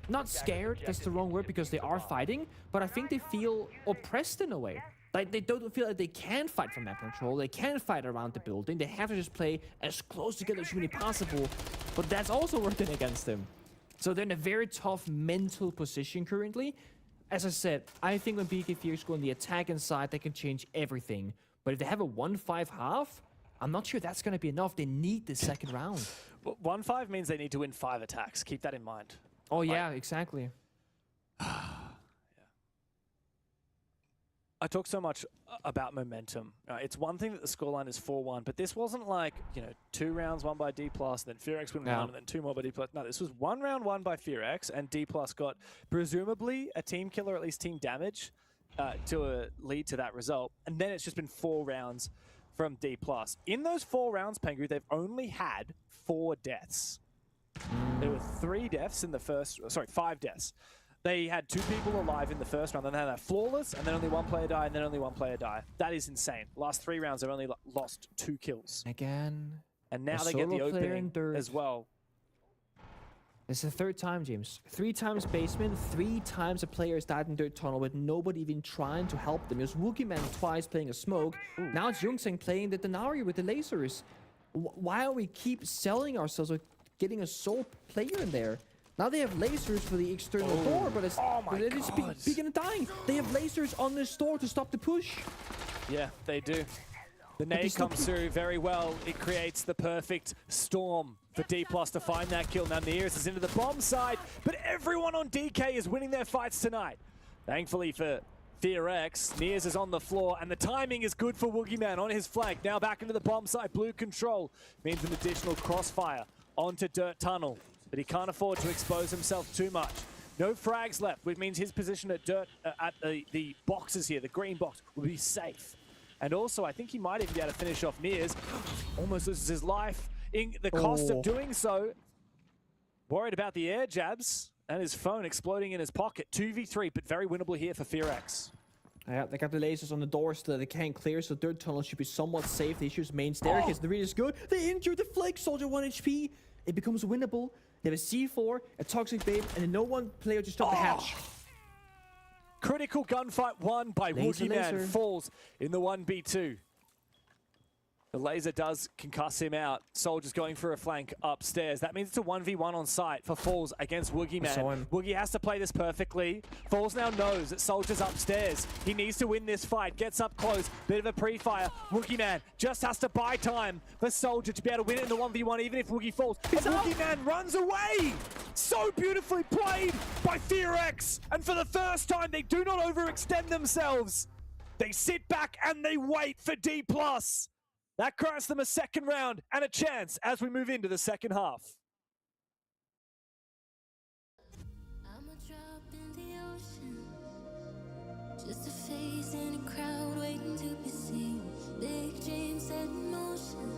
not scared, that's the wrong word because they are fighting, but I think they feel oppressed in a way. Like, they don't feel like they can fight for map control, they can't fight around the building, they have to just play as close together as humanly possible, but that's also working against them. So they're in a very tough mental position currently. As I said, I think when BK Fearix go on the attacking side, they can change everything. But if they have a 1-5 half, I'm not sure that's going to be enough. They need the second round. 1-5 means they need to win 5 attacks. Keep that in mind. Oh, yeah, exactly. I talk so much about momentum. It's one thing that the scoreline is 4-1, but this wasn't like, 2 rounds won by D+, then Fearix win 1, and then 2 more by D+. No, this was 1 round won by Fearix, and D+ got presumably a team kill or at least team damage to lead to that result. And then it's just been 4 rounds from D+. In those 4 rounds, Pengu, they've only had 4 deaths. There were 3 deaths in the first, 5 deaths. They had 2 people alive in the first round, then they had a flawless, and then only 1 player died, and then only 1 player died. That is insane. Last 3 rounds, they've only lost 2 kills. Again. And now they get the opening as well. It's the third time, James. 3 times basement, 3 times a player has died in dirt tunnel with nobody even trying to help them. It was Wookie Man twice playing a smoke. Now it's Youngseng playing the Denari with the lasers. Why are we keep selling ourselves with getting a sole player in there? Now they have lasers for the external door, but it's speaking of dying. They have lasers on this door to stop the push. Yeah, they do. The nade comes through very well. It creates the perfect storm for D+ to find that kill. Now Nears is into the bomb side, but everyone on DK is winning their fights tonight. Thankfully for FearX, Nears is on the floor, and the timing is good for Woogie Man on his flank. Now back into the bomb side. Blue control means an additional crossfire onto Dirt Tunnel, but he can't afford to expose himself too much. No frags left, which means his position at the boxes here, the green box, will be safe. And also, I think he might even be able to finish off Nears. Almost loses his life in the cost of doing so. Worried about the air jabs and his phone exploding in his pocket. 2v3, but very winnable here for FearX. Yeah, they got the lasers on the door still. They can't clear, so Dirt Tunnel should be somewhat safe. They use main staircase. The read is good. They injure the Flake Soldier 1 HP. It becomes winnable. They have a C4, a Toxic Babe, and no one player to stop the hatch. Critical gunfight won by Woogie Man. Falls in the 1v2. The laser does concuss him out. Soldier's going for a flank upstairs. That means it's a 1v1 on site for Falls against Woogie Man. Woogie has to play this perfectly. Falls now knows that Soldier's upstairs. He needs to win this fight. Gets up close. Bit of a pre-fire. Woogie Man just has to buy time for Soldier to be able to win it in the 1v1, even if Woogie falls. And Woogie Man runs away! So beautifully played by FearX. And for the first time, they do not overextend themselves. They sit back and they wait for D+. That grants them a second round and a chance as we move into the second half. I'm a drop in the ocean, just a face in a crowd waiting to be seen. Big dreams set in motion.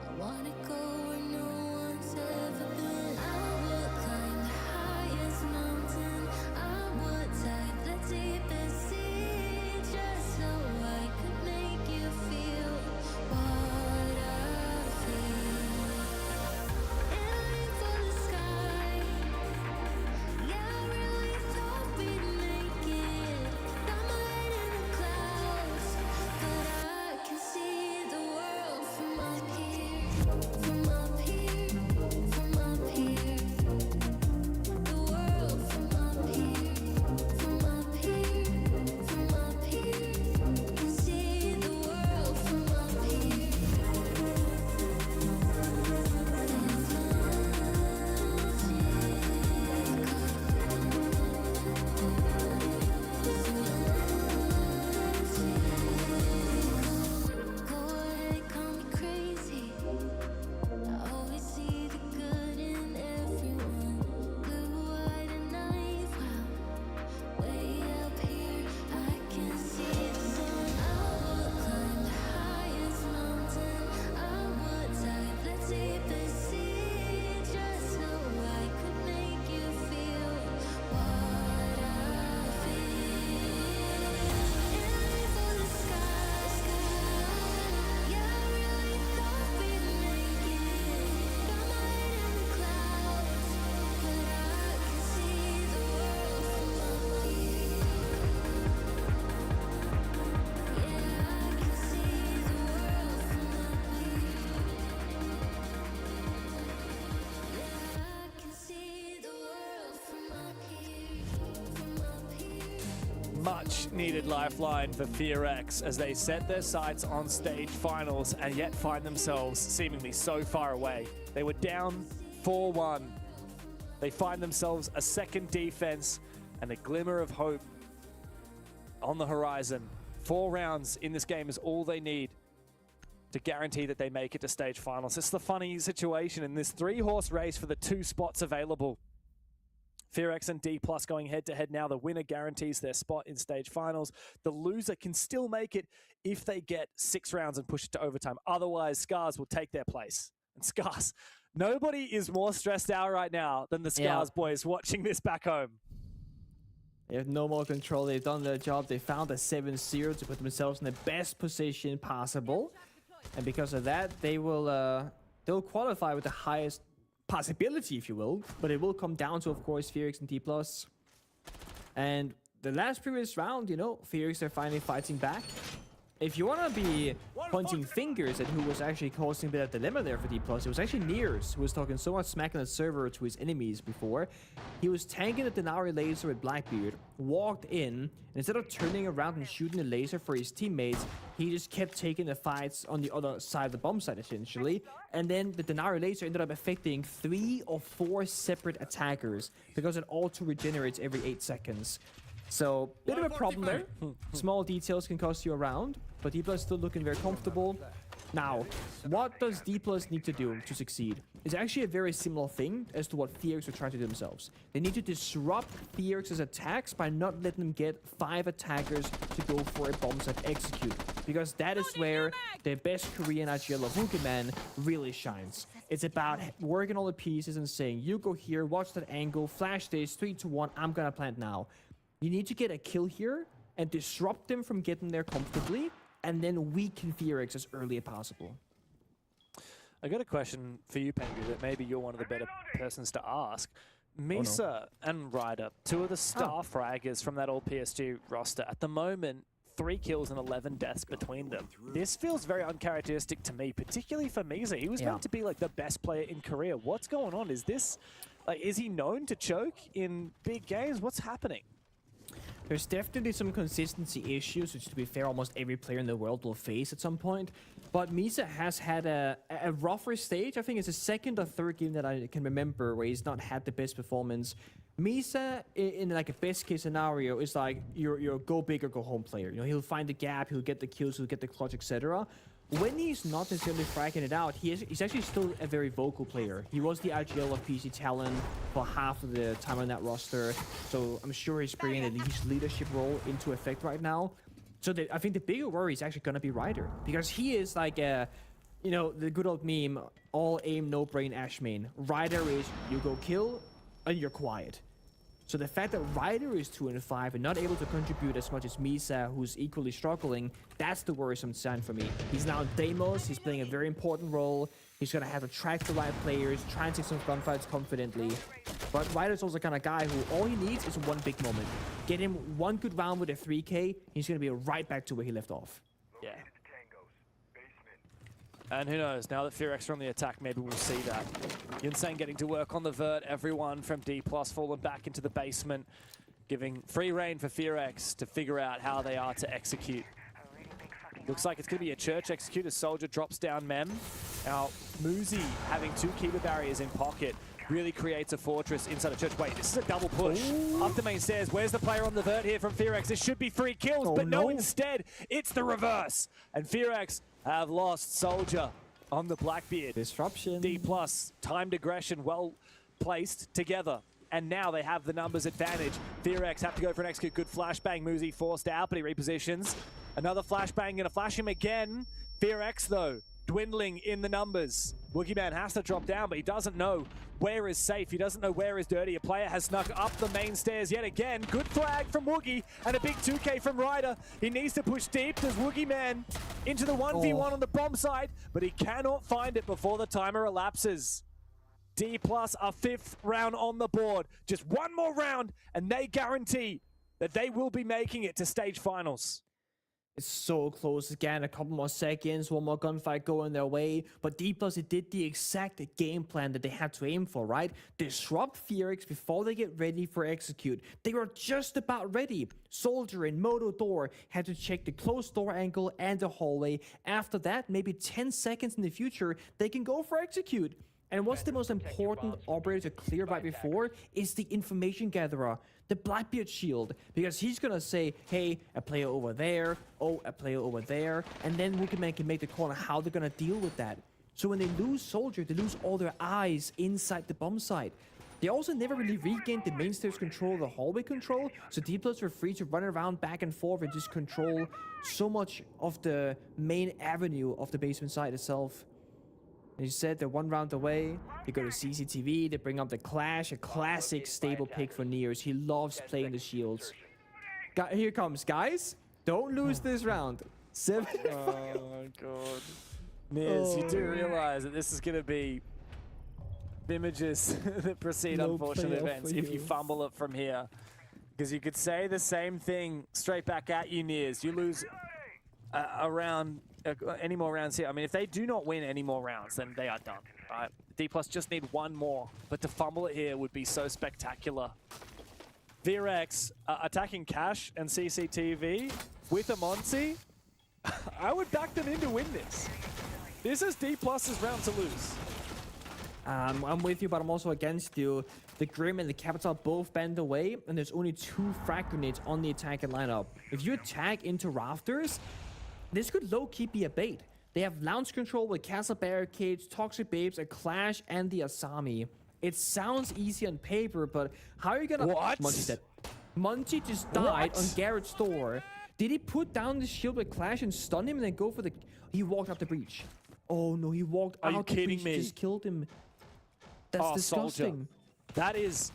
I wanna go where no one's ever been. I would climb the highest mountain. I would dive the deepest sea, just so I could make you feel what I feel. Aiming for the sky. Yeah, I really thought we'd make it. Got my head in the clouds, but I can see the world from up here. From up here, from up here. The world from up here. From up here, from up here. Can see the world from up here. Go ahead, call me crazy. I always see the good in everyone. Blue-eyed and naive, wow. Way up here, I can see the sun. I would climb the highest mountain. I would dive the deepest sea, just so I could make you feel what I feel. Aiming for the sky. Yeah, I really thought we'd make it. Got my head in the clouds, but I can see the world from up here. Yeah, I can see the world from up here. Yeah, I can see the world from up here. From up here. Much needed lifeline for FearX as they set their sights on stage finals and yet find themselves seemingly so far away. They were down 4-1. They find themselves a second defense and a glimmer of hope on the horizon. 4 rounds in this game is all they need to guarantee that they make it to stage finals. It's the funny situation in this 3-horse race for the 2 spots available. FearX and D+ going head-to-head now. The winner guarantees their spot in stage finals. The loser can still make it if they get 6 rounds and push it to overtime. Otherwise, Scars will take their place. And Scars, nobody is more stressed out right now than the Scars boys watching this back home. They have no more control. They've done their job. They found a 7-0 to put themselves in the best position possible. And because of that, they will they'll qualify with the highest possibility, if you will, but it will come down to, of course, Fearix and D+. And the last previous round, you know, Fearix are finally fighting back. If you want to be pointing fingers at who was actually causing a bit of dilemma there for D+, it was actually Nears, who was talking so much smack on the server to his enemies before. He was tanking the Denari laser with Blackbeard, walked in, and instead of turning around and shooting the laser for his teammates, he just kept taking the fights on the other side of the bomb site, essentially. And then the Denari laser ended up affecting 3 or 4 separate attackers, because it auto regenerates every 8 seconds. So, bit of a problem there. Small details can cost you a round, but D+ still looking very comfortable. Now, what does D+ need to do to succeed? It's actually a very similar thing as to what Fearix are trying to do themselves. They need to disrupt Fearix's attacks by not letting them get 5 attackers to go for a bomb site execute, because that is where the best Korean IGL of Wookieman really shines. It's about working all the pieces and saying, you go here, watch that angle, flash this, 3, 2, 1, I'm gonna plant now. You need to get a kill here and disrupt them from getting there comfortably, and then weaken Fearix as early as possible. I got a question for you, Pengu, that maybe you're one of the better persons to ask. Misa and Ryder, 2 of the star fraggers from that old PSG roster. At the moment, 3 kills and 11 deaths between them. This feels very uncharacteristic to me, particularly for Misa. He was meant to be like the best player in Korea. What's going on? Is this, like, is he known to choke in big games? What's happening? There's definitely some consistency issues, which, to be fair, almost every player in the world will face at some point. But Misa has had a rougher stage. I think it's the 2nd or 3rd game that I can remember where he's not had the best performance. Misa, in like a best case scenario, is like your go big or go home player. You know, he'll find the gap, he'll get the kills, he'll get the clutch, etc. When he's not necessarily fragging it out, he's actually still a very vocal player. He was the IGL of PC Talon for half of the time on that roster, so I'm sure he's bringing his leadership role into effect right now. So I think the bigger worry is actually going to be Ryder, because he is like a, you know, the good old meme, all aim, no brain Ash main. Ryder is you go kill and you're quiet. So the fact that Ryder is 2 and 5 and not able to contribute as much as Misa, who's equally struggling, that's the worrisome sign for me. He's now in Deimos, he's playing a very important role. He's going to have to track the right players, try and take some gunfights confidently. But Ryder's also the kind of guy who all he needs is one big moment. Get him one good round with a 3K, he's going to be right back to where he left off. Yeah. And who knows, now that Fearix are on the attack, maybe we'll see that. Yunsan getting to work on the vert, everyone from D+ falling back into the basement, giving free reign for Fearix to figure out how they are to execute. Looks like it's going to be a church execute as Soldier drops down Mem. Now, Muzi having 2 keeper barriers in pocket really creates a fortress inside a church. Wait, this is a double push. Up the main stairs. Where's the player on the vert here from Fearix? This should be 3 kills, but no, instead, it's the reverse. And Fearix have lost Soldier on the Blackbeard. Disruption. D+, timed aggression, well placed together. And now they have the numbers advantage. Fearix have to go for an execute. Good flashbang. Muzi forced out, but he repositions. Another flashbang, gonna flash him again. Fearix, though, dwindling in the numbers. Wookieman has to drop down, but he doesn't know where is safe. He doesn't know where is dirty. A player has snuck up the main stairs yet again. Good flag from Woogie and a big 2K from Ryder. He needs to push deep. There's Wookieman into the 1v1 on the bomb side, but he cannot find it before the timer elapses. D+ a 5th round on the board. Just one more round and they guarantee that they will be making it to stage finals. It's so close again, a couple more seconds, one more gunfight going their way, but D+ did the exact game plan that they had to aim for, right? Disrupt Fearix before they get ready for execute. They were just about ready. Soldier and Moto Door had to check the closed door angle and the hallway. After that, maybe 10 seconds in the future, they can go for execute. And what's the most important operator to clear right before is the information gatherer, the Blackbeard shield, because he's gonna say, hey, a player over there, oh, a player over there, and then Wookieman can make the call on how they're gonna deal with that. So when they lose Soldier, they lose all their eyes inside the bomb site. They also never really regained the main stairs control, the hallway control, so D+ were free to run around back and forth and just control so much of the main avenue of the basement site itself. As you said, they're 1 round away. They go to CCTV, they bring up the Clash, a classic stable pick for Nears. He loves playing the shields. Here comes, guys. Don't lose this round. 7. Oh my god. Niz, you do realize that this is going to be images that precede No unfortunate playoff events for if you you. fumble it from here. Because you could say the same thing straight back at you, Nears. You lose a round, any more rounds here. I mean, if they do not win any more rounds, then they are done, right? D+ just need one more, but to fumble it here would be so spectacular. VRX attacking Cash and CCTV with a Monty. I would back them in to win this. This is D+'s round to lose. I'm with you, but I'm also against you. The Grim and the Capital both bend away, and there's only 2 frag grenades on the attacking lineup. If you attack into Rafters, this could low-key be a bait. They have launch control with Castle Barricades, Toxic Babes, a Clash, and the Asami. It sounds easy on paper, but how are you gonna... What? Monty's dead. Monty just died on Garrett's door. Did he put down the shield with Clash and stun him and then go for the... He walked up the breach. Oh no, he walked Are you out the kidding breach, me? just killed him. That's disgusting. Soldier. That is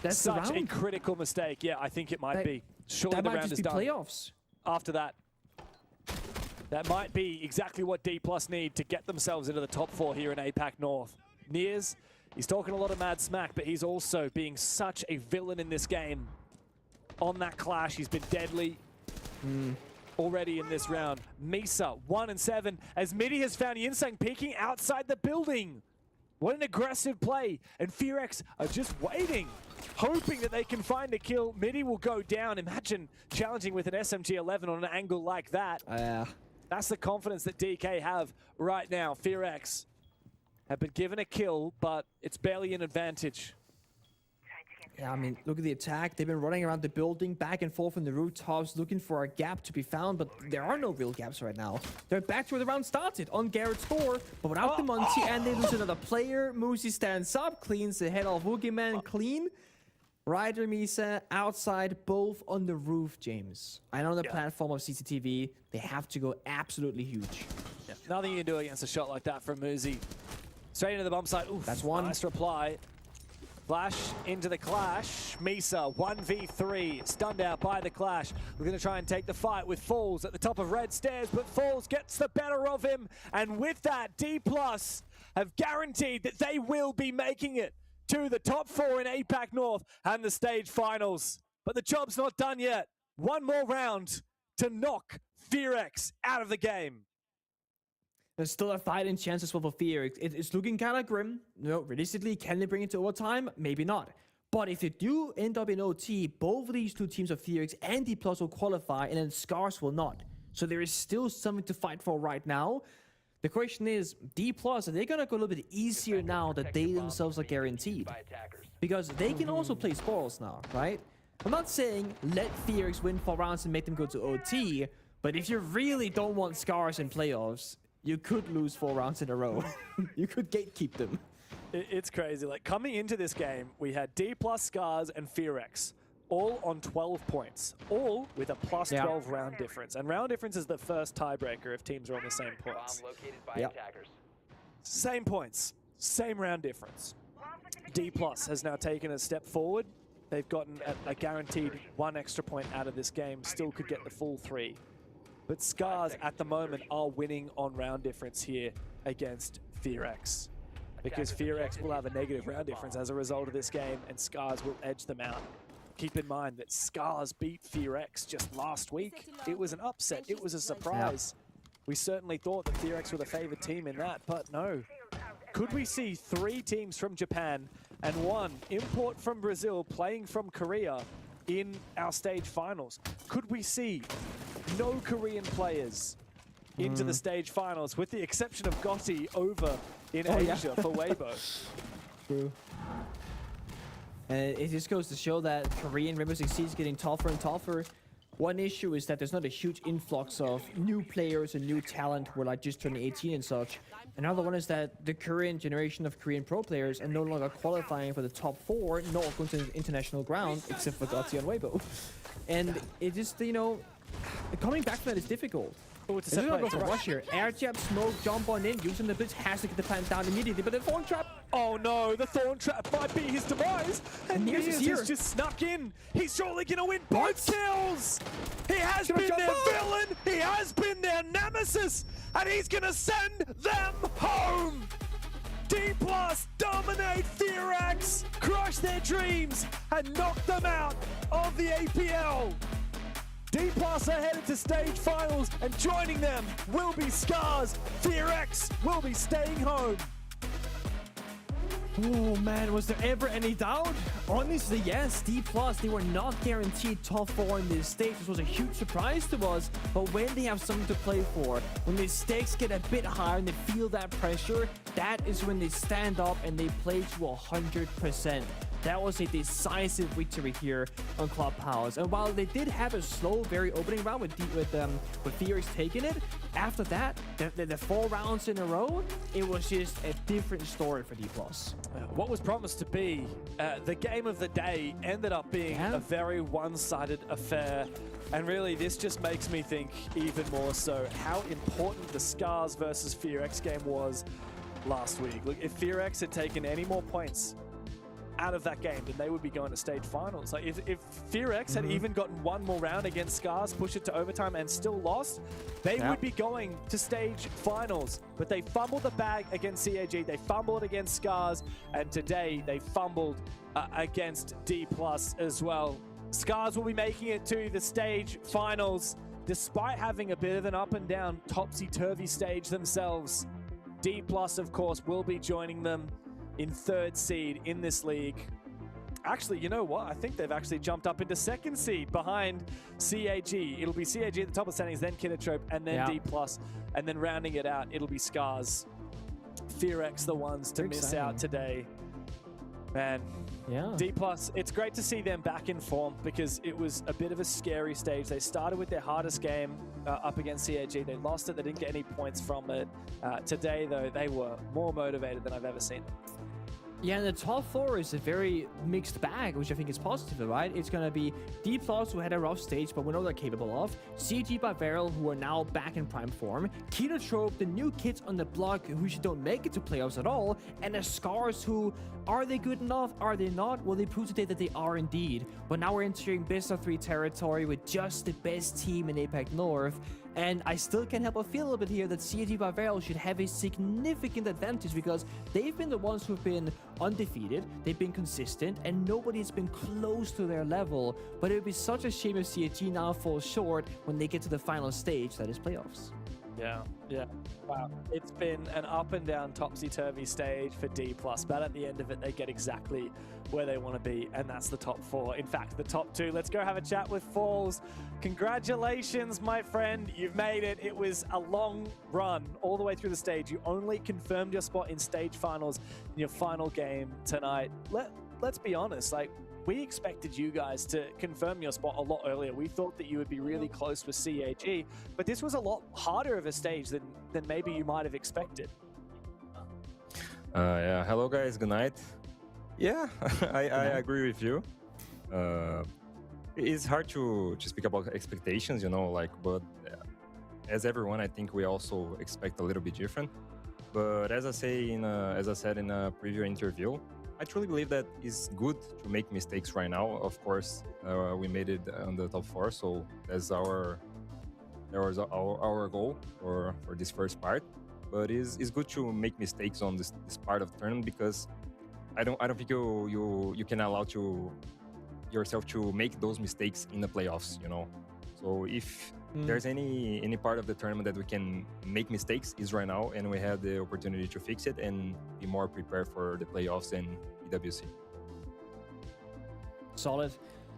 That's such the a round. critical mistake. Yeah, I think it might be. Surely That the might round just is be done. playoffs. After that. That might be exactly what D+ need to get themselves into the top 4 here in APAC North. Nears, he's talking a lot of mad smack, but he's also being such a villain in this game. On that Clash, he's been deadly already in this round. Misa, 1-7, as Midi has found Yinsang peeking outside the building. What an aggressive play, and Fearex are just waiting, hoping that they can find a kill. Midi will go down. Imagine challenging with an SMG-11 on an angle like that. That's the confidence that DK have right now. Fearex have been given a kill, but it's barely an advantage. Yeah, I mean, look at the attack. They've been running around the building, back and forth on the rooftops, looking for a gap to be found, but there are no real gaps right now. They're back to where the round started, on Garrett's door, but without the Monty, and they lose another player. Musi stands up, cleans the head off Boogeyman clean. Ryder, Misa, outside, both on the roof, James. I know the platform of CCTV, they have to go absolutely huge. Yeah. Nothing you can do against a shot like that from Musi. Straight into the bump site. Oof, that's one. Nice reply. Flash into the Clash. Misa, 1v3, stunned out by the Clash. We're going to try and take the fight with Falls at the top of red stairs, but Falls gets the better of him. And with that, D+ have guaranteed that they will be making it to the top 4 in APAC North and the stage finals. But the job's not done yet. One more round to knock Fearex out of the game. There's still a fighting chance as well for Fearex. It's looking kind of grim. No, realistically, can they bring it to overtime? Maybe not. But if they do end up in OT, both of these 2 teams of Fearex and D+ will qualify, and then Scars will not. So there is still something to fight for right now. The question is, D+, are they going to go a little bit easier now that they themselves are guaranteed? Because they can also play Spoils now, right? I'm not saying let Fearex win 4 rounds and make them go to OT, but if you really don't want Scars in playoffs, you could lose 4 rounds in a row. You could gatekeep them. It's crazy. Like, coming into this game, we had D+, Scars, and Fearex, all on 12 points, all with a plus 12 round difference. And round difference is the first tiebreaker if teams are on the same points. Same points, same round difference. D+ has now taken a step forward. They've gotten a guaranteed 1 extra point out of this game, still could get the full 3. But Scars at the moment are winning on round difference here against Fearex. Because Fearex will have a negative round difference as a result of this game, and Scars will edge them out. Keep in mind that Scars beat Fearex just last week. It was an upset, it was a surprise. We certainly thought that Fearex were the favored team in that, but no. Could we see 3 teams from Japan and 1 import from Brazil playing from Korea in our stage finals? Could we see no Korean players into the stage finals, with the exception of Gotti over in Asia for Weibo? True. It just goes to show that Korean Rainbow Six Siege is getting tougher and tougher. One issue is that there's not a huge influx of new players and new talent who are like just turning 18 and such. Another one is that the current generation of Korean pro players are no longer qualifying for the top 4, nor going to international ground, except for Gotti and Weibo. And it just, you know, coming back from that is difficult. It's not go for rush here. Air jab, smoke, jump on in, using the blitz, has to get the plant down immediately, but the thorn trap. Oh no, the thorn trap might be his demise. And Nears is here. Has just snuck in. He's surely gonna win both kills. He has been their villain. He has been their nemesis, and he's gonna send them home. D+ dominate Fearax, crush their dreams, and knock them out of the APL. D+ are headed to stage finals, and joining them will be Scars. Fearax will be staying home. Oh man, was there ever any doubt? Honestly, yes, D+, they were not guaranteed top 4 in this stage. This was a huge surprise to us, but when they have something to play for, when the stakes get a bit higher and they feel that pressure, that is when they stand up and they play to 100%. That was a decisive victory here on Clubhouse. And while they did have a slow, very opening round with Fearax taking it, after that, the 4 rounds in a row, it was just a different story for D+. What was promised to be the game of the day ended up being a very one-sided affair. And really, this just makes me think even more so how important the Scars versus Fearax game was last week. Look, if Fearax had taken any more points out of that game, then they would be going to stage finals. Like if Fearax had even gotten one more round against Scars, push it to overtime and still lost, they would be going to stage finals. But they fumbled the bag against CAG, they fumbled against Scars, and today they fumbled against D+ as well. Scars will be making it to the stage finals, despite having a bit of an up and down, topsy-turvy stage themselves. D+, of course, will be joining them in 3rd seed in this league. Actually, you know what? I think they've actually jumped up into 2nd seed behind CAG. It'll be CAG at the top of the standings, then Kiddertrope, and then D+, and then rounding it out, it'll be Scars. Fearax the ones to miss out today. Man, D+, it's great to see them back in form because it was a bit of a scary stage. They started with their hardest game up against CAG. They lost it. They didn't get any points from it. Today, though, they were more motivated than I've ever seen them. Yeah, and the top 4 is a very mixed bag, which I think is positive, right? It's going to be D+, who had a rough stage, but we know they're capable of. CG Barbarel, who are now back in prime form. Kinotrope, the new kids on the block, who don't make it to playoffs at all. And the Scars, who, are they good enough? Are they not? Well, they proved today that they are indeed. But now we're entering best of 3 territory with just the best team in APL North. And I still can't help but feel a little bit here that CAG Barbarel should have a significant advantage because they've been the ones who've been undefeated, they've been consistent, and nobody's been close to their level. But it would be such a shame if CAG now falls short when they get to the final stage, that is playoffs. Yeah. Wow. It's been an up and down topsy-turvy stage for D+, but at the end of it, they get exactly where they want to be, and that's the top 4. In fact, the top 2. Let's go have a chat with Falls. Congratulations, my friend. You've made it. It was a long run all the way through the stage. You only confirmed your spot in stage finals in your final game tonight. Let's be honest, like, we expected you guys to confirm your spot a lot earlier. We thought that you would be really close with CAG, but this was a lot harder of a stage than maybe you might have expected. Yeah, hello guys, good night. Yeah, I agree with you. It's hard to speak about expectations, you know, like, but as everyone, I think we also expect a little bit different. But as I said in a previous interview, I truly believe that it's good to make mistakes right now. Of course, we made it on the top 4, so that's our goal for this first part. But it's good to make mistakes on this part of the tournament because I don't think you can allow yourself to make those mistakes in the playoffs. You know, so if there's any part of the tournament that we can make mistakes is right now, and we have the opportunity to fix it and be more prepared for the playoffs and EWC. Solid.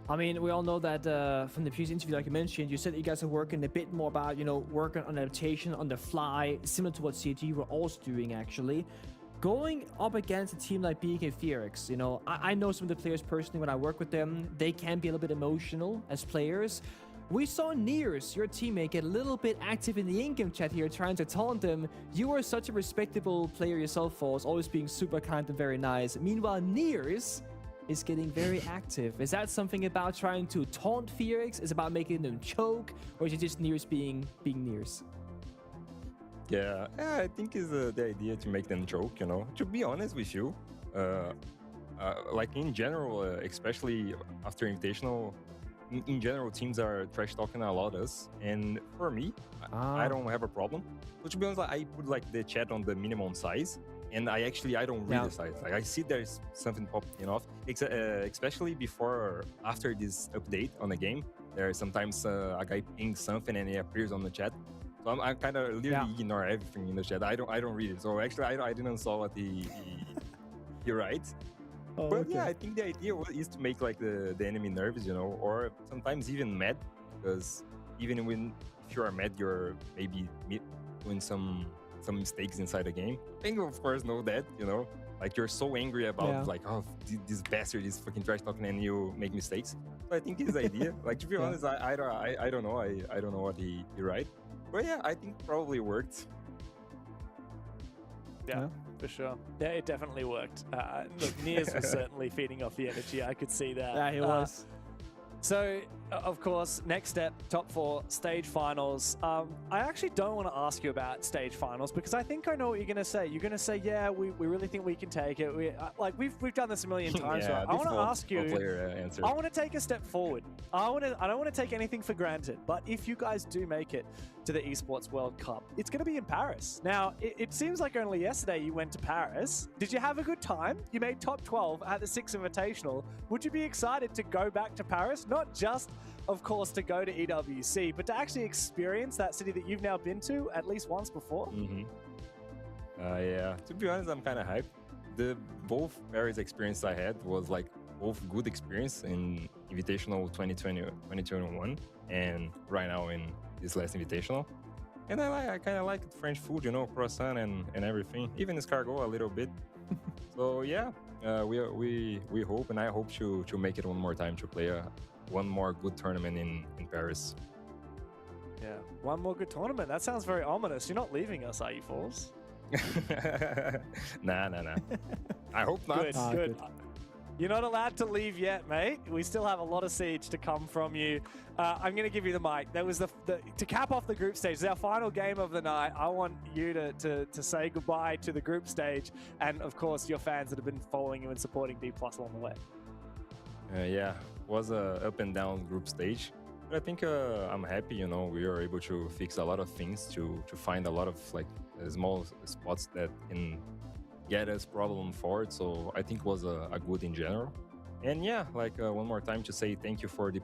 I mean, we all know that from the previous interview, like you mentioned, you said that you guys are working a bit more about, working on adaptation on the fly, similar to what CG were also doing, actually. Going up against a team like BK Fearax, I know some of the players personally when I work with them. They can be a little bit emotional as players. We saw Nears, your teammate, get a little bit active in the in-game chat here, trying to taunt them. You are such a respectable player yourself, Falls, always being super kind and very nice. Meanwhile, Nears is getting very active. Is that something about trying to taunt Fearax? Is it about making them choke? Or is it just Nears being Nears? Yeah, I think it's the idea to make them choke, To be honest with you, like in general, especially after Invitational, in general, teams are trash talking a lot us, and for me, I don't have a problem. So to be honest, I put like the chat on the minimum size, and I don't read the sites. Like I see there's something popping off, especially after this update on the game. There's sometimes a guy pings something and it appears on the chat. So I kind of literally ignore everything in the chat. I don't read it. So actually, I didn't saw what he writes. Oh, but yeah, I think the idea is to make like the enemy nervous, or sometimes even mad, because even if you are mad, you're maybe doing some mistakes inside the game. And of course know that, like you're so angry about like, oh, this bastard is fucking trash talking and you make mistakes. So I think his idea, like to be honest, I don't know. I don't know what he write. But yeah, I think probably worked. Yeah, for sure. Yeah, it definitely worked. Look, Niers was certainly feeding off the energy. I could see that. Yeah, he was. So, of course, next step, top 4, stage finals. I actually don't want to ask you about stage finals because I think I know what you're going to say. You're going to say, yeah, we really think we can take it. We've done this a million times. Yeah, right? I want to ask you, answer. I want to take a step forward. I don't want to take anything for granted, but if you guys do make it to the Esports World Cup, it's going to be in Paris. Now, it seems like only yesterday you went to Paris. Did you have a good time? You made top 12 at the 6 Invitational. Would you be excited to go back to Paris? Not just, of course, to go to EWC, but to actually experience that city that you've now been to at least once before? Yeah, to be honest, I'm kind of hyped. The both Paris experience I had was like both good experience in Invitational 2021 and right now in this last Invitational. And I kind of like French food, croissant and everything, even escargot a little bit. So yeah, we hope, and I hope to make it one more time to play one more good tournament in Paris. Yeah, one more good tournament. That sounds very ominous. You're not leaving us, are you, Falls? Nah. I hope not. Good. You're not allowed to leave yet, mate. We still have a lot of siege to come from you. I'm going to give you the mic. That was to cap off the group stage. It's our final game of the night. I want you to say goodbye to the group stage and, of course, your fans that have been following you and supporting D+ along the way. Yeah, was a up and down group stage. But I think I'm happy, we were able to fix a lot of things to find a lot of like small spots that can get us problem forward. So I think it was a good in general. And yeah, like one more time to say thank you for D+,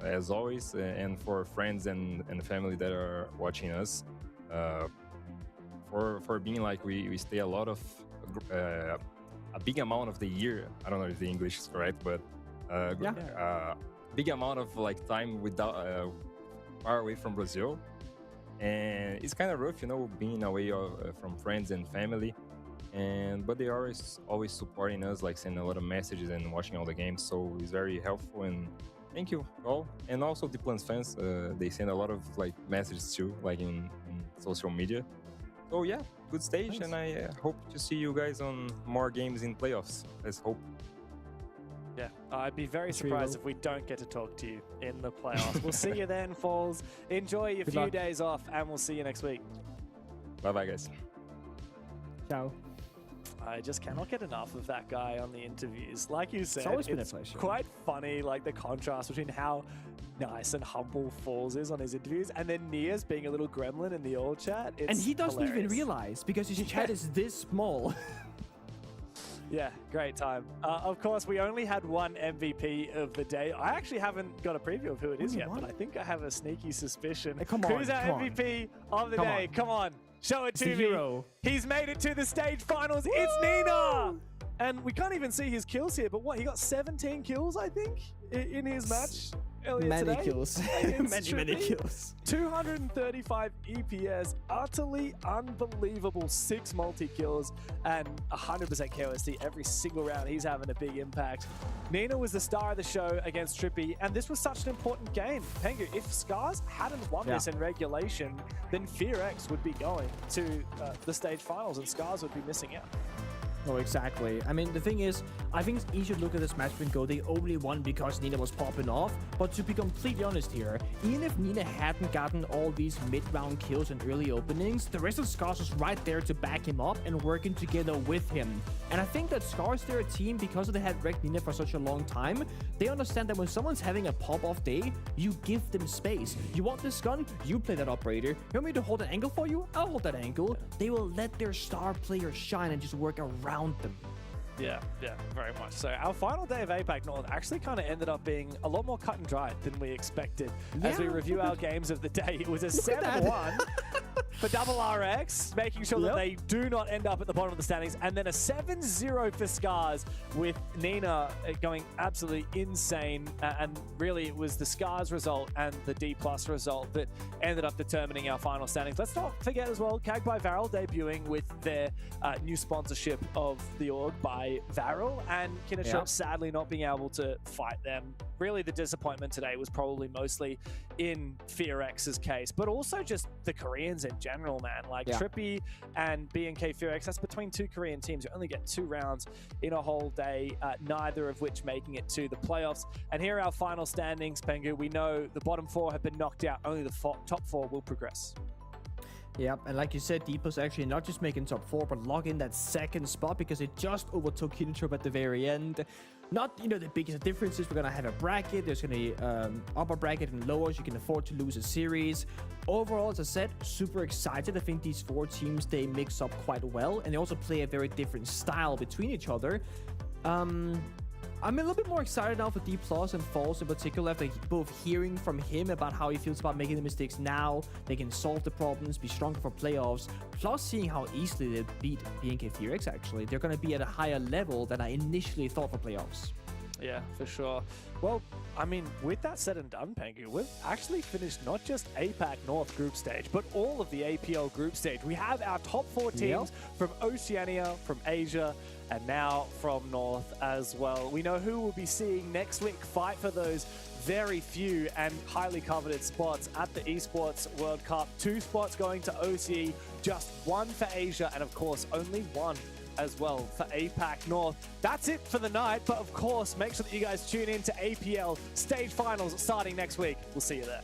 as always, and for friends and family that are watching us, for being like we stay a lot of a big amount of the year. I don't know if the English is correct, but big amount of like time without far away from Brazil. And it's kind of rough, being away from friends and family. But they are always supporting us, like sending a lot of messages and watching all the games. So it's very helpful, and thank you all. And also D+ fans, they send a lot of like messages too, like in social media. So yeah, good stage. Thanks. And I hope to see you guys on more games in playoffs. Let's hope. Yeah, I'd be very surprised if we don't get to talk to you in the playoffs. We'll see you then, Falls. Enjoy your few days off, and we'll see you next week. Bye-bye, guys. Ciao. I just cannot get enough of that guy on the interviews. Like you said, it's quite funny, like the contrast between how nice and humble Falls is on his interviews, and then Niers being a little gremlin in the old chat. And he doesn't even realize because his chat is this small. Yeah, great time. Of course, we only had one MVP of the day. I actually haven't got a preview of who it is yet, but I think I have a sneaky suspicion. Hey, come on, who's our MVP of the day? Come on, show it to me. Hero. He's made it to the stage finals. Woo! It's Nina! And we can't even see his kills here, but what, he got 17 kills, I think, in his match earlier many today? kills. many kills. 235 EPS, utterly unbelievable 6 multi-kills, and 100% KOST every single round. He's having a big impact. Nina was the star of the show against Trippy, and this was such an important game. Pengu, if Scars hadn't won this in regulation, then FearX would be going to the stage finals, and Scars would be missing out. Oh, exactly. I mean, the thing is, I think you should look at this match and go, they only won because Nina was popping off. But to be completely honest here, even if Nina hadn't gotten all these mid-round kills and early openings, the rest of Scars was right there to back him up and working together with him. And I think that Scars, they're a team, because they had wrecked Nina for such a long time, they understand that when someone's having a pop-off day, you give them space. You want this gun? You play that operator. You want me to hold an angle for you? I'll hold that angle. They will let their star players shine and just work around them. Yeah, very much so. Our final day of APAC North actually kind of ended up being a lot more cut and dried than we expected. As we review our games of the day, it was a 7-1 for Double RX, making sure that they do not end up at the bottom of the standings, and then a 7-0 for Scars, with Nina going absolutely insane. And really, it was the Scars result and the D+ result that ended up determining our final standings. Let's not forget as well, Cag by Varel debuting with their new sponsorship of the org by Varel, and Kinechop sadly not being able to fight them. Really, the disappointment today was probably mostly in FearX's case, but also just the Koreans in general, man. Like Trippy and BNK FearX, that's between two Korean teams. You only get 2 rounds in a whole day, neither of which making it to the playoffs. And here are our final standings, Pengu. We know the bottom 4 have been knocked out. Only the top 4 will progress. Yep, and like you said, Deepos actually not just making top 4, but lock in that second spot because it just overtook Kinechop at the very end. Not, the biggest differences. We're going to have a bracket. There's going to be upper bracket and lower, so you can afford to lose a series. Overall, as I said, super excited. I think these 4 teams, they mix up quite well, and they also play a very different style between each other. I'm a little bit more excited now for D+ and Falls in particular, after both hearing from him about how he feels about making the mistakes now. They can solve the problems, be stronger for playoffs, plus seeing how easily they beat BNK FearX actually. They're going to be at a higher level than I initially thought for playoffs. Yeah, for sure. Well, I mean, with that said and done, Pengu, we've actually finished not just APAC North group stage, but all of the APL group stage. We have our top 4 teams from Oceania, from Asia, and now from North as well. We know who we'll be seeing next week fight for those very few and highly coveted spots at the Esports World Cup. 2 spots going to OCE, just 1 for Asia, and of course, only 1 as well for APAC North. That's it for the night, but of course, make sure that you guys tune in to APL Stage Finals starting next week. We'll see you there.